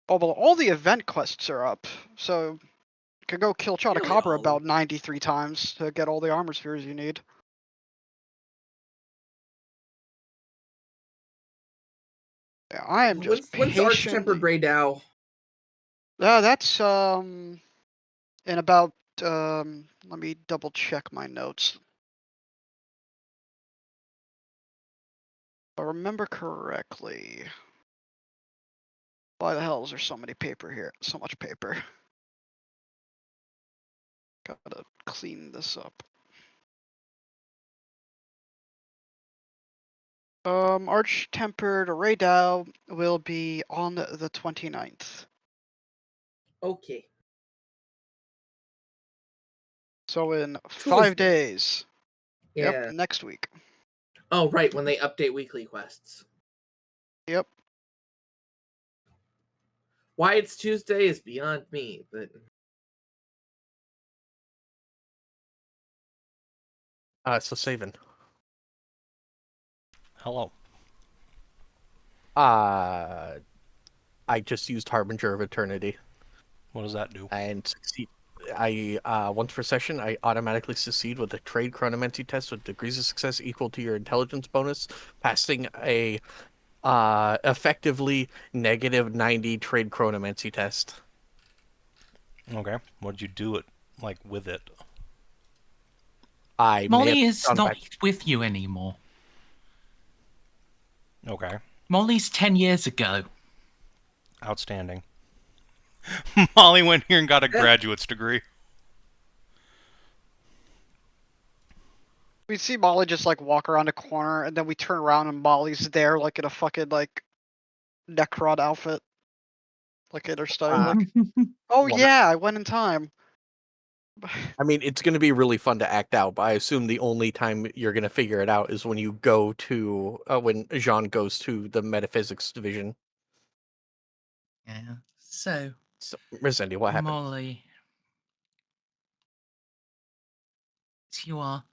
Oh, well, all the event quests are up, so you can go kill Nearly Chotacabra all. about 93 times to get all the armor spheres you need. Yeah, I am just When's Arch-Tempered Grey Dow? That's in about let me double check my notes. If I remember correctly. Why the hell is there so many paper here? So much paper. Gotta clean this up. Arch-Tempered Array Dow will be on the 29th. Okay. So in 5 Tuesday. days. Yeah. Yep, next week. Oh, right, when they update weekly quests. Yep. Why it's Tuesday is beyond me, but So Savin. Hello. I just used Harbinger of Eternity. What does that do? And succeed. Once per session, I automatically succeed with a trade chronomancy test with degrees of success equal to your intelligence bonus, passing a effectively negative 90 trade chronomancy test. Okay. What'd you do it like with it? I may Molly have is gone not back. with you anymore. Okay. Molly's 10 years ago. Outstanding. Molly went here and got a graduate's degree. We see Molly just like walk around a corner, and then we turn around and Molly's there, like in a fucking like Necrod outfit, like in her style. Like, oh well, yeah, I went in time. I mean, it's going to be really fun to act out, but I assume the only time you're going to figure it out is when you go to when Jeanne goes to the metaphysics division. Yeah. So, Merzendi, what happened? Molly, as you are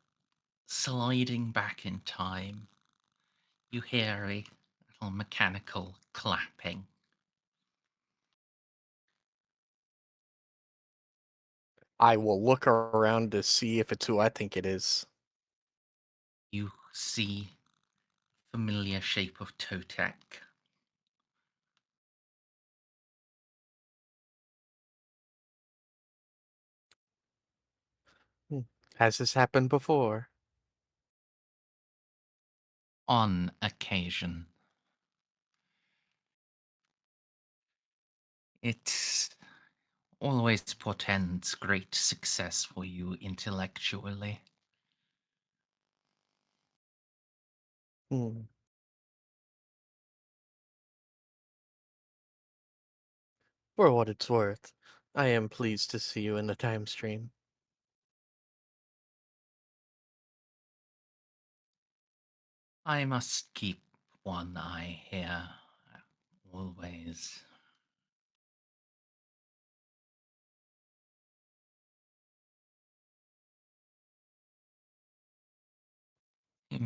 sliding back in time, you hear a little mechanical clapping. I will look around to see if it's who I think it is. You see familiar shape of Totek. Has this happened before? On occasion. It always portends great success for you intellectually. Hmm. For what it's worth, I am pleased to see you in the time stream. I must keep one eye here, always.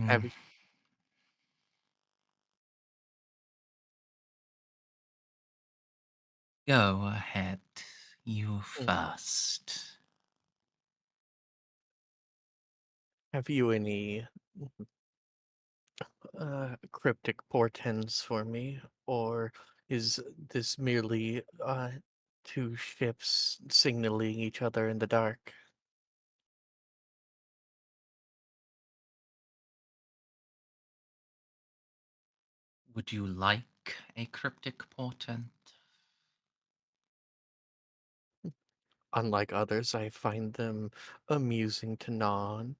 Have Mm, you? Go ahead, you mm, first. Have you any cryptic portents for me, or is this merely two ships signaling each other in the dark? Would you like a cryptic portent? Unlike others, I find them amusing to gnaw on.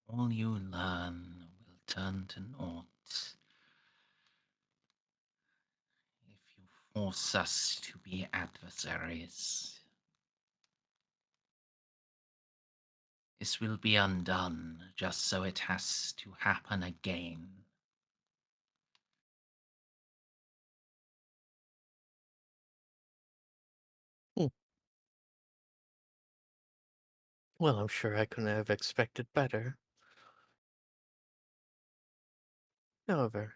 All you learn will turn to naught if you force us to be adversaries. This will be undone just so it has to happen again. Hmm. Well, I'm sure I couldn't have expected better. However,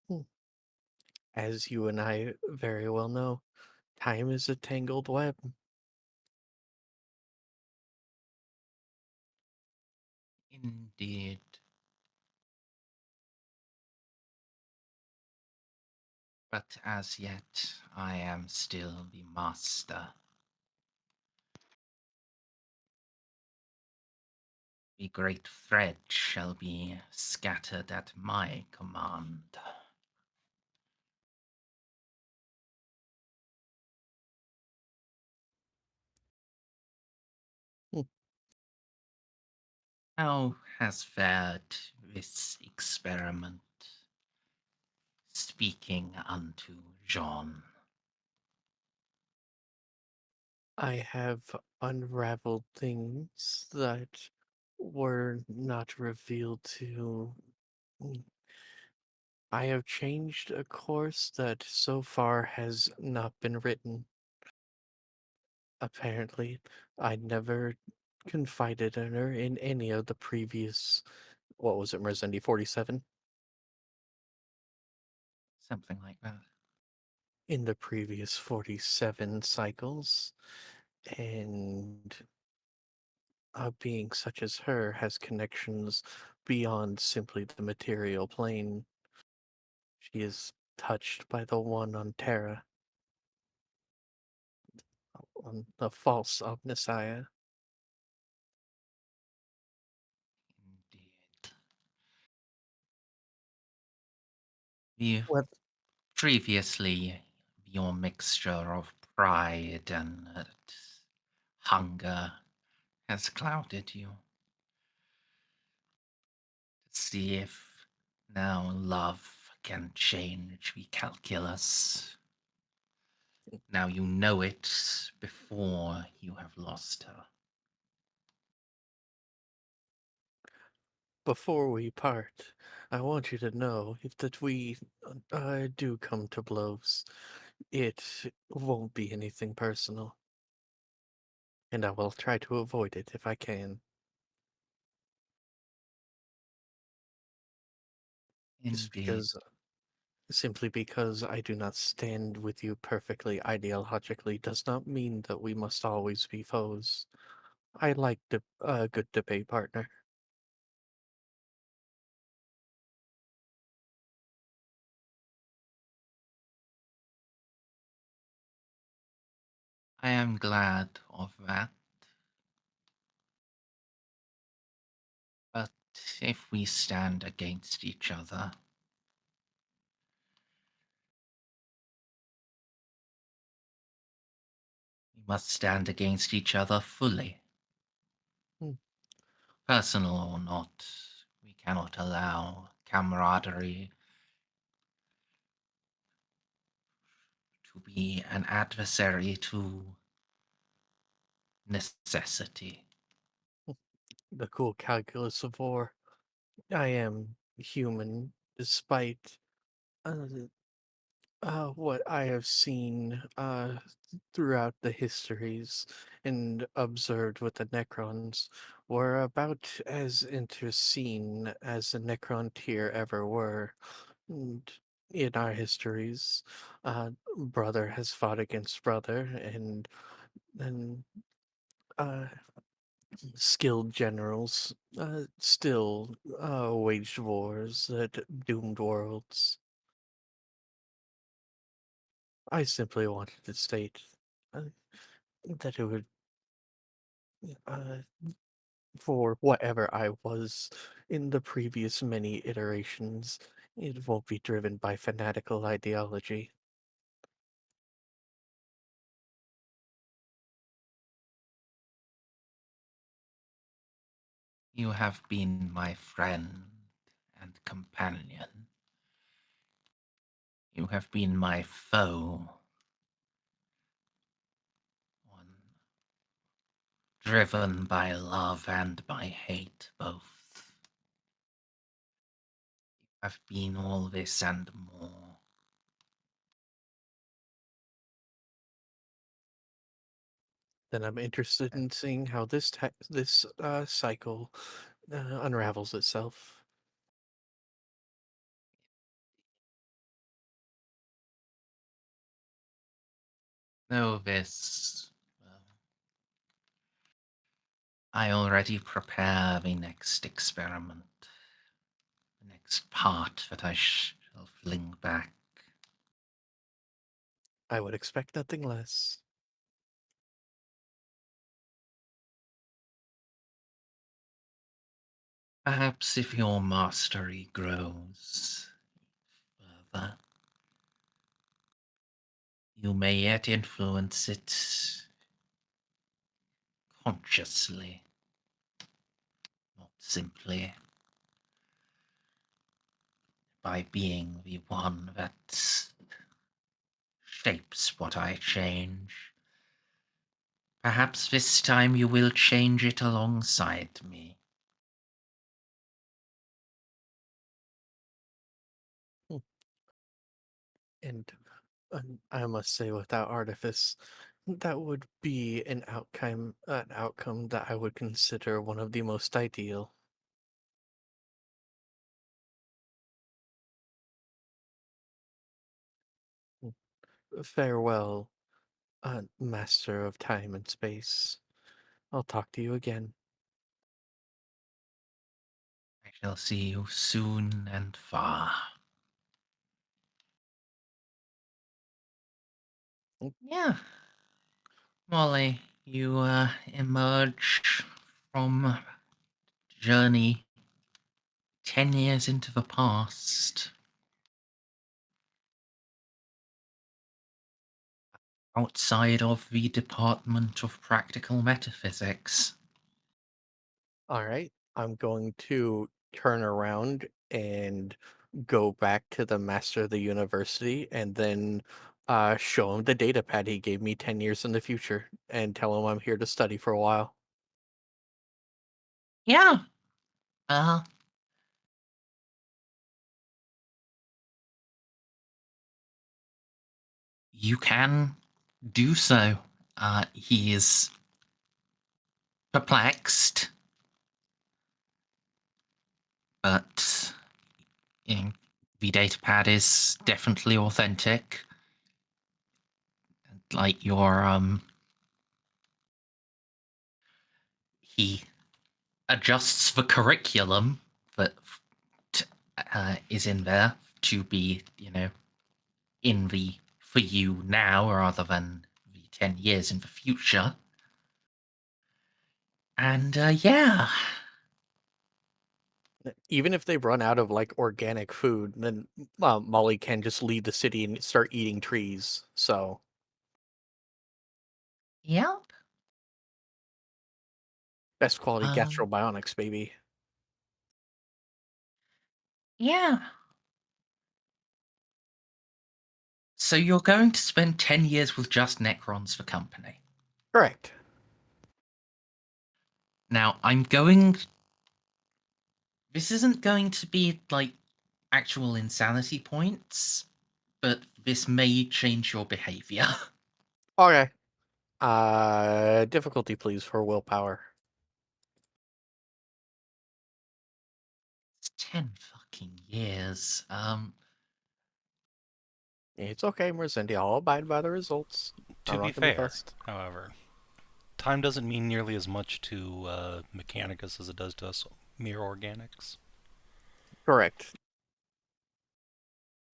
hmm, as you and I very well know, time is a tangled web. Indeed. But as yet, I am still the master. The great thread shall be scattered at my command. Hmm. How has fared this experiment? Speaking unto Jeanne. I have unraveled things that were not revealed to. Mm, I have changed a course that so far has not been written. Apparently, I never confided in her in any of the previous, what was it, Merzendi 47? Something like that. In the previous 47 cycles. And a being such as her has connections beyond simply the material plane. She is touched by the one on Terra, on the false Omnissiah. Indeed. The What? previously your mixture of pride and hunger has clouded you. To see if now love can change the calculus. Now you know it before you have lost her. Before we part, I want you to know if that we do come to blows, it won't be anything personal, and I will try to avoid it if I can. Just Indeed. because Simply because I do not stand with you perfectly ideologically does not mean that we must always be foes. I like a good debate partner. I am glad of that. But if we stand against each other, must stand against each other fully. Hmm. Personal or not, we cannot allow camaraderie to be an adversary to necessity. The cool calculus of war. I am human, despite uh, what I have seen throughout the histories and observed with the Necrons. Were about as interseen as the Necron tier ever were. And in our histories, brother has fought against brother, and uh, skilled generals still waged wars that doomed worlds. I simply wanted to state uh, that it would, uh, for whatever I was in the previous many iterations, it won't be driven by fanatical ideology. You have been my friend and companion. You have been my foe, one driven by love and by hate both. You have been all this and more. Then I'm interested in seeing how this cycle unravels itself. Know this. Well, I already prepare the next experiment, the next part that I shall fling back. I would expect nothing less. Perhaps if your mastery grows further, you may yet influence it consciously, not simply by being the one that shapes what I change. Perhaps this time you will change it alongside me. Hmm. And I must say, without artifice, that would be an outcome that I would consider one of the most ideal. Mm. Farewell, master of time and space. I'll talk to you again. I shall see you soon and far. Yeah. Molly, you emerge from journey 10 years into the past, outside of the Department of Practical Metaphysics. All right, I'm going to turn around and go back to the master of the university and then show him the data pad he gave me 10 years in the future and tell him I'm here to study for a while. Yeah. Uh, you can do so. He is perplexed, but you know, the datapad is definitely authentic. Like your he adjusts the curriculum that is in there to be, in the for you now rather than the 10 years in the future. And yeah, Even if they run out of like organic food, then Molly can just leave the city and start eating trees. So Yep. Best quality Um, gastrobionics, baby. yeah. So you're going to spend 10 years with just Necrons for company. Correct. Now, this isn't going to be like actual insanity points, but this may change your behavior. Okay. Difficulty, please, for willpower. It's 10 fucking years. It's okay, Merzendi. I'll abide by the results. To I'm be not gonna be fair, fussed. however, time doesn't mean nearly as much to Mechanicus as it does to us mere organics. Correct.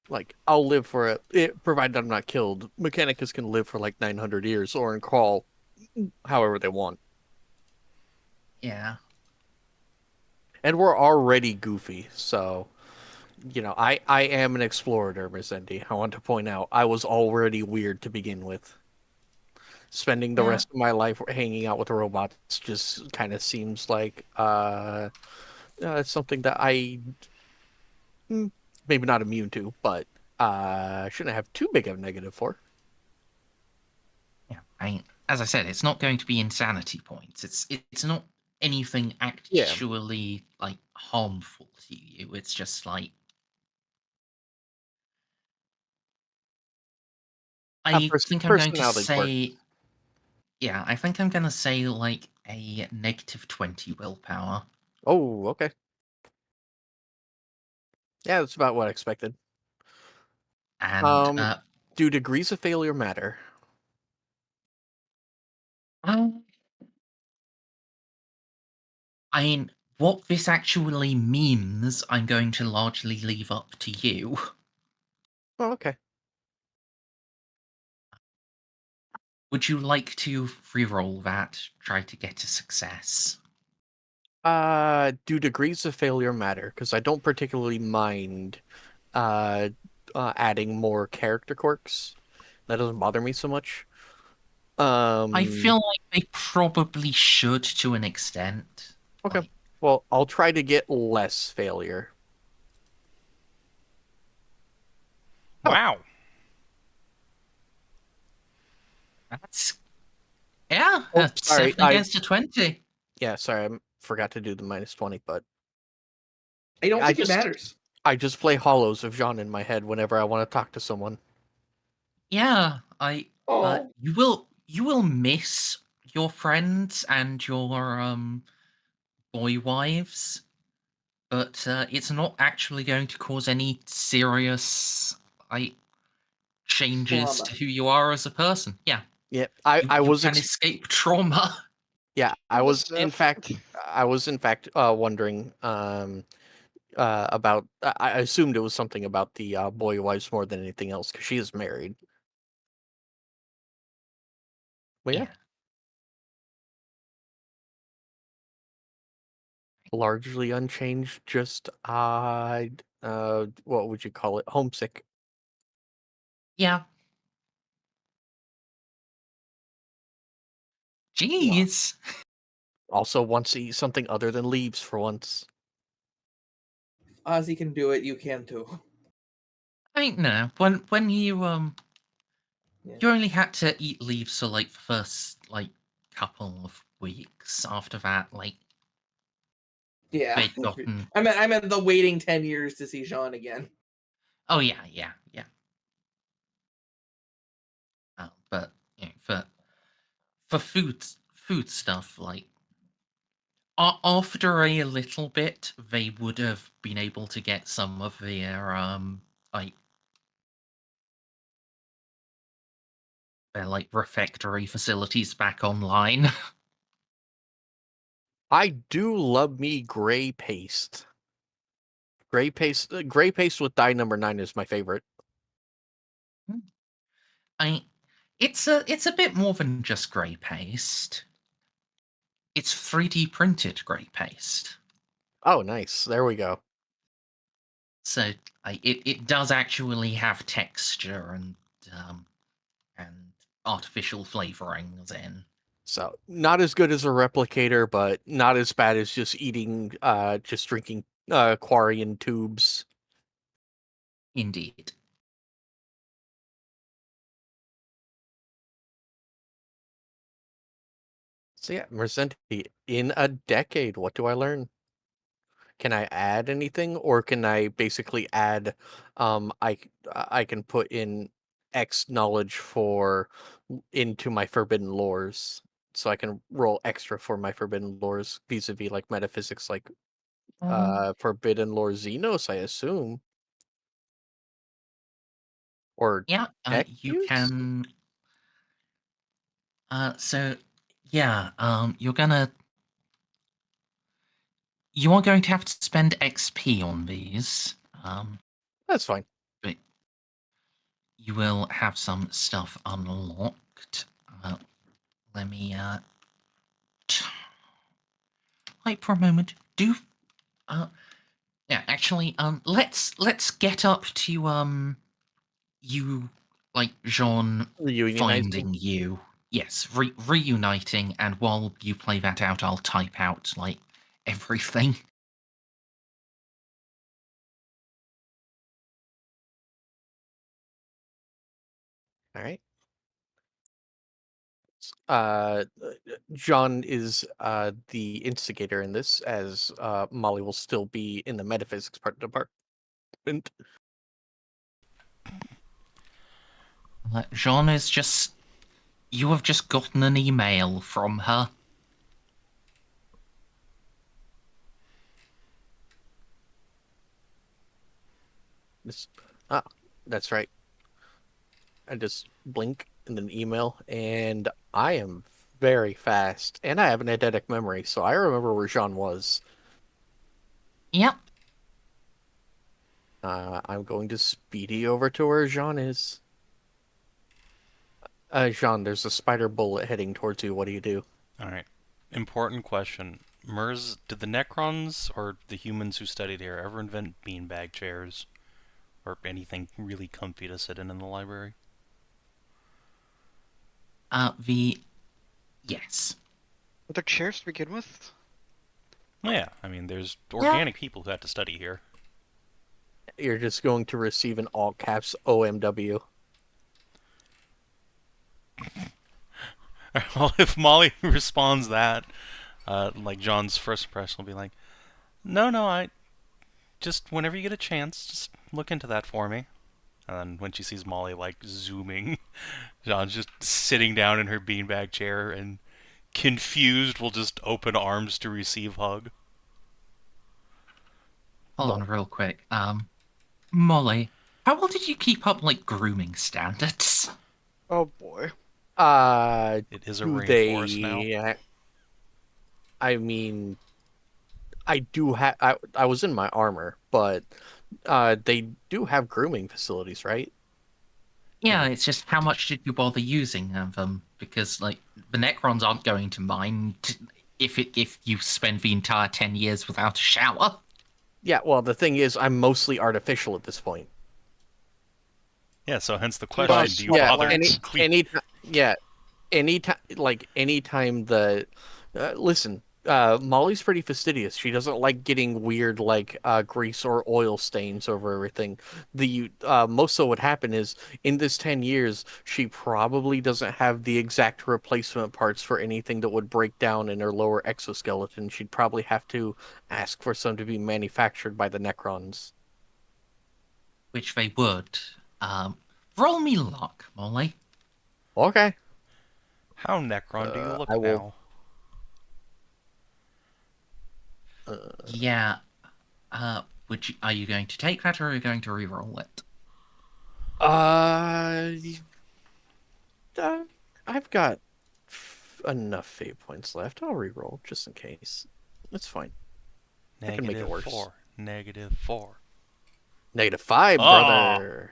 Like, I'll live for it, provided I'm not killed. Mechanicus can live for like 900 years or crawl however they want. yeah. And we're already goofy, so I am an explorator, Merzendi. I want to point out I was already weird to begin with. Spending the Yeah. rest of my life hanging out with robots just kind of seems like it's something that I maybe not immune to, but shouldn't have too big of a negative for. Yeah. As I said, it's not going to be insanity points. It's not anything Yeah. actually like harmful to you. It's just like I think I'm going to Personality quirk. say, yeah, I think I'm going to say like a -20 willpower. Oh, okay. Yeah, that's about what I expected. And Do degrees of failure matter? um, I mean, what this actually means, I'm going to largely leave up to you. Oh, okay. Would you like to re-roll that? Try to get a success. Do degrees of failure matter? Because I don't particularly mind uh, adding more character quirks. That doesn't bother me so much. I feel like they probably should to an extent. Okay. Like, Well, I'll try to get less failure. Oh. Wow. that's yeah, Oh, that's sorry. 7 against a 20. Yeah, sorry, I forgot to do the -20, but I don't I think it just matters. I just play hollows of Jeanne in my head whenever I want to talk to someone. Yeah, but Oh, you will miss your friends and your boy wives, but it's not actually going to cause any serious like changes trauma. to who you are as a person. Yeah, Yeah, I you, I you was can escape trauma. yeah, I The was in Xiph. fact wondering about I assumed it was something about the boy wives more than anything else because she is married. But yeah, Yeah, largely unchanged, just what would you call it? Homesick. yeah. Yeah. Jeez. Also wants to eat something other than leaves for once. Ozzy can do it. You can too. I know when Yeah. you only had to eat leaves for like the first like couple of weeks. After that, like Yeah. they'd gotten. I meant the waiting 10 years to see Jeanne again. Oh yeah, yeah, yeah. But you know, for food stuff, like after a little bit, they would have been able to get some of like their like refectory facilities back online. I do love me gray paste. Gray paste with dye number 9 is my favorite. I it's a bit more than just grey paste. It's 3D printed grey paste. Oh, nice. There we go. So it does actually have texture and artificial flavorings in. So not as good as a replicator, but not as bad as just just drinking Quarian tubes. Indeed. So yeah, Merzendi, in a decade, what do I learn? Can I add anything, or can I basically add? I can put in X knowledge into my forbidden lores, so I can roll extra for my forbidden lores vis-a-vis like metaphysics, like forbidden lore Xenos, I assume, or Yeah, tech you use. can. So, yeah, you are going to have to spend XP on these. That's fine. But you will have some stuff unlocked. Let me wait for a moment. Yeah, actually, let's get up to you, like Jeanne Reunionizing. finding you. Yes, reuniting, and while you play that out, I'll type out like everything. All right. Uh, John is the instigator in this, as Molly will still be in the metaphysics part department. Jeanne is just. You have just gotten an email from her. This, ah, that's right. I just blink and then email, and I am very fast, and I have an eidetic memory, so I remember where Jean was. Yep. I'm going to speedy over to where Jean is. Jean, there's a spider bullet heading towards you. What do you do? All right. Important question. Did the Necrons or the humans who studied here ever invent beanbag chairs? Or anything really comfy to sit in the library? Yes. Were there chairs to begin with? Well, yeah, I mean, there's Yeah. organic people who had to study here. You're just going to receive an all caps OMW. Well, if Molly responds that, like John's first impression will be like, no, I just whenever you get a chance, just look into that for me. And then when she sees Molly like zooming, John's just sitting down in her beanbag chair and confused will just open arms to receive hug. Hold on, real quick. Molly, how well did you keep up like grooming standards? Oh boy. It is a Do rainforest now. they? I mean, I do have. I was in my armor, but they do have grooming facilities, right? Yeah, it's just how much did you bother using of them? Because like the Necrons aren't going to mind if you spend the entire 10 years without a shower. Yeah. Well, the thing is, I'm mostly artificial at this point. Yeah, so hence the So question: she's do you sweat bother glands. clean? Anytime the listen, Molly's pretty fastidious. She doesn't like getting weird like grease or oil stains over everything. The most of what happened is in this 10 years, she probably doesn't have the exact replacement parts for anything that would break down in her lower exoskeleton. She'd probably have to ask for some to be manufactured by the Necrons. Which they would. Um, Roll me luck, Molly. Okay. How Necron do you I look will. now? Yeah. Are you going to take that or are you going to re-roll it? Uh, I've got enough fate points left. I'll reroll just in case. It's fine. I can make it worse. -4. -4. -5, Oh! brother.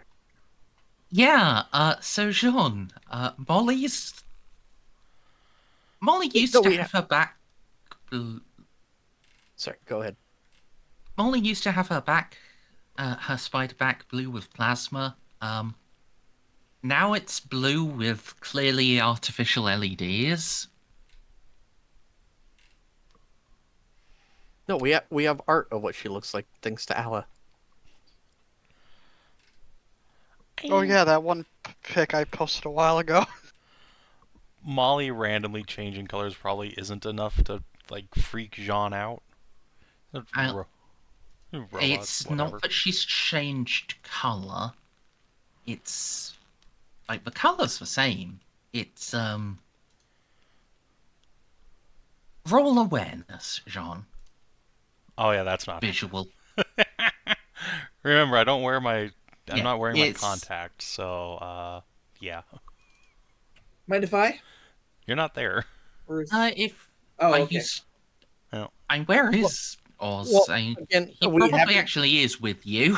Yeah, so Jean, Molly used No, to have her back. Sorry, go ahead. Molly used to have her back, her spider back blue with plasma. Now it's blue with clearly artificial LEDs. No, we have art of what she looks like, thanks to Allah. Oh yeah, that one pic I posted a while ago. Molly randomly changing colors probably isn't enough to like freak Jeanne out. I- Robots, It's whatever. not that she's changed colour. It's like the colour's the same. It's roll awareness, Jean. Oh yeah, that's not Visual. Remember, I don't wear my. I'm Yeah, not wearing my it's contacts, so yeah, Mind if I? you're not there. Or is... if Oh, I okay. use. Oh. Where is Oz? Well, He we probably actually is with you.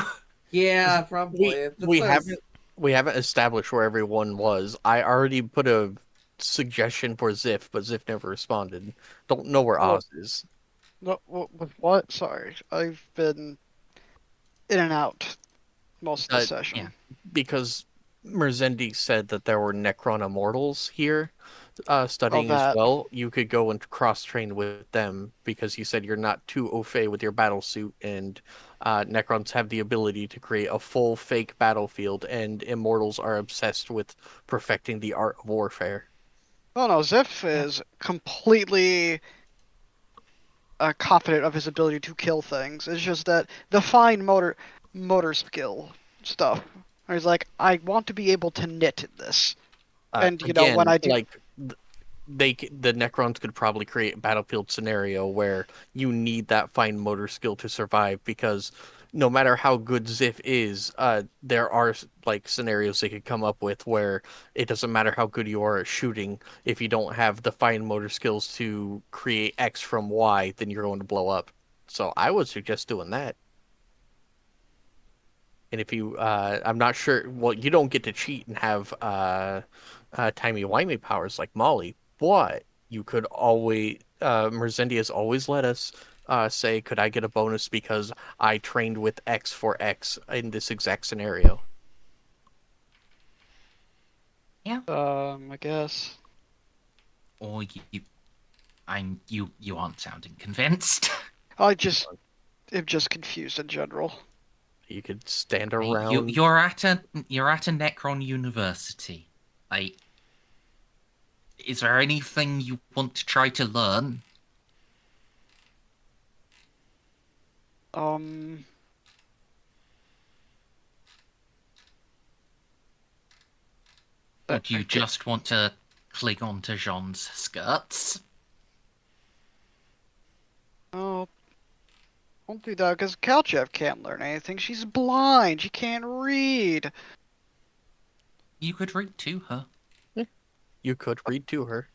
Yeah, probably. That's we what I was- haven't established where everyone was. I already put a suggestion for Xiph, but Xiph never responded. Don't know where Well- Oz is. No, with what? Sorry, I've been in and out most of the session. yeah. Because Merzendi said that there were Necron immortals here studying as that. well. You could go and cross train with them because he said you're not too au fait with your battle suit, and Necrons have the ability to create a full fake battlefield, and immortals are obsessed with perfecting the art of warfare. Oh no, Xiph is completely confident of his ability to kill things. It's just that the fine motor skill stuff. He's like, I want to be able to knit in this, and you know when I do, like the Necrons could probably create a battlefield scenario where you need that fine motor skill to survive, because no matter how good Xiph is, there are like scenarios they could come up with where it doesn't matter how good you are at shooting. If you don't have the fine motor skills to create X from Y, then you're going to blow up. So I would suggest doing that. And if you, I'm not sure. Well, you don't get to cheat and have timey-wimey powers like Molly, but you could always. Merzendi has always let us say, "Could I get a bonus because I trained with X for X in this exact scenario?" I guess. Or you aren't sounding convinced. I just am just confused in general. You could stand Hey, around. you're at a Necron university. Like, is there anything you want to try to learn? Or do you just want to cling on to Jean's skirts? Oh, don't do that because Kalchev can't learn anything. She's blind. She can't read. You could read to her. You could read to her.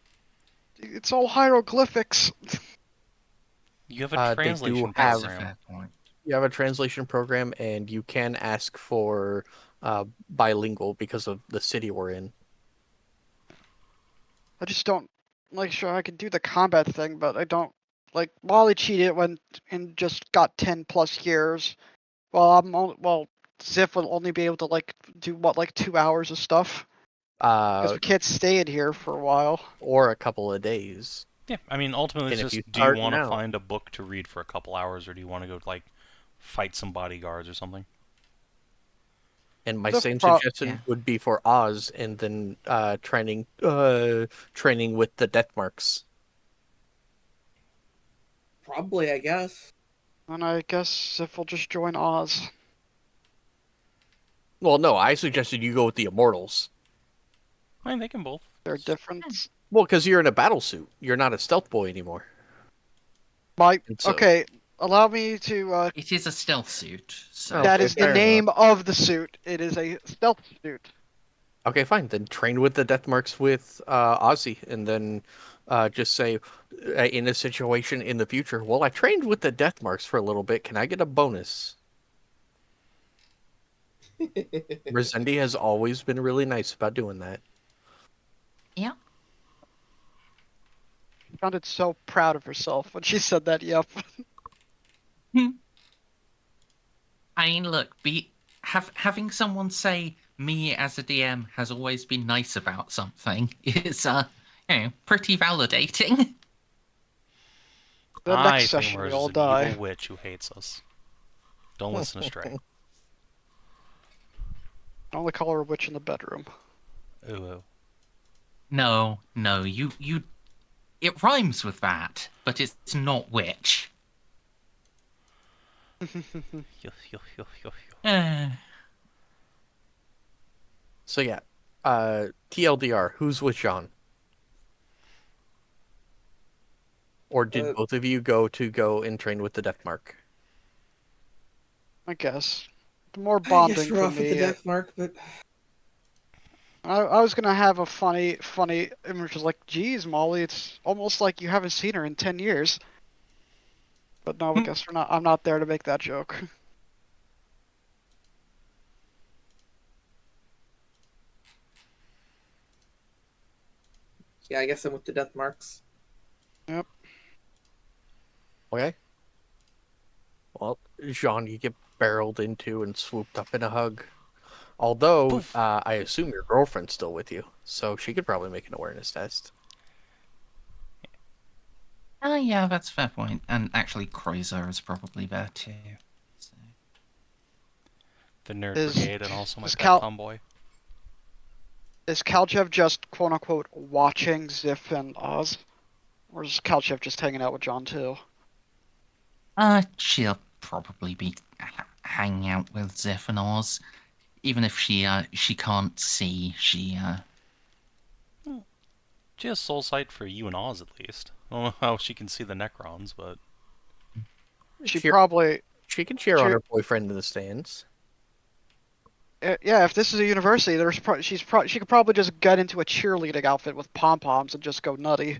It's all hieroglyphics. You have a They do translation That's a program. fair point. You have a translation program, and you can ask for bilingual because of the city we're in. I just don't like. Sure, I can do the combat thing, but I don't like. Wally cheated when and just got 10+ years. Well, Xiph will only be able to like do what, like 2 hours of stuff because we can't stay in here for a while. Or a couple of days. Yeah, I mean, ultimately, And it's if you just do you start want to now- find a book to read for a couple hours, or do you want to go like fight some bodyguards or something? And my The same pro- suggestion Yeah. would be for Oz, and then training with the death marks. Probably, I guess. And I guess Xiph will just join Oz. Well, no, I suggested you go with the immortals. I mean, they can both. Their difference. Well, because you're in a battle suit. You're not a stealth boy anymore. And so- Okay, allow me to. It is a stealth suit, so Oh. That Okay, is the fair name of the suit. It is a stealth suit. Okay, fine. Then train with the death marks with Ozzy, and then just say, in a situation in the future, well, I trained with the death marks for a little bit. Can I get a bonus? Merzendi has always been really nice about doing that. yeah. She sounded so proud of herself when she said that. Yep. I mean, look, having someone say me as a DM has always been nice about something is pretty validating. The I next think session we Merz is all an evil die. witch who hates us. Don't listen to Stray. Only call her a witch in the bedroom. Ooh, ooh. No, you it rhymes with that, but it's not witch. Yo, yo, yo, yo, yo. Eh, So yeah, TLDR, who's with Jeanne? Or did both of you go and train with the Death Mark? I guess. More I guess bonding we're for off at the me. death mark, but I was gonna have a funny image like, geez, Molly, it's almost like you haven't seen her in 10 years. But no, I guess we're not. I'm not there to make that joke. yeah, I guess I'm with the death marks. Yep. Okay. Well, Jeanne, you get barreled into and swooped up in a hug. Although, Poof. I assume your girlfriend's still with you, so she could probably make an awareness test. yeah, that's a fair point. And actually, Kreuzer is probably there too. So. The Nerd Is Brigade and also my is pet tomboy. Kalchev just quote unquote watching Xiph and Oz, or is Kalchev just hanging out with John too? She'll probably be hanging out with Xiph and Oz, even if she can't see. She She has soul sight for you and Oz at least. I don't know how she can see the Necrons, but She Cheer- probably She can cheer on cheer- her boyfriend in the stands. yeah. If this is a university, she could probably just get into a cheerleading outfit with pom poms and just go nutty.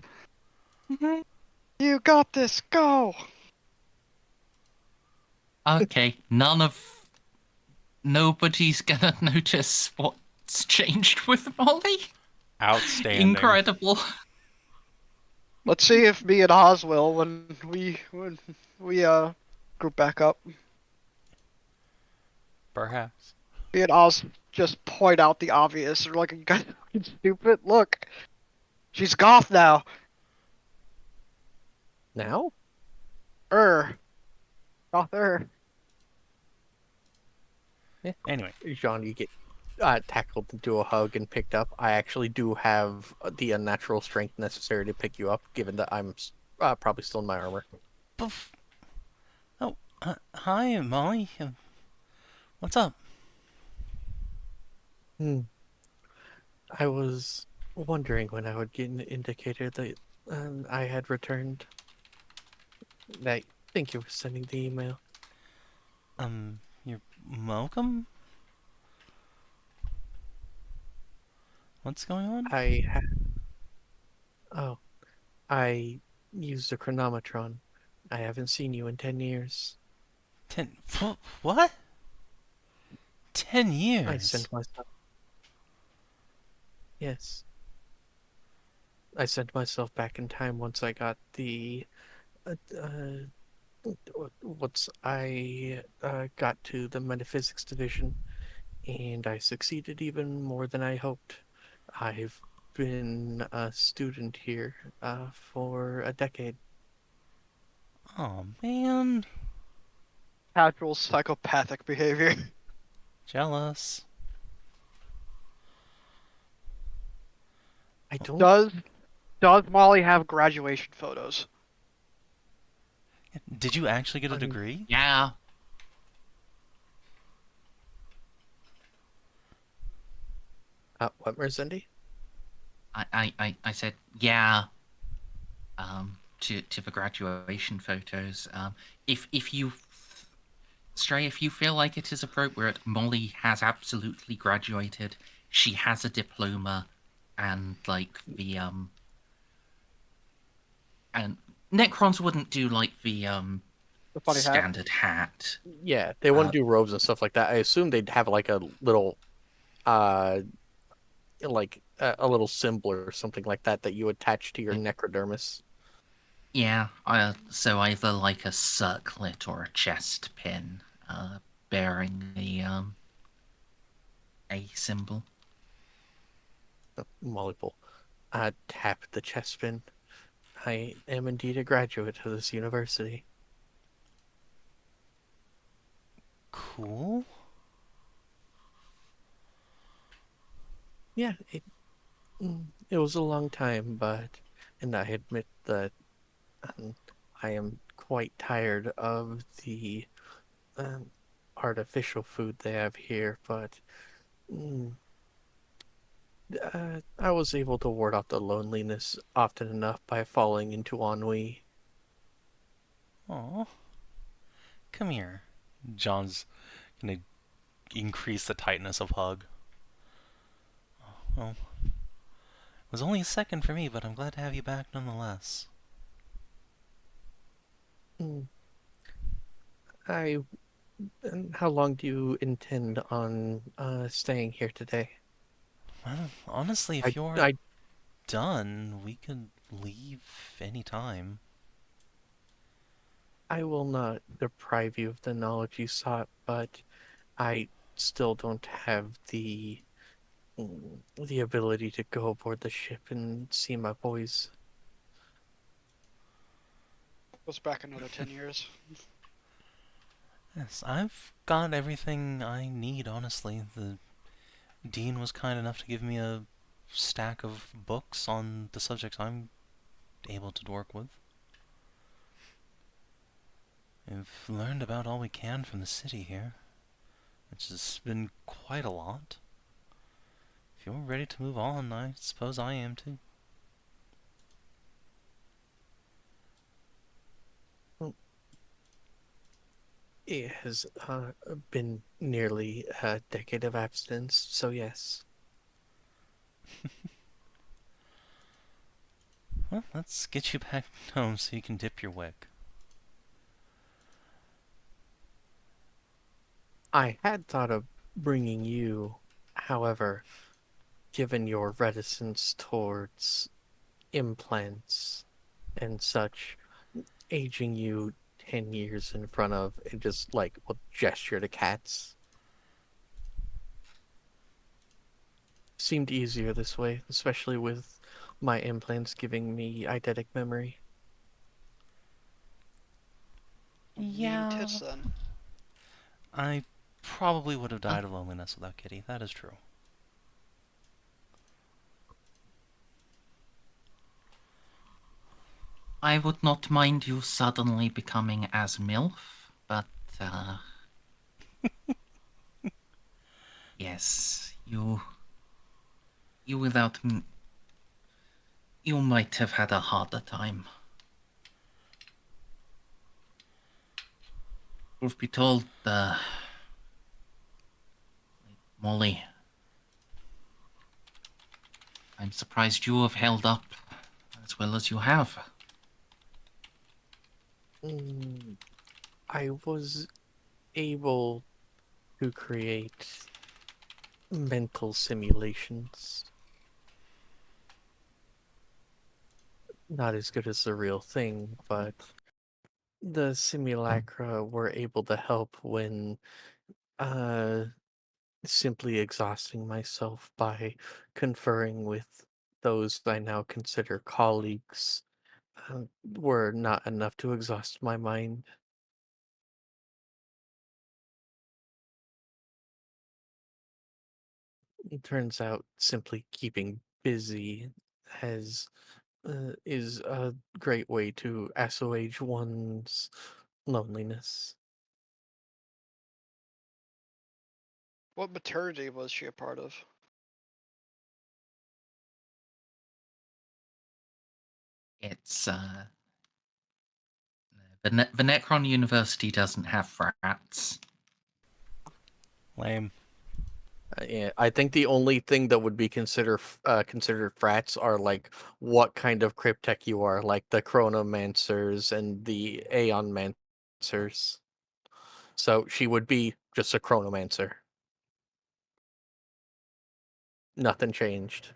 You got this. Go. okay. Nobody's gonna notice what's changed with Molly. outstanding. Incredible. Let's see if me and Oz will when we group back up. Perhaps. Me and Oz just point out the obvious. They're like, you guys are fucking stupid. Look, she's goth now. Now? Goth. Anyway, Jeanne, you get tackled into a hug and picked up. I actually do have the unnatural strength necessary to pick you up, given that I'm probably still in my armor. poof. Oh, hi, Molly. What's up? I was wondering when I would get an indicator that I had returned. Thank you for sending the email. You're welcome? What's going on? I used a chronometron. I haven't seen you in 10 years. What? 10 I years? sent myself. Yes. I sent myself back in time once I got the. I got to the metaphysics division, and I succeeded even more than I hoped. I've been a student here for a decade. Oh, man. Casual psychopathic behavior. Jealous. I don't. Does Molly have graduation photos? Did you actually get a degree? Yeah. What, Merzendi? I said yeah. To the graduation photos. If you Stray, if you feel like it is appropriate, Molly has absolutely graduated. She has a diploma, and like and Necrons wouldn't do like the The funny hat. standard hat. Yeah, they wouldn't do robes and stuff like that. I assume they'd have like a little, like a little symbol or something like that that you attach to your necrodermis. Yeah, so either like a circlet or a chest pin, bearing the A symbol. Molly will tap the chest pin. I am indeed a graduate of this university. Cool. Yeah, it was a long time, and I admit that um, I am quite tired of the um, artificial food they have here, but mm, I was able to ward off the loneliness often enough by falling into ennui. Aw. Come here. John's gonna increase the tightness of hug. Well, it was only a second for me, but I'm glad to have you back nonetheless. Mm, I. How long do you intend on staying here today? Well, honestly, if I you're I done, we could leave any time. I will not deprive you of the knowledge you sought, but I still don't have the ability to go aboard the ship and see my boys. Goes back another 10 years. Yes, I've got everything I need, honestly. The dean was kind enough to give me a stack of books on the subjects I'm able to work with. We've learned about all we can from the city here, which has been quite a lot. If you're ready to move on, I suppose I am too. Well, it has been nearly a decade of abstinence, so yes. Well, let's get you back home so you can dip your wick. I had thought of bringing you, however, given your reticence towards implants and such, aging you 10 years in front of and just like will gesture to cats seemed easier this way, especially with my implants giving me eidetic memory. Mean tits, Yeah, then. I probably would have died of loneliness without Kitty. That is true. I would not mind you suddenly becoming as MILF, but yes, you without you might have had a harder time. Truth be told, Molly, I'm surprised you have held up as well as you have. Mm, I was able to create mental simulations. Not as good as the real thing, but the simulacra were able to help when uh simply exhausting myself by conferring with those I now consider colleagues were not enough to exhaust my mind. It turns out simply keeping busy has is a great way to assuage one's loneliness. What maternity was she a part of? It's the Necron University doesn't have frats. Lame. Yeah, I think the only thing that would be considered frats are like what kind of cryptech you are, like the chronomancers and the aeonmancers. So she would be just a chronomancer. Nothing changed.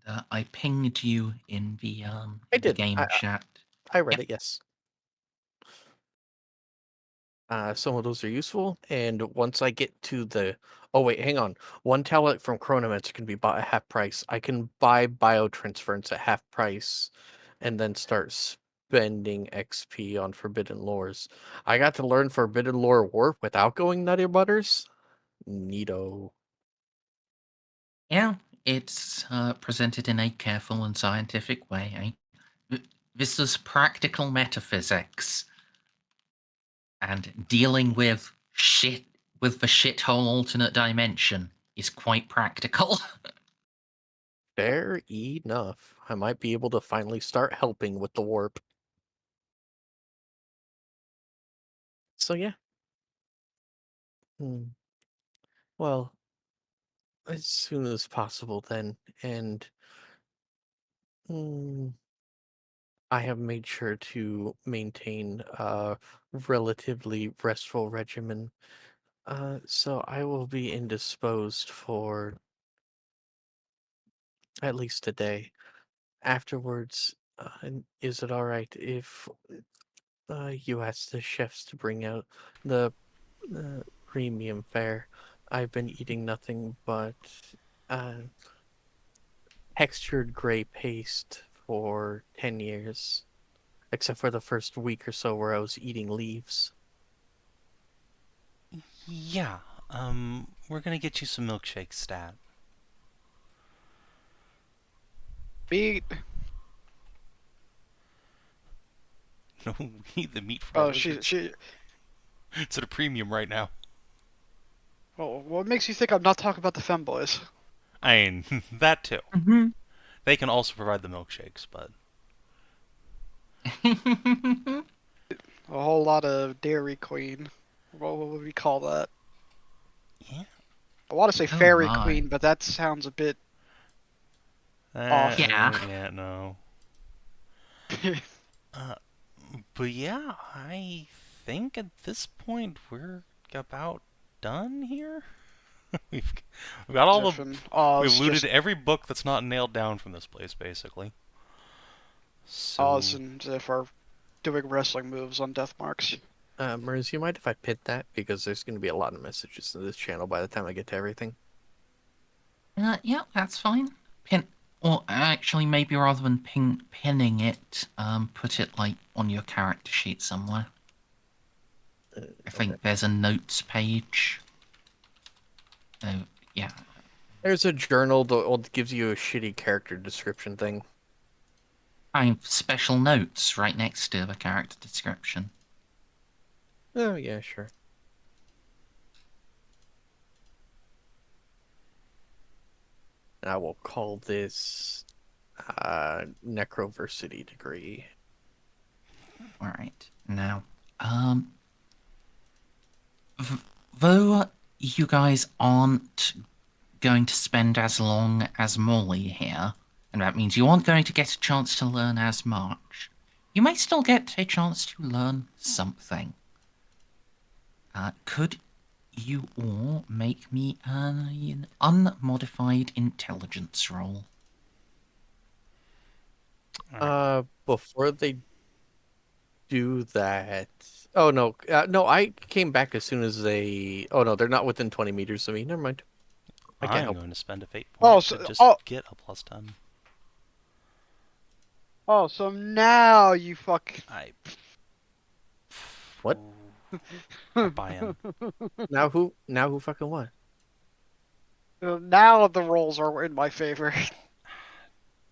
And I pinged you in the I in the did. game chat. I read Yep. it. Yes. Some of those are useful, and once I get to the... Oh wait, hang on. One talent from Chronomancer can be bought at half price. I can buy biotransference at half price, and then start spending XP on Forbidden Lores. I got to learn Forbidden Lore Warp without going Nutty Butters. Neato. Yeah, it's presented in a careful and scientific way. This is practical metaphysics, and dealing with the shithole alternate dimension is quite practical. Fair enough. I might be able to finally start helping with the warp. So yeah. Hmm. Well, as soon as possible then, and hmm, I have made sure to maintain a relatively restful regimen. So I will be indisposed for at least a day. Afterwards, is it all right if you ask the chefs to bring out the premium fare? I've been eating nothing but uh, textured gray paste for 10 years, except for the first week or so where I was eating leaves. Yeah. We're gonna get you some milkshake stat. Meat. No, we need the meat for our Oh, lizards. she. It's at a premium right now. Well, what makes you think I'm not talking about the femboys? I mean, that too. Mhm. They can also provide the milkshakes, but A whole lot of Dairy Queen. What would we call that? yeah. I want to say Oh Fairy my. Queen, but that sounds a bit off. Yeah. Yeah, no. Uh, but yeah, I think at this point we're about done here. we've we've got all the Xiph we've Oz looted just every book that's not nailed down from this place, basically. Oz So and Xiph are doing wrestling moves on death marks. Merz, you mind if I pit that? Because there's going to be a lot of messages in this channel by the time I get to everything. Yeah, that's fine. Or actually, maybe rather than pinning it, put it like on your character sheet somewhere. I Okay. think there's a notes page. Oh, yeah. There's a journal that gives you a shitty character description thing. I have special notes right next to the character description. Oh, yeah, sure. And I will call this Necroversity degree. All right. Now, um, though you guys aren't going to spend as long as Molly here, and that means you aren't going to get a chance to learn as much, you may still get a chance to learn something. Could you all make me an unmodified intelligence roll? Before they do that... Oh, no. No, I came back as soon as they... Oh, no, they're not within 20 meters of me. Never mind. I can't I'm help. going to spend a fate Oh, point to so just get a +10. so now you fuck. I What? I buy in. Now who fucking what? Now the rolls are in my favor.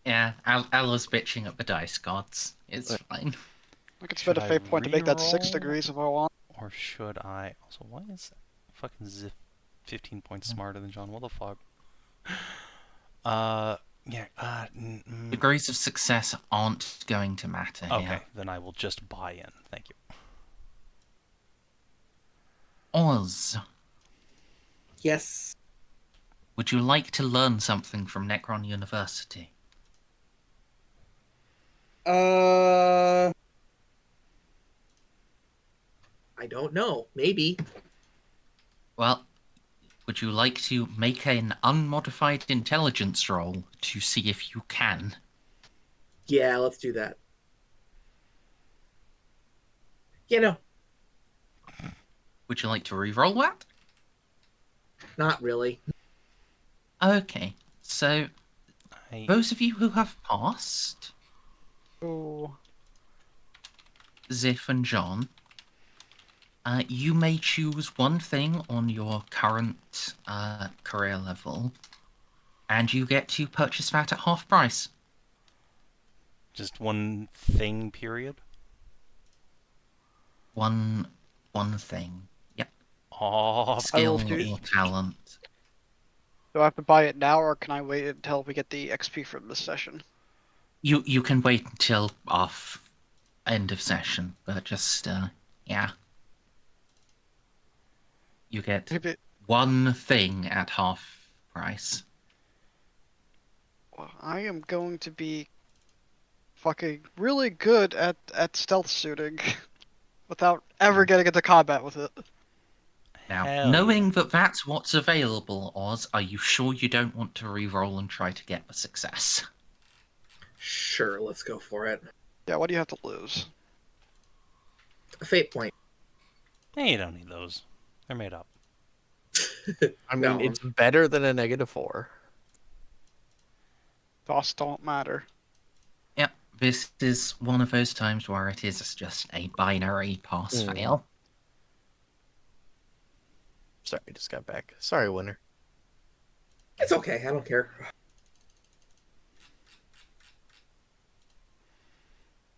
Yeah, Ella's bitching at the dice gods. It's fine. I could spend Should a I fate point to make that 6 re-roll, degrees if I want. or should I? Also, why is fucking Xiph 15 points smarter than John? What the fuck? Yeah. Degrees of success aren't going to matter Okay, here. then I will just buy in. Thank you. Oz, Yes. would you like to learn something from Necron University? Uh, I don't know. Maybe. Well, would you like to make an unmodified intelligence roll to see if you can? Yeah, let's do that. Yeah, no. Would you like to re-roll that? Not really. Okay, so I, those of you who have passed, Ooh. Xiph and Jeanne, you may choose one thing on your current career level, and you get to purchase that at half price. just one thing, period. One thing. Yep. Oh, I Skill will or talent. Do I have to buy it now, or can I wait until we get the XP from this session? You can wait until off end of session, but just yeah. You get Maybe. one thing at half price. Well, I am going to be fucking really good at stealth shooting without ever getting into combat with it. Now, hell knowing yeah. that that's what's available, Oz, are you sure you don't want to re-roll and try to get the success? Sure, let's go for it. Yeah, what do you have to lose? A fate point. Hey, you don't need those. They're made up. I mean, No. it's better than a -4. Costs don't matter. Yep, this is one of those times where it is just a binary pass-fail. Sorry, I just got back. Sorry, winner. It's okay, I don't care.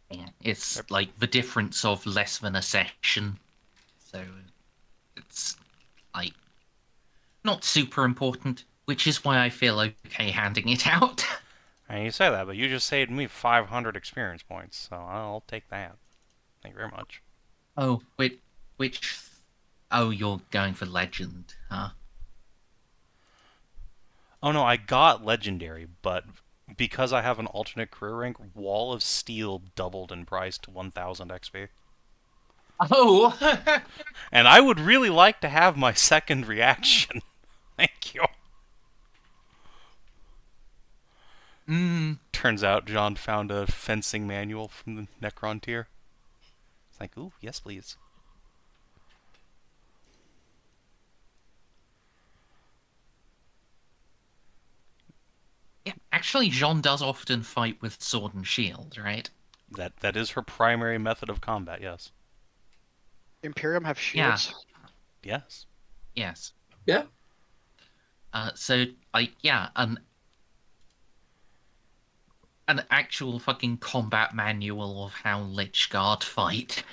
Yeah, it's like the difference of less than a session. So it's like not super important, which is why I feel okay handing it out. And you say that, but you just saved me 500 experience points, so I'll take that. Thank you very much. Oh, which oh, you're going for legend, huh? Oh no, I got legendary, but because I have an alternate career rank, Wall of Steel doubled in price to 1000 XP. Oh! And I would really like to have my second reaction. Thank you. Turns out John found a fencing manual from the Necron tier. It's like, ooh, yes please. Yeah, actually, Jeanne does often fight with sword and shield, right? That is her primary method of combat, yes. Imperium have Yeah. shields? Yes. Yes. Yeah. So, like, yeah, an actual fucking combat manual of how Lich Guard fight.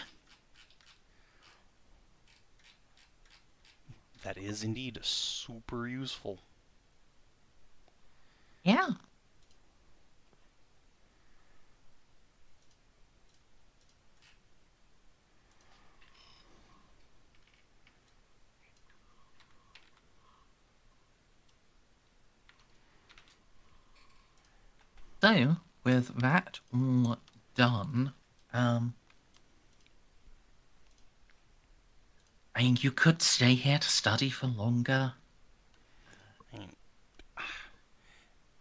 That is indeed super useful. Yeah. So, with that all done, I mean, you could stay here to study for longer, I mean,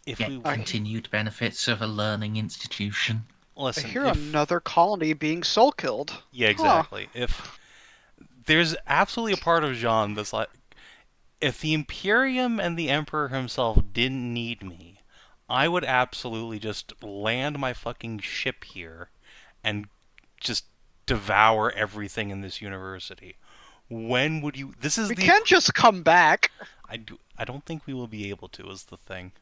if get we continued benefits of a learning institution. I listen, hear if another colony being soul killed. yeah, exactly. If there's absolutely a part of Jean that's like, if the Imperium and the Emperor himself didn't need me, I would absolutely just land my fucking ship here and just devour everything in this university. When would you? This is We the. can't just come back. I don't think we will be able to. Is the thing.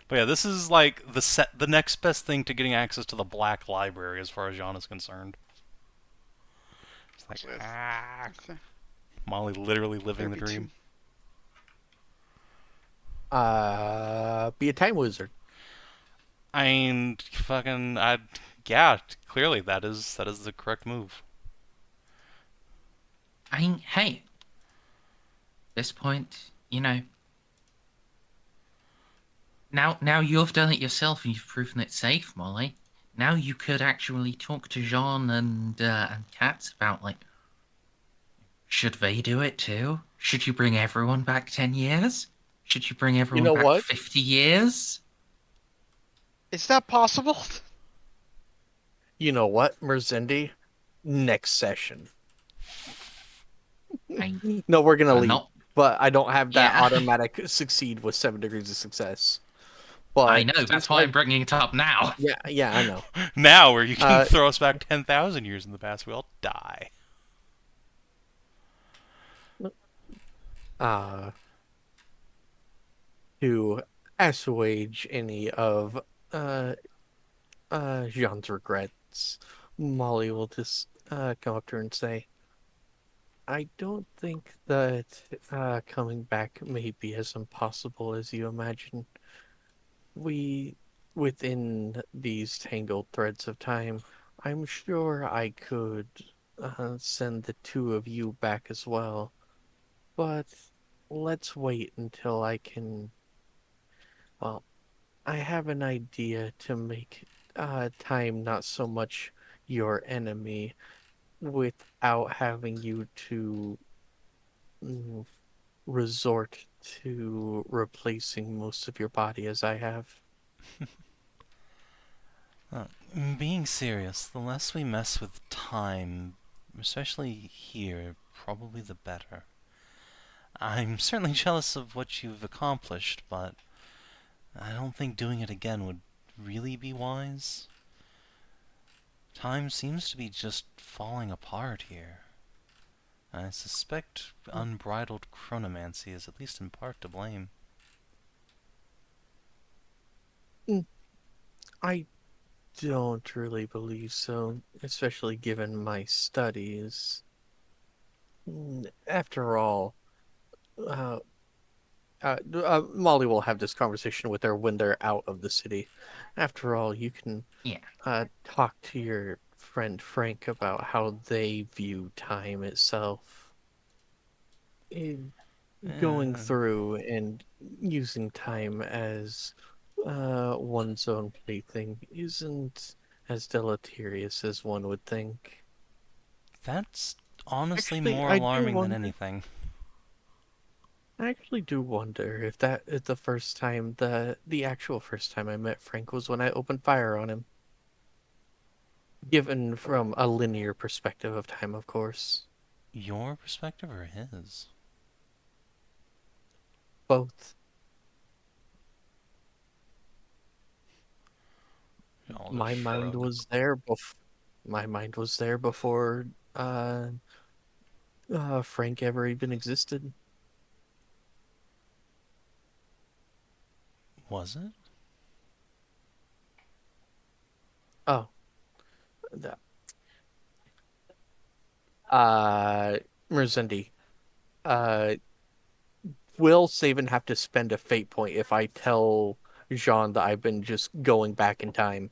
But yeah, this is like the next best thing to getting access to the Black Library as far as Jean is concerned. It's like Molly literally living the dream. Be a time wizard. I mean, fucking, yeah, clearly that is the correct move. I mean, hey, at this point, you know, now you've done it yourself and you've proven it's safe, Molly. Now you could actually talk to Jean and Katz about, like, should they do it too? Should you bring everyone back 10 years? Should you bring everyone know back what? 50 years? Is that possible? You know what, Merzendi? Next session. No, we're gonna leave. not. But I don't have that Yeah. automatic succeed with 7 degrees of success. I But know. That's since why I'm bringing it up now. yeah, I know. Now, where you can Uh, throw us back 10,000 years in the past, we all die. uh, to assuage any of uh Jean's regrets, Molly will just come up to her and say, I don't think that coming back may be as impossible as you imagine. We, within these tangled threads of time, I'm sure I could send the two of you back as well. But let's wait until I can. Well, I have an idea to make time not so much your enemy without having you to mm, resort to replacing most of your body as I have. Uh, Being serious, the less we mess with time, especially here, probably the better. I'm certainly jealous of what you've accomplished, but I don't think doing it again would really be wise. Time seems to be just falling apart here. I suspect unbridled chronomancy is at least in part to blame. Mm, I don't really believe so, especially given my studies. After all, uh, Molly will have this conversation with her when they're out of the city. After all, you can Yeah. talk to your friend Frank about how they view time itself. Going Uh, through and using time as one's own plaything isn't as deleterious as one would think. that's honestly Actually, more alarming than anything. I actually do wonder if the first time the actual first time I met Frank was when I opened fire on him. Given from a linear perspective of time, of course. Your perspective or his? Both. I'll just My mind shrug. was there my mind was there before uh Frank ever even existed. Was it? Oh, that uh Merzendi. Uh will Savin have to spend a fate point if I tell Jeanne that I've been just going back in time?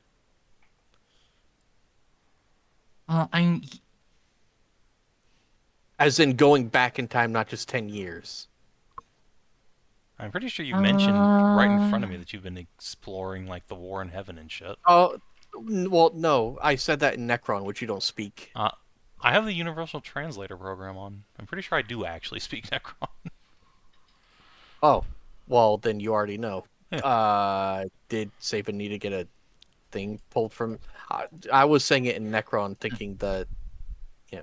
I'm. As in going back in time, not just 10 years. I'm pretty sure you mentioned right in front Uh, of me that you've been exploring like the war in heaven and shit. Oh, well, no. I said that in Necron, which you don't speak. Uh, I have the Universal Translator program on. I'm pretty sure I do actually speak Necron. Oh, well, then you already know. Yeah. Did Savin need to get a thing pulled from? I was saying it in Necron, thinking that, yeah.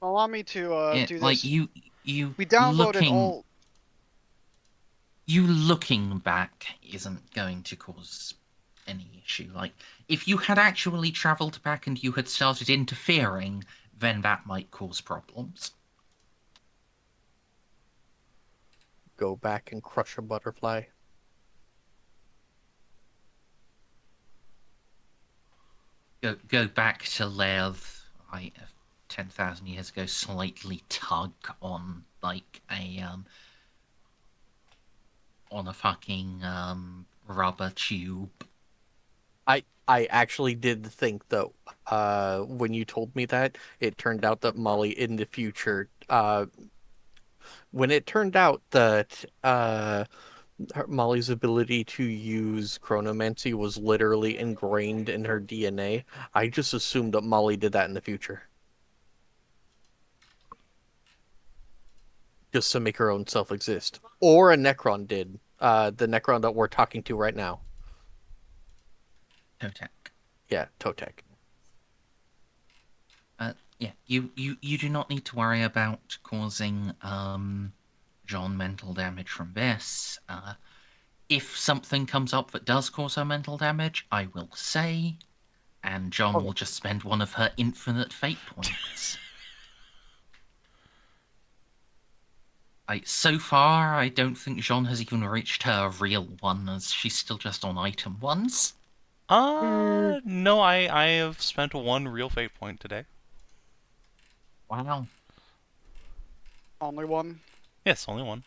Allow me to do like this. you We downloaded looking all. you looking back isn't going to cause any issue. Like, if you had actually traveled back and you had started interfering, then that might cause problems. Go back and crush a butterfly. Go back to Lev, 10,000 years ago, slightly tug on like a fucking rubber tube. I actually did think though, when you told me that, it turned out that Molly in the future, when it turned out that Molly's ability to use chronomancy was literally ingrained in her DNA, I just assumed that Molly did that in the future. Just to make her own self exist. Or a Necron did. The Necron that we're talking to right now. Totek. Yeah, Totek. Yeah, you do not need to worry about causing Jeanne mental damage from this. If something comes up that does cause her mental damage, I will say, and Jeanne will Okay. just spend one of her infinite fate points. So far, I don't think Jeanne has even reached her real one, as she's still just on item ones. No, I have spent one real fate point today. Wow. Only one. Yes, only one.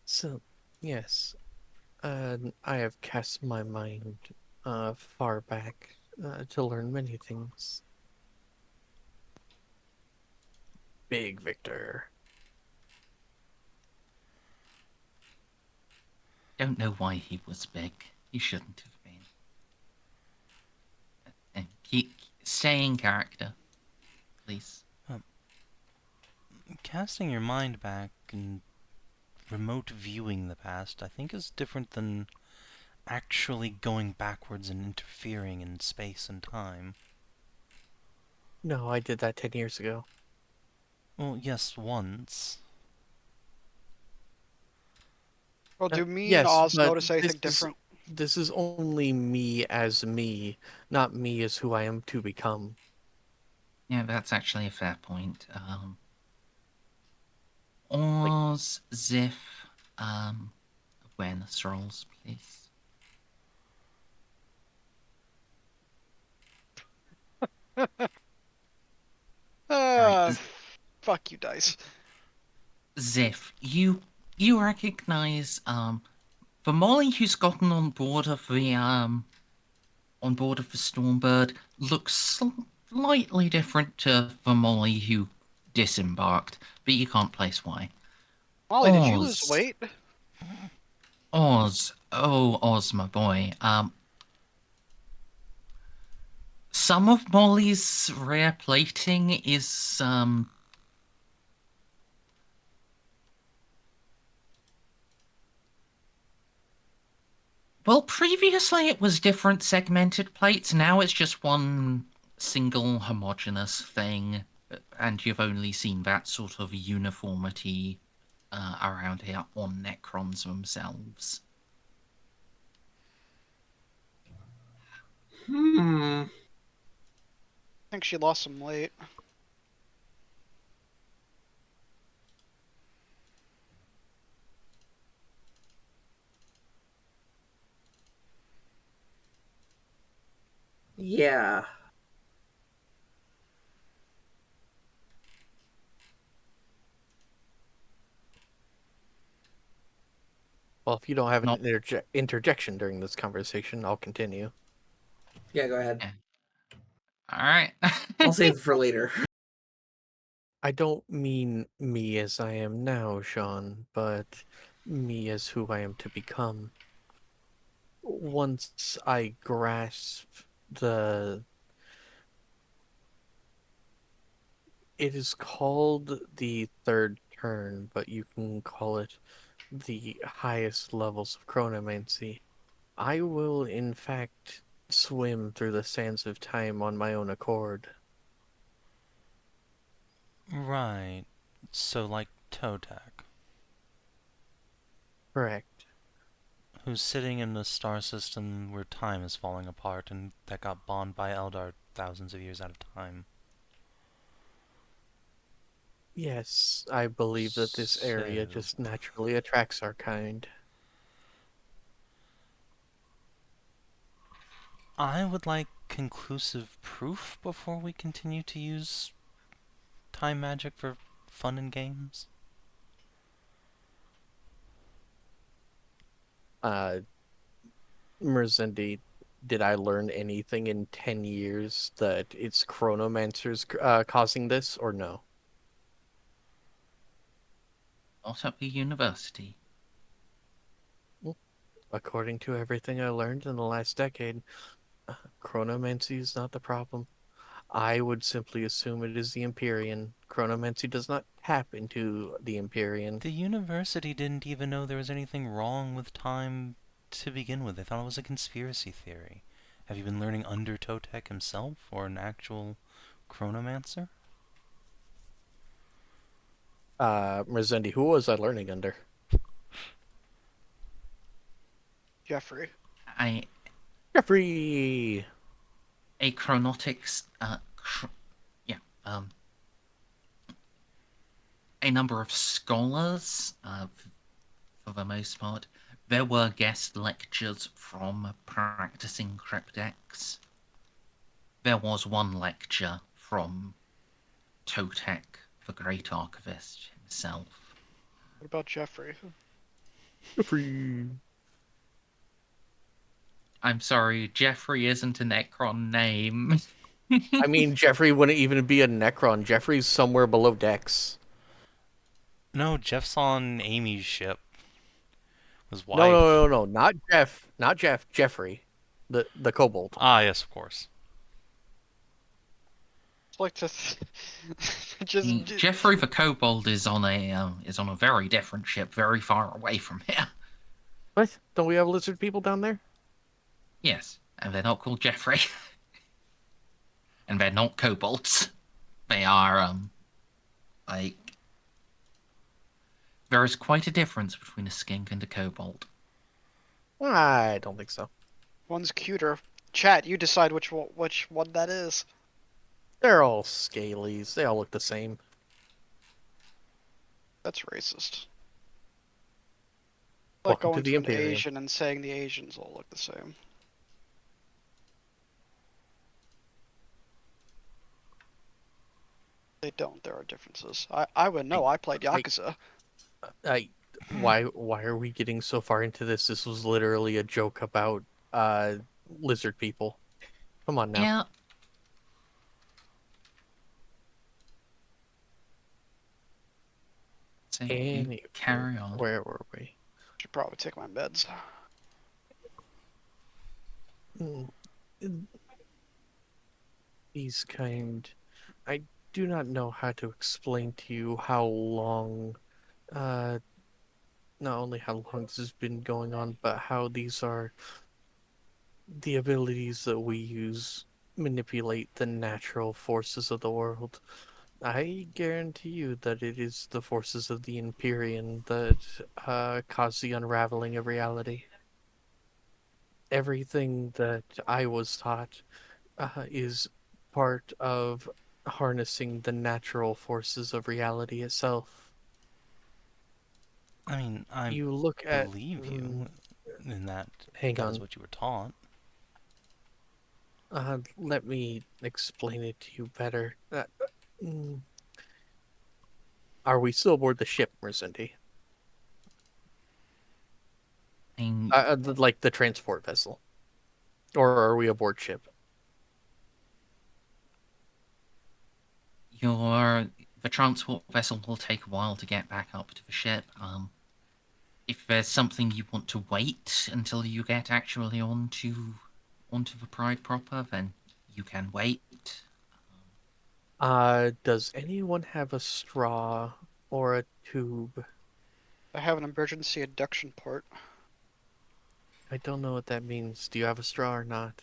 So, yes, I have cast my mind far back to learn many things. Big Victor. Don't know why he was big. He shouldn't have been. And stay in character, please. Casting your mind back and remote viewing the past, I think, is different than actually going backwards and interfering in space and time. No, I did that 10 years ago. Well, yes, once. Well, do me and Yes, Oz but notice anything different? this is only me as me, not me as who I am to become. Yeah, that's actually a fair point. Like, Oz, Xiph, awareness rolls, please. Alright, Uh, fuck you, dice. Xiph, you recognize the Molly who's gotten on board of the Stormbird looks slightly different to the Molly who disembarked, but you can't place why. Molly, did you lose Oz, weight? Oz, my boy. Some of Molly's rare plating is well, previously it was different segmented plates. Now it's just one single homogeneous thing, and you've only seen that sort of uniformity around here on Necrons themselves. Hmm. I think she lost some weight. Yeah. well, if you don't have an Not interjection during this conversation, I'll continue. Yeah, go ahead. yeah. All right. I'll save it for later. I don't mean me as I am now, Sean, but me as who I am to become. Once I grasp the it is called the third turn, but you can call it the highest levels of chronomancy. I will, in fact, swim through the sands of time on my own accord. Right. So, like Totek, Correct. who's sitting in a star system where time is falling apart and that got bombed by Eldar thousands of years at a time. Yes, I believe that this area So, just naturally attracts our kind. I would like conclusive proof before we continue to use time magic for fun and games. Uh, Merzendi, did I learn anything in 10 years that it's chronomancers causing this, or no? Not at the university. Well, according to everything I learned in the last decade, chronomancy is not the problem. I would simply assume it is the Empyrean. Chronomancy does not tap into the Empyrean. The university didn't even know there was anything wrong with time to begin with. They thought it was a conspiracy theory. Have you been learning under Totec himself, or an actual chronomancer? Merzendi, who was I learning under? Jeffrey. A Jeffrey! a chronotics yeah, a number of scholars, for the most part. There were guest lectures from practicing cryptex. There was one lecture from Totec, the Great Archivist himself. What about Jeffrey? Jeffrey! I'm sorry, Jeffrey isn't a Necron name. I mean, Jeffrey wouldn't even be a Necron. Jeffrey's somewhere below Dex. No, Jeff's on Amy's ship. His No, wife. no, no, no, not Jeff. Not Jeff. Jeffrey, the kobold. Ah, yes, of course. It's like to just Jeffrey the Kobold is on a very different ship, very far away from here. What? Don't we have lizard people down there? Yes, and they're not called Jeffrey. And they're not kobolds. They are, like... There is quite a difference between a skink and a kobold. I don't think so. one's cuter. Chat, you decide which one that is. They're all scalies. They all look the same. That's racist. Like Welcome to going the to an Imperium. Asian and saying the Asians all look the same. They don't. There are differences. I would know. I played Yakuza. Why are we getting so far into this? This was literally a joke about lizard people. Come on now. Yeah. So you Anyway, carry on. where were we? Should probably take my meds. These kind. I do not know how to explain to you how long, not only how long this has been going on, but how these are the abilities that we use manipulate the natural forces of the world. I guarantee you that it is the forces of the Empyrean that cause the unraveling of reality. Everything that I was taught is part of harnessing the natural forces of reality itself. I mean, I You look at believe you in that. hang That on. is what you were taught. Let me explain it to you better. Are we still aboard the ship, Merzendi? And Like the transport vessel? Or are we aboard ship? the transport vessel will take a while to get back up to the ship. If there's something you want to wait until you get actually onto the Pride proper, then you can wait. Does anyone have a straw or a tube? I have an emergency induction port. I don't know what that means. Do you have a straw or not?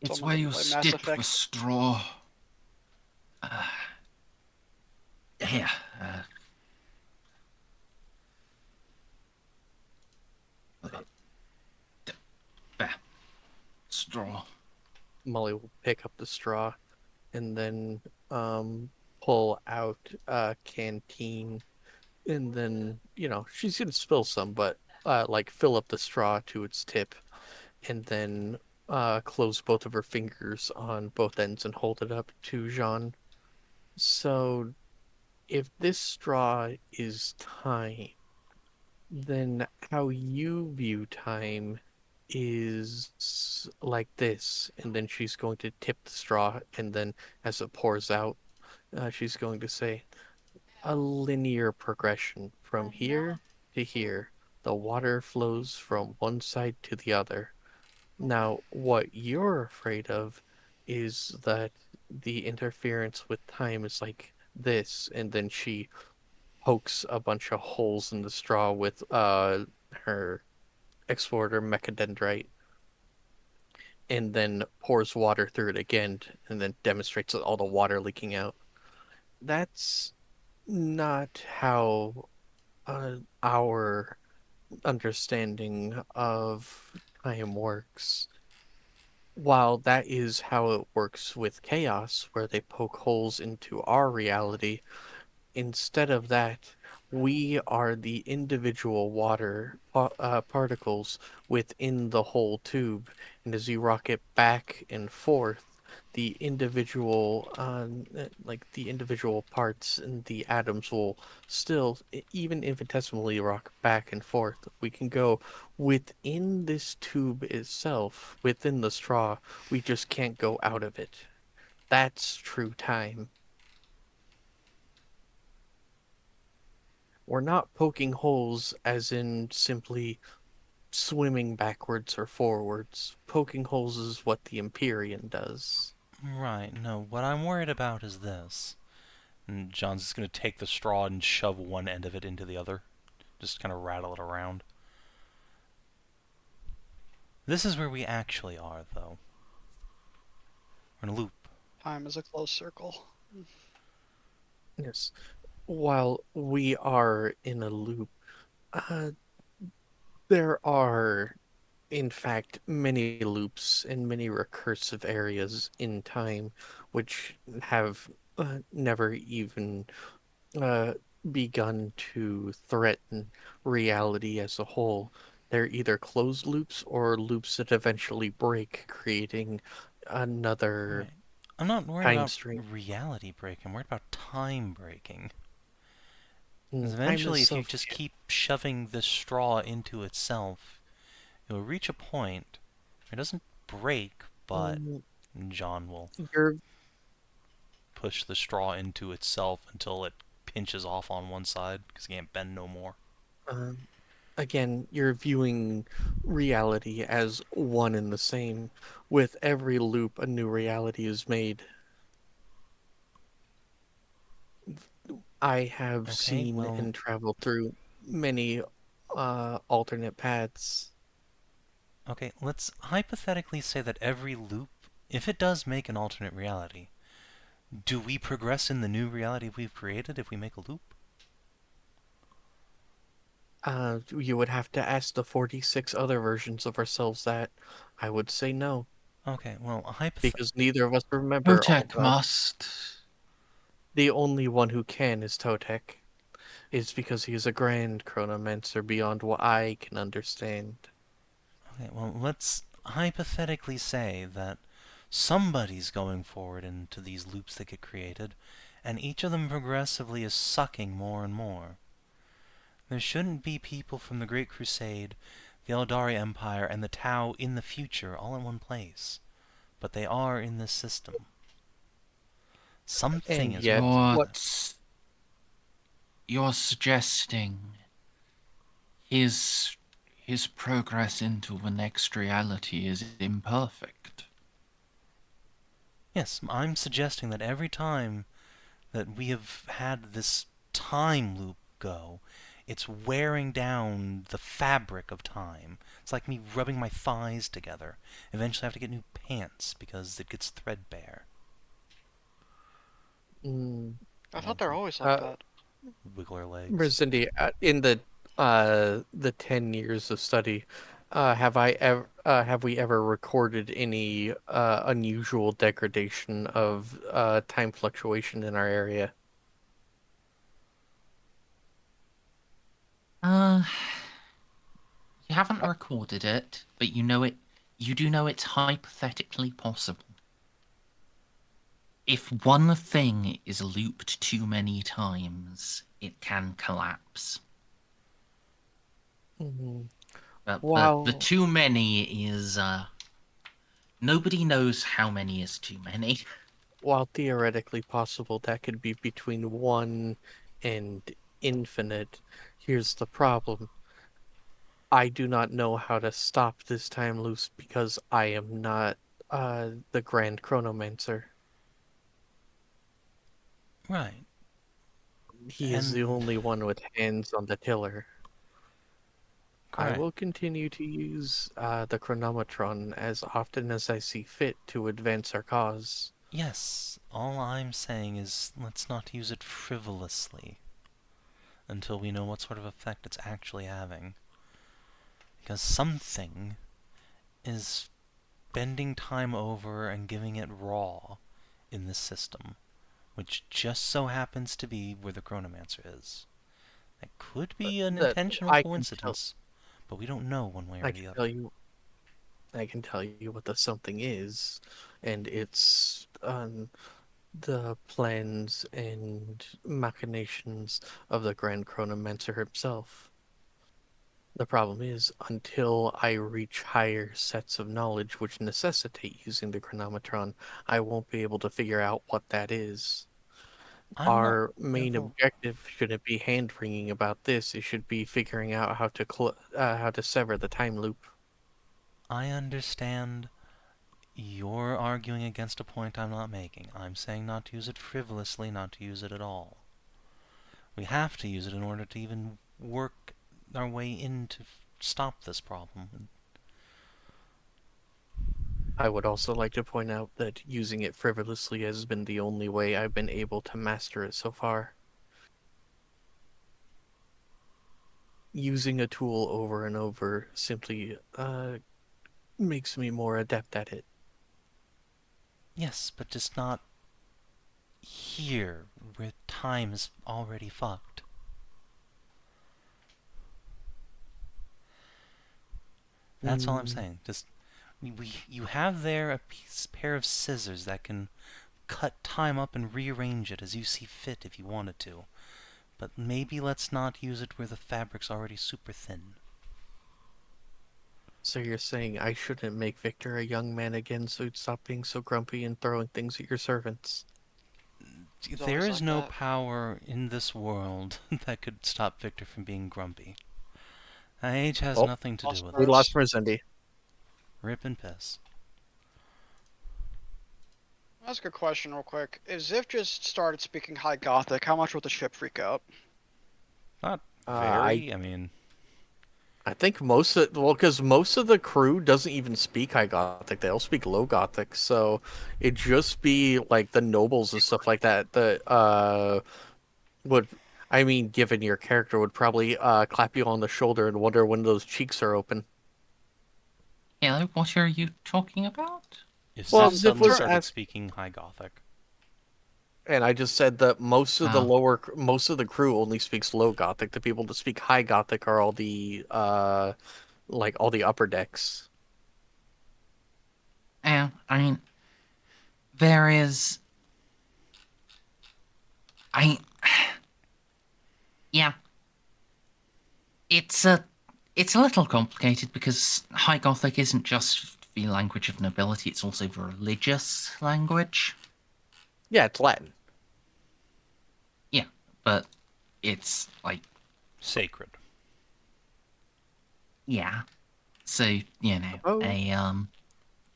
It's Someone where didn't you play Mass stick the Effect. straw. Here. There. Straw. Molly will pick up the straw and then pull out a canteen, and then she's gonna spill some, but like fill up the straw to its tip, and then close both of her fingers on both ends and hold it up to Jeanne. So if this straw is time, then how you view time is like this. And then she's going to tip the straw, and then as it pours out, she's going to say, a linear progression from here to here. The water flows from one side to the other. Now, what you're afraid of is that the interference with time is like this, and then she pokes a bunch of holes in the straw with her Explorator mechadendrite. and then pours water through it again, and then demonstrates all the water leaking out. That's not how our understanding of time works. While that is how it works with chaos, where they poke holes into our reality, instead of that, we are the individual water particles within the whole tube, and as you rock it back and forth, the individual, like the individual parts and the atoms will still, even infinitesimally, rock back and forth. We can go within this tube itself, within the straw. We just can't go out of it. That's true time. We're not poking holes as in simply swimming backwards or forwards. Poking holes is what the Empyrean does. Right, no, what I'm worried about is this. And John's just going to take the straw and shove one end of it into the other. Just kind of rattle it around. This is where we actually are, though. We're in a loop. Time is a closed circle. Yes. While we are in a loop, uh, there are, in fact, many loops and many recursive areas in time which have never even uh, begun to threaten reality as a whole. They're either closed loops or loops that eventually break, creating another Right. I'm not worried time about stream. reality breaking. I'm worried about time breaking. Because Time is eventually, if you self. just keep shoving this straw into itself, you'll reach a point where it doesn't break, but Mm, John will You're push the straw into itself until it pinches off on one side because it can't bend no more. um, again, you're viewing reality as one and the same. With every loop, a new reality is made. I have Okay, seen well, and traveled through many alternate paths. okay, let's hypothetically say that every loop, if it does make an alternate reality, do we progress in the new reality we've created if we make a loop? You would have to ask the 46 other versions of ourselves that. I would say no, Okay, well, because neither of us remember all of Protect them. must. The only one who can is Totek. It's because he is a grand chronomancer beyond what I can understand. okay, well, let's hypothetically say that somebody's going forward into these loops that get created, and each of them progressively is sucking more and more. There shouldn't be people from the Great Crusade, the Eldari Empire, and the Tau in the future all in one place. But they are in this system. Something And is yet, causing You're, this. you're suggesting his his progress into the next reality is imperfect. Yes, I'm suggesting that every time that we have had this time loop go, it's wearing down the fabric of time. It's like me rubbing my thighs together. Eventually I have to get new pants because it gets threadbare. mm, I thought And they're always like uh, that. wiggle our legs. Merzendi, in the 10 years of study, have we ever recorded any unusual degradation of time fluctuation in our area? Uh, you haven't Uh, recorded it, but you know it. You do know it's hypothetically possible. If one thing is looped too many times, it can collapse. mhm. But the While too many is nobody knows how many is too many. while theoretically possible, that could be between one and infinite. Here's the problem. I do not know how to stop this time loop because I am not the Grand Chronomancer. Right. He is the And only one with hands on the tiller. I Alright. will continue to use the chronometron as often as I see fit to advance our cause. Yes, all I'm saying is let's not use it frivolously until we know what sort of effect it's actually having. Because something is bending time over and giving it raw in this system, which just so happens to be where the Chronomancer is. That could be an That intentional I can tell. coincidence, but we don't know one way or I the can other. tell you. I can tell you what the something is, and it's the plans and machinations of the Grand Chronomancer himself. The problem is, until I reach higher sets of knowledge which necessitate using the chronometron, I won't be able to figure out what that is. I'm not Our main ever... objective shouldn't be hand-wringing about this. It should be figuring out how to sever the time loop. I understand you're arguing against a point I'm not making. I'm saying not to use it frivolously, not to use it at all. We have to use it in order to even work our way in to stop this problem. I would also like to point out that using it frivolously has been the only way I've been able to master it so far. Using a tool over and over simply makes me more adept at it. Yes, but just not here, where time is already fucked. That's all I'm saying. Just you have there a pair of scissors that can cut time up and rearrange it as you see fit if you wanted to. But maybe let's not use it where the fabric's already super thin. So you're saying I shouldn't make Victor a young man again so he'd stop being so grumpy and throwing things at your servants? He's There always is like no that. power in this world that could stop Victor from being grumpy. Age has Oh, nothing to do with we it. lost Merzendi. Rip and piss. I'll ask a question real quick. If Xiph just started speaking High Gothic, how much would the ship freak out? Not I very, I mean... I think because most of the crew doesn't even speak High Gothic. They all speak Low Gothic, so it'd just be like the nobles and stuff like that that would, I mean, given your character, would probably clap you on the shoulder and wonder when those cheeks are open. Hello, what are you talking about? If Well, Xiph Um, Ziv suddenly was started tur- speaking High Gothic. And I just said that Oh, most of the crew only speaks Low Gothic. The people that speak High Gothic are all the like all the upper decks. I mean, there is. I. Yeah, it's a. It's a little complicated because High Gothic isn't just the language of nobility; it's also the religious language. Yeah, it's Latin. Yeah, but it's like, Sacred. yeah. So Oh,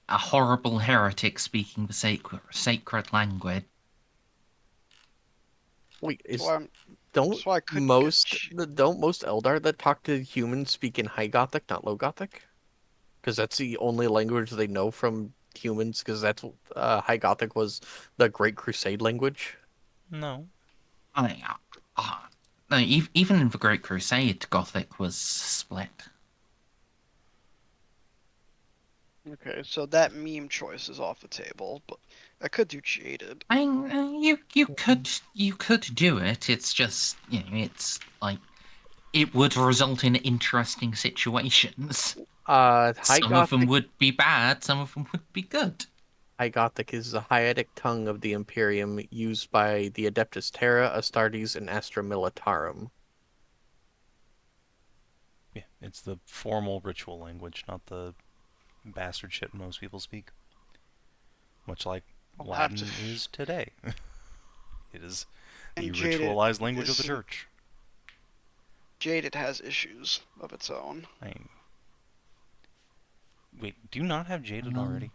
a horrible heretic speaking the sacred language. wait, so I'm, don't so I could get. don't most Eldar that talk to humans speak in High Gothic, not Low Gothic? Because that's the only language they know from humans. Because that's High Gothic was the Great Crusade language. No. I, no, even in the Great Crusade, Gothic was split. Okay, so that meme choice is off the table, but I could do Jaded. I mean, you could do it. It's just it's like it would result in interesting situations. High Some of them Gothic would be bad, some of them would be good. High Gothic is the Hieratic tongue of the Imperium used by the Adeptus Terra, Astartes, and Astra Militarum. Yeah, it's the formal ritual language, not the bastard shit most people speak. Much like I'll have to. Latin is today. It is the And Jaded ritualized language of the is church. Jaded has issues of its own. I mean, wait, do you not have Jaded Um, already?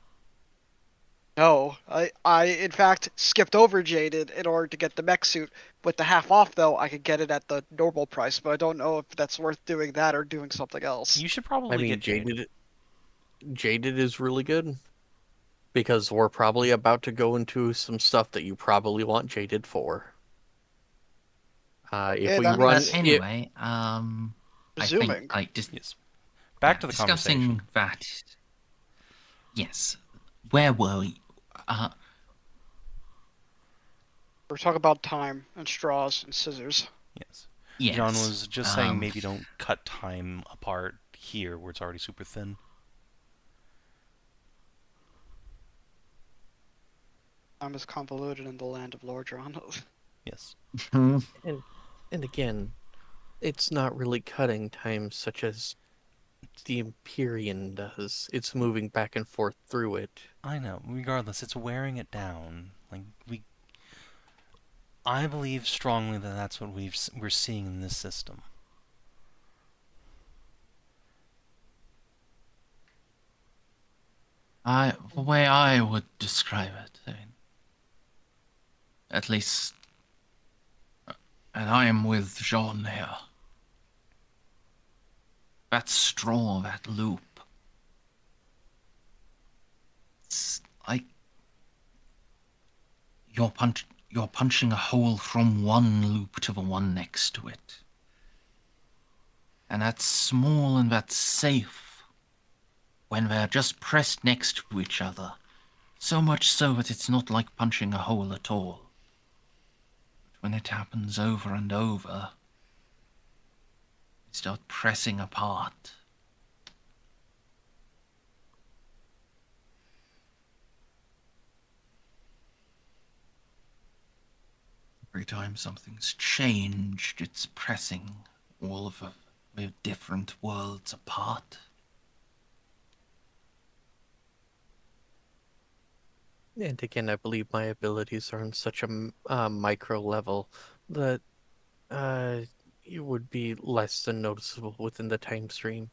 No, I in fact skipped over Jaded in order to get the mech suit. With the half off though, I could get it at the normal price, but I don't know if that's worth doing that or doing something else. You should I probably mean, get Jaded is really good because we're probably about to go into some stuff that you probably want Jaded for. If Yeah, we that run But means it, anyway, I think presuming. like just Yes. Back yeah, to the discussing conversation. that. Yes, where were we? Uh, We're talking about time and straws and scissors. Yes. John yes. was just saying maybe don't cut time apart here where it's already super thin. Time is convoluted in the land of Lordran. Yes. and and again, it's not really cutting time such as the Empyrean does. It's moving back and forth through it. I know. Regardless, it's wearing it down. I believe strongly that that's what we're seeing in this system. The way I would describe it, I mean, at least, and I am with Jeanne here. That straw, that loop, it's like you're punching a hole from one loop to the one next to it. And that's small and that's safe when they're just pressed next to each other. So much so that it's not like punching a hole at all. But when it happens over and over, they start pressing apart. Every time something's changed, it's pressing all of the different worlds apart. And again, I believe my abilities are on such a micro level that it would be less than noticeable within the time stream.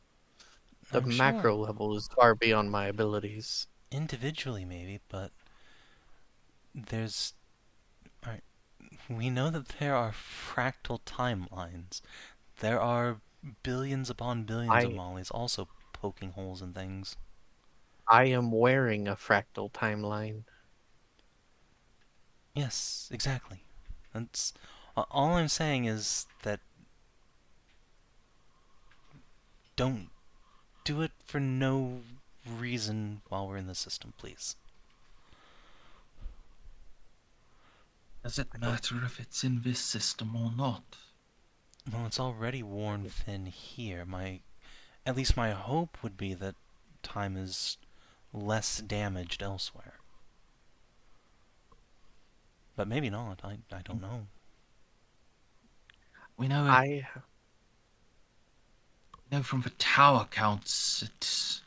The I'm sure macro level is far beyond my abilities. individually maybe, but there's alright, we know that there are fractal timelines. There are billions upon billions of I mollies also poking holes in things. I am wearing a fractal timeline. Yes, exactly. That's all I'm saying is that don't do it for no reason while we're in the system, please. Does it I don't. matter if it's in this system or not? Well, it's already worn thin here. At least my hope would be that time is less damaged elsewhere. But maybe not. I don't know. We know it. I We know from the tower counts it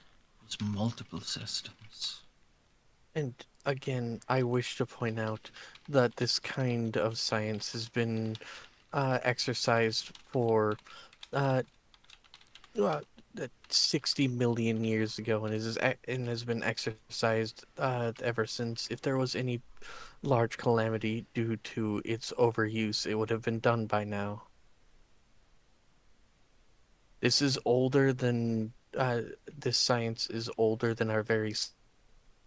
was multiple systems. And again, I wish to point out that this kind of science has been exercised for uh, uh, 60 million years ago and has been exercised ever since. If there was any large calamity due to its overuse, it would have been done by now. This is older than this science is older than our very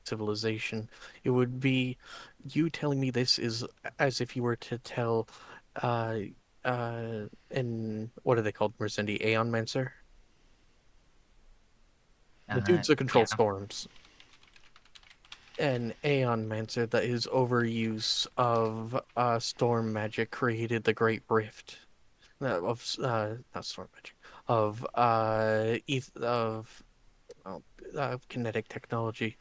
civilization. It would be you telling me this is as if you were to tell uh in what are they called? Merzendi Aeon Mancer? The dudes that control Yeah. storms. An Aeon Mancer that his overuse of storm magic created the Great Rift. Not storm magic. Of kinetic technology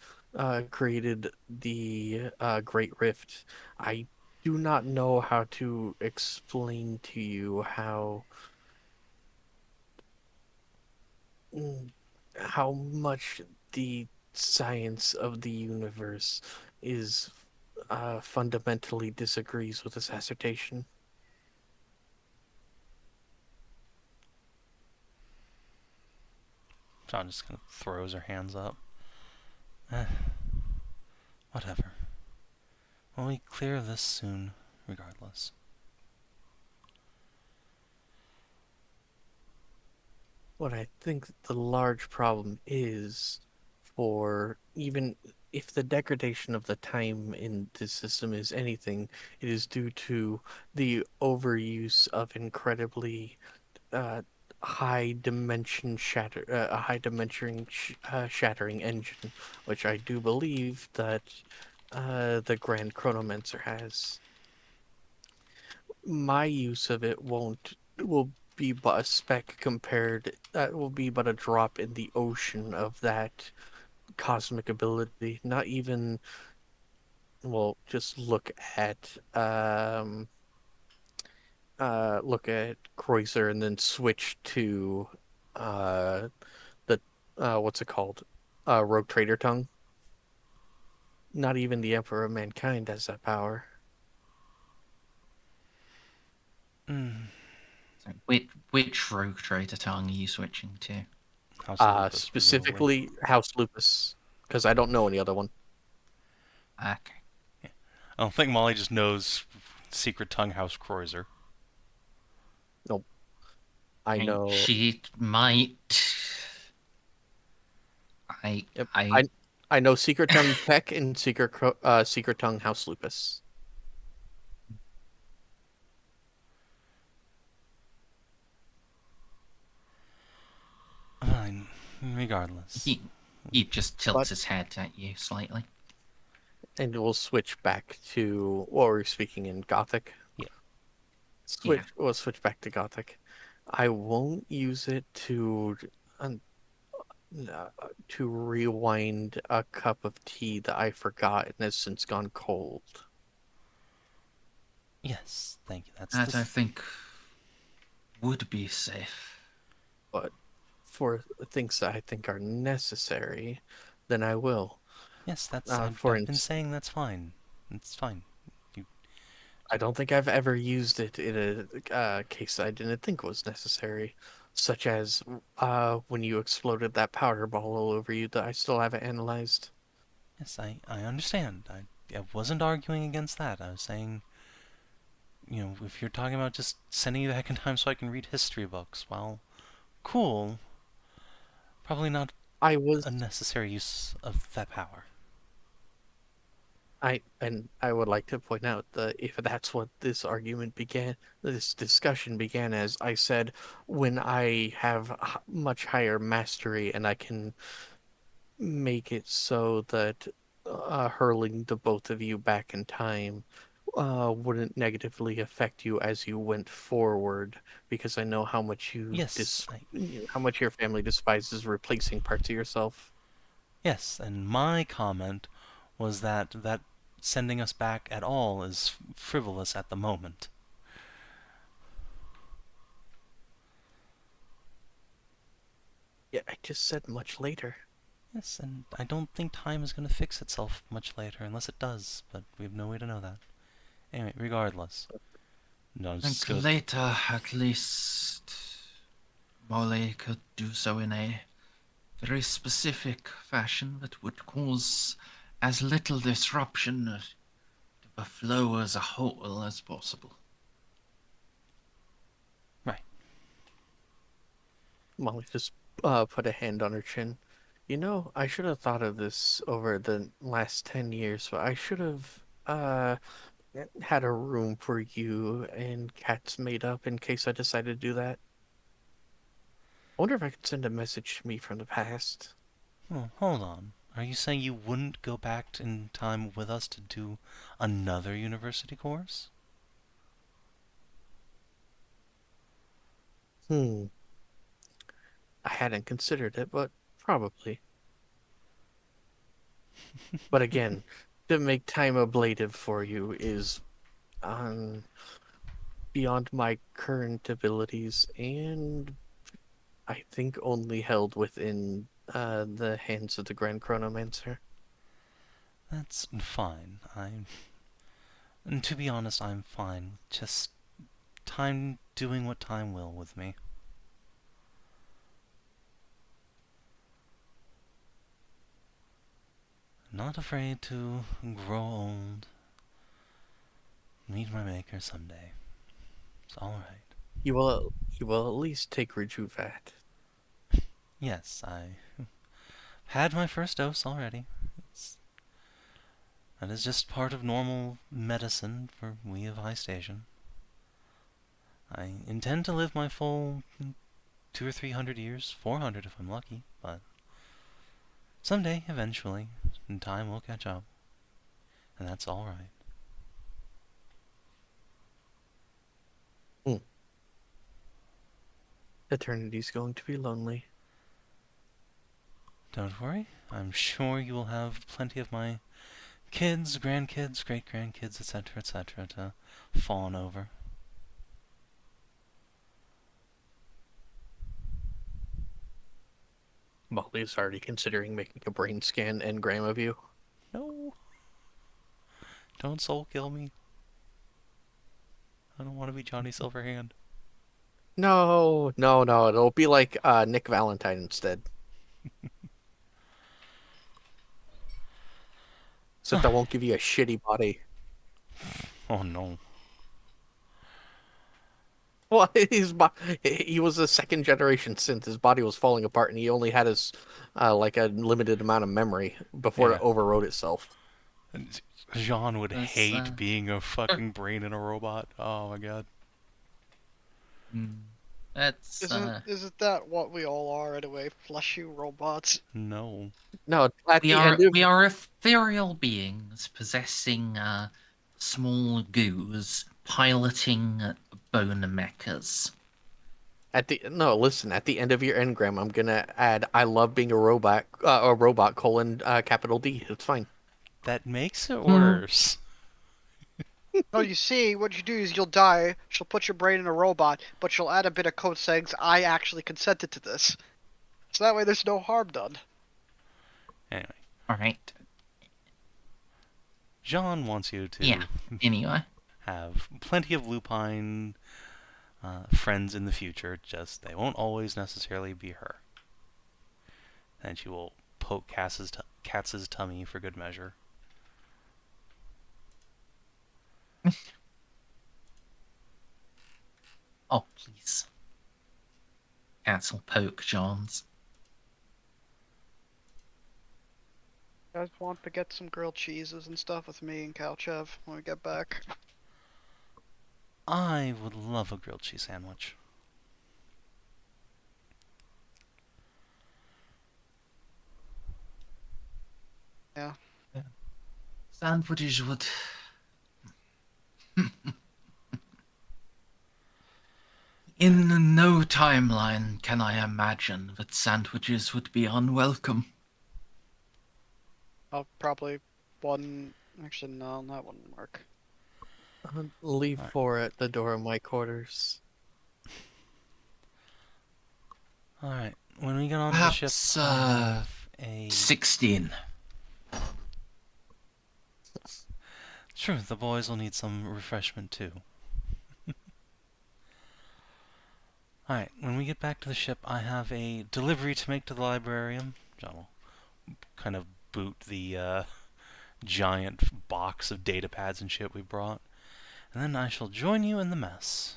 created the Great Rift. I do not know how to explain to you mm, how much the science of the universe is fundamentally disagrees with this assertion. John just kind of throws her hands up. Whatever. We'll be clear of this soon, regardless. What I think the large problem is, for even if the degradation of the time in this system is anything, it is due to the overuse of incredibly uh, high dimension shattering engine, which I do believe that the Grand Chronomancer has. My use of it will be but a speck compared. That will be but a drop in the ocean of that cosmic ability. Not even. Well, just look at Kreuzer and then switch to uh the what's it called? Rogue Trader Tongue. Not even the Emperor of Mankind has that power. Mm. So which rogue trader tongue are you switching to? House of Lupus, presumably. Specifically House Lupus, because I don't know any other one. Okay. I don't think Molly just knows Secret Tongue House Kreuzer. Nope. I know. She might. I Yep. I I know Secret Tongue Peck and Secret Tongue House Lupus. Fine. Regardless. he just tilts But his head at you slightly. and we'll switch back to what we're speaking in Gothic. Yeah. We'll switch back to Gothic. I won't use it um, to rewind a cup of tea that I forgot and has since gone cold. Yes, thank you. That's That the I think would be safe. But for things that I think are necessary, then I will. Yes, For I've been instance, saying that's fine. It's fine. You, I don't think I've ever used it in a case I didn't think was necessary, such as when you exploded that powder ball all over you that I still haven't analyzed. yes, I understand. I wasn't arguing against that. I was saying, if you're talking about just sending you back in time so I can read history books, well, cool. Probably not I was a necessary use of that power. I would like to point out that if that's what this discussion began as, I said when I have much higher mastery and I can make it so that hurling the both of you back in time wouldn't negatively affect you as you went forward, because I know how much Yes, how much your family despises replacing parts of yourself. yes, and my comment was that sending us back at all is frivolous at the moment. Yeah, I just said much later. Yes, and I don't think time is going to fix itself much later, unless it does, but we have no way to know that. Anyway, regardless. No, I think just go. later, at least, Molly could do so in a very specific fashion that would cause as little disruption to the flow as a whole as possible. Right. Molly just put a hand on her chin. You know, I should have thought of this over the last 10 years, but I should have had a room for you and cats made up in case I decided to do that. I wonder if I could send a message to me from the past. Oh, hold on. Are you saying you wouldn't go back in time with us to do another university course? Hmm. I hadn't considered it, but probably. But again, to make time ablative for you is um, beyond my current abilities, and I think only held within the hands of the Grand Chronomancer. That's fine. And to be honest, I'm fine. Just time doing what time will with me. Not afraid to grow old. Meet my maker someday. It's alright. You will at least take Rejuvat. Yes, I had my first dose already. That is just part of normal medicine for we of high station. I intend to live my full 200 or 300 years, 400 if I'm lucky, but someday, eventually, time will catch up, and that's alright. Eternity's going to be lonely. Don't worry, I'm sure you will have plenty of my kids, grandkids, great-grandkids, etc., to fawn over. Molly's already considering making a brain scan engram of you. No! Don't soul kill me. I don't want to be Johnny Silverhand. No. It'll be like Nick Valentine instead. Except I won't give you a shitty body. Oh no. Well, he was a second generation synth. His body was falling apart, and he only had his like a limited amount of memory before Yeah. it overrode itself. Jeanne would That's, hate being a fucking brain in a robot. Oh my god. That's Isn't that what we all are anyway? Fleshy robots. No. No, at we the are end of we are ethereal beings possessing small goos piloting bone mechas. At the end of your engram, I'm gonna add I love being a robot colon capital D. It's fine. That makes it Hmm. worse. No, you see, what you do is you'll die. She'll put your brain in a robot, but she'll add a bit of code saying I actually consented to this. So that way, there's no harm done. Anyway, All right. Jeanne wants you to Yeah. Anyway. have plenty of lupine friends in the future, just they won't always necessarily be her. And she will poke Katz's tummy for good measure. Oh, please. Cancel poke, Johns. You guys want to get some grilled cheeses and stuff with me and Kalchev when we get back? I would love a grilled cheese sandwich. Yeah. Sandwiches would. In no timeline can I imagine that sandwiches would be unwelcome. I'll probably one. Actually, no, that wouldn't work. Leave Alright. 4 at the door of my quarters. Alright, when we get on the ship, Perhaps I have a... 16. Sure, the boys will need some refreshment too. Alright, when we get back to the ship, I have a delivery to make to the librarian. John will kind of boot the giant box of data pads and shit we brought. And then I shall join you in the mess.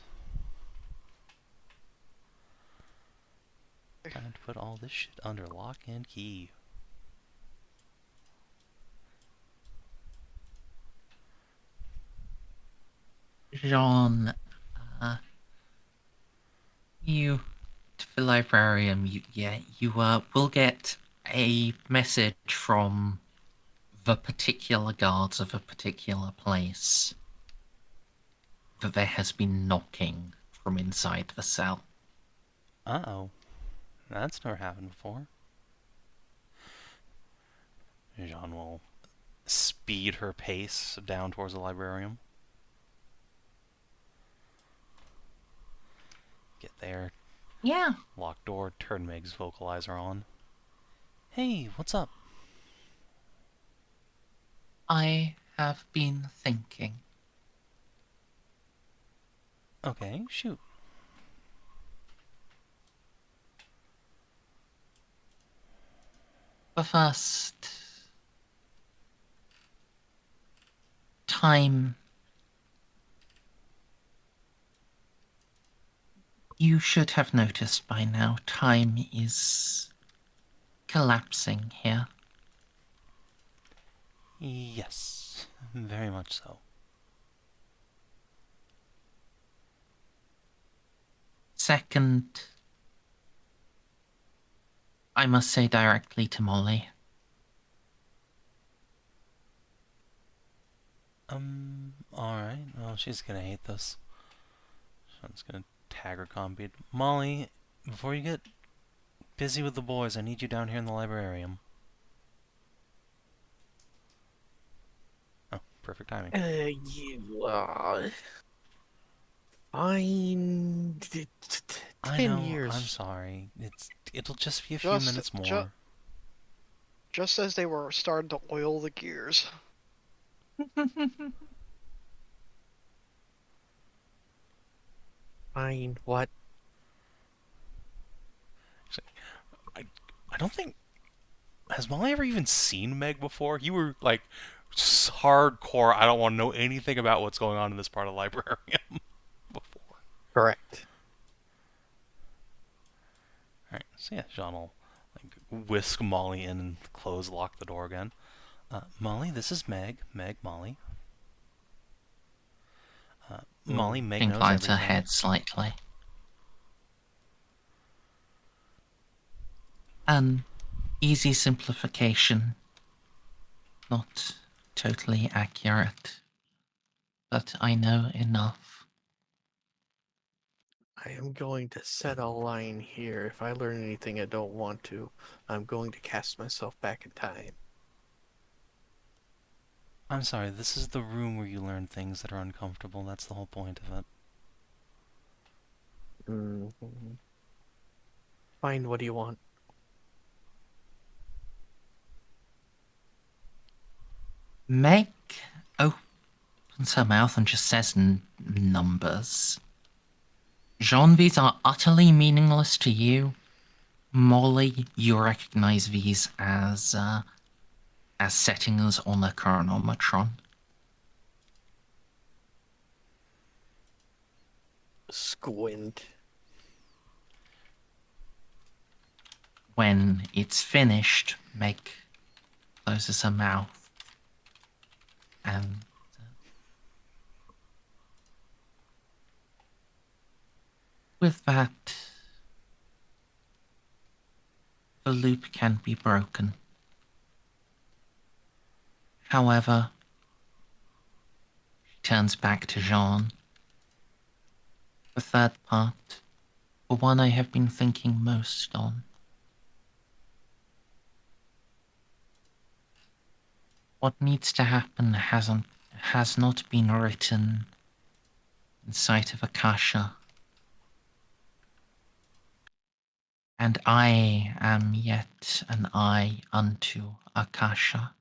Time to put all this shit under lock and key. Jean, you, to the librarian, you will get a message from the particular guards of a particular place that there has been knocking from inside the cell. Uh-oh. That's never happened before. Jeanne will speed her pace down towards the librarian. Get there. Yeah. Lock door, turn Meg's vocalizer on. Hey, what's up? I have been thinking. Okay, shoot. The first time, you should have noticed by now, time is collapsing here. Yes, very much so. Second, I must say directly to Molly, Alright. Well, she's gonna hate this. I'm just gonna tag her combeat. Molly, before you get busy with the boys, I need you down here in the librarium. Oh, perfect timing. Fine. I 10 know, years. I'm sorry. It'll just be a few minutes more. Just as they were starting to oil the gears. Fine. What? I don't think... Has Molly ever even seen Meg before? You were, like, hardcore, I don't want to know anything about what's going on in this part of the librarium before. Correct. Alright, so yeah, Jeanne will like, whisk Molly in and lock the door again. Molly, this is Meg. Meg, Molly. Molly, Meg knows inclines her everything. head slightly. An easy simplification, not totally accurate, but I know enough. I am going to set a line here. If I learn anything I don't want to, I'm going to cast myself back in time. I'm sorry, this is the room where you learn things that are uncomfortable. That's the whole point of it. Mm-hmm. Fine, what do you want? Meg opens her mouth and just says numbers. Jeanne, these are utterly meaningless to you. Molly, you recognize these as settings on a chronometron. Squint. When it's finished, Meg closes her mouth and with that, the loop can be broken. However, she turns back to Jeanne. The third part, the one I have been thinking most on. What needs to happen has not been written in sight of Akasha. And I am yet an eye unto Akasha.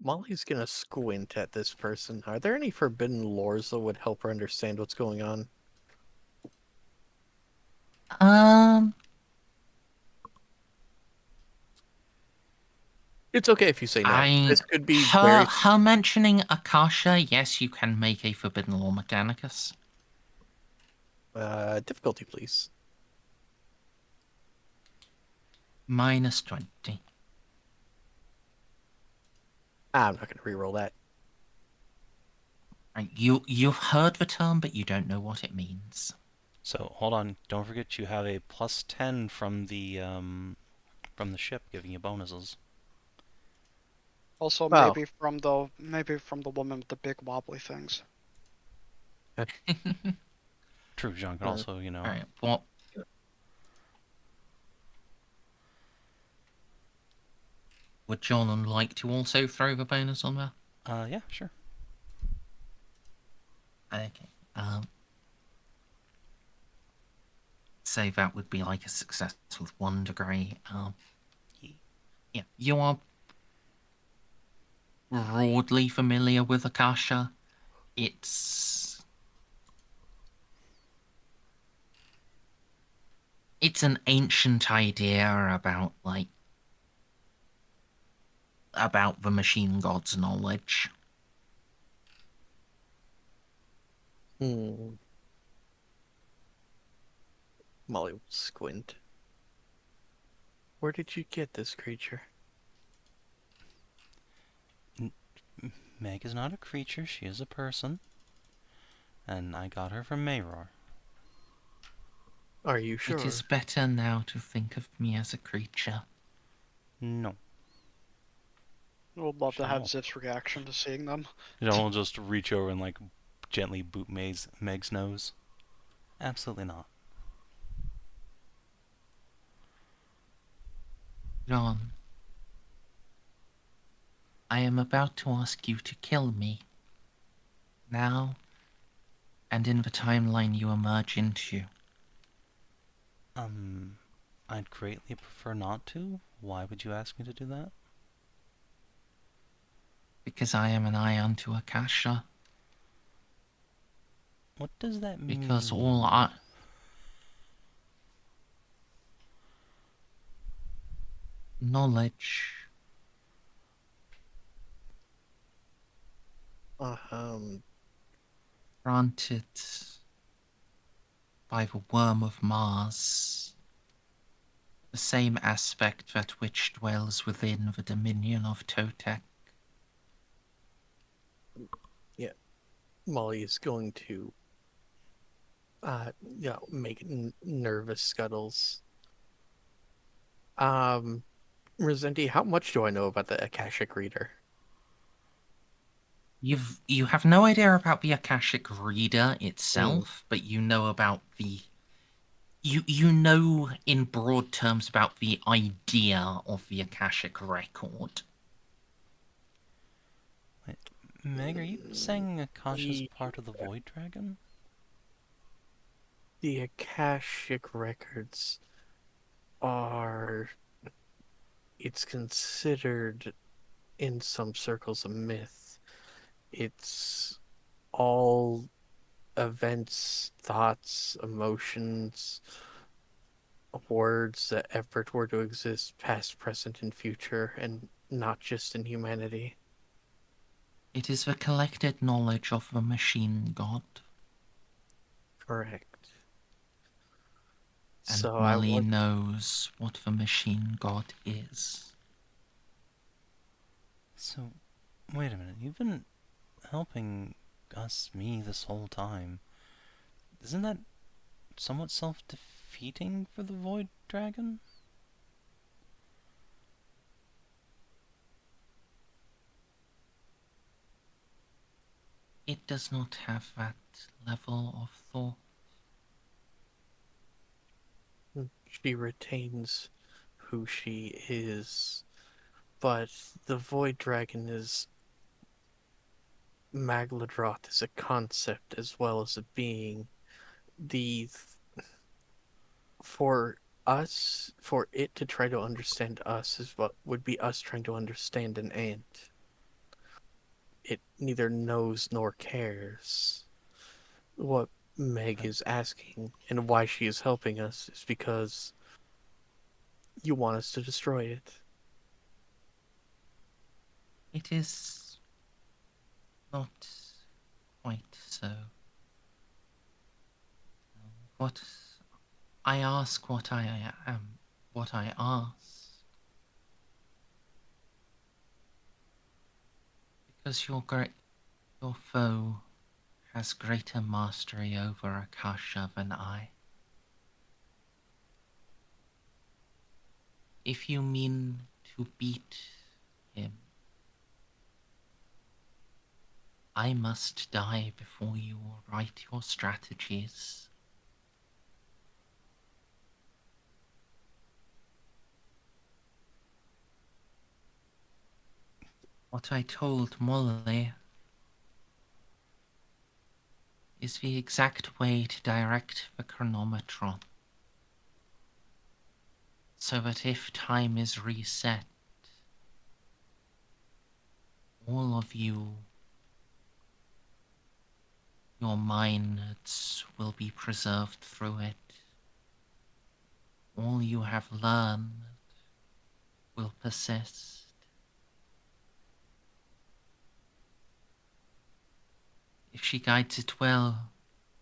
Molly's gonna squint at this person. Are there any forbidden lores that would help her understand what's going on? It's okay if you say no. This could be very... her mentioning Akasha, yes, you can make a Forbidden Law Mechanicus. difficulty, please. -20. I'm not gonna reroll that. Right, you've heard the term, but you don't know what it means. So, hold on. Don't forget you have a +10 from the ship giving you bonuses. Also, Wow. maybe from the woman with the big wobbly things. True, Jeanne can also, you know... Alright, what? Would John like to also throw the bonus on there? Yeah, sure. Okay. So that would be like a success with 1 degree. Yeah, you are broadly familiar with Akasha. It's an ancient idea about, like, about the machine god's knowledge. Hmm. Molly will squint. Where did you get this creature? Meg is not a creature, she is a person. And I got her from Mayror. Are you sure? It is better now to think of me as a creature. No. I would love to have Sure. Xip's reaction to seeing them. I'll just reach over and like gently boot Meg's nose. Absolutely not. Jeanne, I am about to ask you to kill me. Now, and in the timeline you emerge into. I'd greatly prefer not to. Why would you ask me to do that? Because I am an eye unto Akasha. What does that mean? Because all I... knowledge. Granted by the worm of Mars. The same aspect that which dwells within the dominion of Totec. Yeah. Molly is going to make nervous scuttles. Merzendi, how much do I know about the Akashic Reader? You have no idea about the Akashic Reader itself, but you know about the... You know in broad terms about the idea of the Akashic Record. Wait, Meg, are you saying Akasha's part of the Void Dragon? The Akashic Records are... It's considered in some circles a myth. It's all events, thoughts, emotions, words that ever were to exist, past, present, and future, and not just in humanity. It is the collected knowledge of the machine god. Correct. And So Molly knows what the machine god is. So, wait a minute. You've been helping me this whole time. Isn't that somewhat self-defeating for the Void Dragon? It does not have that level of thought. she retains who she is, but the Void Dragon is... Magladroth is a concept as well as a being. For us, for it to try to understand us is what would be us trying to understand an ant. It neither knows nor cares. What Meg is asking and why she is helping us is because you want us to destroy it. It is not quite so. What I ask, what I am, what I ask. Because your foe has greater mastery over Akasha than I. If you mean to beat him, I must die before you write your strategies. What I told Molly is the exact way to direct the chronometron, so that if time is reset, all of you, your minds will be preserved through it. All you have learned will persist. If she guides it well,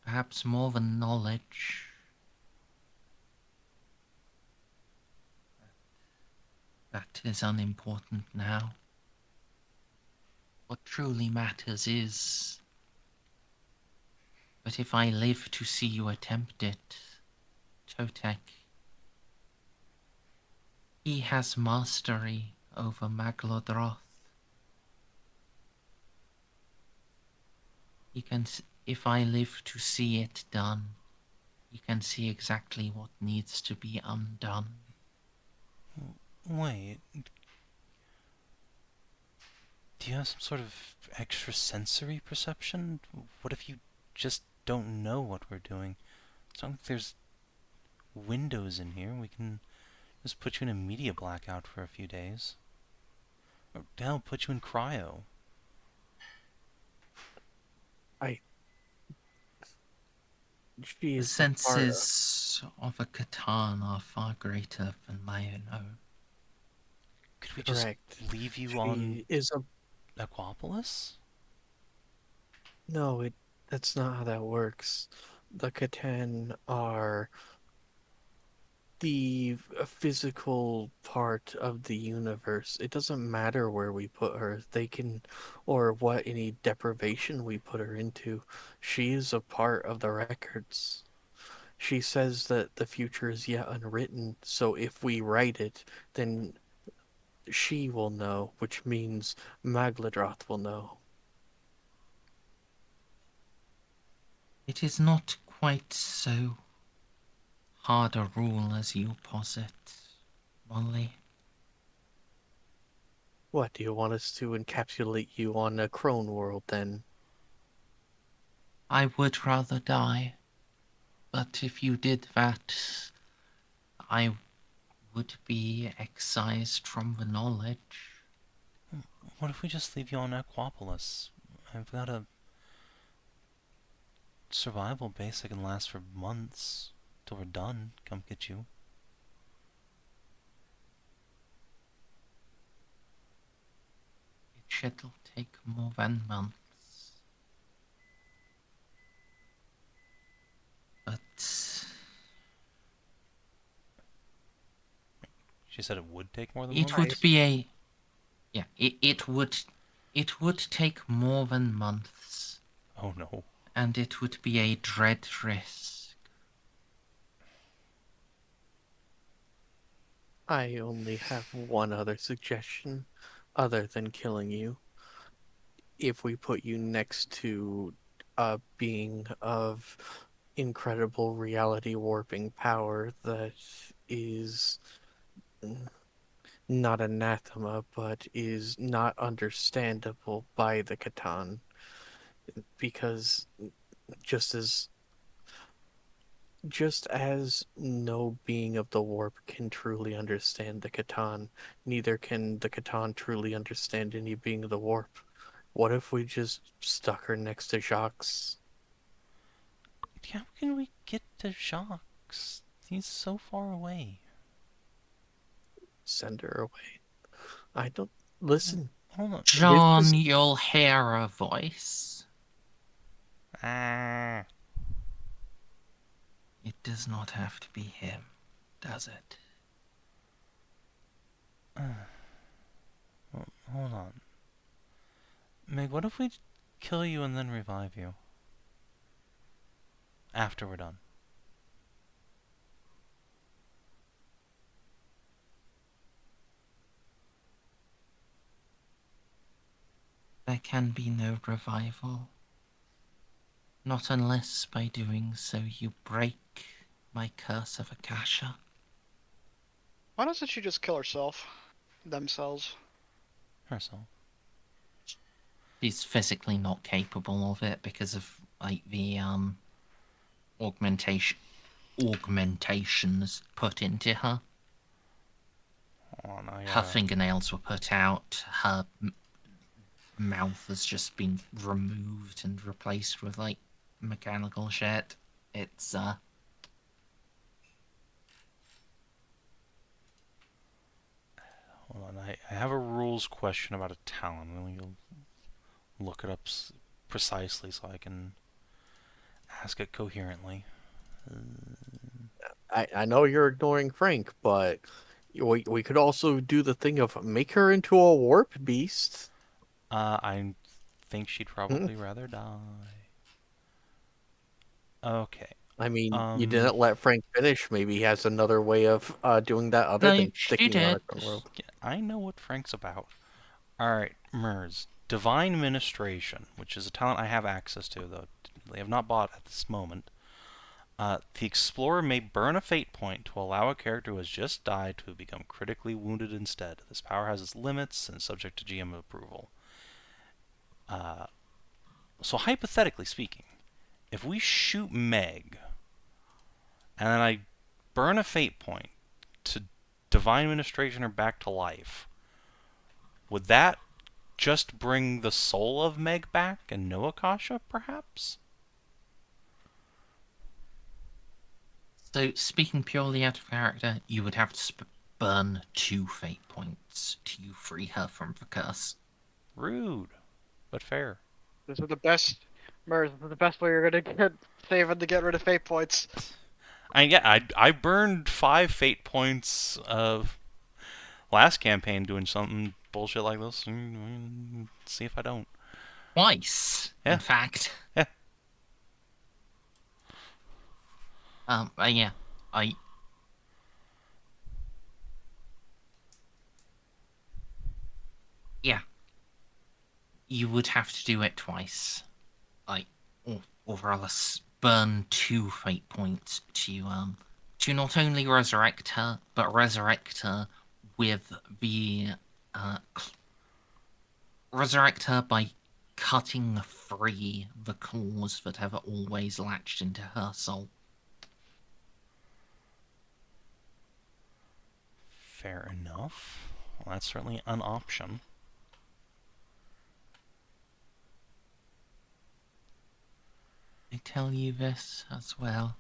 perhaps more than knowledge. That is unimportant now. What truly matters is... But if I live to see you attempt it, Totek, he has mastery over Maglodroth. He can, if I live to see it done, he can see exactly what needs to be undone. Wait, do you have some sort of extrasensory perception? What if you just don't know what we're doing? As long as there's windows in here, we can just put you in a media blackout for a few days. Or hell, put you in cryo. She The is a part of... senses of a Catan are far greater than my own. Could we Correct. just leave you She on is a... Aquapolis? No, that's not how that works. The Catan are the physical part of the universe. It doesn't matter where we put her. They can, or what any deprivation we put her into. She is a part of the records. She says that the future is yet unwritten, so if we write it, then she will know, which means Magladroth will know. It is not quite so hard a rule as you posit, Molly. What, do you want us to encapsulate you on a crone world, then? I would rather die, but if you did that, I would be excised from the knowledge. What if we just leave you on Aquapolis? I've got a survival base that can last for months till we're done. Come get you. It shall take more than months. But She said it would take more than it months? would be a... Yeah, it would take more than months. Oh no. And it would be a dread risk. I only have one other suggestion, other than killing you. If we put you next to a being of incredible reality warping power that is not anathema, but is not understandable by the Catan, because just as no being of the warp can truly understand the Catan, neither can the Catan truly understand any being of the warp. What if we just stuck her next to Jacques? How can we get to Jacques? He's so far away. Send her away. I don't... Listen. Hold on. Jeanne, you'll hear a voice. Ah. It does not have to be him, does it? Well, hold on. Meg, what if we kill you and then revive you? After we're done. There can be no revival. Not unless by doing so you break my curse of Akasha. Why doesn't she just kill herself? Themselves? Herself. She's physically not capable of it because of like the augmentations put into her. Hold on, Her fingernails were put out. Her mouth has just been removed and replaced with like mechanical shit. It's Hold on, I have a rules question about a talent. Let me look it up precisely so I can ask it coherently. I know you're ignoring Frank, but we could also do the thing of make her into a warp beast. I think she'd Hmm. probably rather die. Okay. I mean, you didn't let Frank finish. Maybe he has another way of doing that other No, than she sticking on did. a gun rope. Yeah, I know what Frank's about. Alright, Merz. Divine Ministration, which is a talent I have access to, though they have not bought at this moment. The Explorer may burn a fate point to allow a character who has just died to become critically wounded instead. This power has its limits and is subject to GM approval. So hypothetically speaking, if we shoot Meg, and then I burn a fate point to Divine Ministration her back to life, would that just bring the soul of Meg back and no Akasha, perhaps? So, speaking purely out of character, you would have to burn 2 fate points to free her from the curse. Rude, but fair. This is the best, Merz. This is the best way you're gonna get Savin to get rid of fate points. I burned 5 fate points of last campaign doing something bullshit like this. See if I don't. Twice, Yeah. in fact. Yeah. Yeah, I... Yeah. You would have to do it twice. Or rather, burn 2 fate points to not only resurrect her, but resurrect her with the, resurrect her by cutting free the claws that have always latched into her soul. Fair enough. Well, that's certainly an option. I tell you this as well.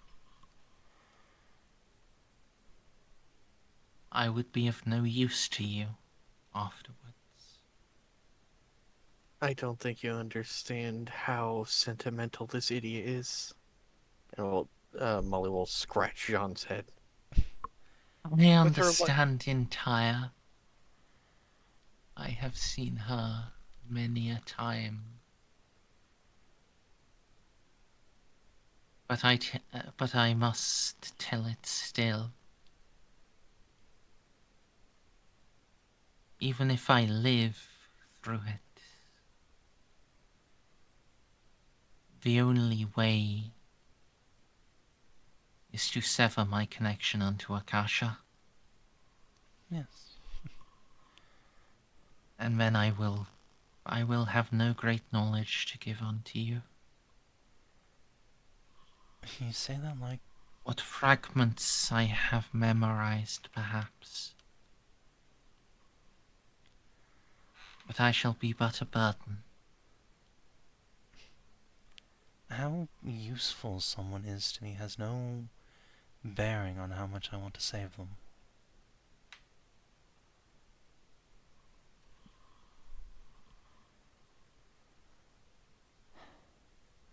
I would be of no use to you afterwards. I don't think you understand how sentimental this idiot is. And Molly will scratch Jean's head. I With her, understand entire. I have seen her many a time. But I must tell it still. Even if I live through it, the only way is to sever my connection unto Akasha, Yes. and then I will have no great knowledge to give unto you. You say that like... What fragments I have memorized, perhaps. But I shall be but a burden. How useful someone is to me has no bearing on how much I want to save them.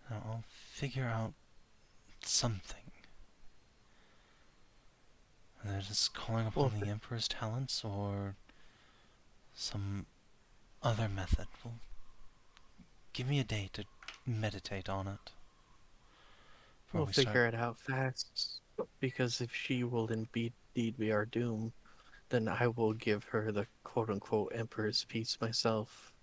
Now I'll figure out something. Whether it's calling upon the Emperor's talents or some other method. Well, give me a day to meditate on it. We'll figure it out fast. Because if she will indeed be our doom, then I will give her the quote-unquote Emperor's piece myself.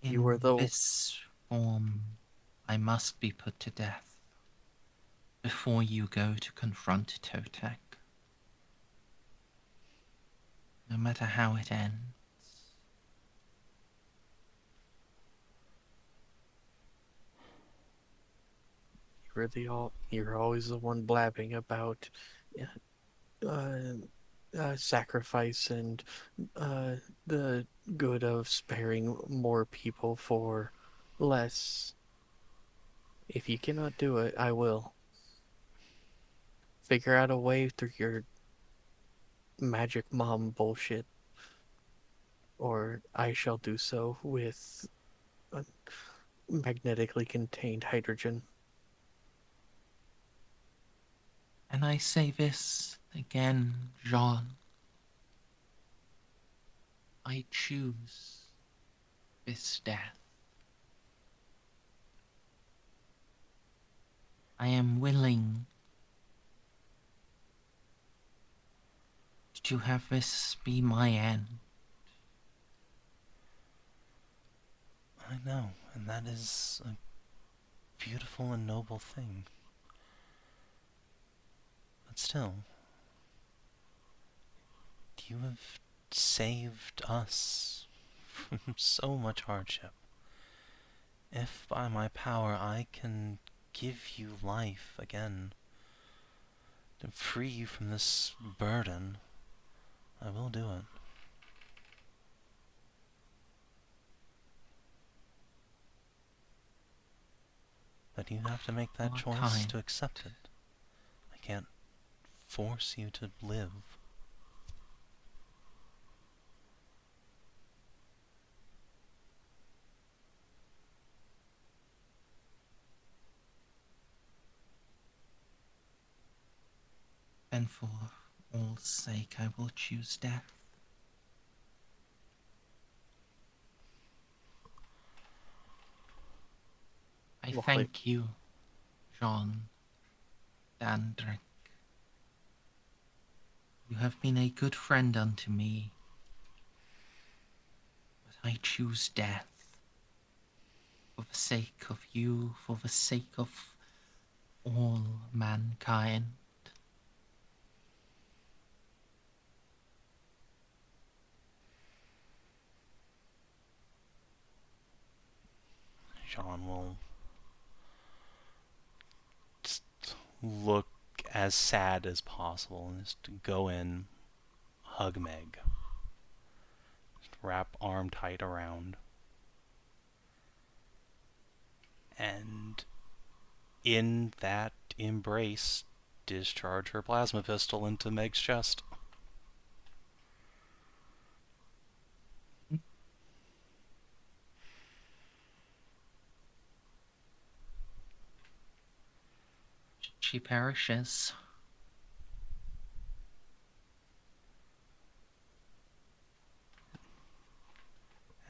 In this form, I must be put to death before you go to confront Totek. No matter how it ends. You're always the one blabbing about sacrifice and the good of sparing more people for less. If you cannot do it, I will. Figure out a way through your magic mom bullshit. or I shall do so with a magnetically contained hydrogen. And I say this again, Jeanne. I choose this death. I am willing to have this be my end. I know, and that is a beautiful and noble thing. But still, you have saved us from so much hardship. If by my power I can give you life again, to free you from this burden, I will do it. But you have to make that Your choice kind. to accept it. I can't force you to live. And for all's sake, I will choose death. I Well, thank you, Jeanne Dandrick. You have been a good friend unto me, but I choose death. For the sake of you, for the sake of all mankind. Jeanne will just look as sad as possible and just go in, hug Meg, just wrap arm tight around, and in that embrace, discharge her plasma pistol into Meg's chest. She perishes.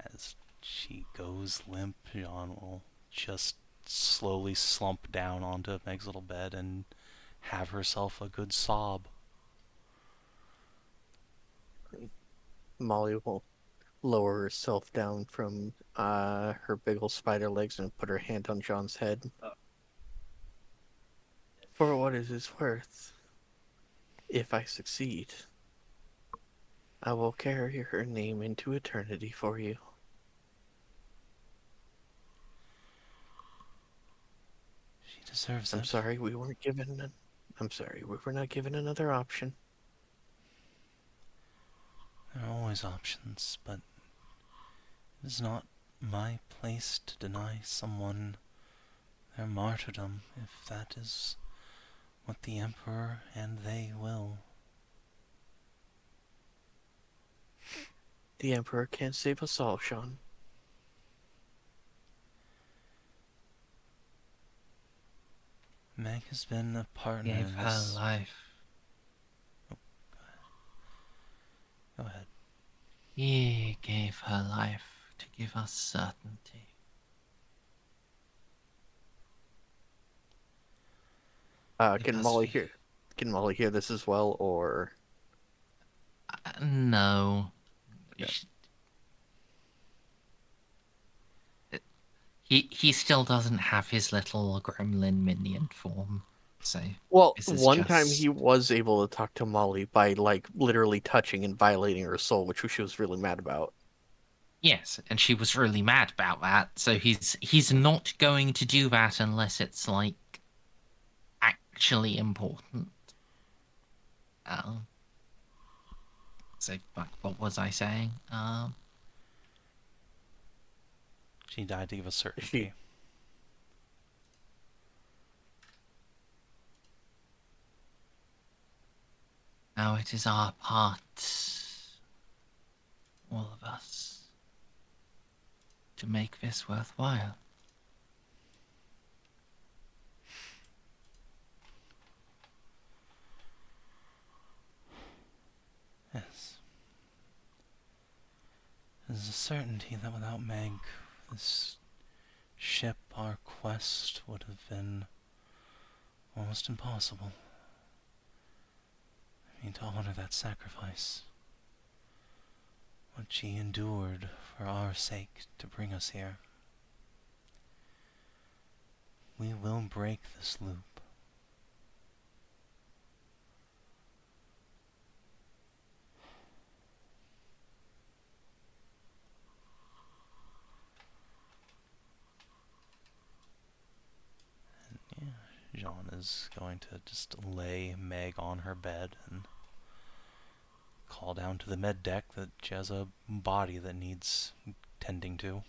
As she goes limp, Jeanne will just slowly slump down onto Meg's little bed and have herself a good sob. Molly will lower herself down from her big ol' spider legs and put her hand on John's head. For what it is worth, if I succeed, I will carry her name into eternity for you. She deserves I'm it. sorry we weren't given. I'm sorry we were not given another option. There are always options, but it is not my place to deny someone their martyrdom if that is what the Emperor and they will. The Emperor can't save us all, Sean. Meg has been a partner Gave in her this. life. Go ahead. He gave her life to give us certainty. Can Because Molly hear? Can Molly hear this as well, or no. Okay. He still doesn't have his little gremlin minion form, so well, this is one time just... he was able to talk to Molly by like literally touching and violating her soul, which she was really mad about. Yes, and she was really mad about that. So he's not going to do that unless it's like actually important. So what was I saying? She died to give us certainty. Now it is our part all of us, to make this worthwhile. Yes. There's a certainty that without Meg, this ship, our quest, would have been almost impossible. I mean, to honor that sacrifice. What she endured for our sake to bring us here. We will break this loop. And yeah, Jeanne is going to just lay Meg on her bed and call down to the med deck that she has a body that needs tending to.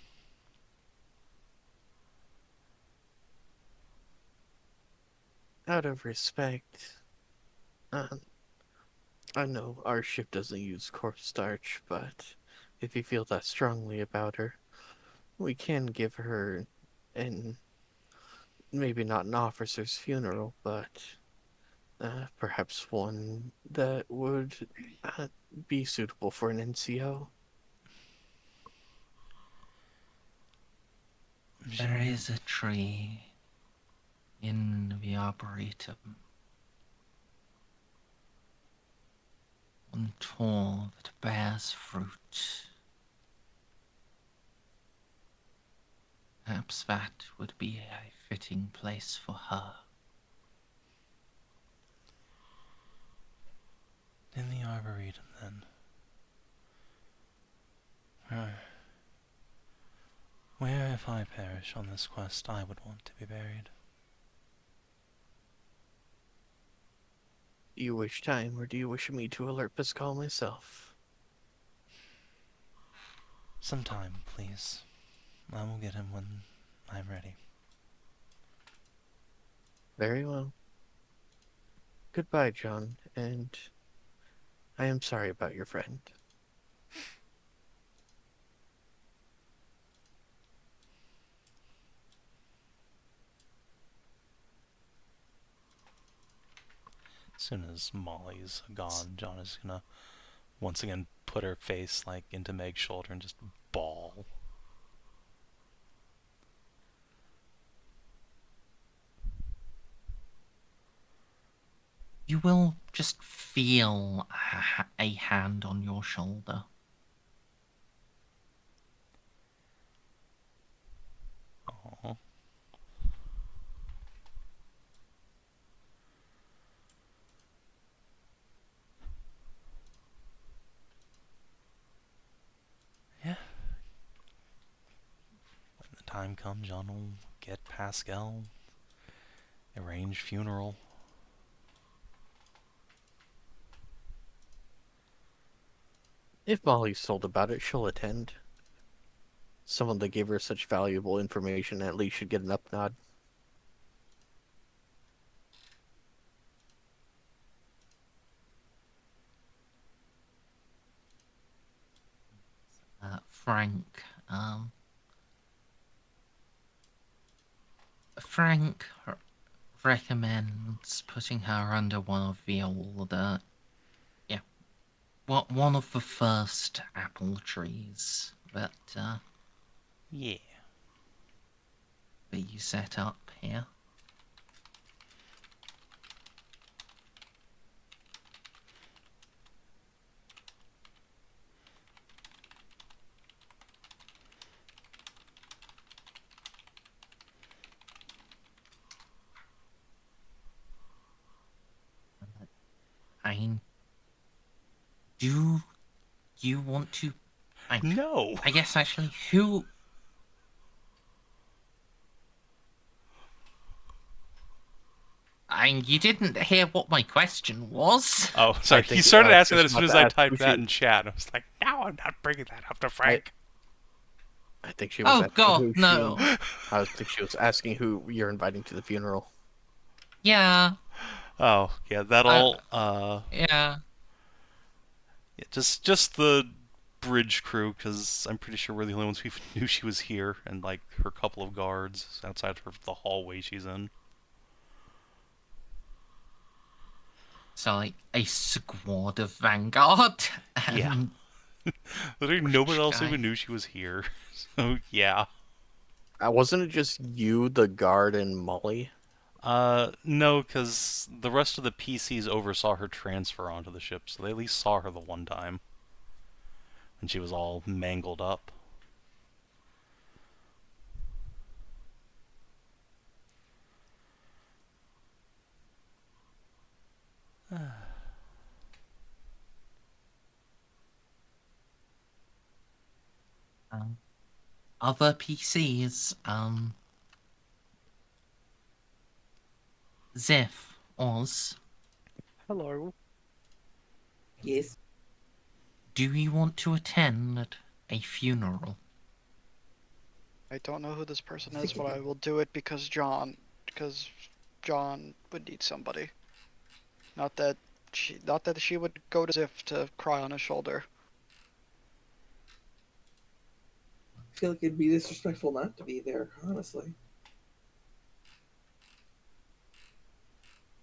Out of respect, I know our ship doesn't use cornstarch, but if you feel that strongly about her, we can give her maybe not an officer's funeral, but perhaps one that would be suitable for an NCO. There is a tree in the Arboretum. One tall that bears fruit. Perhaps that would be a fitting place for her. In the Arboretum, then. Where, if I perish on this quest, I would want to be buried. Do you wish time, or do you wish me to alert Pascal myself? Some time, please. I will get him when I'm ready. Very well. Goodbye, John, and I am sorry about your friend. As soon as Molly's gone, Jeanne is gonna once again put her face like into Meg's shoulder and just bawl. You will just feel a hand on your shoulder. Aww. Yeah. When the time comes, Jeanne will get Pascal, arrange funeral. If Molly's told about it, she'll attend. Someone that gave her such valuable information at least should get an up nod. Frank, Frank recommends putting her under one of the older, one of the first apple trees that Yeah. you set up here. Do you want to... No! I guess actually, who... you didn't hear what my question was. Oh, sorry. think He started asking that just as soon about as to I ask typed who that she- in chat. I was like, no, I'm not bringing that up to Frank. I think she was Oh asking god, who no. I think she was asking who you're inviting to the funeral. Yeah, Oh, yeah, that'll, yeah. yeah, just the bridge crew, because I'm pretty sure we're the only ones who even knew she was here, and like her couple of guards outside the hallway she's in. So, like, a squad of Vanguard. Yeah. And Literally which nobody else guy? even knew she was here. So yeah. Wasn't it just you, the guard, and Molly? No, because the rest of the PCs oversaw her transfer onto the ship, so they at least saw her the one time. And she was all mangled up. Other PCs, Xiph, Oz, Hello. Yes. do you want to attend a funeral? I don't know who this person is, but I will do it because John would need somebody. Not that she would go to Xiph to cry on his shoulder. I feel like it'd be disrespectful not to be there, honestly.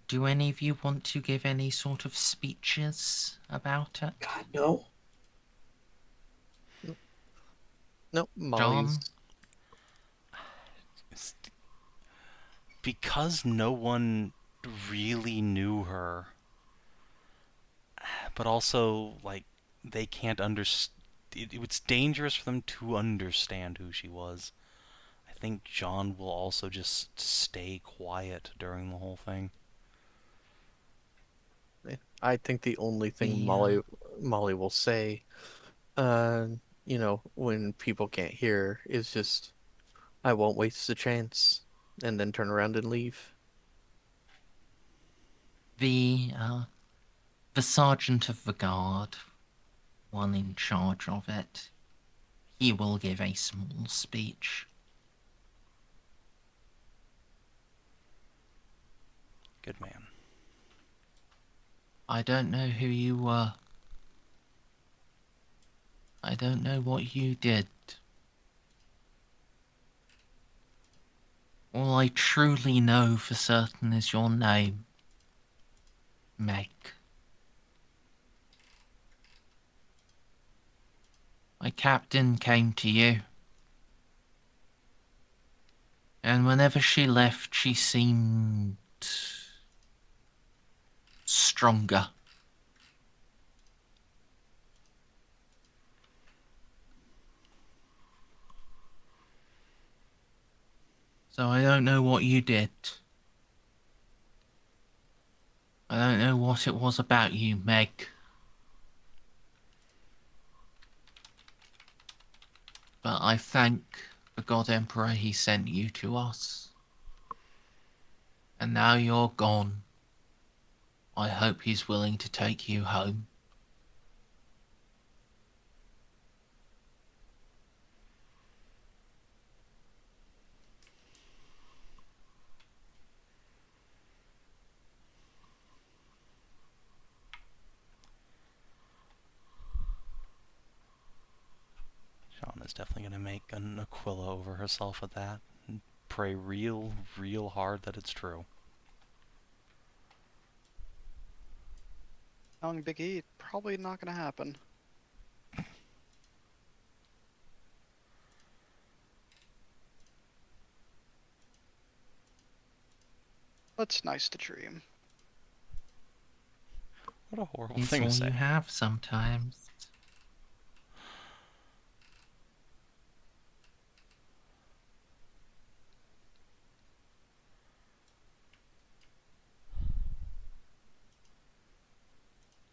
Do any of you want to give any sort of speeches about it? God, no. No, Molly's. Because no one really knew her, but also, like, they can't understand. It's dangerous for them to understand who she was. I think John will also just stay quiet during the whole thing. I think the only thing Molly will say, when people can't hear, is just, "I won't waste the chance," and then turn around and leave. The sergeant of the guard, one in charge of it, he will give a small speech. Good man. I don't know who you were. I don't know what you did. All I truly know for certain is your name, Meg. My captain came to you. And whenever she left, she seemed stronger. So I don't know what you did. I don't know what it was about you, Meg. But I thank the God Emperor he sent you to us. And now you're gone. I hope he's willing to take you home. Jeanne is definitely going to make an Aquila over herself at that. And pray real, real hard that it's true. Telling Big E, probably not gonna happen. That's nice to dream. What a horrible It's thing all to say. you have sometimes.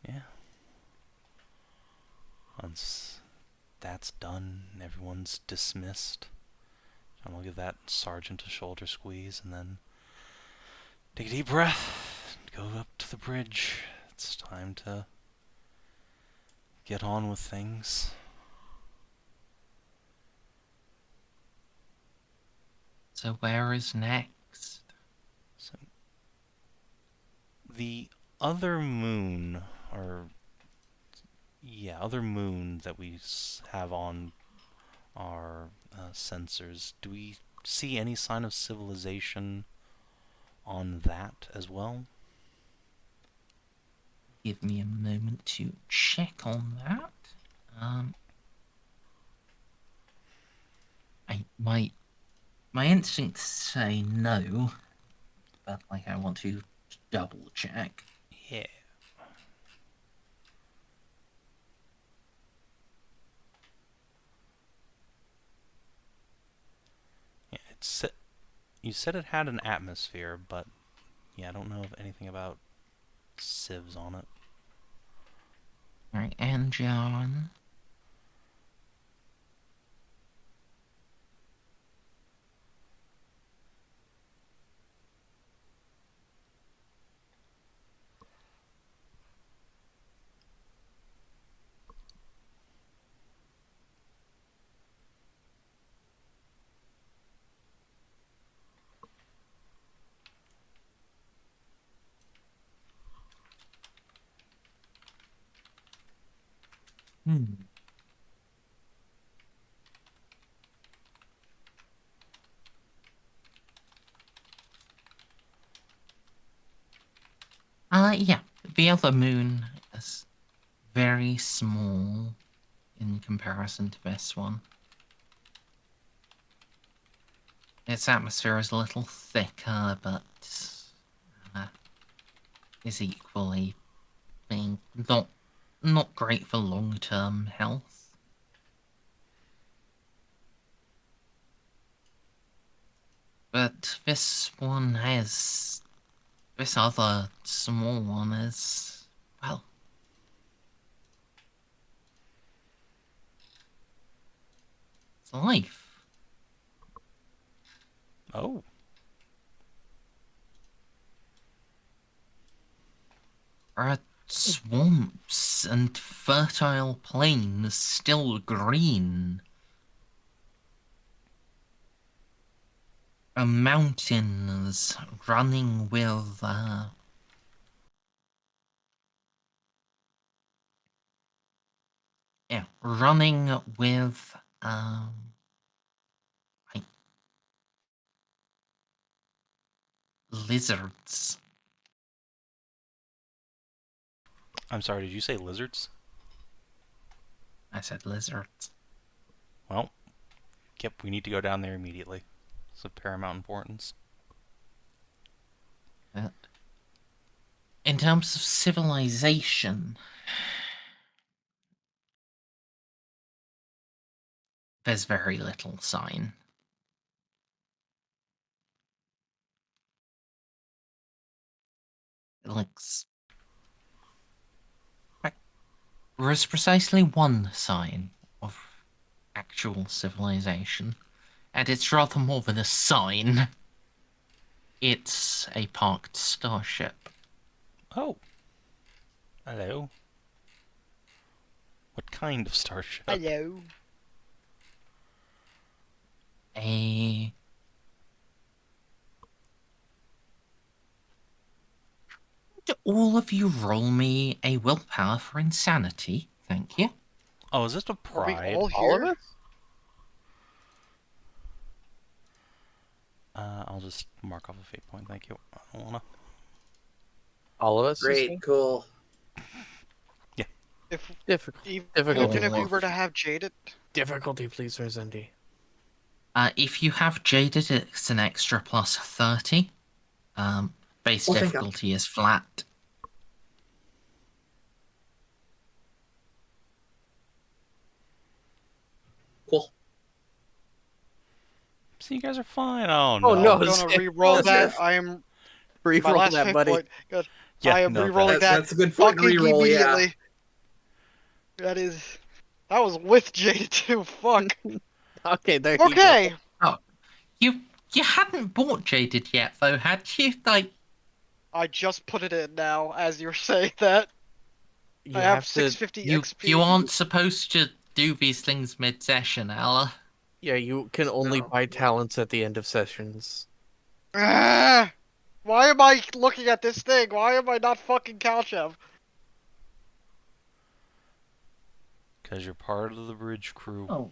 Yeah. Once that's done, everyone's dismissed. And I'll give that sergeant a shoulder squeeze and then take a deep breath, go up to the bridge. It's time to get on with things. So where is next? So, the other moon, or Yeah, other moon that we have on our sensors. Do we see any sign of civilization on that as well? Give me a moment to check on that. My instincts say no, but like I want to double check. Yeah. Yeah, you said it had an atmosphere, but yeah, I don't know of anything about civs on it. Right, and John. Hmm. Yeah, the other moon is very small in comparison to this one. Its atmosphere is a little thicker, but is equally being not great for long-term health. But this other small one is, well, it's life. Oh. There are swamps and fertile plains still green. Mountains running with running with like lizards. I'm sorry, did you say lizards? I said lizards. Well, yep, we need to go down there immediately. It's of paramount importance. But in terms of civilization, there's very little sign. It looks like there is precisely one sign of actual civilization, and it's rather more than a sign. It's a parked starship. Oh. Hello. What kind of starship? Hello. Do all of you roll me a willpower for insanity? Thank you. Oh, is this a Are we pride? all All of here? us? I'll just mark off a fate point, thank you. I don't wanna... All of us? you say? Great, cool. If Difficult. even Difficulty. if we Oh. were to have Jaded, Difficulty, please, Merzendi. If you have Jaded, it's an extra plus 30. Base Oh, thank God. difficulty is flat. Cool. So you guys are fine. Oh no. Oh, no. I'm gonna re-roll That's that. it. I am my Re-roll last that, hit buddy. point. Good. Yeah, I am no, re-rolling that That's a good point to fucking re-roll, yeah. immediately. That was with Jaded too. Fuck. Okay, there you Okay. Oh, you hadn't bought Jaded yet, though, had you? Like, I just put it in now as you're saying that. go. I have 650 you XP. aren't supposed to do these things mid-session, Ella. Yeah, you can only No. buy talents at the end of sessions. Ah, why am I looking at this thing? Why am I not fucking Kalchev? Because you're part of the bridge crew. Oh,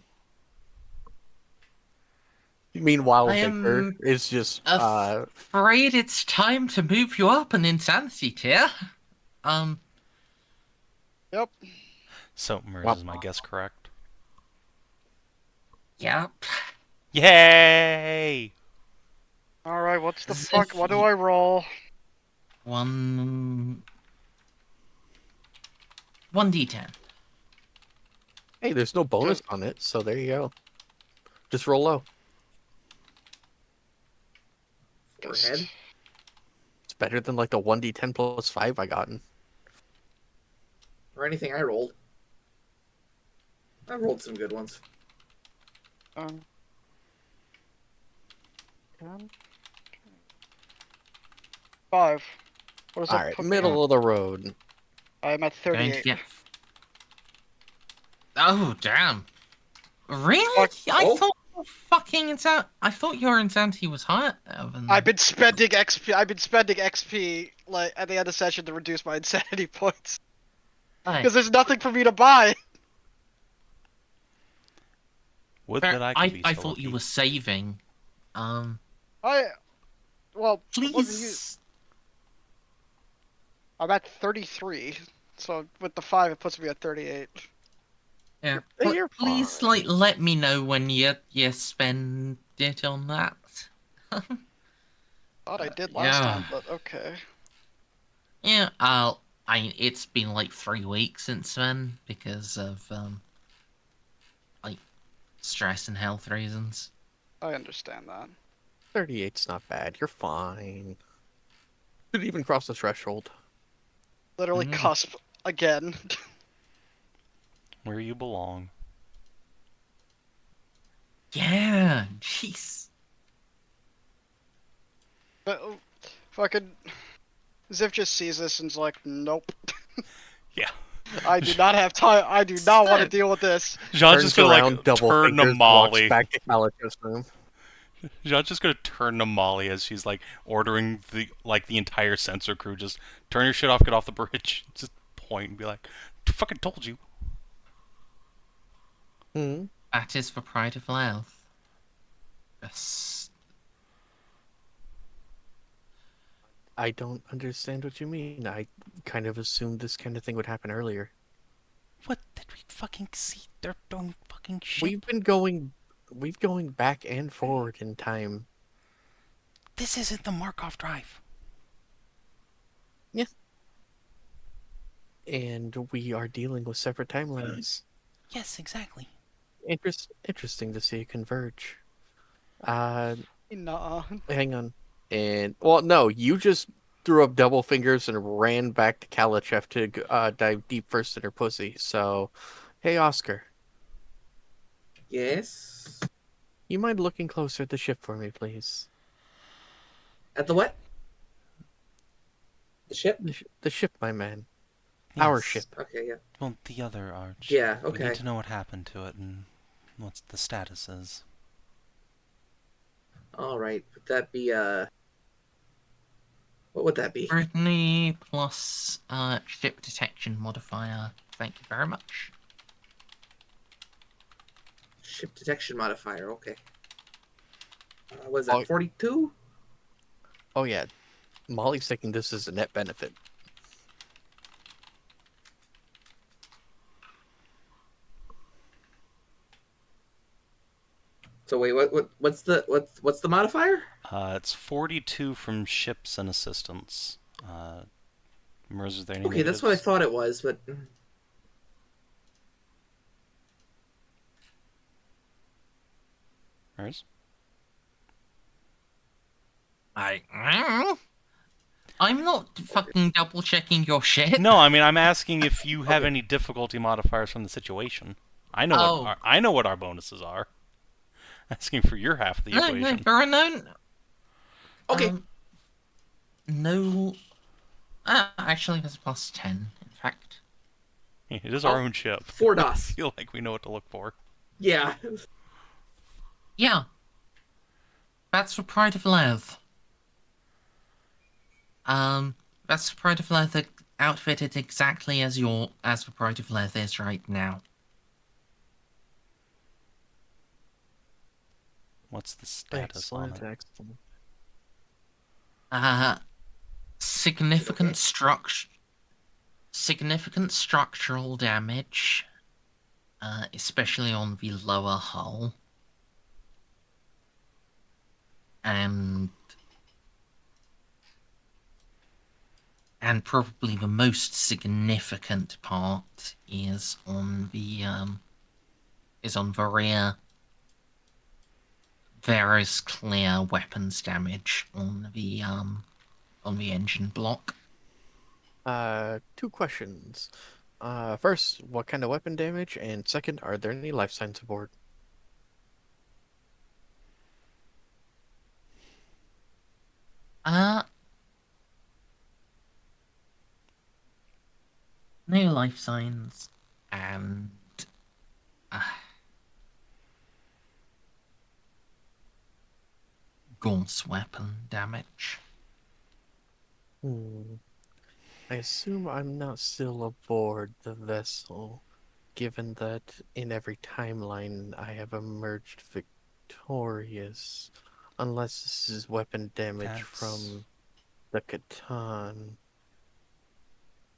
Meanwhile, I Victor am is just afraid it's time to move you up an insanity tier. Yep. So, Merz, Well- is my guess correct? Yep. Yay! All right. What's the As fuck? if What do you- I roll? 1d10. hey, there's no bonus on it, so there you go. Just roll low. Forehead. It's better than like the 1d10 plus 5 I gotten. Or anything I rolled. I rolled some good ones. Um, 5. What does All that right, put me middle at? of the road. I'm at Going to 38. get. Oh, damn. Really? Fuck. I Oh. thought your fucking insanity. I thought your insanity was higher than. I've been spending XP. I've been spending XP like at the end of session to reduce my insanity points Hey, because there's nothing for me to buy. Would fair- that I could be I so thought lucky. you were saving. Well, Please. I'm at 33, so with the 5, it puts me at 38. Yeah. You're Please, fine. like, let me know when you spend it on that. Thought I did last yeah. time, but okay. Yeah, it's been like 3 weeks since then because of like stress and health reasons. I understand that. 38's not bad. You're fine. Didn't even cross the threshold. Literally Mhm. cusp again. Where you belong. Yeah, jeez. But fucking Xiph just sees this and's like, nope. Yeah. I do not have time. I do not want to deal with this. Jean's just Turns gonna around, like double turn to fingers, walks Molly. back to Calico's room. Jean's just gonna turn to Molly as she's like ordering the entire sensor crew. Just turn your shit off, get off the bridge. Just point and be like, "Fucking told you." Hmm. That is for pride of wealth. Yes. I don't understand what you mean. I kind of assumed this kind of thing would happen earlier. What did we fucking see? They're doing fucking shit. We've going back and forward in time. This isn't the Markov drive. And we are dealing with separate timelines. Yes, exactly. Interesting to see it converge. Uh, Nah. hang on. And, well, no, you just threw up double fingers and ran back to Kalichev to dive deep first in her pussy. So, hey, Oscar, Yes. you mind looking closer at the ship for me, please? At the what? The ship? The ship, my man. Our Yes. ship. Okay, yeah. Well, the other Arch. Yeah, We okay. need to know what happened to it and what the status is. Alright. Would that be, what would that be? Scrutiny plus ship detection modifier. Thank you very much. Ship detection modifier, okay. Was that Oh. 42? Oh, yeah. Molly's thinking this is a net benefit. So wait, what's the modifier? It's 42 from ships and assistance. Merz, is there any Okay, that's what I negatives? thought it was, but Merz? I'm not fucking double checking your shit. No, I mean I'm asking if you have Okay. any difficulty modifiers from the situation. I know Oh. I know what our bonuses are. Asking for your half of the No, equation. there are no. okay. No. Actually, there's plus 10. In fact. It is our own ship. 4 I DOS. feel like we know what to look for. Yeah. Yeah. That's for pride of wealth. That's for pride of wealth outfitted exactly as for pride of wealth is right now. What's the status on Excellent, it? excellent. Significant structural damage, especially on the lower hull, and probably the most significant part is on the rear. There is clear weapons damage on the engine block. 2 questions. First, what kind of weapon damage? And second, are there any life signs aboard? No life signs, and Gaunt's weapon damage. I assume I'm not still aboard the vessel, given that in every timeline I have emerged victorious. Unless this is weapon damage That's... from the Catan.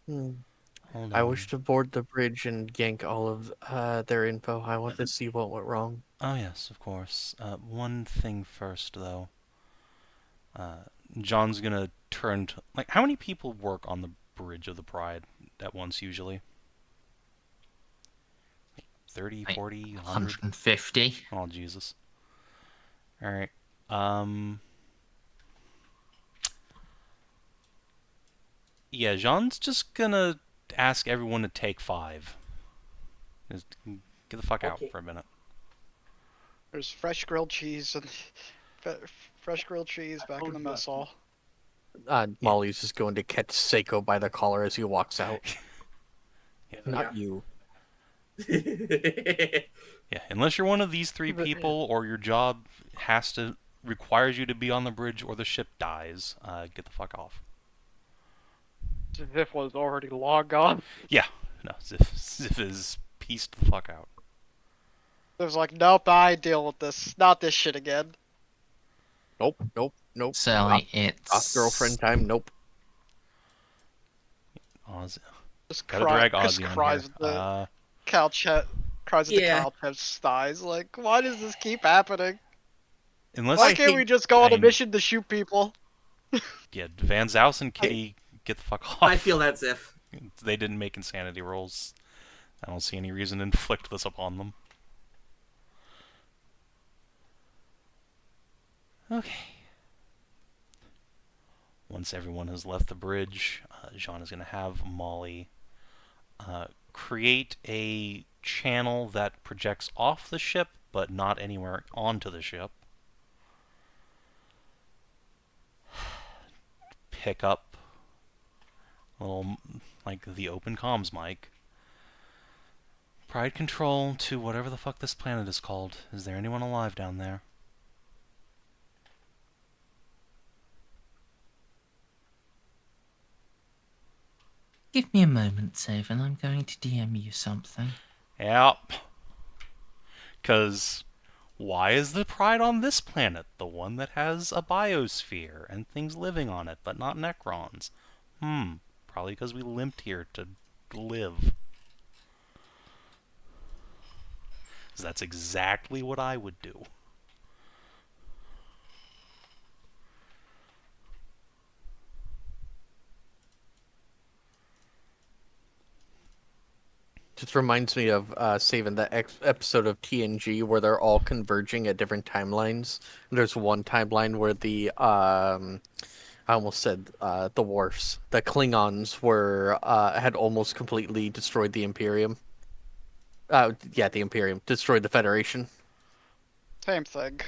Hold I on. wish to board the bridge and yank all of their info. I want to see what went wrong. Oh yes, of course. One thing first, though. John's gonna turn to... Like, how many people work on the Bridge of the Pride at once, usually? 30, 40, 100? 150. Oh, Jesus. Alright. Yeah, Jean's just gonna ask everyone to take 5. Just get the fuck out Okay. for a minute. There's fresh grilled cheese and fresh grilled cheese back in the mess hall. Molly's just going to catch Ceiko by the collar as he walks out. Yeah. Not you. Yeah, unless you're one of these 3 people, or your job requires you to be on the bridge, or the ship dies, get the fuck off. Xiph was already long gone. Yeah, no, Xiph is pieced the fuck out. There's like, nope, I deal with this. Not this shit again. Nope. So it's Girlfriend time, nope. Oz, Just gotta drag just Ozzy on cries here. at the couch. Cries at the Yeah. couch thighs. Like, why does this keep happening? Unless Why can't we just go on a I mean- mission to shoot people? Yeah, Van Zouse and Kitty, get the fuck off. I feel that, Xiph. They didn't make insanity rolls. I don't see any reason to inflict this upon them. Okay. Once everyone has left the bridge, Jeanne is going to have Molly create a channel that projects off the ship, but not anywhere onto the ship. Pick up a little, like, the open comms mic. Pride control to whatever the fuck this planet is called. Is there anyone alive down there? Give me a moment, Savin. I'm going to DM you something. Yep. Because why is the Pride on this planet? The one that has a biosphere and things living on it, but not Necrons. Probably because we limped here to live. 'Cause that's exactly what I would do. Just reminds me of Savin, that episode of TNG where they're all converging at different timelines. There's one timeline where the I almost said the Worfs, the Klingons were had almost completely destroyed the Imperium. The Imperium destroyed the Federation. Same thing.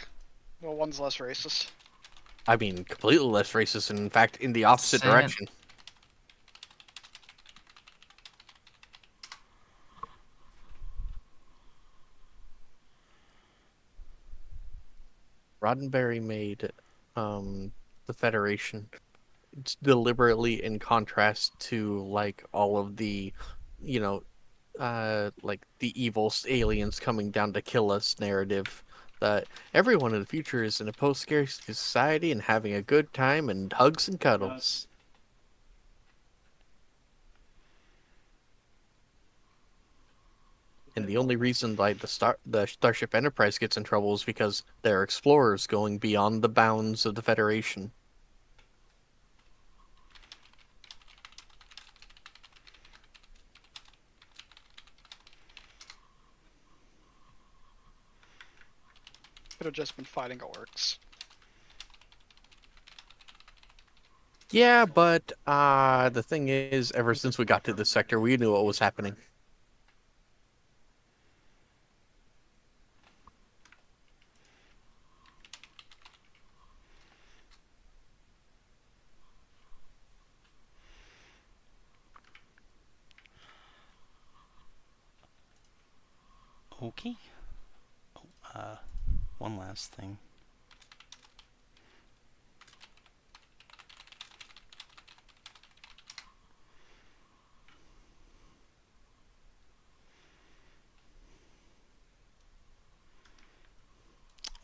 Well, one's less racist. I mean, completely less racist, and in fact, in the opposite Savin. direction. Roddenberry made the Federation deliberately in contrast to like all of the, like the evil aliens coming down to kill us narrative. that everyone in the future is in a post-scarcity society and having a good time and hugs and cuddles. And the only reason like the Starship Enterprise gets in trouble is because they're explorers going beyond the bounds of the Federation. Could have just been fighting orcs. Yeah, but the thing is, ever since we got to this sector, we knew what was happening. Okay. Oh, one last thing.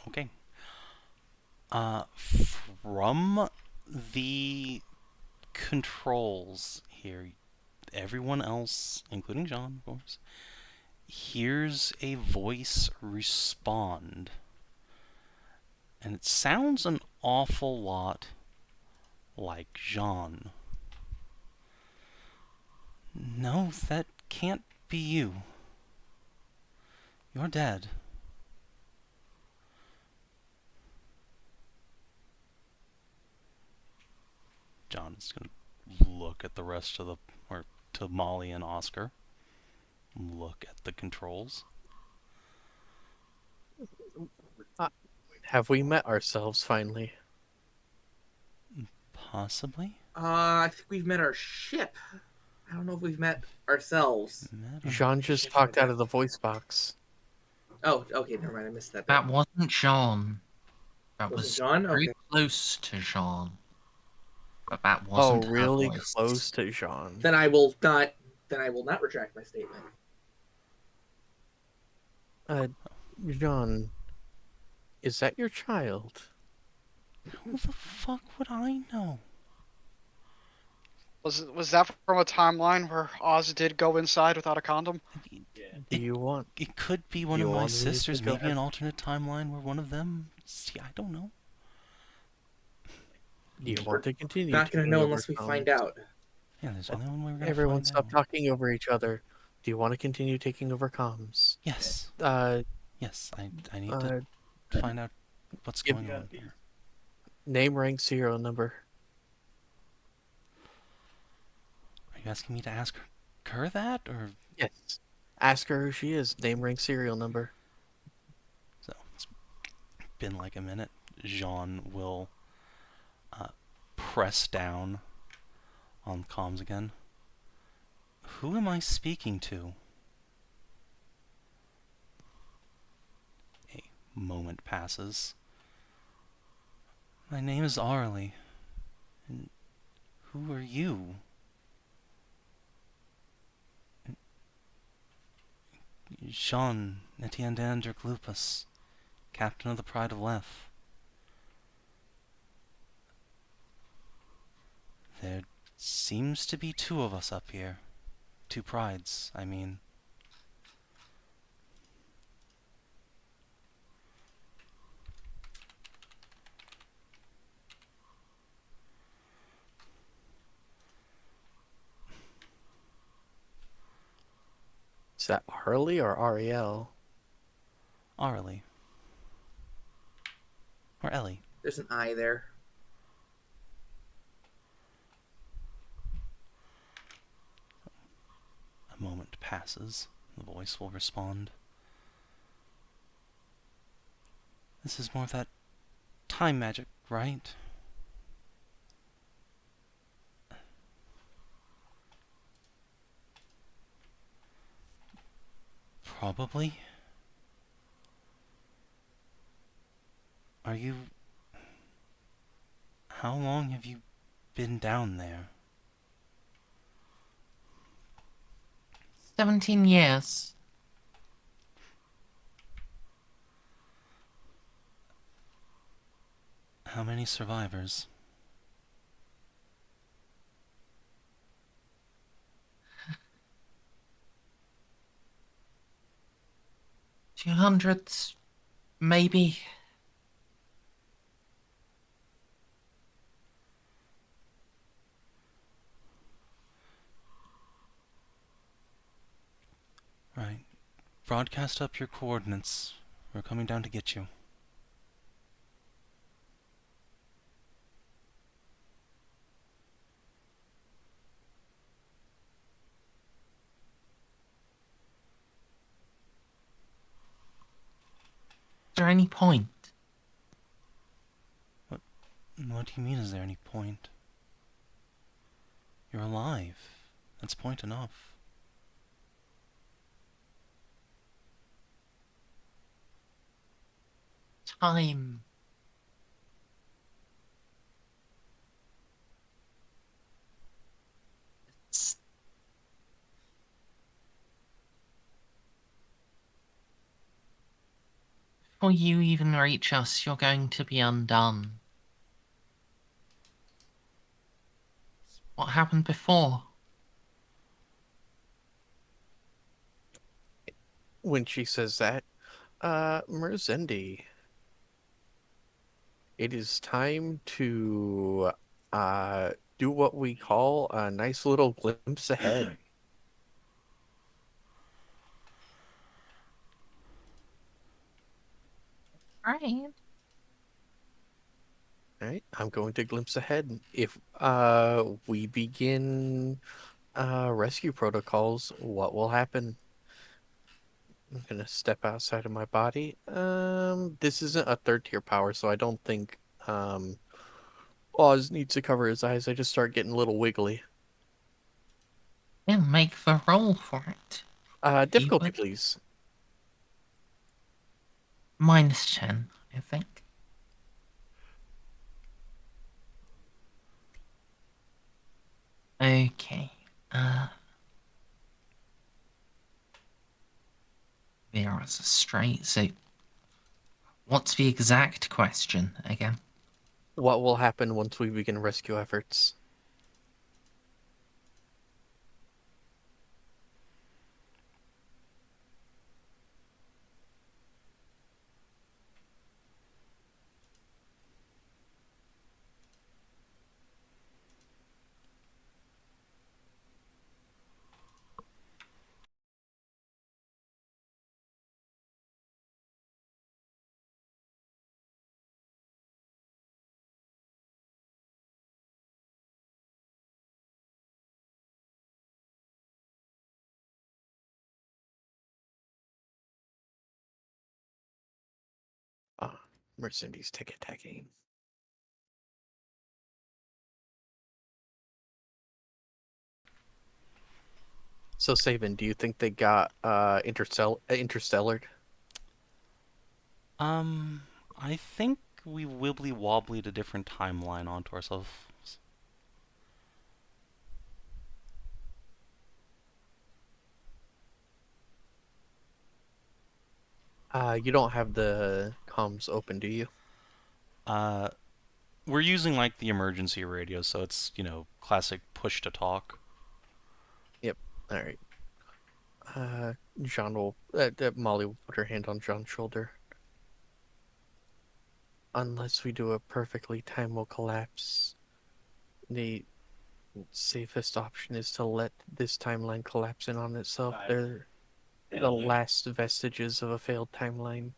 Okay. From the controls here, everyone else, including Jeanne, of course, hears a voice respond. And it sounds an awful lot like Jeanne. No, that can't be you. You're dead. John is going to look at the rest of or to Molly and Ozcar. Look at the controls. Have we met ourselves finally? Possibly. I think we've met our ship. I don't know if we've met ourselves. Jeanne just talked out of the voice box. Oh, okay, never mind. I missed that. That wasn't Jeanne. That Wasn't was Jeanne? very Okay. close to Jeanne. But that Oh, wasn't her really voice. close to Jeanne. Then I will not. Then I will not retract my statement. Jeanne, is that your child? Who the fuck would I know? Was that from a timeline where Oz did go inside without a condom? Do you want? It could be one You of my want me to sisters, go maybe ahead? an alternate timeline where one of them. See, I don't know. Do you want to continue? Not gonna taking know over unless we find comms? out. Yeah, there's only one way we're gonna Everyone, find stop out. talking over each other. Do you want to continue taking over comms? Yes. Uh, Yes, I need to find out what's Yep. going on here. Name, rank, serial number. Are you asking me to ask her that, or Yes. Ask her who she is. Name, rank, serial number. so? It's been like a minute. Jeanne will press down on comms again. Who am I speaking to? A moment passes. My name is Arlie. And who are you? Jean Etienne d'Andric Lupus, captain of the Pride of Leth. There seems to be two of us up here. Two prides, I mean. Is that Harley or Ariel? Arlie. Or Ellie. There's an I there. A moment passes. The voice will respond. This is more of that time magic, right? Probably. Are you... How long have you been down there? 17 years. How many survivors? Two hundreds, maybe. Right. Broadcast up your coordinates. We're coming down to get you. Is there any point? What do you mean, is there any point? You're alive. That's point enough. Time. It's... Before you even reach us, you're going to be undone. What happened before? When she says that, Merzendi, it is time to do what we call a nice little glimpse ahead. Right. Right? I'm going to glimpse ahead. If we begin rescue protocols, what will happen? I'm gonna step outside of my body. This isn't a third tier power, so I don't think Oz needs to cover his eyes. I just start getting a little wiggly. Then make the roll for it. If you Difficulty, would. please. -10, I think. Okay. There is a straight. So, what's the exact question again? What will happen once we begin rescue efforts? Mercendi's ticket tagging. So, Savin, do you think they got interstellar? I think we wibbly wobbly a different timeline onto ourselves. You don't have the comms open, do you? We're using like the emergency radio, so it's, classic push to talk. Yep. All right. Jeanne will, Molly will put her hand on Jean's shoulder. Unless we do a perfectly timed collapse, the safest option is to let this timeline collapse in on itself. They're the last vestiges of a failed timeline.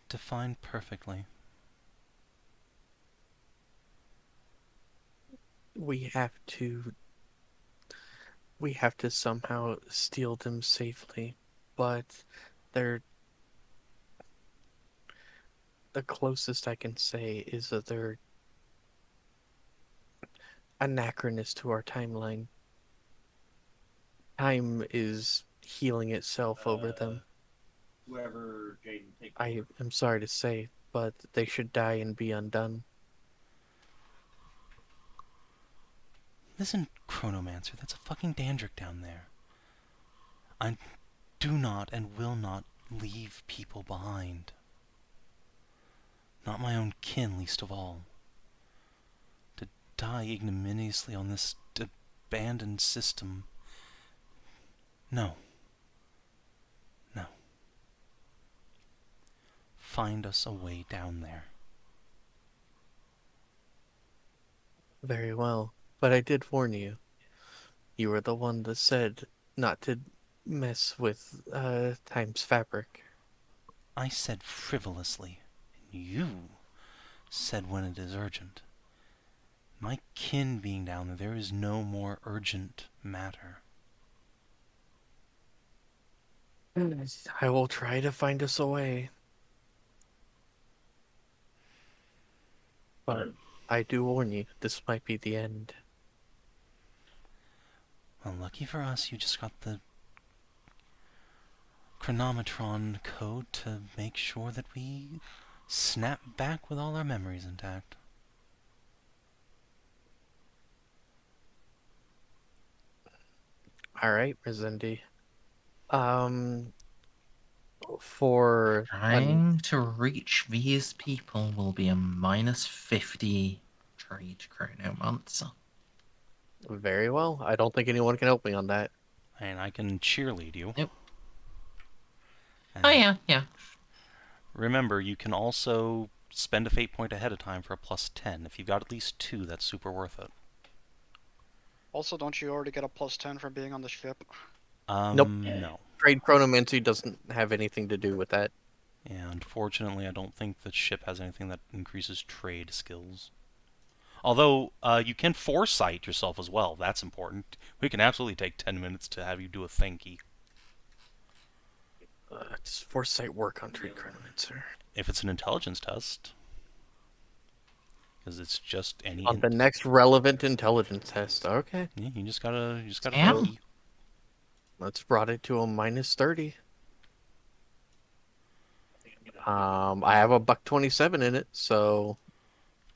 Defined perfectly. We have to somehow steal them safely, but they're the closest I can say is that they're anachronous to our timeline. Time is healing itself over them. Whoever Jaden takes. I am sorry to say, but they should die and be undone. Listen, Chronomancer, that's a fucking Dandrick down there. I do not and will not leave people behind. Not my own kin, least of all. To die ignominiously on this abandoned system. No. No. Find us a way down there. Very well. But I did warn you. You were the one that said not to mess with Time's fabric. I said frivolously. You said when it is urgent. My kin being down there is no more urgent matter. I will try to find us a way. But I do warn you, this might be the end. Well, lucky for us, you just got the chronometron code to make sure that we snap back with all our memories intact. Alright, Merzendi. For Trying to reach these people will be a -50 trade chrono months. very well. I don't think anyone can help me on that. And I can cheerlead you. Yep. And Oh yeah. remember, you can also spend a fate point ahead of time for a +10. If you've got at least 2, that's super worth it. Also, don't you already get a +10 from being on the ship? Nope. No. Trade chronomancy doesn't have anything to do with that. Yeah, unfortunately, I don't think the ship has anything that increases trade skills. Although, you can foresight yourself as well. That's important. We can absolutely take 10 minutes to have you do a thinky. Does foresight work on trade chronomancer? If it's an intelligence test. Because it's just any... On the next relevant intelligence test. Okay. Yeah, you just gotta Yeah. thinky. Let's brought it to a -30. I have a $1.27 in it, so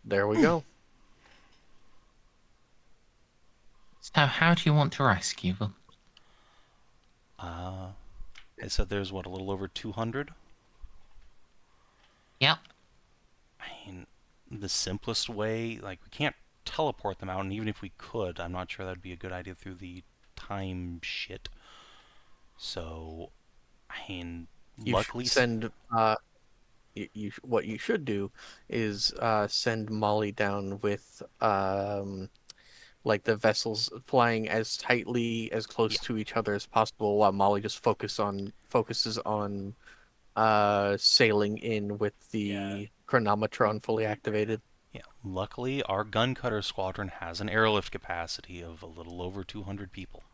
there we go. So how do you want to rescue them? It said there's, what, a little over 200? Yep. I mean, the simplest way, like, we can't teleport them out, and even if we could, I'm not sure that'd be a good idea through the time shit. So, I mean, You luckily... should send what you should do is send Molly down with like the vessels flying as tightly as close to each other as possible, while Molly just focuses on sailing in with the chronometron fully activated. Yeah, luckily our gun cutter squadron has an airlift capacity of a little over 200 people.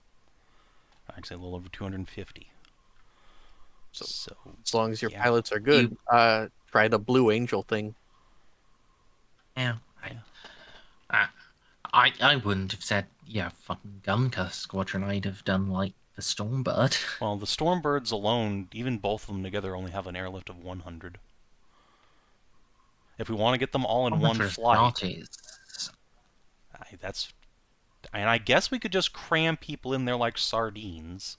Actually, a little over 250. So As long as your yeah. pilots are good, try the Blue Angel thing. Yeah. I wouldn't have said, yeah, fucking Gunka Squadron. I'd have done, like, the Stormbird. Well, the Stormbirds alone, even both of them together, only have an airlift of 100. If we want to get them all in one flight, I guess we could just cram people in there like sardines.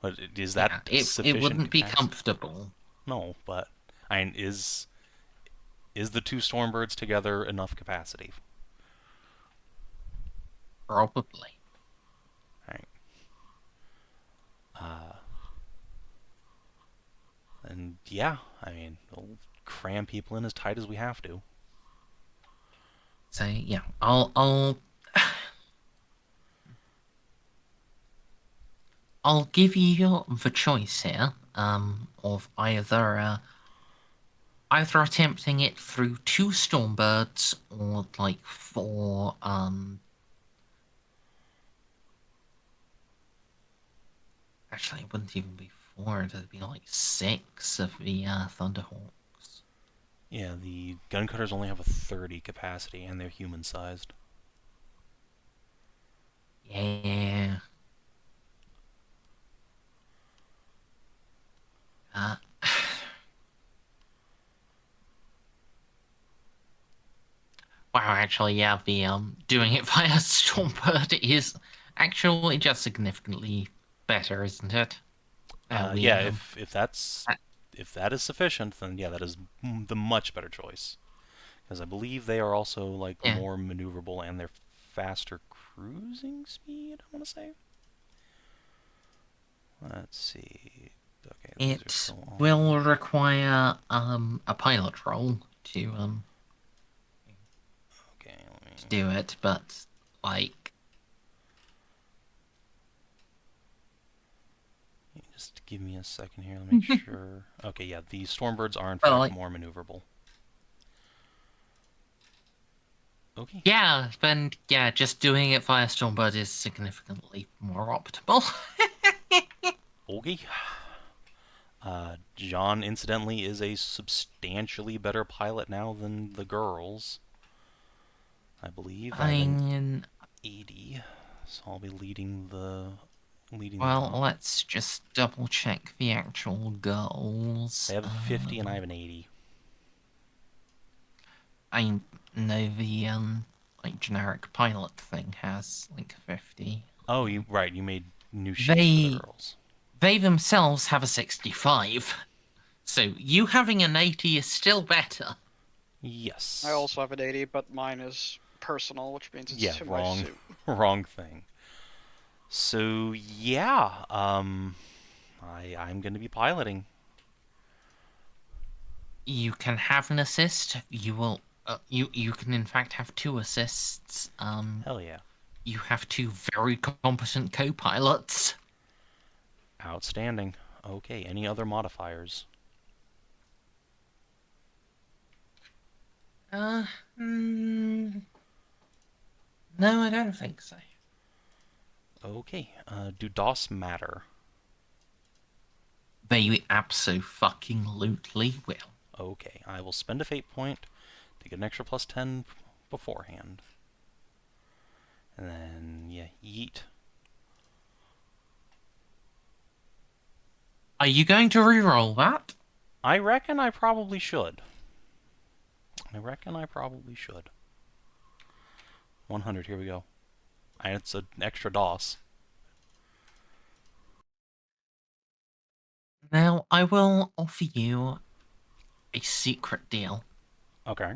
But is that sufficient? It wouldn't be capacity? comfortable. No, but I mean, is the 2 Stormbirds together enough capacity? Probably. Right. And yeah, I mean, we'll cram people in as tight as we have to. So yeah, I'll give you the choice here, of either attempting it through 2 Stormbirds or like 4 actually it wouldn't even be 4, it'd be like 6 of the Thunderhawks. Yeah, the gun cutters only have a 30 capacity, and they're human-sized. Yeah. Wow, actually, yeah, the doing it via Stormbird is actually just significantly better, isn't it? Yeah, if if that is sufficient, then yeah, that is the much better choice. Because I believe they are also like Yeah. more maneuverable and they're faster cruising speed, I want to say. Let's see. Okay, these are It still on. will require a pilot roll to Okay, let me... do it, but like Just give me a second here, let me make sure. Okay, yeah, the Stormbirds are in well, fact like, more maneuverable. Okay. yeah, then yeah, just doing it via Stormbird is significantly more optimal. Okay. Jeanne, incidentally, is a substantially better pilot now than the girls. I believe. I have an mean, 80, so I'll be leading the well, lot. let's just double check the actual goals. They have a 50 and I have an 80. I know the like generic pilot thing has like 50. Oh, you made new sheets for the girls. They themselves have a 65. So you having an 80 is still better. Yes. I also have an 80, but mine is personal, which means it's to my suit. Wrong thing. So yeah, I'm going to be piloting. You can have an assist. You will. You can in fact have 2 assists. Hell yeah. You have 2 very competent co-pilots. Outstanding. Okay, any other modifiers? No, I don't think so. Okay, do DOS matter? They abso-fucking-lutely will. Okay, I will spend a fate point to get an extra plus 10 beforehand. And then, yeah, yeet. Are you going to re-roll that? I reckon I probably should. 100, here we go. And it's an extra DOS. Now, I will offer you a secret deal. Okay.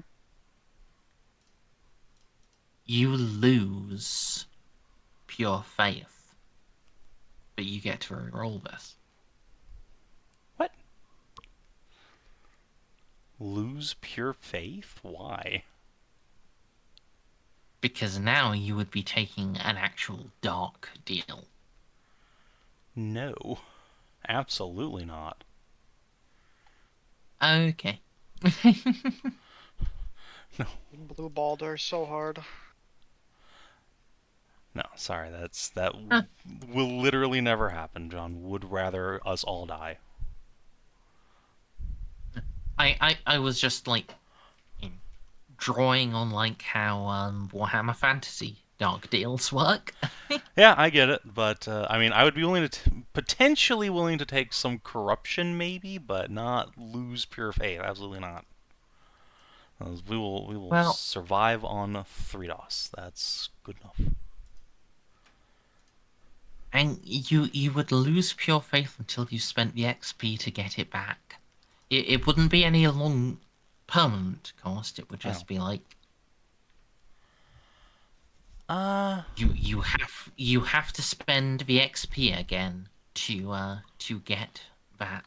You lose pure faith, but you get to re-roll this. What? Lose pure faith? Why? Because now you would be taking an actual dark deal. No. Absolutely not. Okay. No. Blue Balder so hard. No, sorry, that will literally never happen. John would rather us all die. I was just like drawing on like how Warhammer Fantasy dark deals work. Yeah, I get it, but I mean, I would be willing to potentially willing to take some corruption, maybe, but not lose pure faith. Absolutely not. We will survive on 3 DOS. That's good enough. And you would lose pure faith until you spent the XP to get it back. It wouldn't be any long permanent cost. It would just be like you have to spend the XP again to get that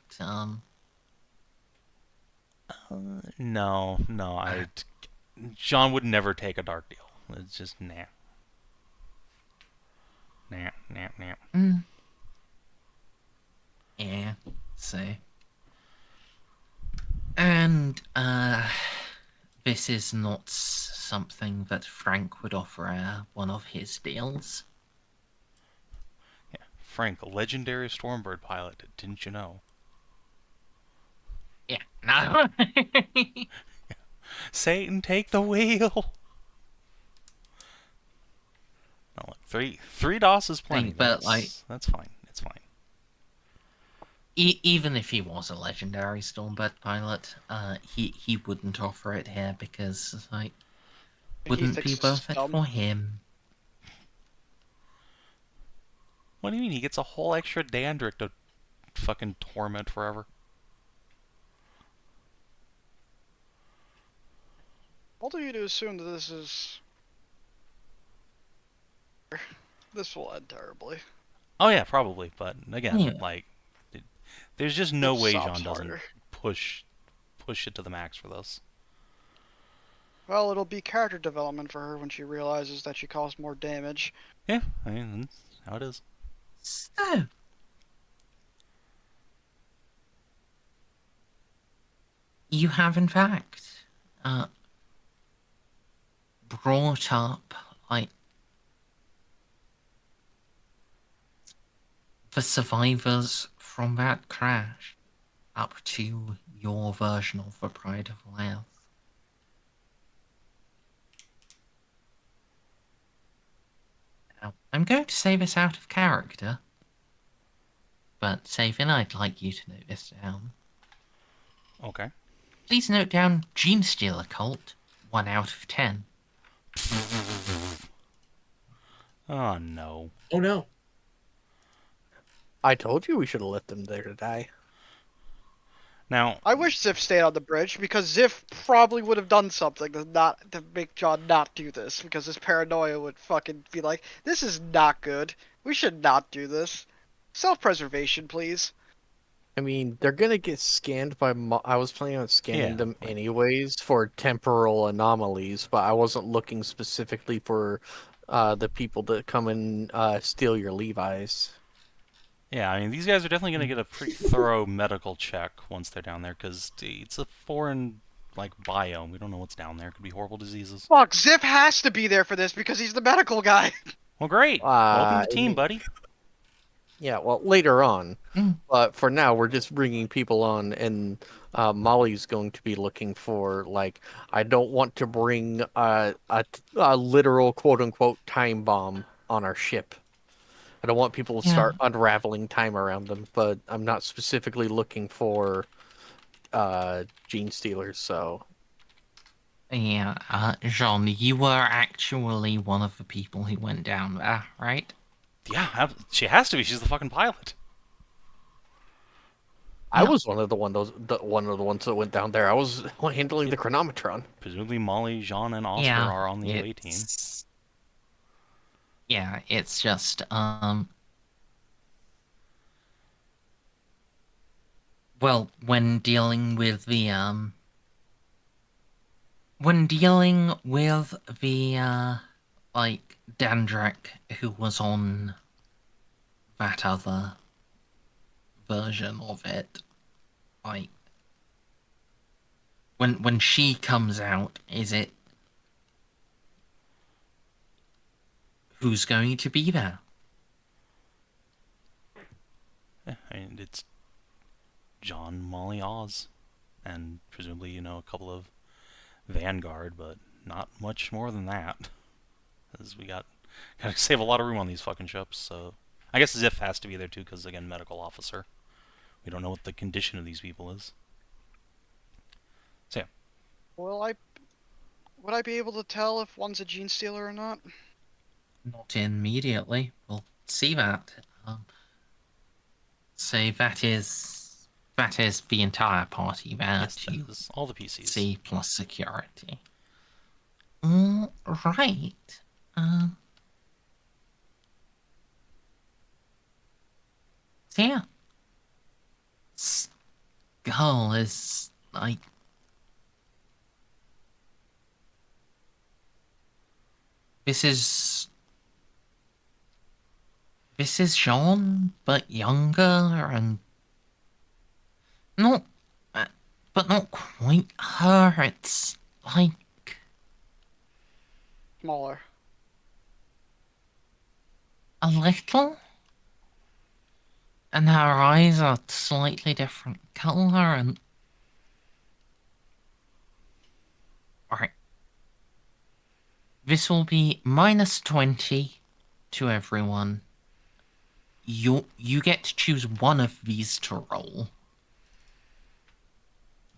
No, John would never take a dark deal. It's just nah. Nah. Yeah, so. And this is not something that Frank would offer one of his deals. Yeah, Frank, a legendary Stormbird pilot. Didn't you know? Yeah, no. Satan, take the wheel. No, look, three DOS is plenty. But that's fine. It's fine. Even if he was a legendary Stormbird pilot, he wouldn't offer it here because wouldn't be worth it for him. What do you mean? He gets a whole extra Dandrick to fucking torment forever. bold of you to assume that this will end terribly. Oh yeah, probably. But again, Yeah. like, there's just no It way sobs Jeanne doesn't harder. push it to the max for this. Well, it'll be character development for her when she realizes that she caused more damage. Yeah, I mean, that's how it is. So, you have in fact brought up like the survivors from that crash up to your version of the Pride of Wales. Now, I'm going to say this out of character, but Savin, I'd like you to note this down. Okay. Please note down Gene Stealer Cult, 1 out of 10. Oh no. Oh no. I told you we should have let them there to die. Now, I wish Xiph stayed on the bridge because Xiph probably would have done something to make John not do this because his paranoia would fucking be like, this is not good. We should not do this. Self-preservation, please. I mean, they're gonna get scanned by. I was planning on scanning Yeah, them like- anyways for temporal anomalies, but I wasn't looking specifically for the people that come and steal your Levi's. yeah, I mean, these guys are definitely going to get a pretty thorough medical check once they're down there, because it's a foreign, like, biome. We don't know what's down there. Could be horrible diseases. Fuck, Xiph has to be there for this because he's the medical guy. Well, great. Welcome to the I team, mean- buddy. Yeah, well, later on. Mm. But for now, we're just bringing people on, and Molly's going to be looking for, like, I don't want to bring a literal quote-unquote time bomb on our ship. I don't want people to start unraveling time around them, but I'm not specifically looking for gene stealers, so... Yeah, Jean, you were actually one of the people who went down there, right? Yeah, she has to be. She's the fucking pilot. I Yeah. was one of the ones that went down there. I was handling the chronometron. Presumably Molly, Jeanne, and Ozcar Yeah, are on the away team. Yeah, it's just, well, when dealing with the, like, Dandrak, who was on that other version of it, like, when she comes out, is it who's going to be there? Yeah, I mean, it's Jeanne, Molly, Oz, and presumably, a couple of Vanguard, but not much more than that. Because we gotta save a lot of room on these fucking ships, so... I guess Xiph has to be there too, because, again, medical officer. We don't know what the condition of these people is. So, yeah. Would I be able to tell if one's a gene stealer or not? Not immediately. We'll see that. So that is the entire party that Yes, that you is all the PCs. see plus security. All right. So yeah, Skull is like this is Jeanne, but younger and not, but not quite her. It's like Smaller. a little, and her eyes are slightly different color. And all right, this will be -20 to everyone. You get to choose one of these to roll.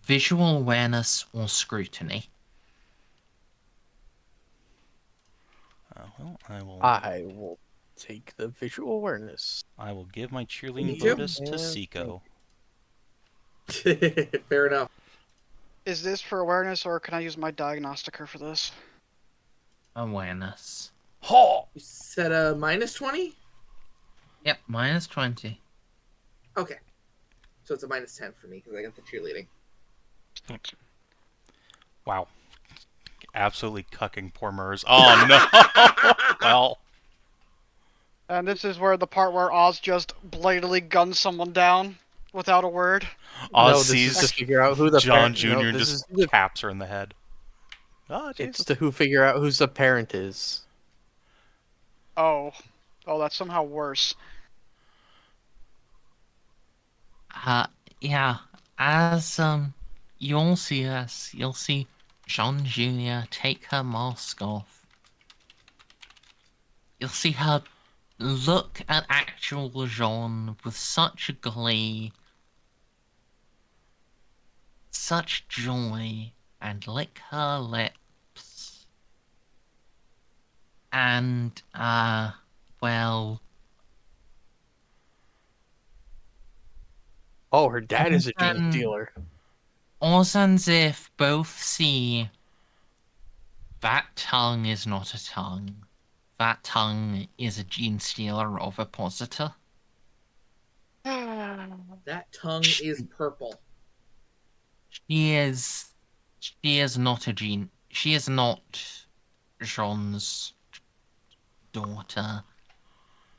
Visual awareness or scrutiny. Well, I will take the visual awareness. I will give my Me cheerleading too. bonus to Yeah, Ceiko. Fair enough. Is this for awareness, or can I use my diagnosticer for this? Awareness. Ho! You said a -20? Yep, -20. Okay. So it's a -10 for me because I got the cheerleading. Wow. Absolutely cucking poor Mers. Oh no! Well, And this is where the part where Oz just blatantly guns someone down without a word. Oz No, this is sees to figure out who the John parent. Jr. No, and this just is caps her in the head. Oh, it's Jesus. to who figure out who's the parent is. Oh, that's somehow worse. Yeah, as you'll see Jean Jr. take her mask off. You'll see her look at actual Jean with such glee, such joy, and lick her lips. And, well, Oh, her dad is a gene Um, dealer. Oz and Xiph both see that tongue is not a tongue. That tongue is a gene stealer of a positor. That tongue is purple. She is not a gene. She is not Jean's daughter.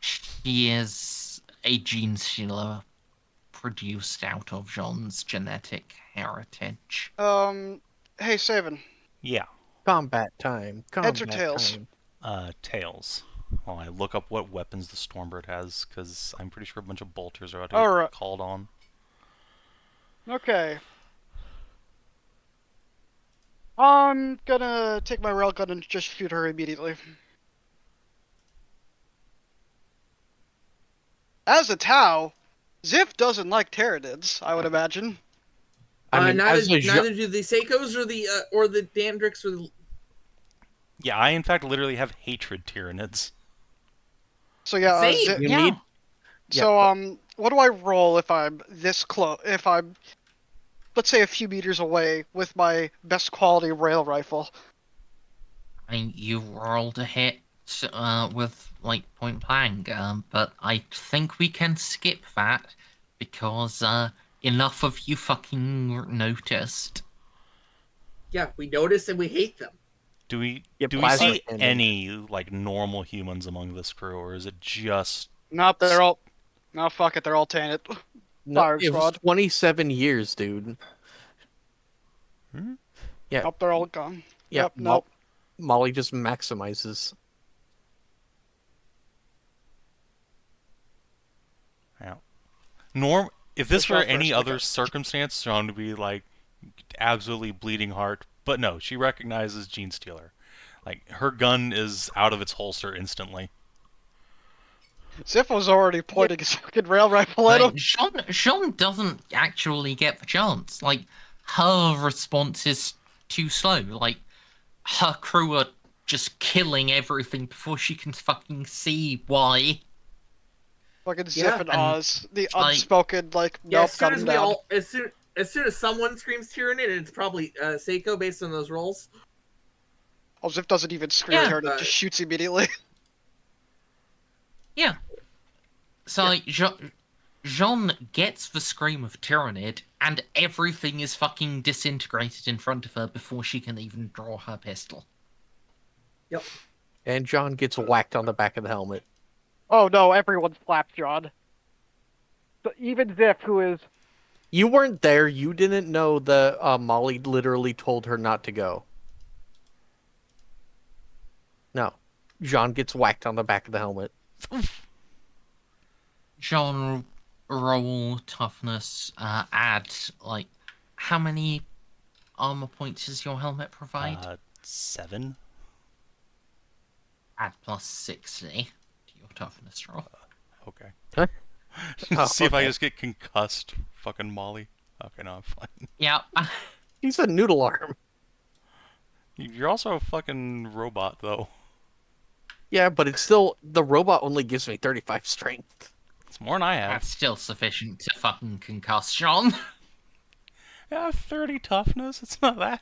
She is a gene stealer produced out of Jean's genetic heritage. Hey, Savin. Yeah. Combat time. Heads or Combat tails? time. Tails. Well, I look up what weapons the Stormbird has, because I'm pretty sure a bunch of bolters are about to Alright. get called on. Okay. I'm gonna take my railgun and just shoot her immediately. As a Tau, Xiph doesn't like Tyranids, I would imagine. I mean, neither, as a neither do the Ceikos or the Dandrix or the. Yeah, I in fact literally have hatred Tyranids. So yeah, Same. Xiph- You Yeah. need. Yeah, So what do I roll if I'm this close? If I'm, let's say, a few meters away with my best quality rail rifle? I mean, you rolled a hit with like point blank, but I think we can skip that because enough of you fucking noticed. Yeah, we notice and we hate them. Do we Yeah, do we plasma see cannon. any like normal humans among this crew, or is it just Nope, they're all. No, fuck it, they're all tainted. No, Fire it was squad. 27 years, dude. Hmm? Yeah. Nope, they're all gone. Yeah, Yep, nope. Molly just maximizes. norm? If this Push were out first, any okay. other circumstance, John would be like absolutely bleeding heart. But no, she recognizes Gene Stealer. Like her gun is out of its holster instantly. Xiph was already pointing his fucking rail rifle at him. Jean doesn't actually get the chance. Like, her response is too slow. Like, her crew are just killing everything before she can fucking see why. Fucking Xiph Yeah, and and, Oz. The like- unspoken, like, Yeah, nope, as soon got as him we down. all, as soon as someone screams Tyranid, it's probably Ceiko based on those rolls. Oh, Xiph doesn't even scream Yeah, here, it just shoots immediately. Yeah. So, Yeah. like, Jean gets the scream of Tyrannid, and everything is fucking disintegrated in front of her before she can even draw her pistol. And John gets whacked on the back of the helmet. Oh no, everyone's flapped, John. So even Xiph, who is... You weren't there. You didn't know that Molly literally told her not to go. No. John gets whacked on the back of the helmet. Jean, roll toughness, add, like, how many armor points does your helmet provide? 7. Add plus 60 to your toughness roll. Okay. Huh? Oh, See if I okay. just get concussed, fucking Molly. Okay, no, I'm fine. Yeah, He's a noodle arm. You're also a fucking robot, though. Yeah, but it's still... The robot only gives me 35 strength. It's more than I have. that's still sufficient to fucking concuss Jean. Yeah, 30 toughness. It's not that.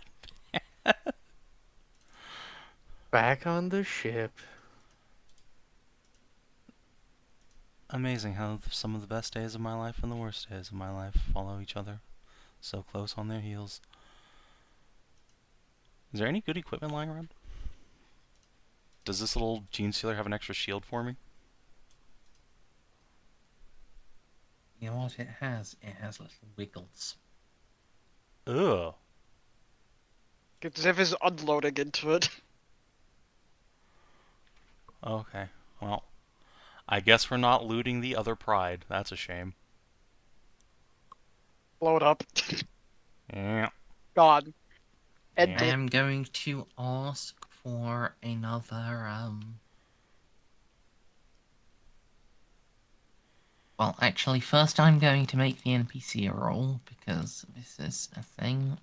Back on the ship. Amazing how some of the best days of my life and the worst days of my life follow each other. So close on their heels. Is there any good equipment lying around? Does this little gene stealer have an extra shield for me? You know what it has? It has little wiggles. Ugh. Xiph is unloading into it. Okay. Well, I guess we're not looting the other pride. That's a shame. Blow it up. Yeah. Gone. End Yeah. I it. am going to ask for another, Well, actually, first I'm going to make the NPC a roll, because this is a thing.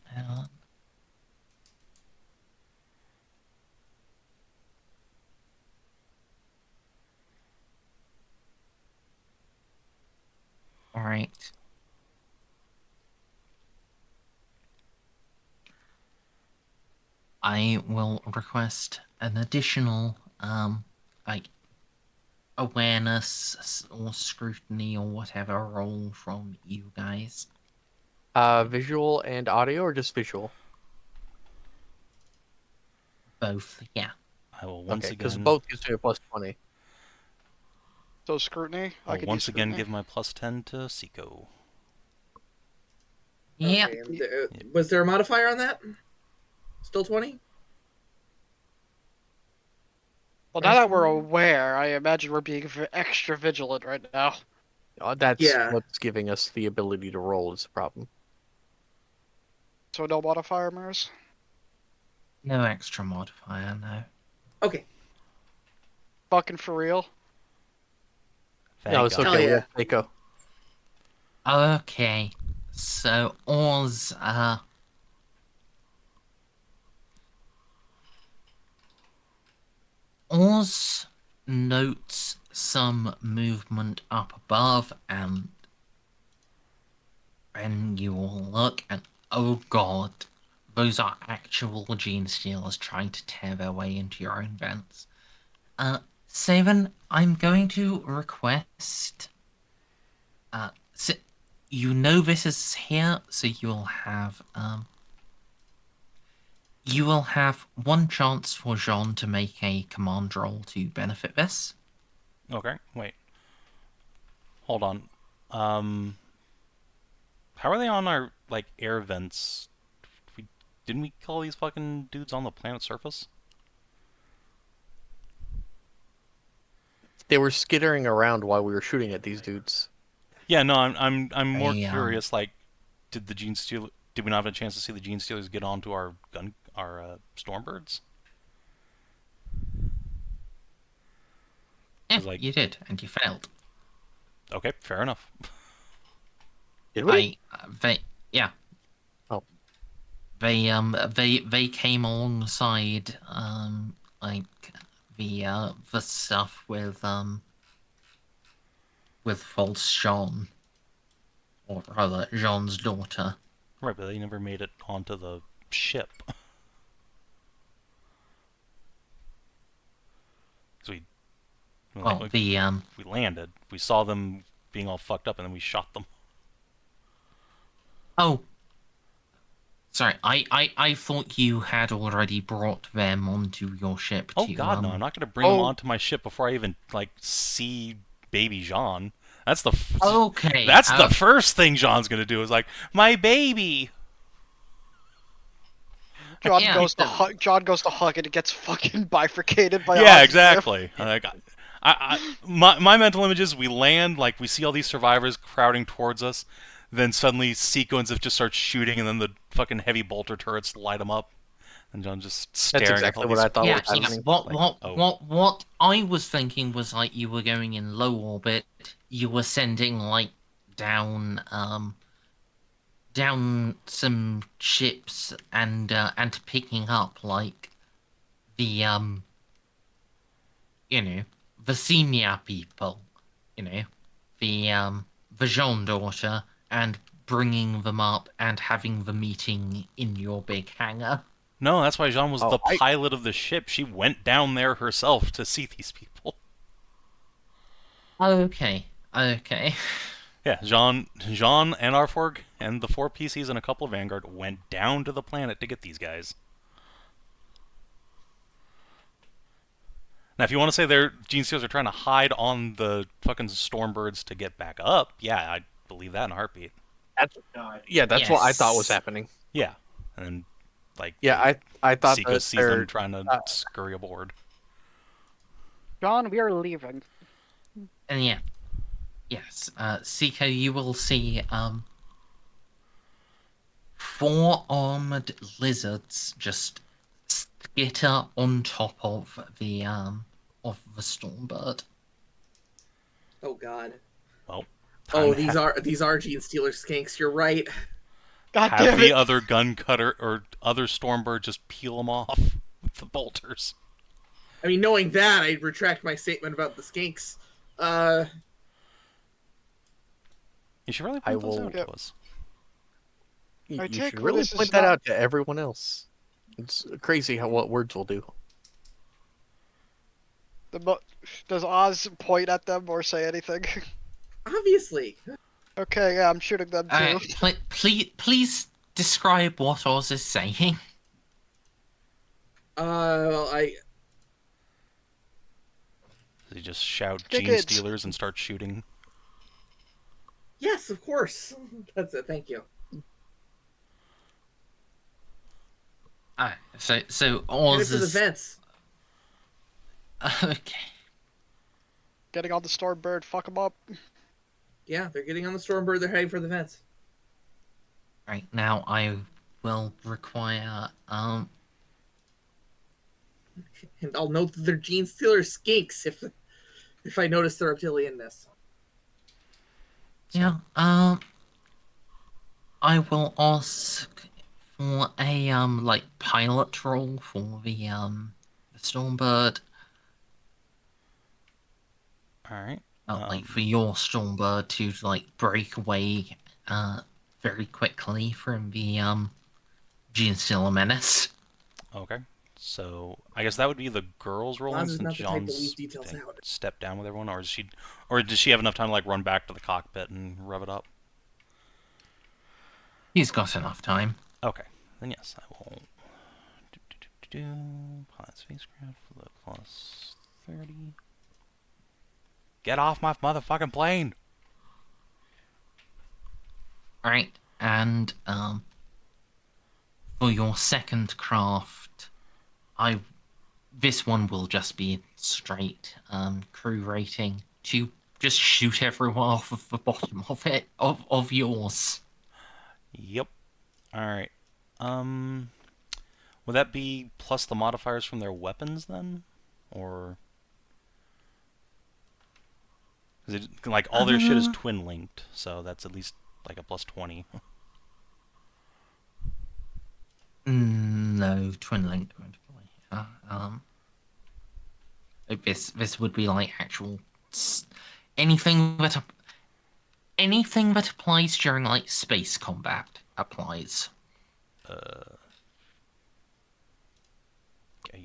Alright. I will request an additional, like, awareness or scrutiny or whatever roll from you guys. Visual and audio, or just visual? Both, yeah. I will once Okay, because again. both gives me a +20. So scrutiny? I I'll could once use again scrutiny. give my +10 to Ceiko. Yeah. Okay, and was there a modifier on that? Still 20? Well, now that we're aware, I imagine we're being extra vigilant right now. That's Yeah. what's giving us the ability to roll is the problem. So no modifier, Mers? No extra modifier, no. Okay. Fucking for real? Thank No, it's God. Hell okay. We yeah. have Ceiko. Okay. So, Oz notes some movement up above, and you all look, and oh god, those are actual gene stealers trying to tear their way into your own vents. Savin, I'm going to request. So you know this is here, so you will have one chance for Jeanne to make a command roll to benefit this. Okay, wait. Hold on. How are they on our, like, air vents? Didn't we kill these fucking dudes on the planet's surface? They were skittering around while we were shooting at these dudes. Yeah, no, I'm more They, curious, like, did we not have a chance to see the gene stealers get onto our Stormbirds? Yeah, 'Cause, like, you did, and you failed. okay, fair enough. Did we? Yeah. Oh. They came alongside, like, the stuff with false Jeanne, or rather, Jeanne's daughter. Right, but they never made it onto the ship. So Well, we landed. We saw them being all fucked up, and then we shot them. Oh. Sorry, I thought you had already brought them onto your ship Oh to, God, no! I'm not gonna bring them Oh. onto my ship before I even like see baby Jeanne. That's the Okay. That's the first thing Jean's gonna do is like my baby. John Yeah. goes to hug. John goes to hug, and it gets fucking bifurcated by. Yeah, Ozzy. exactly. Like, my mental image is we land, like we see all these survivors crowding towards us, then suddenly Ceiko and Xiph just start shooting, and then the fucking heavy bolter turrets light them up, and John just staring exactly at all what these I thought Yeah, was corpses. happening. What I was thinking was like you were going in low orbit, you were sending like down some ships and picking up like the the senior people, the Jeanne daughter, and bringing them up and having the meeting in your big hangar. No, that's why Jeanne was Oh, the pilot of the ship. She went down there herself to see these people. Okay. Yeah, Jeanne, and Arforg, and the 4 PCs and a couple of Vanguard went down to the planet to get these guys. Now, if you want to say their Gene Stealers are trying to hide on the fucking Stormbirds to get back up, yeah, I believe that in a heartbeat. That's what I thought was happening. Yeah, and like I thought Ceiko that sees them trying to scurry aboard. John, we are leaving. And yeah. Yes, Ceiko, you will see 4 armored lizards just skitter on top of the Stormbird. Oh God. Well, Oh, these are Gene Stealer skanks. You're right. God have damn the it. other gun cutter or other Stormbird just peel them off with the bolters. I mean, knowing that, I retract my statement about the skanks. You should really I point those will- out to us. You I take should where really this is point that not- out to everyone else. It's crazy what words will do. Does Oz point at them or say anything? Obviously. Okay, yeah, I'm shooting them too. Please describe what Oz is saying. Well, They just shout Kick Gene it. Stealers and start shooting. yes, of course. That's it. Thank you. So Headed Oz for the is vents. okay. Getting on the Stormbird, fuck them up. Yeah, they're getting on the Stormbird. They're heading for the vents. Right now, I will require And I'll note that they're Gene Stealer skinks if I notice the reptilianness. Yeah, I will ask for a like pilot roll for the Stormbird. All right. Like for your Stormbird to like break away very quickly from the Gene Stealer menace. Okay. So I guess that would be the girls rolling Oz is since not the type to John's leave details out. stepped down with everyone, or does she have enough time to like run back to the cockpit and rev it up? He's got enough time. Okay, then yes, I will. Pilot spacecraft for the plus 30. Get off my motherfucking plane! Alright, and for your second craft, this one will just be straight crew rating to just shoot everyone off of the bottom of it of yours. Yep. Alright. Would that be plus the modifiers from their weapons then? Or... Is it, like, all their shit is twin linked, so that's at least like a plus 20. No, twin link. This would be like actual anything that applies during like space combat applies. Okay.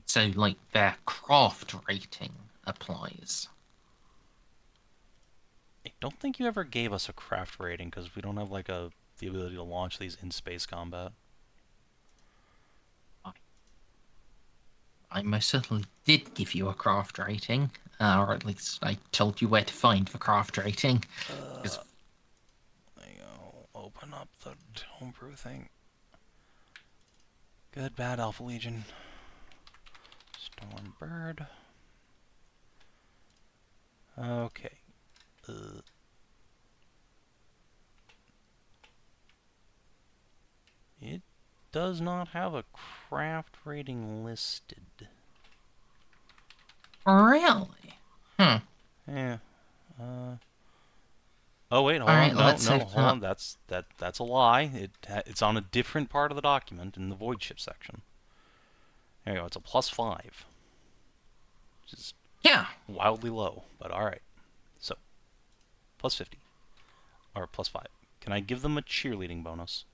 So like their craft rating applies. I don't think you ever gave us a craft rating because we don't have like the ability to launch these in space combat. I most certainly did give you a craft rating, or at least I told you where to find the craft rating. There you go. Open up the homebrew thing. Good, bad, Alpha Legion. Stormbird. Okay. It does not have a craft rating listed. Really? Yeah. Oh wait, hold Alright, on. let's No, hope hold not. on. That's a lie. It's on a different part of the document in the void ship section. There you go. It's a plus 5, which is Yeah. wildly low, but all right. So plus 50 or plus 5. Can I give them a cheerleading bonus?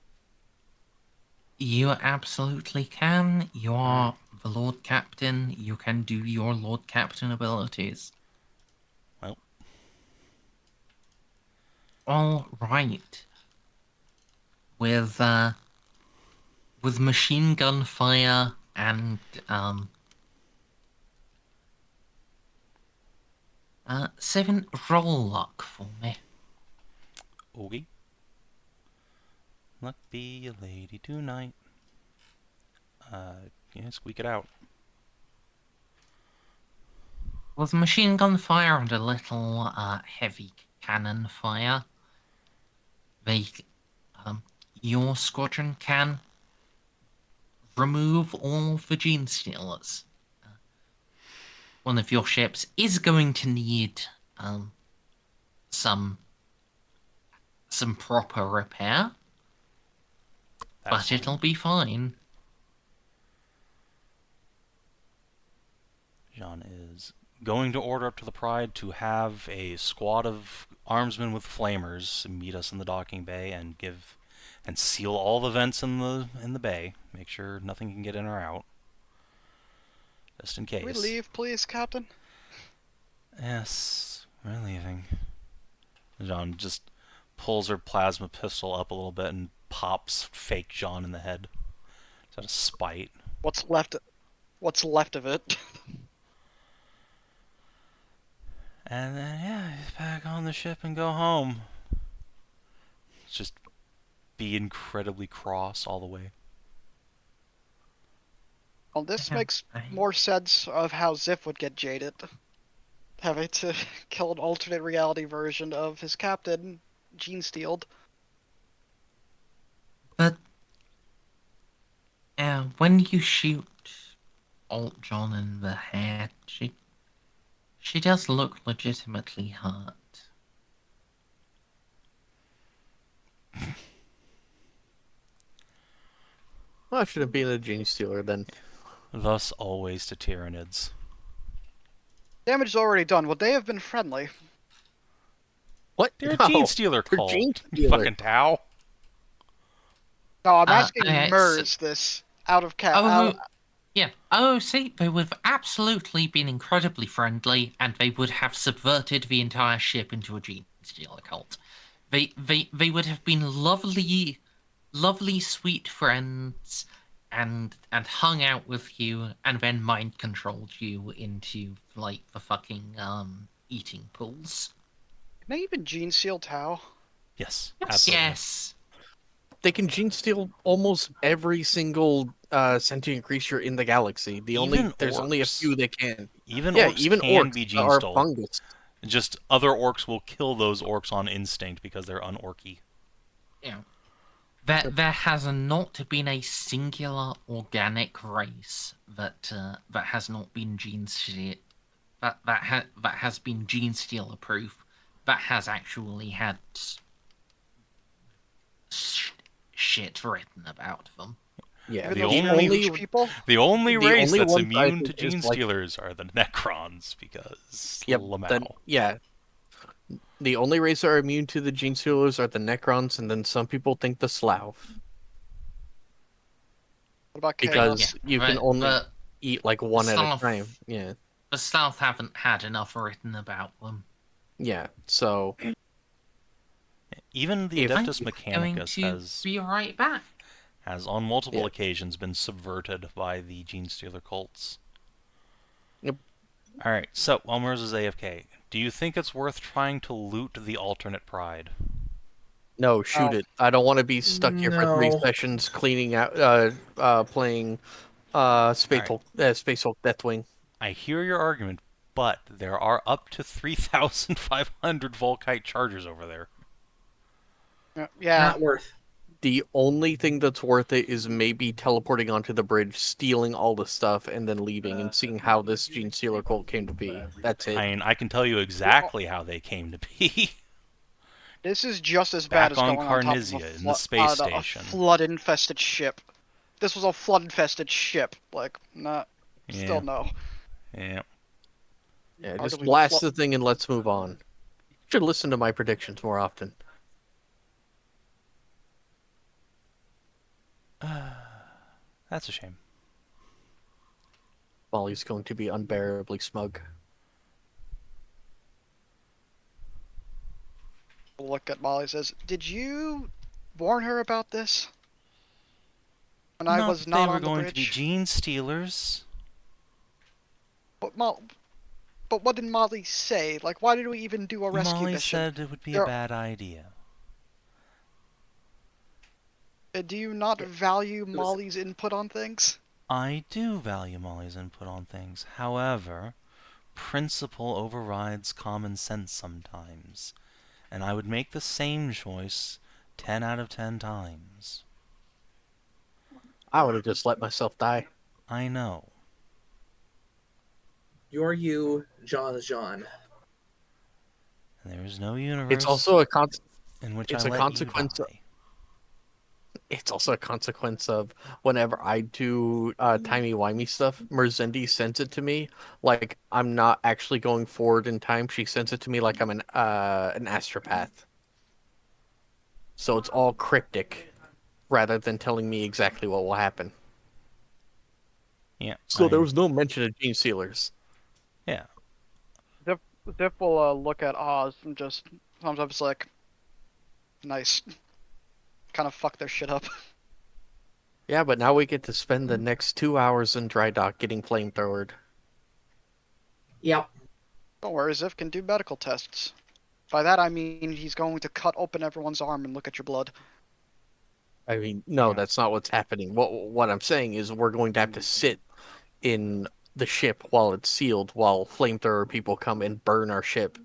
You absolutely can. You are the Lord Captain. You can do your Lord Captain abilities. Well. All right. With machine gun fire and Savin, roll luck for me. Okay. Luck be a lady tonight. Yeah, squeak it out. With machine gun fire and a little heavy cannon fire, they your squadron can remove all the gene stealers. One of your ships is going to need some proper repair, That's but fine. it'll be fine. Jeanne is going to order up to the Pride to have a squad of armsmen with flamers meet us in the docking bay and seal all the vents in the bay. Make sure nothing can get in or out. Just in case. Can we leave, please, Captain? Yes, we're leaving. Jeanne just pulls her plasma pistol up a little bit and pops fake Jeanne in the head. Is that a spite? What's left of it? And then, yeah, he's back on the ship and go home. Just be incredibly cross all the way. Well, this Yeah, makes I- more sense of how Xiph would get jaded. Having to kill an alternate reality version of his captain, Gene Steeled. But when you shoot Alt John in the head, she does look legitimately hurt. Well, I should have been a gene stealer then. Thus always to Tyranids. Damage is already done. Would they have been friendly? What? They're a No, Gene Stealer they're cult. Gene You Stealer. fucking Tau. No, I'm asking okay, Merz this out of Yeah. Oh, see, they would have absolutely been incredibly friendly, and they would have subverted the entire ship into a gene stealer cult. They would have been lovely, sweet friends, and hung out with you, and then mind controlled you into like the fucking eating pools. Can they even Gene Seal Tau? Yes, absolutely. Yes. They can gene steal almost every single sentient creature in the galaxy. There's only a orcs. few that can. Even Yeah, orcs even can orcs be gene are stole. fungus. Just other orcs will kill those orcs on instinct because they're unorky. Yeah. There has not been a singular organic race that has not been gene steal that has been gene stealer proof that has actually had shit written about them. Yeah, Even The those only- French people? The only The race only that's ones I immune to think is gene like- stealers are the Necrons because Yep, Lamau. yeah. The only race that are immune to the gene stealers are the Necrons, and then some people think the Slav. What about Because Chaos? you can only eat like one at a Slav- time. Yeah. the South haven't had enough written about them. Yeah. So Even the If- Adeptus Going Mechanicus to be right back. has on multiple Yeah. occasions been subverted by the gene stealer cults. Yep. Alright, so while Merz is AFK, do you think it's worth trying to loot the alternate Pride? no, shoot Oh. it. I don't want to be stuck here for 3 No. sessions cleaning out, playing Space Hulk Deathwing. I hear your argument, but there are up to 3,500 Volkite chargers over there. Yeah. Not worth. The only thing that's worth it is maybe teleporting onto the bridge, stealing all the stuff, and then leaving and seeing how this Gene Stealer cult came to be. That's it. I mean, I can tell you exactly how they came to be. This is just as bad Back as on going on top of Carnisia in the space station. a flood-infested ship. This was a flood-infested ship. Like, not... Still no. Yeah. Yeah, How just do we blast flo- the thing and let's move on. Should listen to my predictions more often. That's a shame. Molly's going to be unbearably smug. Look at Molly, says, "Did you warn her about this when I Not was that they not were on the going to be bridge?" gene stealers. But what did Molly say? Like, why did we even do a rescue Molly mission? said it would be a There- bad idea. Do you not Yeah. value was- Molly's input on things? I do value Molly's input on things. However, principle overrides common sense sometimes. And I would make the same choice 10 out of 10 times. I would have just let myself die. I know. You're you, Jeanne is Jeanne. And there is no universe It's also a in which it's I a let consequence. you die. It's also a consequence of whenever I do timey-wimey stuff, Merzendi sends it to me like I'm not actually going forward in time. She sends it to me like I'm an astropath. So it's all cryptic rather than telling me exactly what will happen. Yeah. So there was no mention of gene sealers. Yeah. Ziph will look at Oz and just sometimes like, nice. Kind of fuck their shit up. Yeah, but now we get to spend the next 2 hours in dry dock getting flamethrowered. Yep. Don't worry, Ziph can do medical tests. By that I mean he's going to cut open everyone's arm and look at your blood. I mean, no, that's not what's happening. What I'm saying is we're going to have to sit in the ship while it's sealed, while flamethrower people come and burn our ship.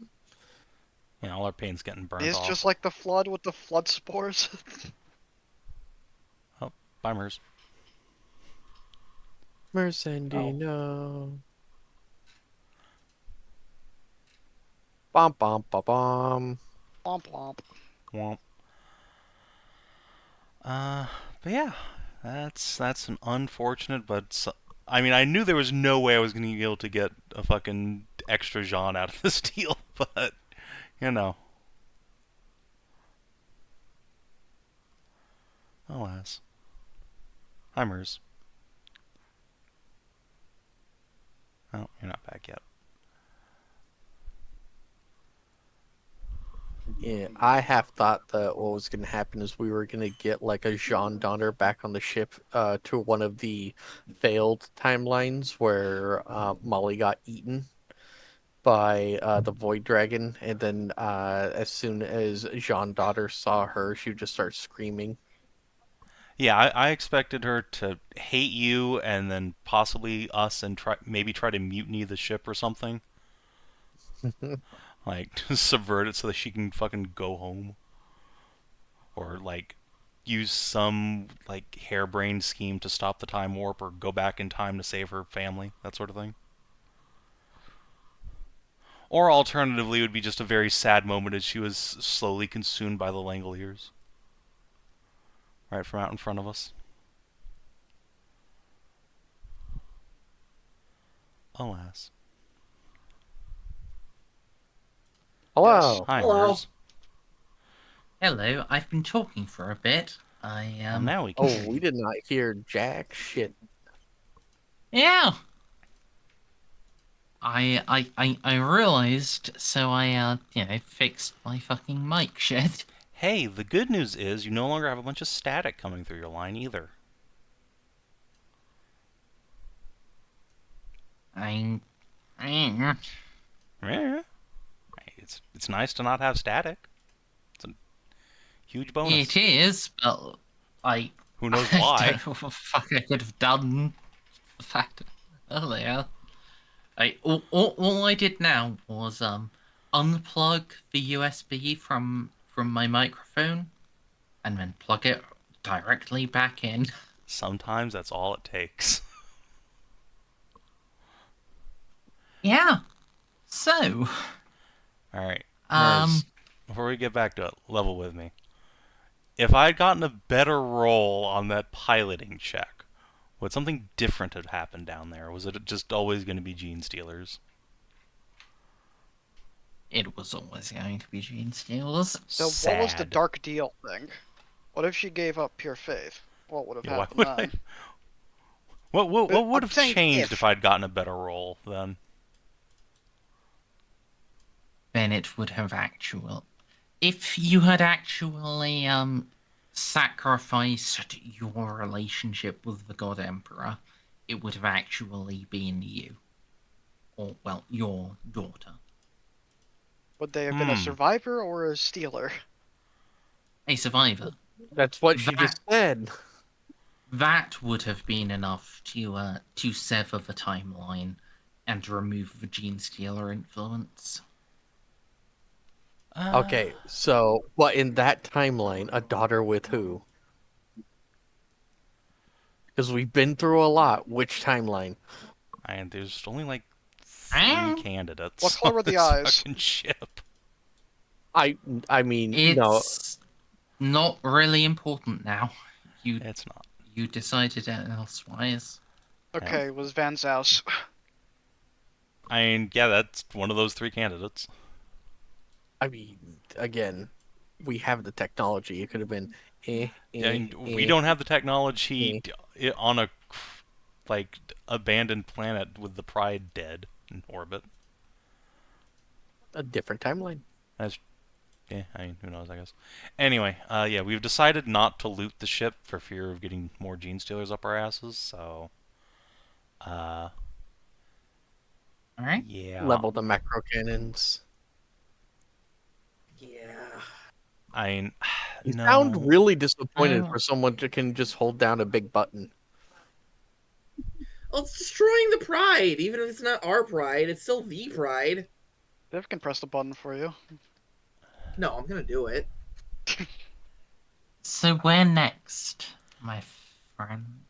Yeah, all our paint's getting burnt It's off. just like the flood with the flood spores. Bye, Mers. Merzendi, Oh. no. Bom bom ba bom. Womp womp. Womp. But yeah, that's an unfortunate, but I mean, I knew there was no way I was going to be able to get a fucking extra Jeanne out of this deal, but you know. Alas. Hi, Mers. Oh, you're not back yet. Yeah, I have thought that what was going to happen is we were going to get like a Jean Donner back on the ship to one of the failed timelines where Molly got eaten by the Void Dragon, and then as soon as Jean Daughter saw her, she would just start screaming. Yeah, I expected her to hate you and then possibly us and maybe try to mutiny the ship or something. Like, subvert it so that she can fucking go home. Or, like, use some, like, harebrained scheme to stop the time warp or go back in time to save her family, that sort of thing. Or alternatively, it would be just a very sad moment as she was slowly consumed by the Langoliers. Right from out in front of us. Alas. Hello. Hi, Hello. Mers. Hello, I've been talking for a bit. Well, now we can Oh, hear we you. did not hear jack shit. Yeah. I realized, so I fixed my fucking mic shit. Hey, the good news is you no longer have a bunch of static coming through your line either. I Yeah. It's nice to not have static. It's a huge bonus. It is, but I Who knows I why? don't know what the fuck I could have done that earlier. All I did now was unplug the USB from my microphone and then plug it directly back in. Sometimes that's all it takes. Yeah. So, Alright. um, Mers, before we get back to it, level with me. If I'd gotten a better roll on that piloting check, would something different have happened down there? Or was it just always going to be gene stealers? it was always going to be Gene Stealers. So what was the Sad. dark deal thing? What if she gave up pure faith? What would have Yeah, why happened would then? What But would I'm have saying changed if I'd gotten a better roll then? Then it would have if you had actually sacrificed your relationship with the God Emperor, it would have actually been you. Or, well, your daughter. Would they have been a Hmm. survivor or a stealer? A survivor. That's what she just said. That would have been enough to sever the timeline and remove the Gene Stealer influence. Okay, so but in that timeline, a daughter with who? Because we've been through a lot. Which timeline? And there's only like 3 Ah. candidates What color on were the this eyes? fucking ship. I mean, no. It's not really important now. It's not. You decided elsewise. Okay, was Van Zaus. I mean, yeah, that's one of those 3 candidates. I mean, again, we have the technology. It could have been. And we don't have the technology on a like abandoned planet with the Pride dead in orbit. A different timeline. That's yeah. I mean, who knows? I guess. Anyway, yeah, we've decided not to loot the ship for fear of getting more Gene Stealers up our asses. So, All right. yeah. Level the macro cannons. Yeah. I mean, You no. sound really disappointed Oh. for someone that can just hold down a big button. Well, it's destroying the pride. Even if it's not our pride, it's still the pride. Viv can press the button for you. No, I'm gonna do it. So where next, my friend?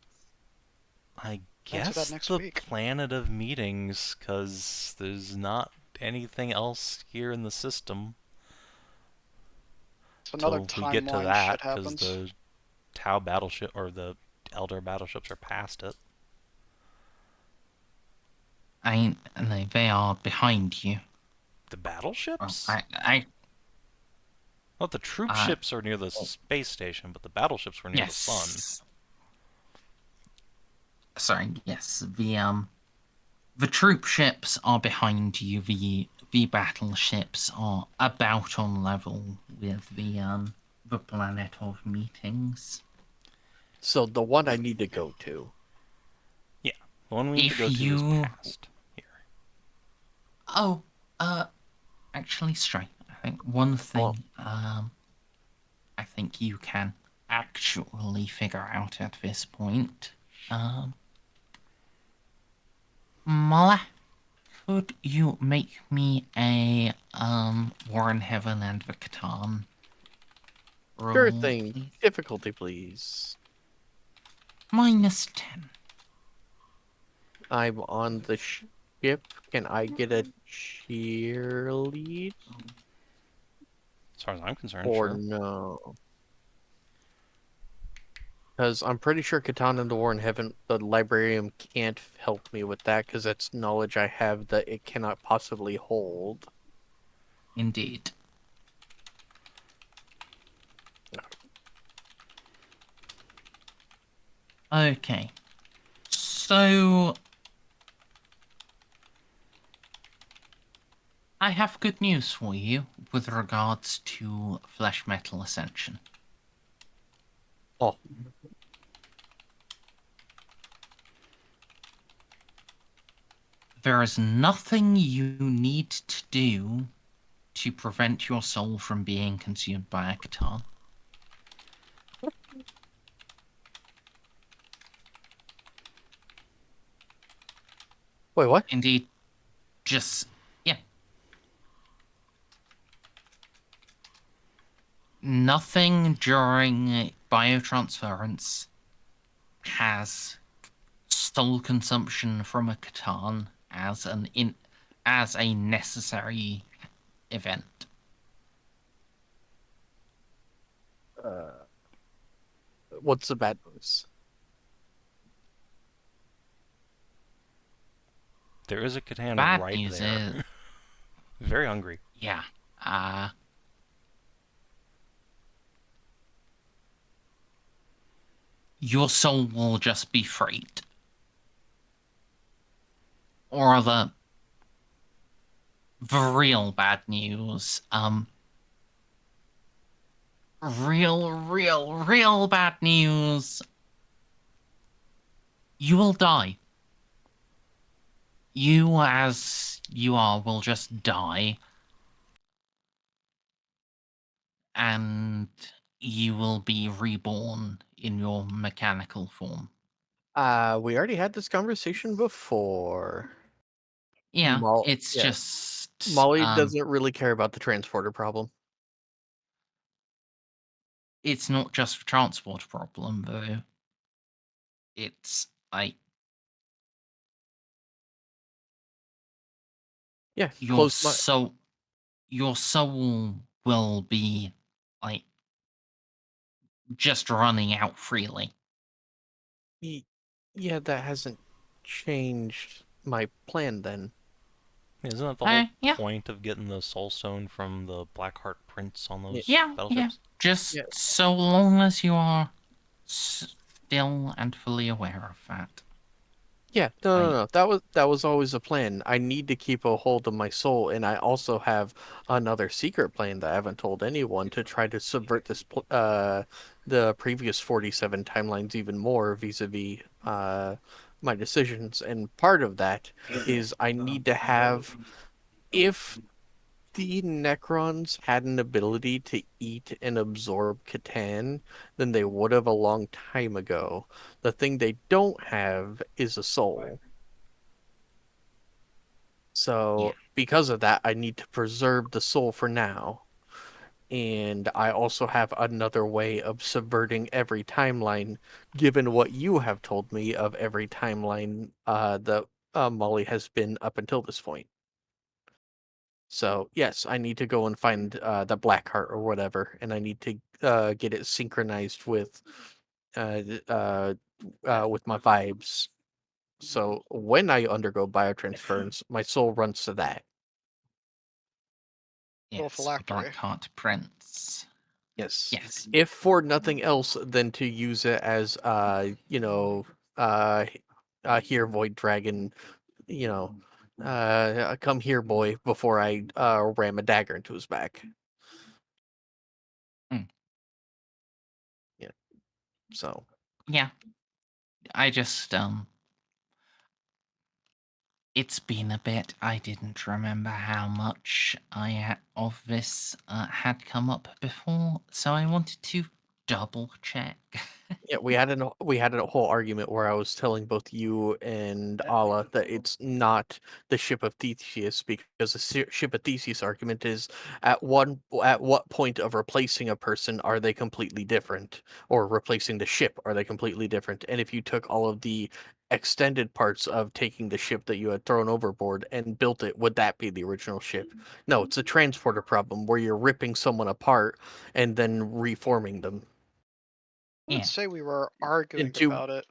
I Answer that guess next the week. planet of meetings, because there's not anything else here in the system. It's another Till we get to timeline that, shit because happens. the Tau battleship or the Elder battleships are past it. No, they are behind you. The Well, battleships? Well, the troop ships are near the space station, but the battleships were near the sun. Yes. Sorry, yes. The troop ships are behind you. The battleships are about on level with the planet of meetings. So the one I need to go to. Yeah, the one we need to go to is past here. Oh, actually, straight. I think one thing, I think you can actually figure out at this point. Mala, could you make me a War in Heaven and the Catan roll, Sure thing. please? Difficulty, please. -10. I'm on the ship. Can I get a cheerlead? As far as I'm concerned, Or sure. no? Because I'm pretty sure Catan and the War in Heaven, the librarian can't help me with that because that's knowledge I have that it cannot possibly hold. Indeed. Okay. So I have good news for you with regards to Flesh Metal Ascension. Oh. There is nothing you need to do to prevent your soul from being consumed by a Catan. Wait, what? Indeed, just, yeah. Nothing during biotransference has soul consumption from a Catan as a necessary event. What's the bad news? There is a Catan Bad right news there. is, Very hungry. yeah, your soul will just be freed. or the real bad news. Real bad news. You will die. You, as you are, will just die. And you will be reborn in your mechanical form. We already had this conversation before. Yeah, Mol- it's yeah. just Molly doesn't really care about the transporter problem. it's not just a transport problem though. It's like Yeah, your close my. soul your soul will be like just running out freely. Yeah, that hasn't changed my plan then. Isn't that the whole Yeah. point of getting the soul stone from the Blackheart Prince on those Yeah. battleships? Just Yeah. so long as you are still and fully aware of that. Yeah, no. That was always a plan. I need to keep a hold of my soul, and I also have another secret plan that I haven't told anyone to try to subvert the previous 47 timelines even more vis-a-vis my decisions. And part of that is I need to have, if the Necrons had an ability to eat and absorb Catan, then they would have a long time ago. The thing they don't have is a soul. So, because of that, I need to preserve the soul for now. And I also have another way of subverting every timeline, given what you have told me of every timeline that Molly has been up until this point. So, yes, I need to go and find the Blackheart or whatever, and I need to get it synchronized uh, uh, with my vibes. So, when I undergo biotransference, my soul runs to that. Little Yes, the phylactery. Blackheart Prince. Yes. Yes. If for nothing else than to use it as uh here Void Dragon, you know, come here boy before I ram a dagger into his back. Hmm. Yeah. So, Yeah. I just it's been a bit. I didn't remember how much of this had come up before, so I wanted to double check. yeah, we had a whole argument where I was telling both you and Allah that it's not the ship of Theseus, because the ship of Theseus argument is at what point of replacing a person are they completely different, or replacing the ship are they completely different? And if you took all of the extended parts of taking the ship that you had thrown overboard and built it, would that be the original ship? No, it's a transporter problem where you're ripping someone apart and then reforming them. I would Yeah. say we were arguing Into about it.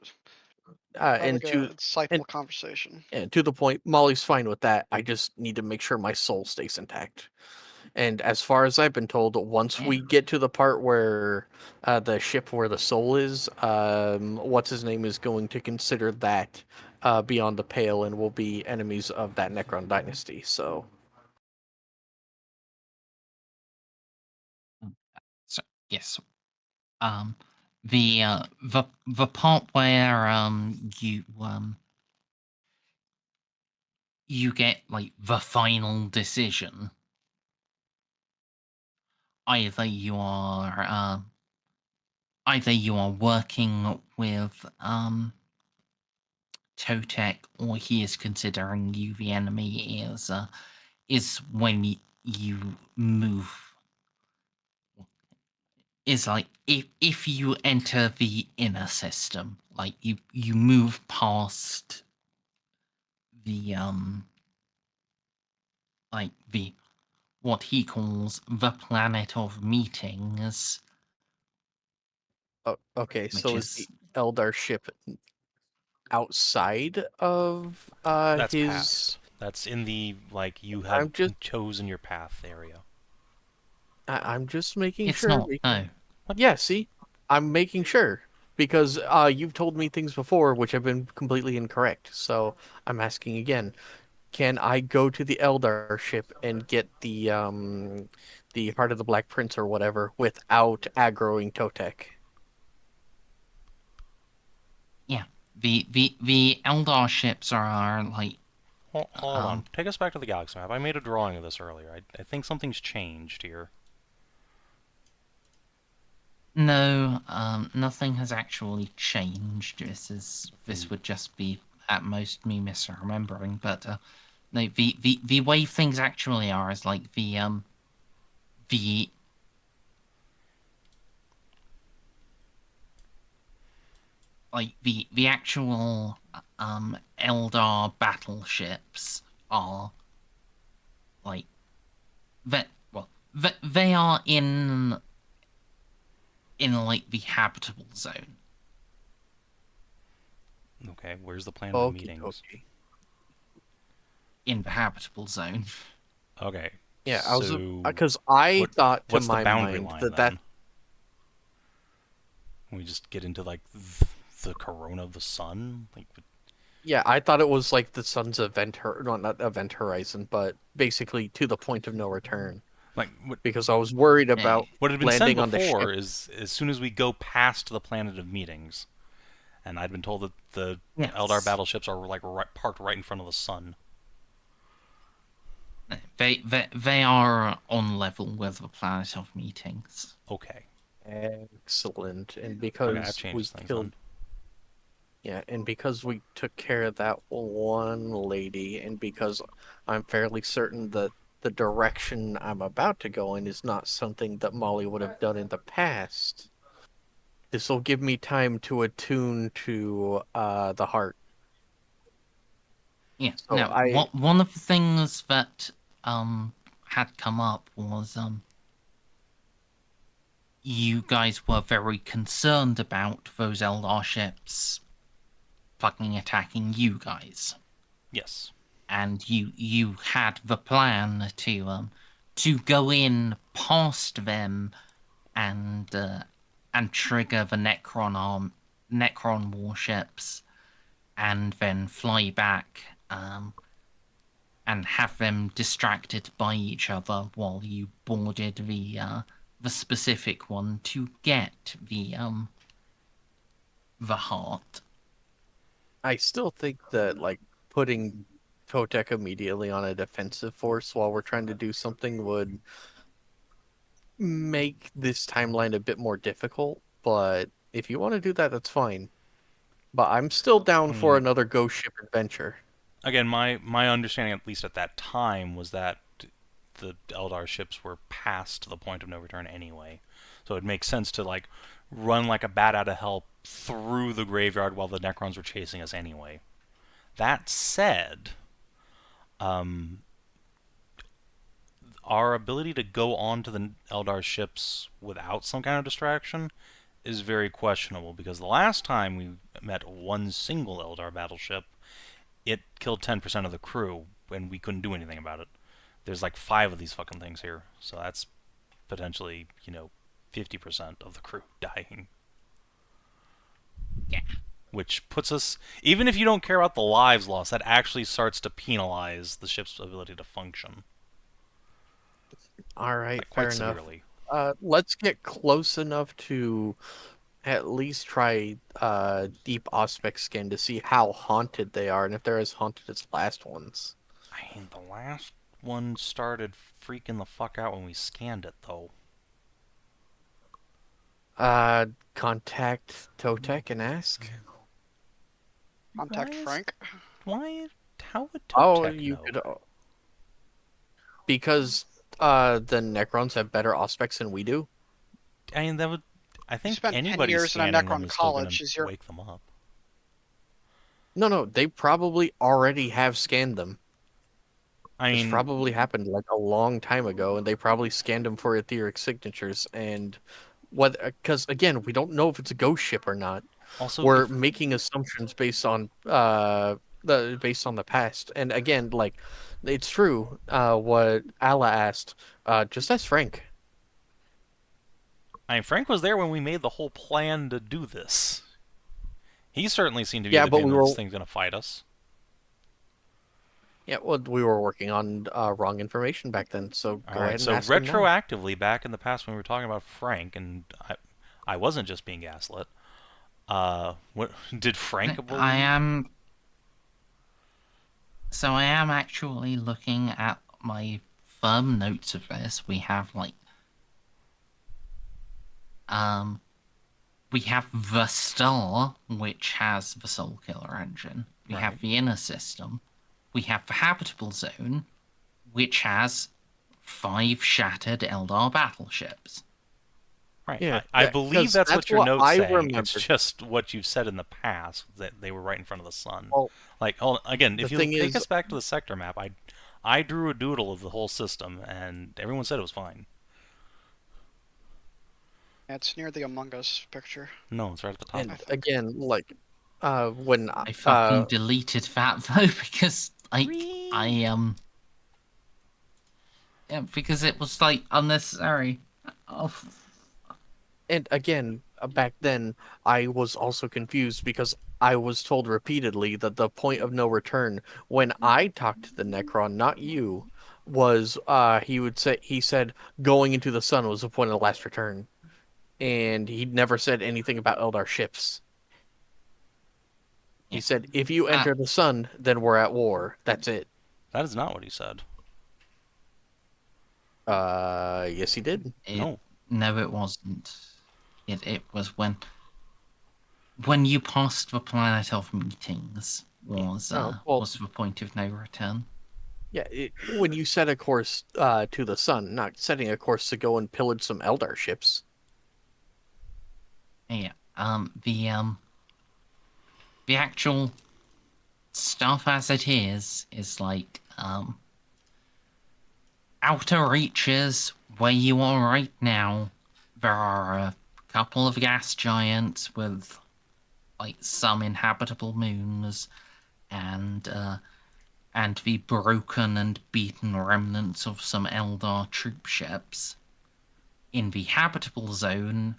and Like a to insightful conversation. and to the point, Molly's fine with that. I just need to make sure my soul stays intact. And as far as I've been told, once Yeah. we get to the part where the ship where the soul is, what's his name is going to consider that beyond the pale and will be enemies of that Necron dynasty. So So yes. Um, the part where you get like the final decision. Either you are working with Totek, or he is considering you the enemy. Is when you move. Is like if you enter the inner system, like you move past the like the what he calls the planet of meetings, okay, which so is the is Eldar ship outside of That's his? past. That's in the, like, you have I'm just chosen your path area. I'm just making it's sure not because no. What? yeah, see, I'm making sure because you've told me things before which have been completely incorrect. So I'm asking again: can I go to the Eldar ship and get the Heart of the Black Prince or whatever without aggroing Totek? Yeah. The Eldar ships are like Hold on. Take us back to the galaxy map. I made a drawing of this earlier. I think something's changed here. no, nothing has actually changed. This would just be at most me misremembering, but no, the way things actually are is like the the actual Eldar battleships are like that. Well, they are in like the habitable zone. Okay, where's the plan of Okie meetings? dokie. In the habitable zone. Okay. Yeah, so because I thought to what's the my boundary mind line that then? We just get into like the corona of the sun, like. yeah, I thought it was like the sun's not event horizon, but basically to the point of no return. Like what? Because I was worried about What had been said landing on the before ship. is as soon as we go past the planet of meetings, and I'd been told that the Eldar Yes. battleships are like parked right in front of the sun. They are on level with the planet of meetings. Okay. Excellent, and Okay, that because we changes things killed, then. yeah, and because we took care of that one lady, and because I'm fairly certain that the direction I'm about to go in is not something that Molly would have done in the past. This will give me time to attune to the heart. Yeah. So Now, one of the things that had come up was you guys were very concerned about those Eldar ships fucking attacking you guys. Yes. And you had the plan to go in past them and trigger the Necron warships and then fly back and have them distracted by each other while you boarded the specific one to get the heart. I still think that like putting Kotek immediately on a defensive force while we're trying to do something would make this timeline a bit more difficult, but if you want to do that, that's fine. But I'm still down for another ghost ship adventure. Again, my understanding, at least at that time, was that the Eldar ships were past the point of no return anyway. So it makes sense to like run like a bat out of hell through the graveyard while the Necrons were chasing us anyway. That said, our ability to go on to the Eldar ships without some kind of distraction is very questionable, because the last time we met one single Eldar battleship, it killed 10% of the crew, and we couldn't do anything about it. There's like 5 of these fucking things here, so that's potentially, 50% of the crew dying. Yeah. Which puts us, even if you don't care about the lives lost, that actually starts to penalize the ship's ability to function. All right, Like, fair quite enough. severely. Let's get close enough to at least try deep aspect scan to see how haunted they are and if they're as haunted as last ones. I mean, the last one started freaking the fuck out when we scanned it, though. Contact Totek and ask. Contact Why Frank. Why? How would Oh, Totec you know? could because the Necrons have better aspects than we do. I mean, that would. I You think spent 10 anybody years in a scanning them Necron is still going college. to wake them up. No, they probably already have scanned them. I This mean, probably happened like a long time ago, and they probably scanned them for etheric signatures. And what? Because again, we don't know if it's a ghost ship or not. also, We're if, making assumptions based on the past. And again, like it's true. What Alla asked. Just ask Frank. I mean, Frank was there when we made the whole plan to do this. He certainly seemed to be Yeah, the but view we that were this thing's going to fight us. yeah, well, we were working on wrong information back then. So All go right, ahead and so ask him now. retroactively, back in the past when we were talking about Frank, and I wasn't just being gaslit. What did Frank I believe? am. So I am actually looking at my firm notes of this. We have we have the Star, which has the Soul Killer engine. We Right. have the Inner System. We have the Habitable Zone, which has 5 shattered Eldar battleships. Right. Yeah, I believe 'cause that's what your note's I saying. remembered. It's just what you've said in the past that they were right in front of the sun. Well, Like, again, the if you thing take is, us back to the sector map, I drew a doodle of the whole system, and everyone said it was fine. It's near the Among Us picture. No, it's right at the top. and again, like, when I fucking deleted that though because yeah, because it was unnecessary. Oh, and again, back then, I was also confused because I was told repeatedly that the point of no return, when I talked to the Necron, not you, was he said going into the sun was the point of last return, and he never said anything about Eldar ships. He yeah. said, if you enter the sun, then we're at war. That's it. That is not what he said. Yes, he did. No. No, it wasn't. It was when you passed the planet of meetings was the point of no return. Yeah, when you set a course to the sun, not setting a course to go and pillage some Eldar ships. Yeah. The actual stuff as it is outer reaches where you are right now. There are a couple of gas giants with some inhabitable moons, and the broken and beaten remnants of some Eldar troop ships. In the habitable zone,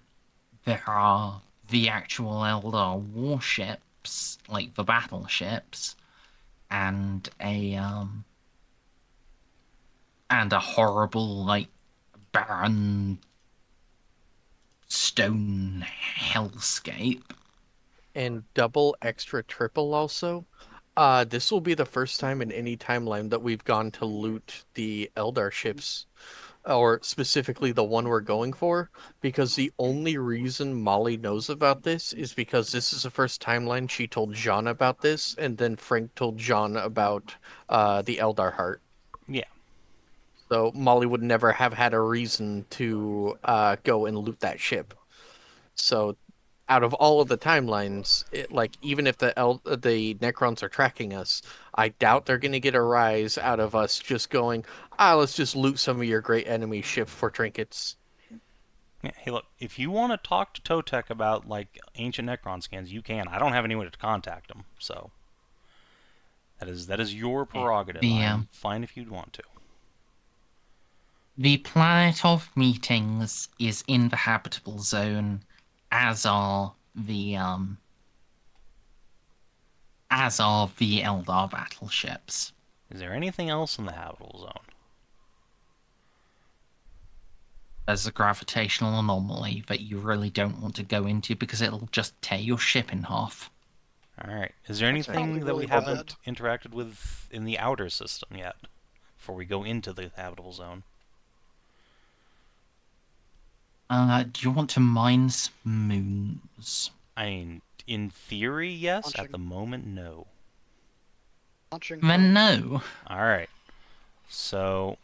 there are the actual Eldar warships, like the battleships, and a horrible barren stone hellscape. And double, extra, triple also. This will be the first time in any timeline that we've gone to loot the Eldar ships, or specifically the one we're going for, because the only reason Molly knows about this is because this is the first timeline she told Jeanne about this, and then Frank told Jeanne about the Eldar heart. Yeah. So Molly would never have had a reason to go and loot that ship. So out of all of the timelines, even if the Necrons are tracking us, I doubt they're going to get a rise out of us just going, let's just loot some of your great enemy ship for trinkets. Yeah, hey, look, if you want to talk to Totec about ancient Necron scans, you can. I don't have anyone to contact them, so that is your prerogative. I'm fine if you'd want to. The planet of meetings is in the habitable zone, as are the Eldar battleships. Is there anything else in the habitable zone? There's a gravitational anomaly that you really don't want to go into because it'll just tear your ship in half. Alright. Is there That's anything probably that we really haven't interacted with in the outer system yet before we go into the habitable zone? Do you want to mine some moons? I mean, in theory, yes. Launching. At the moment, no. Then no. Alright. So,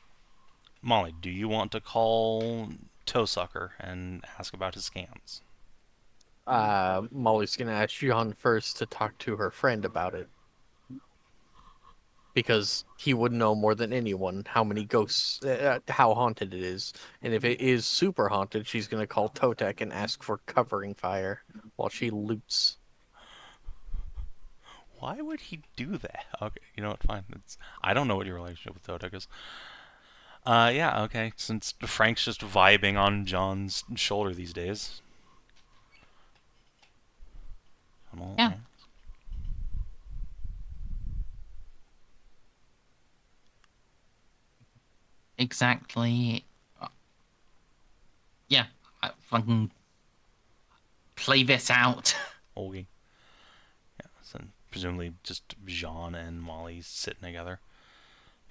Molly, do you want to call Toesucker and ask about his scans? Molly's going to ask Jeanne first to talk to her friend about it. Because he would know more than anyone how many ghosts, how haunted it is. And if it is super haunted, she's going to call Totec and ask for covering fire while she loots. Why would he do that? Okay, you know what, fine. I don't know what your relationship with Totec is. Yeah, okay, since Frank's just vibing on John's shoulder these days. Tunnel. Yeah. Exactly. Yeah, fucking play this out. Okay. Yeah, so presumably just Jeanne and Molly sitting together.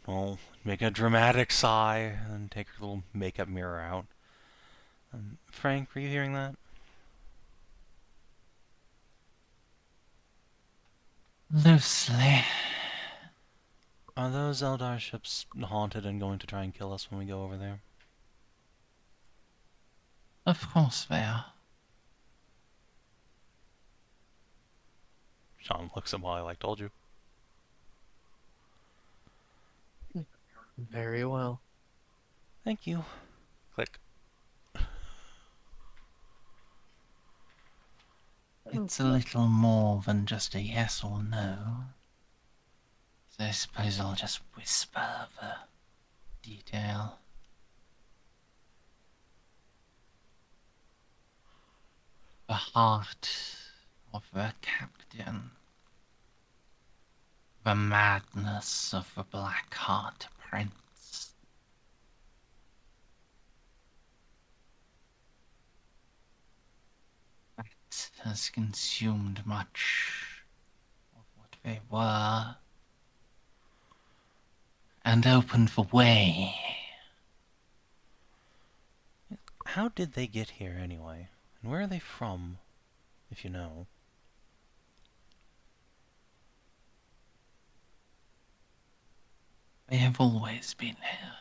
Well, make a dramatic sigh and take her little makeup mirror out. Frank, were you hearing that? Loosely. Are those Eldar ships haunted and going to try and kill us when we go over there? Of course they are. Jeanne looks at Molly like, told you. Very well. Thank you. Click. It's a little more than just a yes or no. So I suppose I'll just whisper the detail. The heart of the captain. The madness of the Black Heart Prince. That has consumed much of what they were and opened the way. How did they get here anyway? And where are they from, if you know? They have always been here.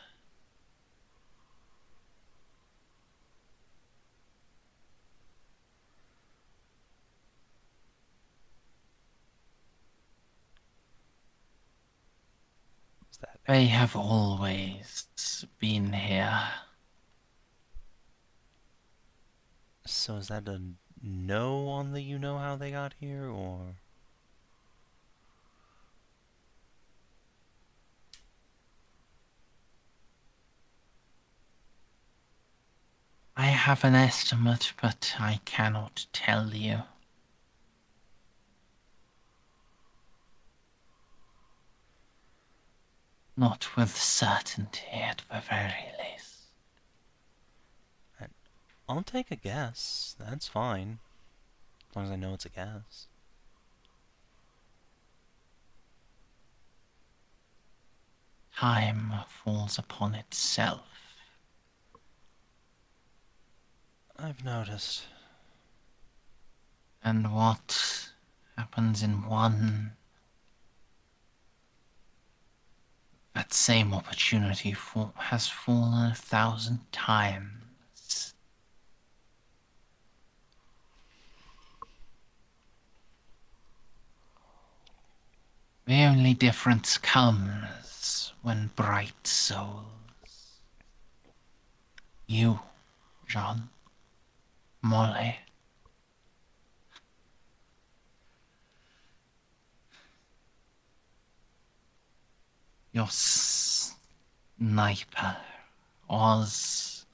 Is that They have always been here. so? Is that a no on the you know how they got here, or I have an estimate, but I cannot tell you. Not with certainty, at the very least. I'll take a guess. That's fine, as long as I know it's a guess. Time falls upon itself. I've noticed. And what happens in one, that same opportunity has fallen 1,000 times. The only difference comes when bright souls, you, Jeanne, Molly, your sniper, Oz,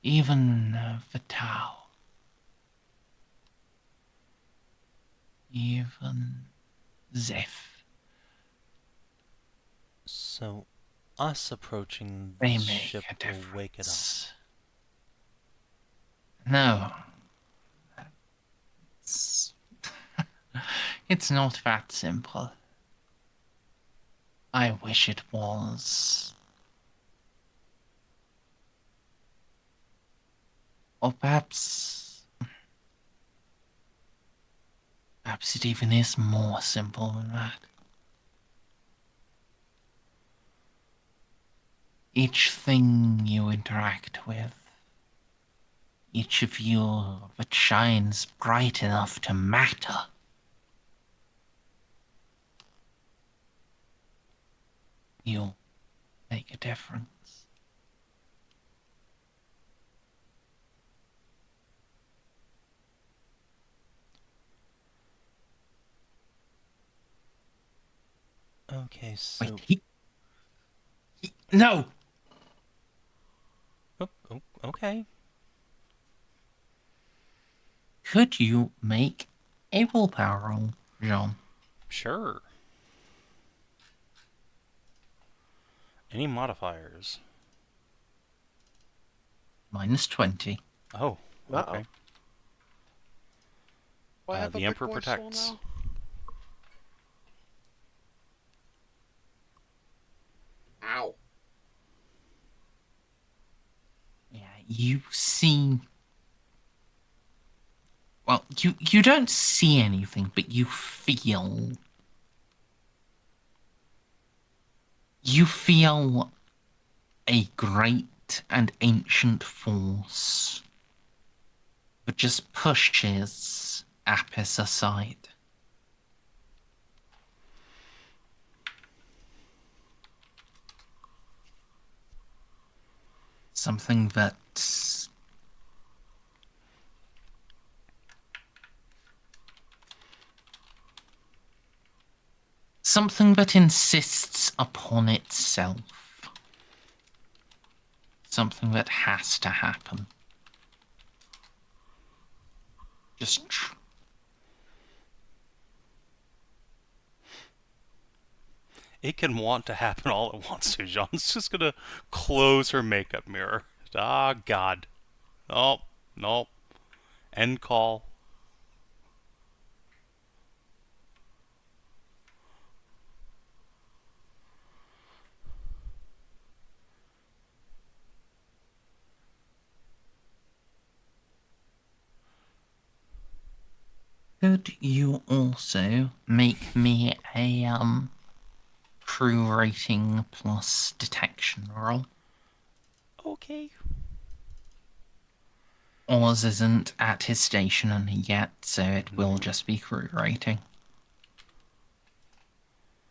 even Vital, even Xiph. So, us approaching They this make ship a will wake it up. difference. No. It's, it's not that simple. I wish it was. Or perhaps it even is more simple than that. Each thing you interact with, each of you that shines bright enough to matter, you make a difference. Okay, so... Wait, no! Oh, okay. Could you make a willpower roll, Jean. Sure. Any modifiers? Minus 20. Oh, Uh-oh. okay. Do I have a The big Emperor boy soul protects. now? Ow. Yeah, you see... Well, you don't see anything, but you feel... You feel a great and ancient force that just pushes Apis aside. Something that insists upon itself. Something that has to happen. Just It can want to happen all it wants to. Jean's just gonna close her makeup mirror. Ah, God. Nope. Nope. End call. could you also make me a crew rating plus detection roll? Okay. Oz isn't at his station yet, so it will just be crew rating.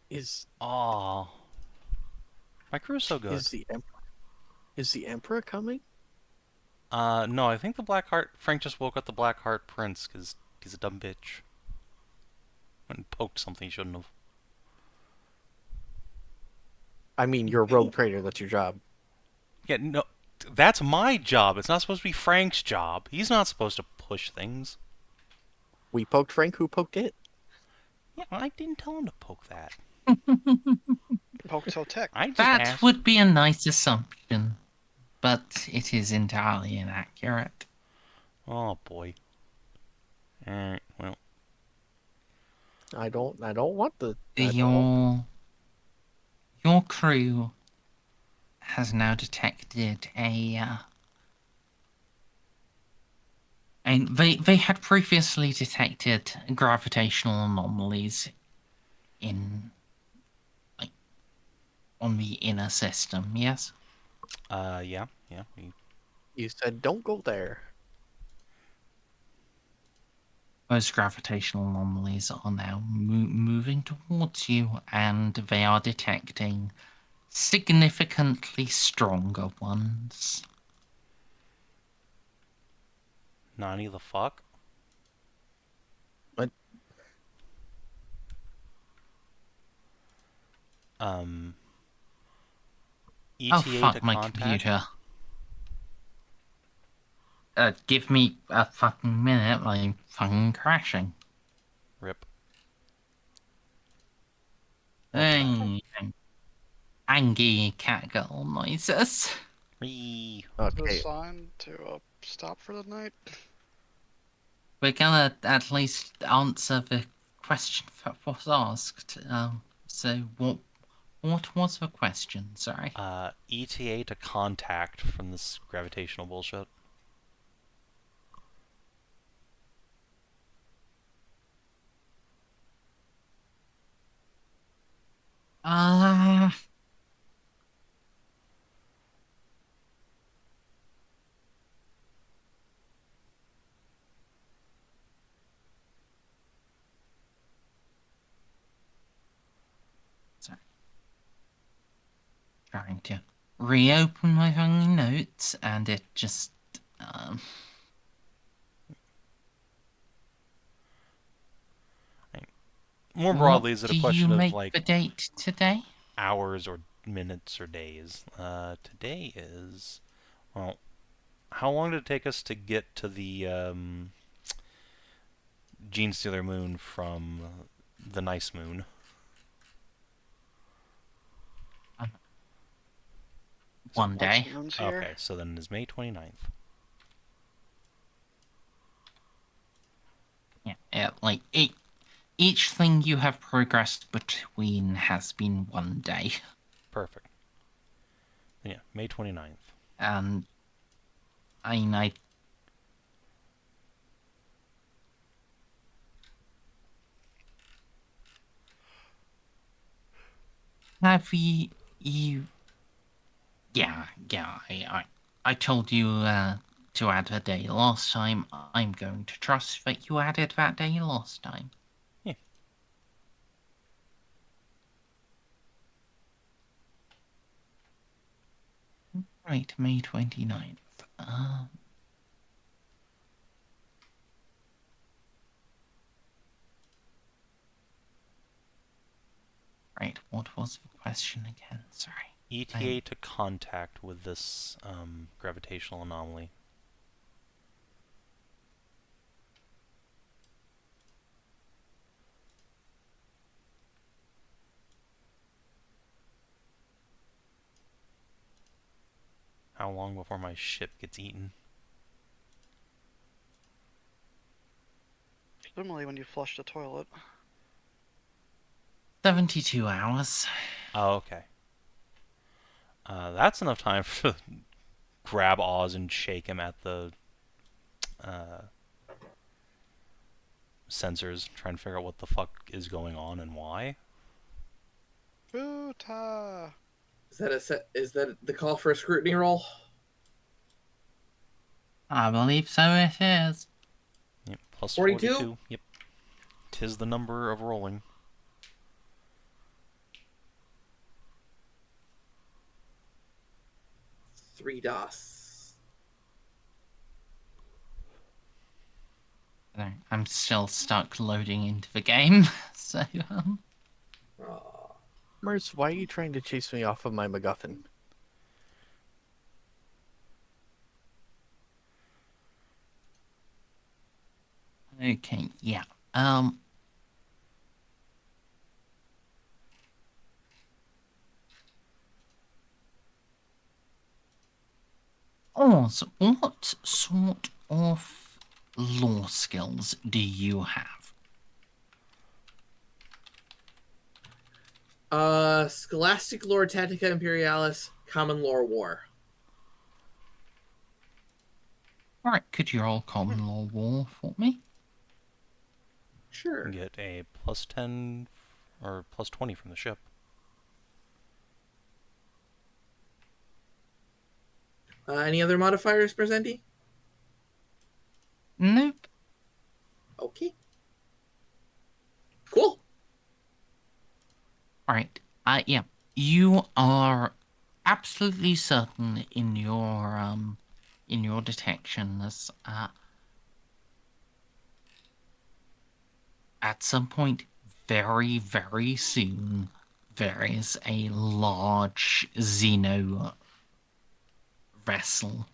Is Aw. My crew's so good. is the Emperor coming? No, I think the Blackheart... Frank just woke up the Blackheart Prince, because he's a dumb bitch. And poked something he shouldn't have. I mean, you're a rogue trader. That's your job. Yeah, no... That's my job. It's not supposed to be Frank's job. He's not supposed to push things. We poked Frank. Who poked it? Yeah, I didn't tell him to poke that. Poke till tick. I just That asked. would be a nice assumption, but it is entirely inaccurate. Oh, boy. Alright, well... I don't want the. I don't- Your crew has now detected and they had previously detected gravitational anomalies in on the inner system, yes? Yeah. You said don't go there. Those gravitational anomalies are now moving towards you, and they are detecting significantly stronger ones. Nani the fuck? What? Oh, ETA fuck to my contact? computer. Give me a fucking minute, I'm fucking crashing. Rip. Angry catgirl noises. Ree. Is it a Okay. sign to stop for the night? We're gonna at least answer the question that was asked. So what was the question? Sorry. ETA to contact from this gravitational bullshit. Uh, sorry. Trying to reopen my fucking notes, and it just More broadly, is it a do question you of, make like, the date today? hours or minutes or days? Today is... Well, how long did it take us to get to the Jeanne steal their moon from the nice moon. One day. Moon's here. Okay, so then it is May 29th. Yeah, like each thing you have progressed between has been one day. Perfect. Yeah, May 29th. And I mean, have you yeah, I told you to add a day last time. I'm going to trust that you added that day last time. Yeah. Right, May 29th. Right, what was the question again? Sorry. ETA to contact with this gravitational anomaly. How long before my ship gets eaten? Presumably when you flush the toilet. 72 hours. Oh, okay. That's enough time to grab Oz and shake him at the sensors, trying to figure out what the fuck is going on and why. Buta. Is that the call for a scrutiny roll? I believe so it is. Yep, plus 42? 42. Yep. 'Tis the number of rolling. Three DOS. I'm still stuck loading into the game, so Aw. Merz, why are you trying to chase me off of my MacGuffin? okay, yeah. So what sort of law skills do you have? Scholastic Lore Tactica Imperialis, Common Lore War. Right, could you roll common law war for me? Sure. Get a plus 10 or plus 20 from the ship. Any other modifiers, Merzendi? Nope. Okay. Cool. Alright, yeah. You are absolutely certain in your detections, at some point very, very soon, there is a large Xeno vessel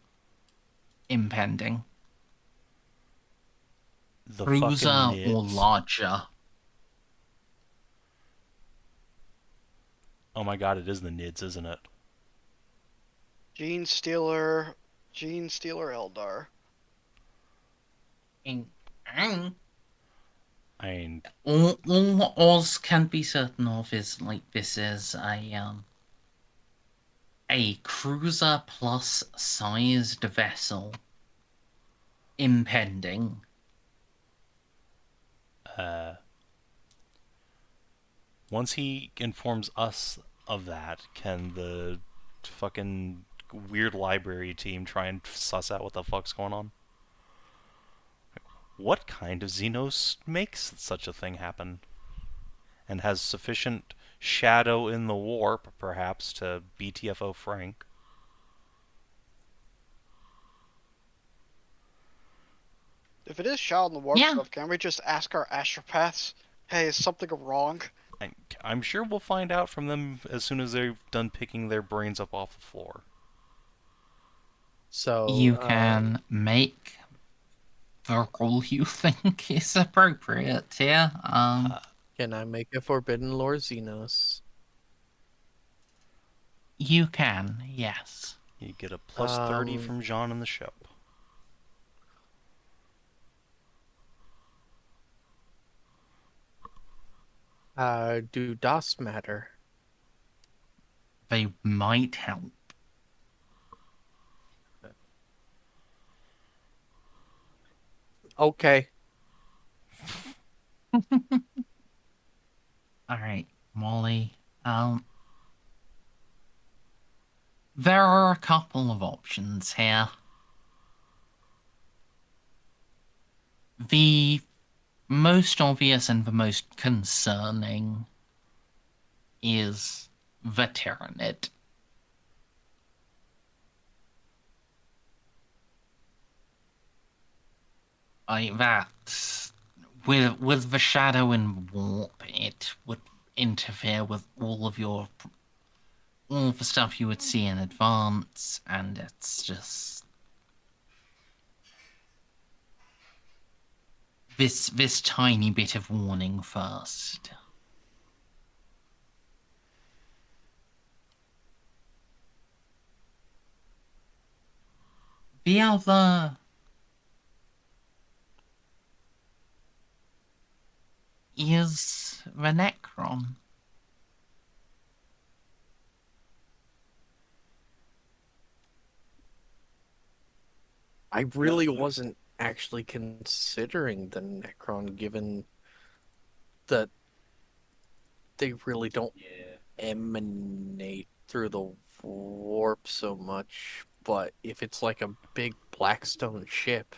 impending. The Cruiser fucking or nids. larger. Oh my god, it is the nids, isn't it? Jeanne Stealer Eldar. I mean, All Oz can be certain of is like this is a cruiser plus sized vessel impending. once he informs us of that, can the fucking weird library team try and suss out what the fuck's going on? What kind of Xenos makes such a thing happen? And has sufficient shadow in the warp, perhaps, to BTFO Frank? If it is Shao in the warp Yeah. stuff, can we just ask our astropaths, hey, is something wrong? I'm sure we'll find out from them as soon as they've done picking their brains up off the floor. So You can make the role you think is appropriate here. Can I make a Forbidden Lore Xenos? You can, yes. You get a plus 30 from Jeanne in the ship. Do DOS matter? They might help. Okay. Alright, Molly. There are a couple of options here. The most obvious and the most concerning is the Tyranid. That with the shadow and warp, it would interfere with all the stuff you would see in advance, and it's just this tiny bit of warning first. The other is the Necron. I really wasn't actually considering the Necron, given that they really don't emanate through the warp so much. But if it's like a big Blackstone ship,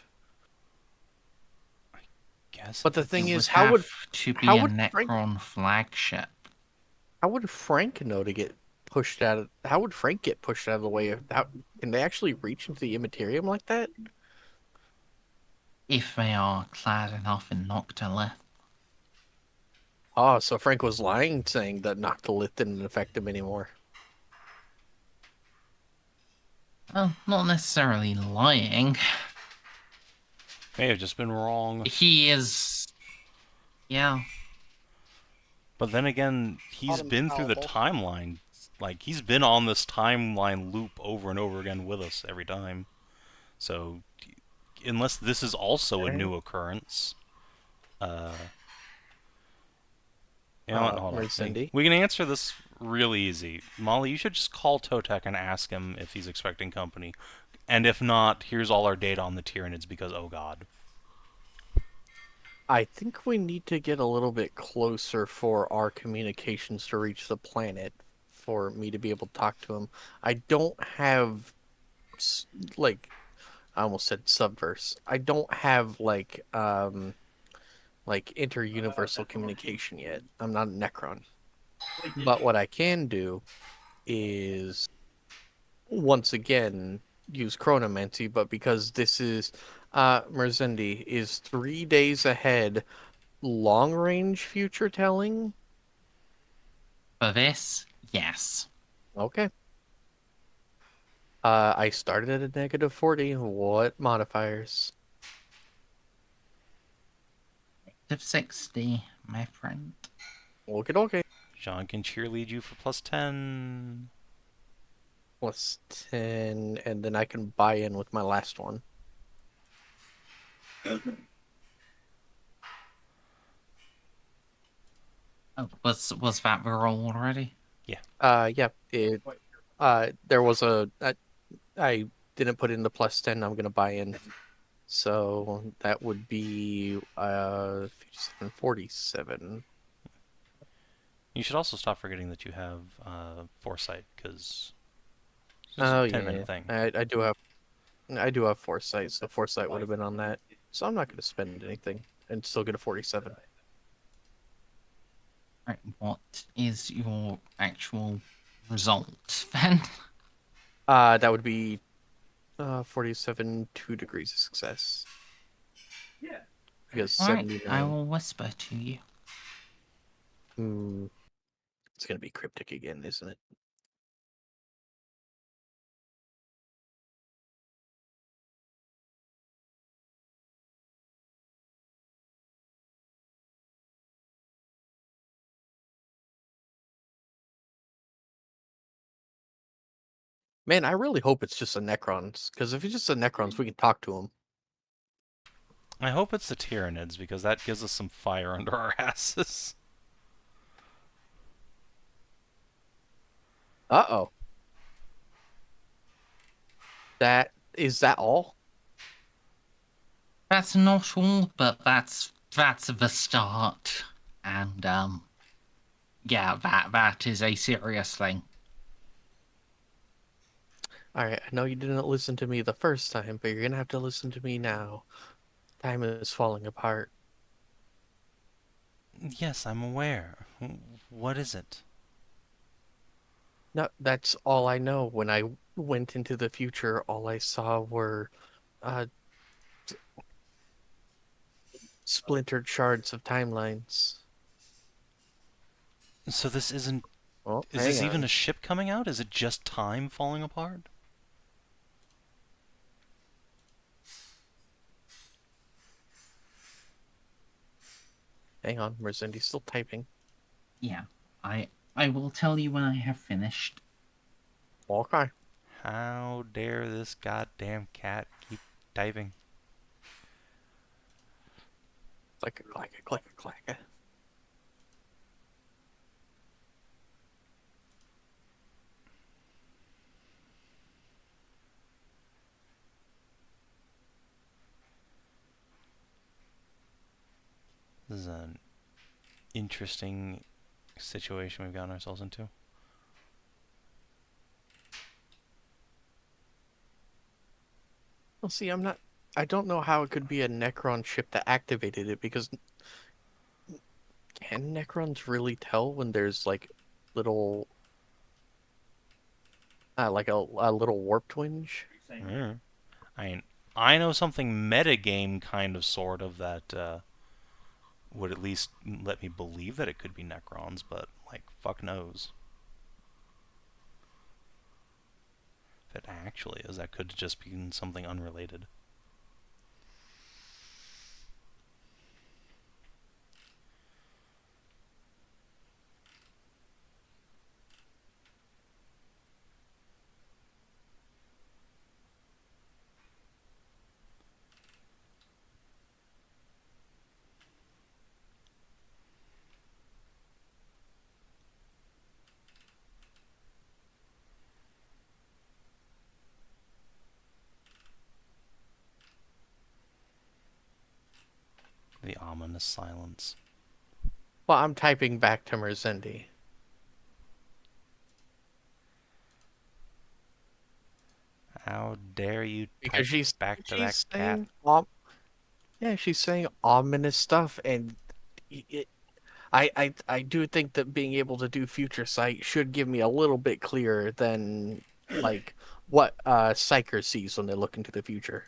Guess. but the thing It is, would have to be how a would Necron flagship. how would Frank know to get pushed out of? How would Frank get pushed out of the way? Can they actually reach into the Immaterium like that? If they are clad enough in Noctilith. Oh, so Frank was lying, saying that Noctilith didn't affect him anymore. Well, not necessarily lying. May have just been wrong. He is... Yeah. But then again, he's Autumn's been through the fallible. timeline. Like, he's been on this timeline loop over and over again with us every time. So, unless this is also a new occurrence... You know what? Hold on. Merzendi? We can answer this real easy. Molly, you should just call Totek and ask him if he's expecting company. And if not, here's all our data on the Tyranids because, oh god. I think we need to get a little bit closer for our communications to reach the planet for me to be able to talk to him. I don't have, like, I almost said subverse. I don't have, like inter-universal communication yet. I'm not a Necron. But what I can do is, once again, use chronomancy, but because this is Merzendi is 3 days ahead, long range future telling. For this, yes. Okay. I started at a -40. What modifiers? -60, my friend. Okay. Jeanne can cheerlead you for plus 10. Plus 10, and then I can buy in with my last one. Oh, was that the roll already? Yeah. There was I didn't put in the plus 10. I'm gonna buy in. So that would be 57, 47. You should also stop forgetting that you have foresight, because it's Oh a yeah, 10-minute thing. I do have foresight, so foresight would have been on that. So I'm not going to spend anything and still get a 47. Right, what is your actual result then? That would be 47, 2 degrees of success. Yeah. Because Alright, 79. I will whisper to you. It's going to be cryptic again, isn't it? Man, I really hope it's just a Necrons, because if it's just a Necrons, we can talk to them. I hope it's the Tyranids, because that gives us some fire under our asses. Uh-oh. Is that all? That's not all, but that's the start. And yeah, that is a serious thing. Alright, I know you didn't listen to me the first time, but you're gonna have to listen to me now. Time is falling apart. Yes, I'm aware. What is it? No, that's all I know. When I went into the future, all I saw were uh, splintered shards of timelines. So this isn't... Oh, Is hang this even on. a ship coming out? Is it just time falling apart? Hang on, Merzendi's still typing. Yeah, I will tell you when I have finished. Okay. How dare this goddamn cat keep typing? Click a clack a click a clack. This is an interesting situation we've gotten ourselves into. Well, see, I don't know how it could be a Necron ship that activated it, because can Necrons really tell when there's like little, like a little warp twinge? Mm. I mean, I know something metagame kind of sort of that would at least let me believe that it could be Necrons, but like fuck knows. If it actually is, that could just be something unrelated. The ominous silence. Well, I'm typing back to Merzendi. How dare you Because type she's back to that she's cat? saying yeah, she's saying ominous stuff, and I do think that being able to do future sight should give me a little bit clearer than like what Psyker sees when they look into the future.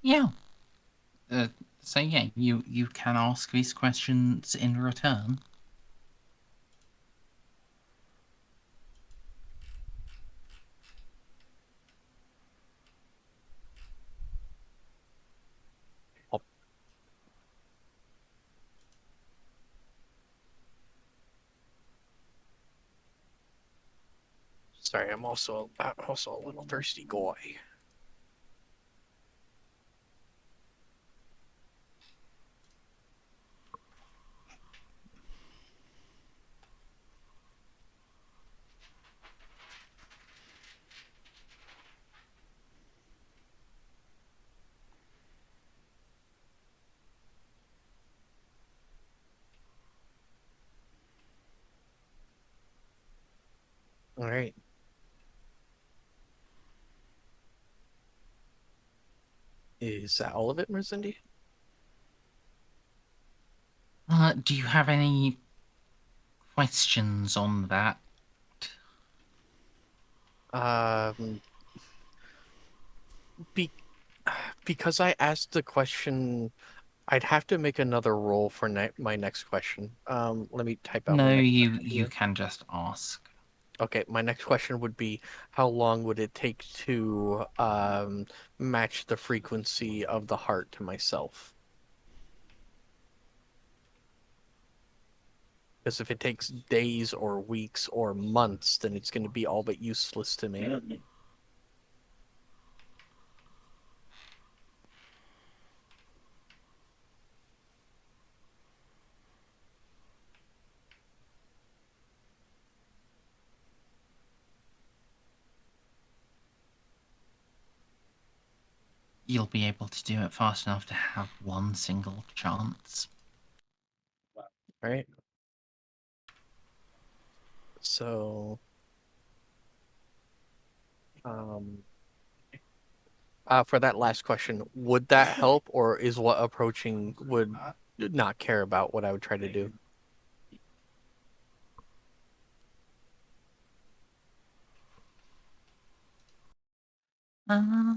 Yeah. So yeah, you can ask these questions in return. Sorry, I'm also a little thirsty guy. All right. Is that all of it, Merzendi? Do you have any questions on that? Um, be because I asked the question, I'd have to make another roll for my next question. Let me type out No, my next you question you here. can just ask. Okay, my next question would be, how long would it take to match the frequency of the heart to myself? Because if it takes days or weeks or months, then it's going to be all but useless to me. you'll be able to do it fast enough to have one single chance. Right. So, for that last question, would that help, or is what approaching would not care about what I would try to do? Uh,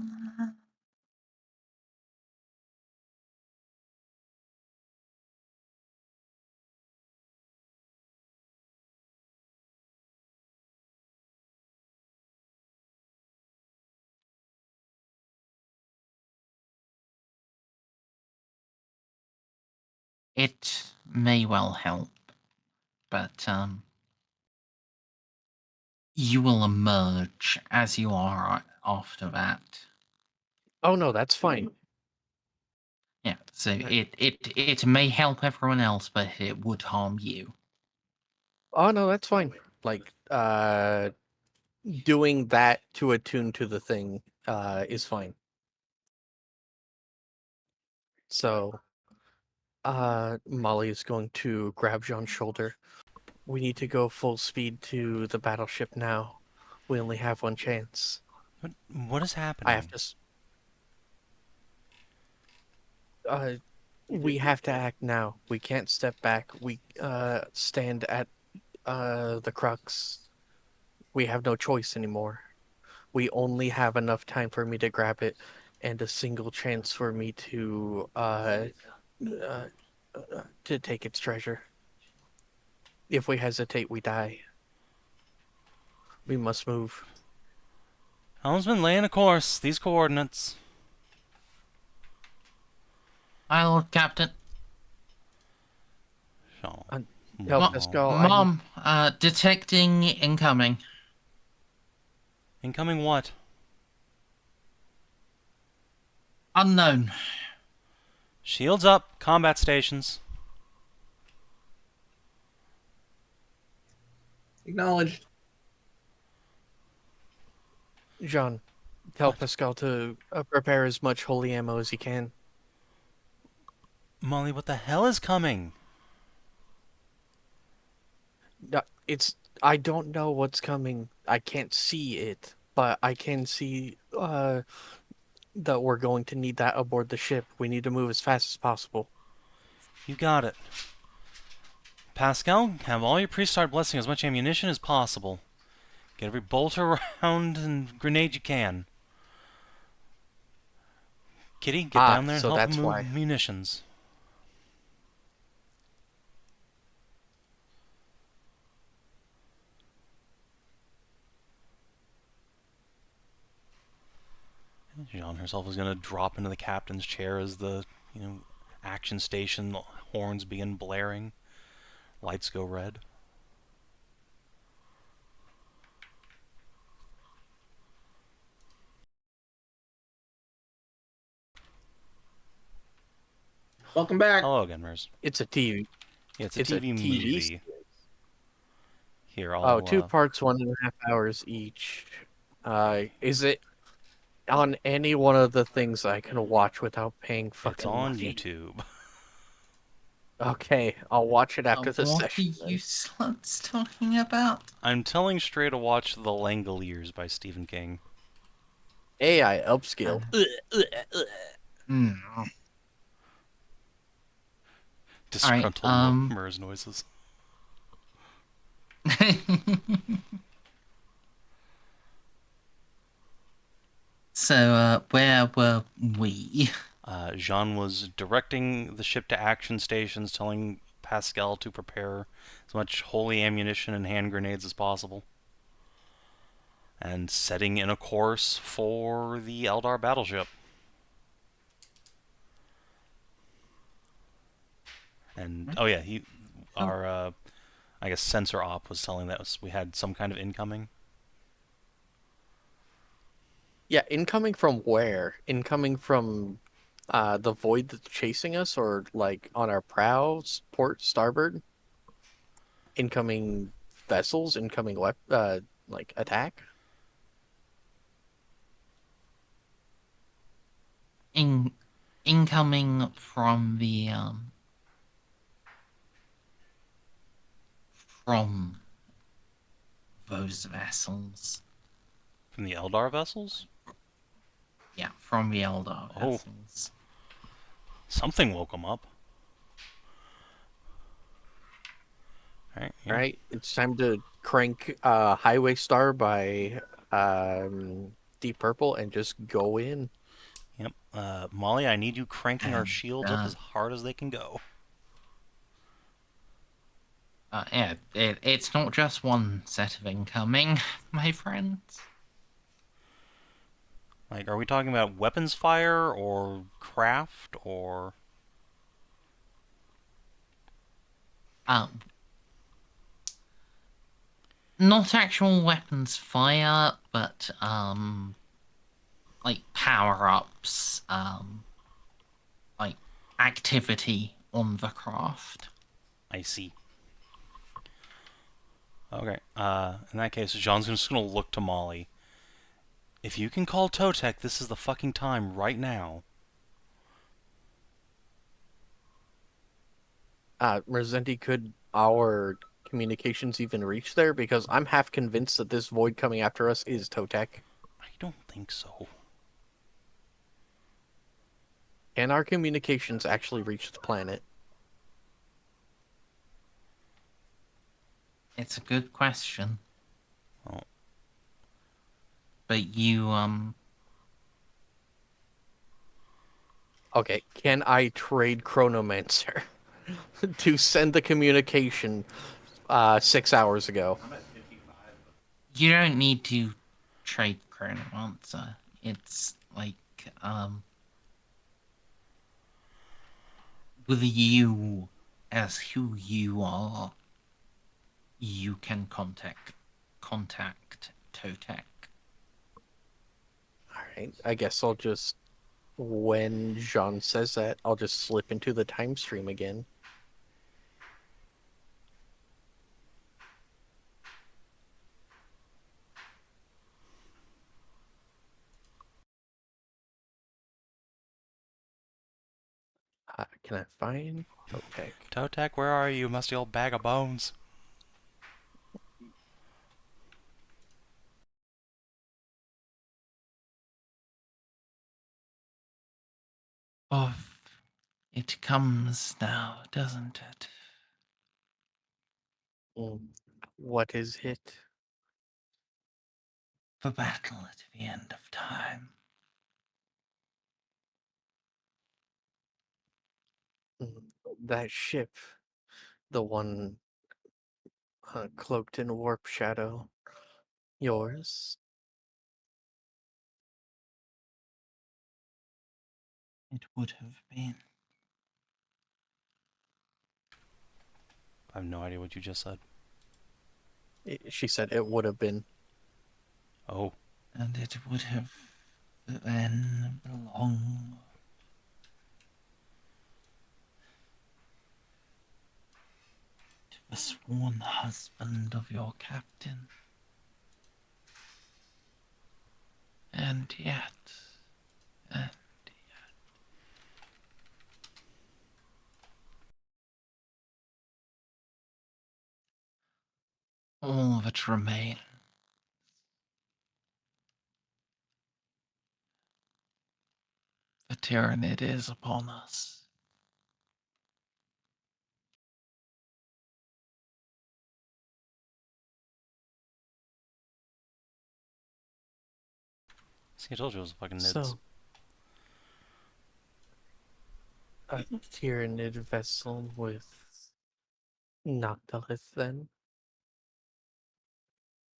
it may well help, but you will emerge as you are after that. Oh no, that's fine. Yeah, so Right. it may help everyone else, but it would harm you. Oh no, that's fine. Like, doing that to attune to the thing, is fine. So, Molly is going to grab Jean's shoulder. We need to go full speed to the battleship now. We only have one chance. What is happening? I have to. We have to act now. We can't step back. We stand at the crux. We have no choice anymore. We only have enough time for me to grab it, and a single chance for me uh, to take its treasure. If we hesitate, we die. We must move. Helmsman, lay in a course. These coordinates. My lord captain. So, Help wow. us go. I need Mom, detecting incoming. Incoming what? Unknown. Shields up. Combat stations. Acknowledged. Jean. Tell What? Pascal to prepare as much holy ammo as he can. Molly, what the hell is coming? It's I don't know what's coming. I can't see it, but I can see that we're going to need that aboard the ship. We need to move as fast as possible. You got it. Pascal, have all your priests start blessing as much ammunition as possible. Get every bolt around and grenade you can. Kitty, get down there and So help that's move why. munitions. Jeanne herself is going to drop into the captain's chair as the, action station horns begin blaring. Lights go red. Welcome back. Hello again, Merz. It's a TV. Yeah, it's a It's a TV TV. movie. Here, Oh, 2 parts, 1.5 hours each. Is it on any one of the things I can watch without paying It's fucking on money? YouTube. Okay, I'll watch it after the What session. are you sluts talking about? I'm telling Stray to watch The Langoliers by Stephen King. AI upscale. No. Disgruntled Alright, Merz noises. So, where were we? Jeanne was directing the ship to action stations, telling Pascal to prepare as much holy ammunition and hand grenades as possible, and setting in a course for the Eldar battleship. And oh yeah, our I guess sensor op was telling that we had some kind of incoming. Yeah, incoming from where? Incoming from the void that's chasing us, or like on our prow, port, starboard? Incoming vessels, incoming like attack? incoming from the from those vessels. From the Eldar vessels? Yeah, from the Eldar Oh. vessels. Something woke them up. Alright, yeah. Alright, it's time to crank Highway Star by Deep Purple and just go in. Yep. Molly, I need you cranking our And, shields up as hard as they can go. Yeah, it's not just one set of incoming, my friends. Like, are we talking about weapons fire or craft or... Not actual weapons fire, but like power-ups, like activity on the craft. I see. Okay, in that case, Jeanne's just gonna look to Molly. If you can call Totec, this is the fucking time right now. Merzendi, could our communications even reach there? Because I'm half convinced that this void coming after us is Totec. I don't think so. Can our communications actually reach the planet? It's a good question. Oh. But you, Okay, can I trade Chronomancer to send the communication 6 hours ago? I'm at 55. you don't need to trade Chronomancer. It's like, with you as who you are, you can contact Totec. Alright, I guess I'll just, when Jean says that, I'll just slip into the time stream again. Can I find Totec? Totec, where are you, musty old bag of bones? Off it comes now, doesn't it? What is it? The battle at the end of time. That ship, the one cloaked in warp shadow, yours? It would have been. I have no idea what you just said. She said it would have been. Oh. And it would have then belonged to the sworn husband of your captain. And yet, all that remains the tyrannid is upon us. See, I told you it was fucking nids. So, a Tyrannid vessel with Noctilith then?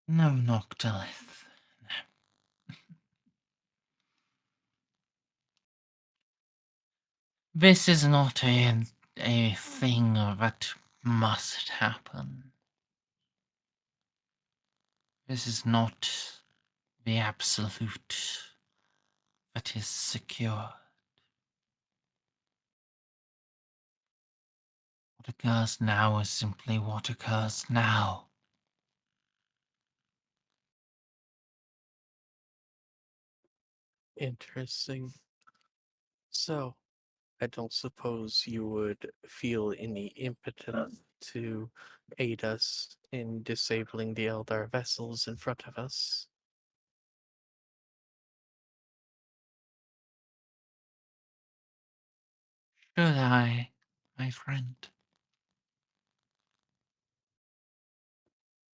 No Noctilith. This is not a thing that must happen. This is not the absolute that is secure. What occurs now is simply what occurs now. Interesting. So, I don't suppose you would feel any impetus to aid us in disabling the Eldar vessels in front of us? Should I, my friend?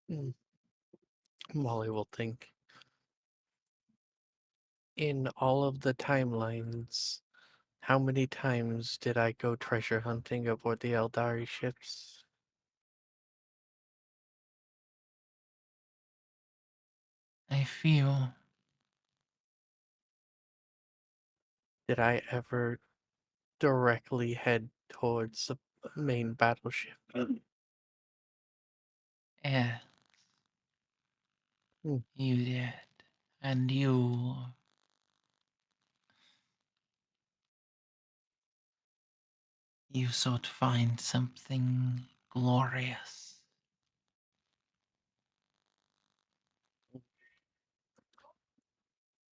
Hmm. Molly will think. In all of the timelines, how many times did I go treasure hunting aboard the Eldari ships? I feel Did I ever directly head towards the main battleship? yeah, Hmm. you did, and you sought to find something glorious.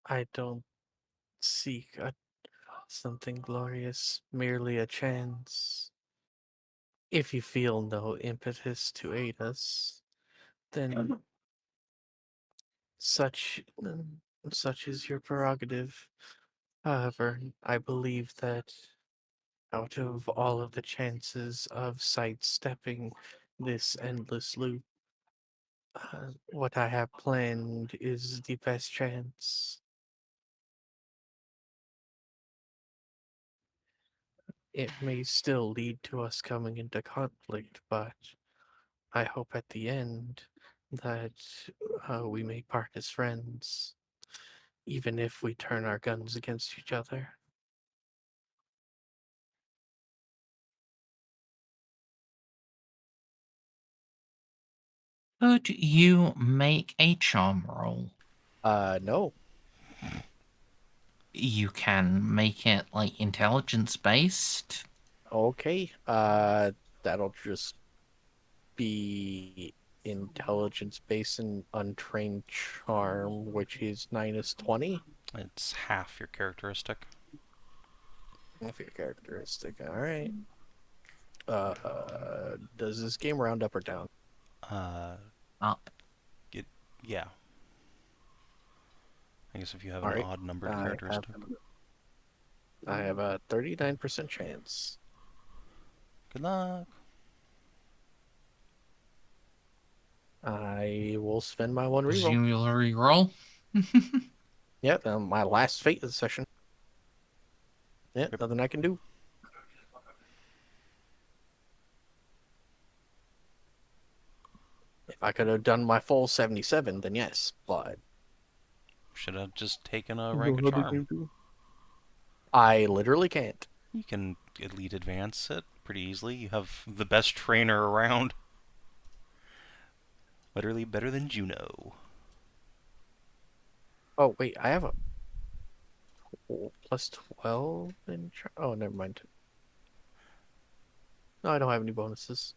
I don't seek something glorious, merely a chance. If you feel no impetus to aid us, then such such is your prerogative. However, I believe that out of all of the chances of sidestepping this endless loop, what I have planned is the best chance. It may still lead to us coming into conflict, but I hope at the end that we may part as friends, even if we turn our guns against each other. Could you make a charm roll? No. You can make it like intelligence based. Okay. That'll just be intelligence based and untrained charm, which is -20. It's half your characteristic. Half your characteristic. All right. Does this game round up or down? Uh, Up. yeah. I guess if you have All an right. odd numbered I have characteristic. I have a 39% chance. Good luck. I will spend my one reroll. Presumably roll. Yep, my last fate of the session. Yeah, Yep. nothing I can do. If I could have done my full 77, then yes, but Should have just taken a rank of charm. I literally can't. You can elite advance it pretty easily. You have the best trainer around. Literally better than Juno. Oh, wait, I have a plus 12 in oh, never mind. No, I don't have any bonuses.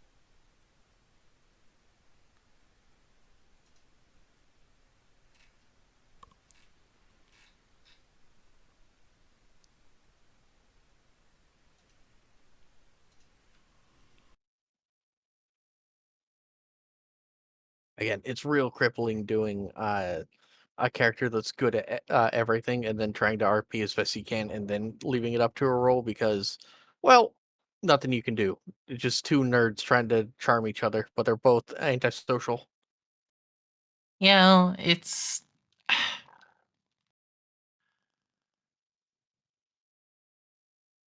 Again, it's real crippling doing a character that's good at everything and then trying to RP as best you can and then leaving it up to a roll because, well, nothing you can do. It's just two nerds trying to charm each other, but they're both antisocial. Yeah, it's.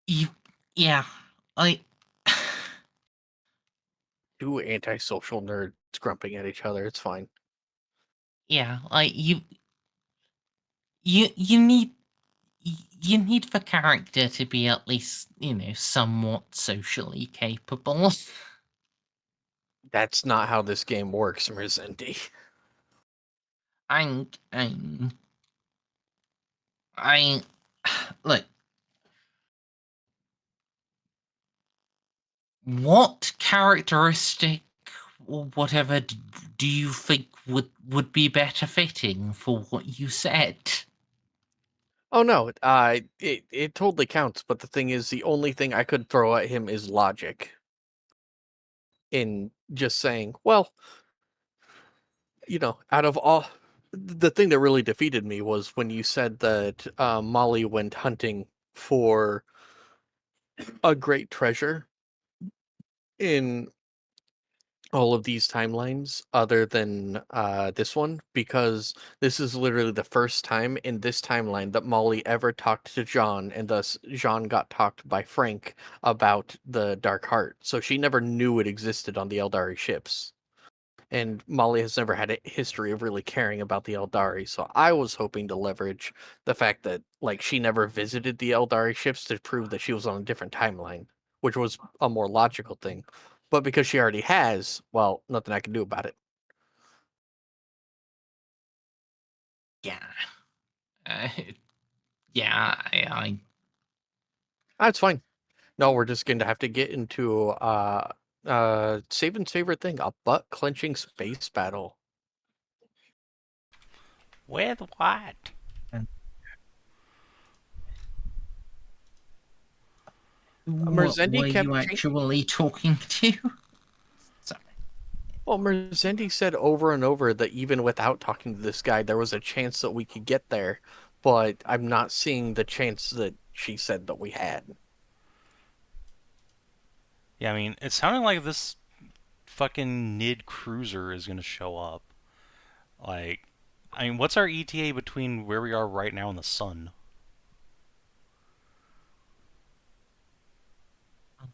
You. Yeah, I. Two antisocial nerds grumping at each other. It's fine. Yeah, like you need you need the character to be at least, somewhat socially capable. That's not how this game works, Merzendi. I'm, I look. What characteristic or whatever do you think would be better fitting for what you said? Oh no, it totally counts. But the thing is, the only thing I could throw at him is logic. In just saying, well, out of all, the thing that really defeated me was when you said that Molly went hunting for a great treasure in all of these timelines other than this one, because this is literally the first time in this timeline that Molly ever talked to Jeanne, and thus Jeanne got talked by Frank about the Dark Heart. So she never knew it existed on the Eldari ships. And Molly has never had a history of really caring about the Eldari, so I was hoping to leverage the fact that like she never visited the Eldari ships to prove that she was on a different timeline, which was a more logical thing. But because she already has, well, nothing I can do about it. Yeah. Uh, yeah, That's fine. No, we're just going to have to get into Saban's favorite thing, a butt clenching space battle. With what? what Merzendi were you kept chasing. actually talking to? Sorry. Well, Merzendi said over and over that even without talking to this guy, there was a chance that we could get there, but I'm not seeing the chance that she said that we had. Yeah, I mean, it's sounding like this fucking Nid cruiser is gonna show up. Like, I mean, what's our ETA between where we are right now and the sun?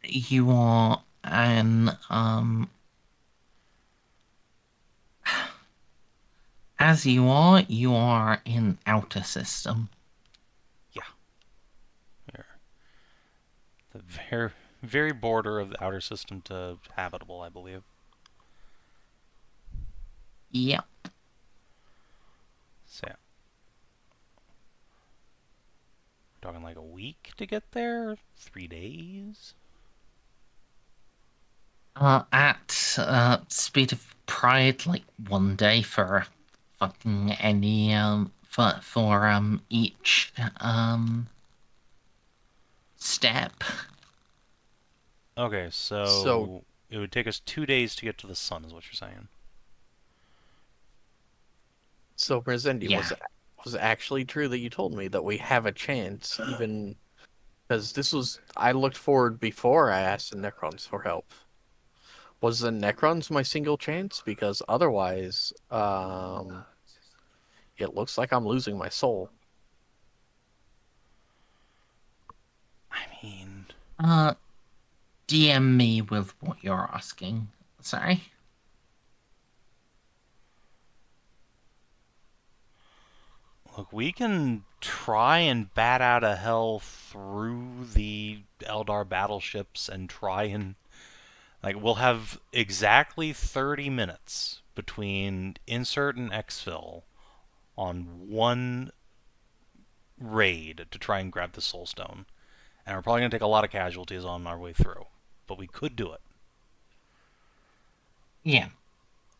You are an as you are in outer system. Yeah, here, the very very border of the outer system to habitable, I believe. Yep. So, yeah. We're talking like a week to get there, 3 days. At speed of pride, like 1 day for fucking any for each step. Okay, So, so it would take us 2 days to get to the sun, is what you're saying. so Merzendi, Yeah. was it actually true that you told me that we have a chance, even because I looked forward before I asked the Necrons for help. Was the Necrons my single chance? Because otherwise, it looks like I'm losing my soul. I mean, DM me with what you're asking. Sorry. look, we can try and bat out of hell through the Eldar battleships and try and we'll have exactly 30 minutes between insert and exfil on one raid to try and grab the soul stone. And we're probably going to take a lot of casualties on our way through, but we could do it. Yeah.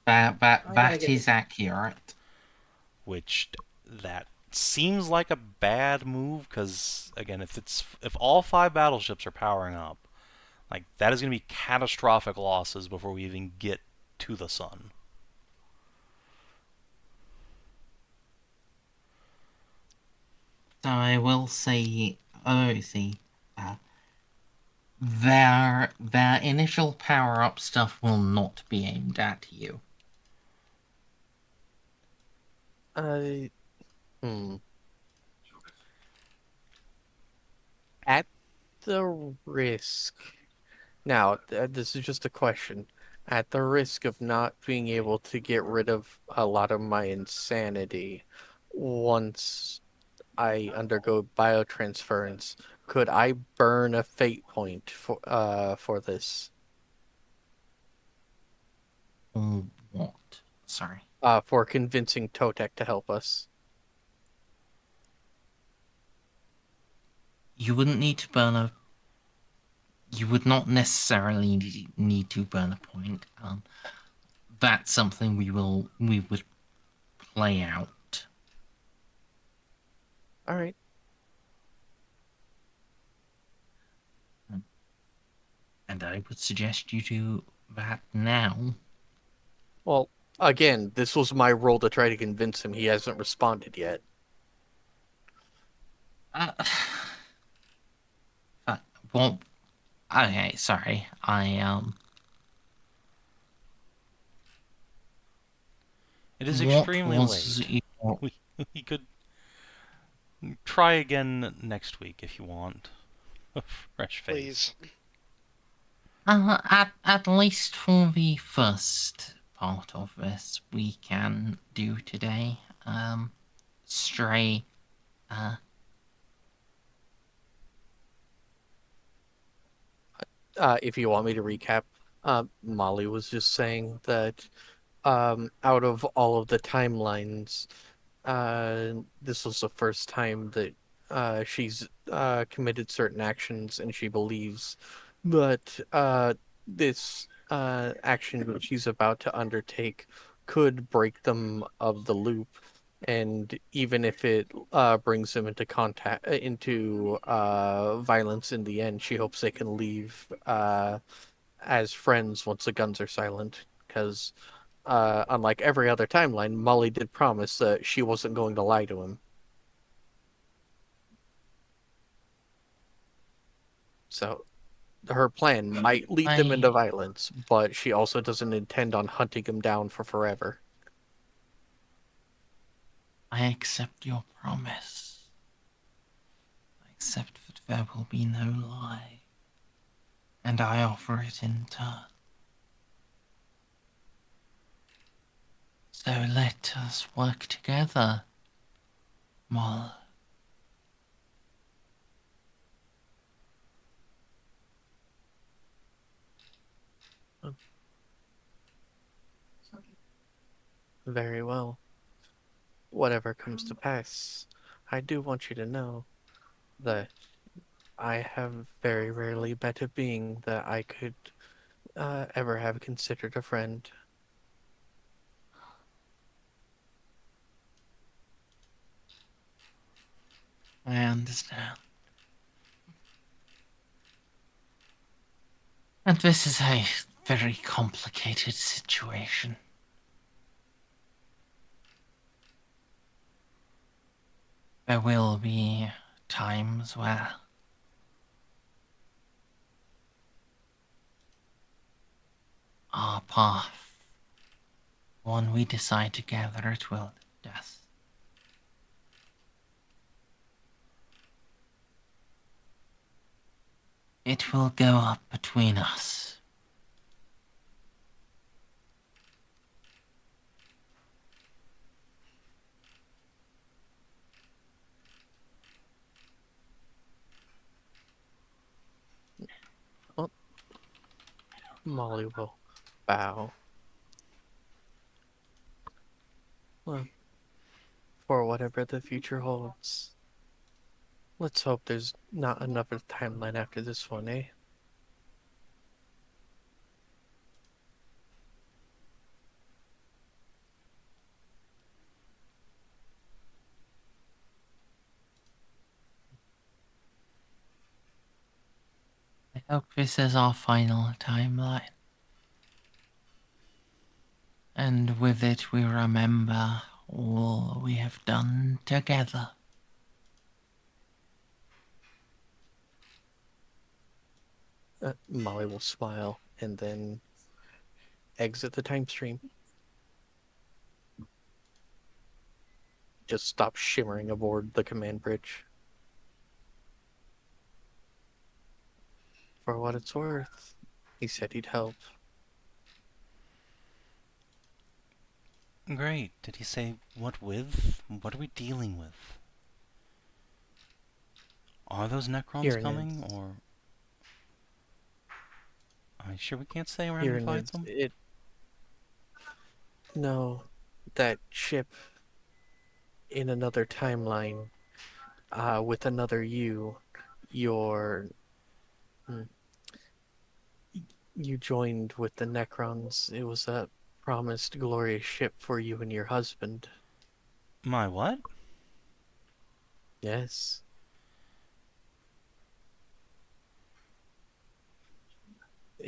That get is accurate. Which that seems like a bad move because again, if all 5 battleships are powering up, like that is going to be catastrophic losses before we even get to the sun. So I will say, uh, their initial power up stuff will not be aimed at you. Uh, At the risk. Now, this is just a question. At the risk of not being able to get rid of a lot of my insanity once I undergo biotransference, could I burn a fate point for this? What? Sorry. For convincing Totek to help us. You wouldn't need to burn a. You would not necessarily need to burn a point. That's something we would play out. All right. I would suggest you do that now. Well, again, this was my role to try to convince him. He hasn't responded yet. Uh, well, okay, sorry. It is What extremely was late. your... We could try again next week if you want. A fresh face. Please. At least for the first part of this, we can do today. Stray, If you want me to recap, Molly was just saying that out of all of the timelines, this was the first time that she's committed certain actions, and she believes that this action that she's about to undertake could break them of the loop. And even if it brings them into violence in the end, she hopes they can leave as friends once the guns are silent. Because unlike every other timeline, Molly did promise that she wasn't going to lie to him. So her plan might lead them into violence, but she also doesn't intend on hunting him down for forever. I accept your promise. I accept that there will be no lie, and I offer it in turn. So let us work together, Moll. Very well. Whatever comes to pass, I do want you to know that I have very rarely met a being that I could ever have considered a friend. I understand. And this is a very complicated situation. There will be times where our path, one we decide together, it will death. It will go up between us. Molly will bow. Well, for whatever the future holds. Let's hope there's not another timeline after this one, eh? I hope this is our final timeline. And with it we remember all we have done together. Molly will smile and then exit the time stream. Just stop shimmering aboard the command bridge. For what it's worth, he said he'd help. Great. Did he say what with? What are we dealing with? Are those Necrons coming, or... Are you sure we can't stay around and fight them? No, that ship in another timeline, with another you, your... You joined with the Necrons. It was a promised glorious ship for you and your husband. My what?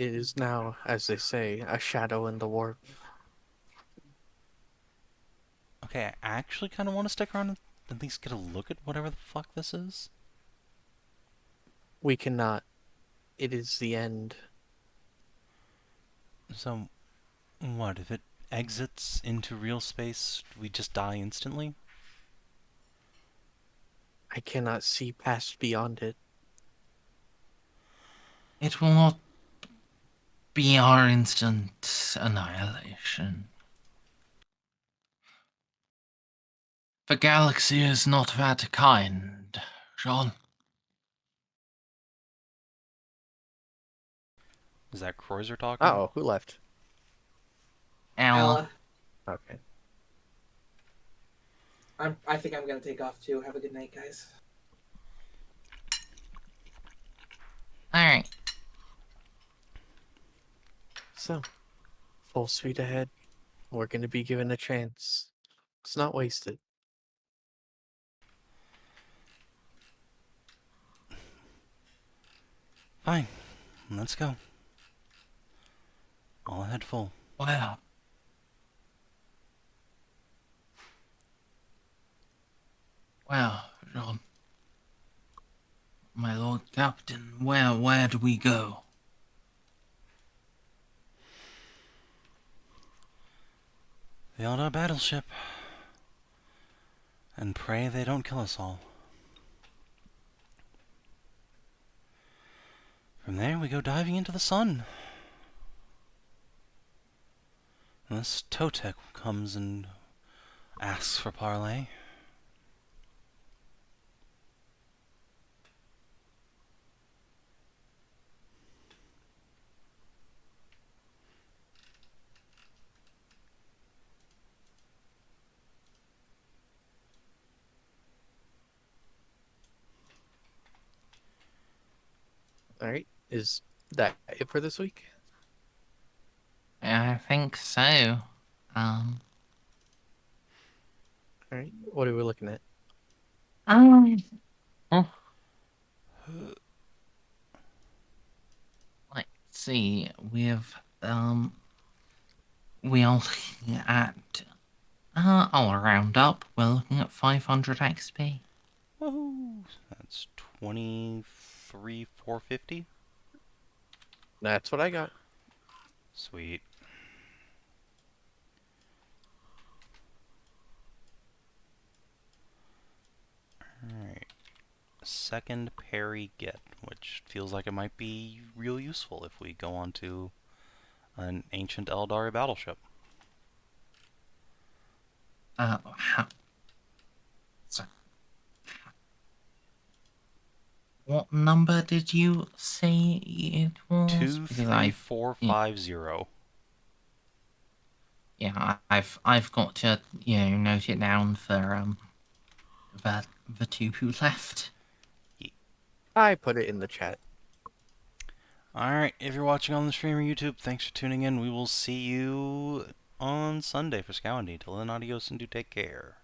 It is now, as they say, a shadow in the warp. Okay, I actually kind of want to stick around and at least get a look at whatever the fuck this is. We cannot. It is the end. So, what, if it exits into real space, we just die instantly? I cannot see past beyond it. It will not be our instant annihilation. The galaxy is not that kind, Jeanne. Is that Kreuzer talking? Oh, who left? Ella. Okay. I think I'm gonna take off too. Have a good night, guys. Alright. So, full speed ahead. We're going to be given a chance. It's not wasted. Fine, let's go. All ahead full. Well. Well, Jeanne. My Lord Captain, where do we go? The Eldar battleship. And pray they don't kill us all. From there, we go diving into the sun. Unless Totek comes and asks for parley. All right. Is that it for this week? I think so. All right. What are we looking at? Oh. Let's see. We are looking at I'll round up. We're looking at 500 XP. Woohoo! That's 23,450. That's what I got. Sweet. Alright. Second parry get, which feels like it might be real useful if we go onto an ancient Eldari battleship. So, what number did you say it was? Because 23450. yeah, I've got to note it down for the two who left. I put it in the chat. Alright, if you're watching on the stream or YouTube, thanks for tuning in. We will see you on Sunday for Scoundy. Till then, adios and do take care.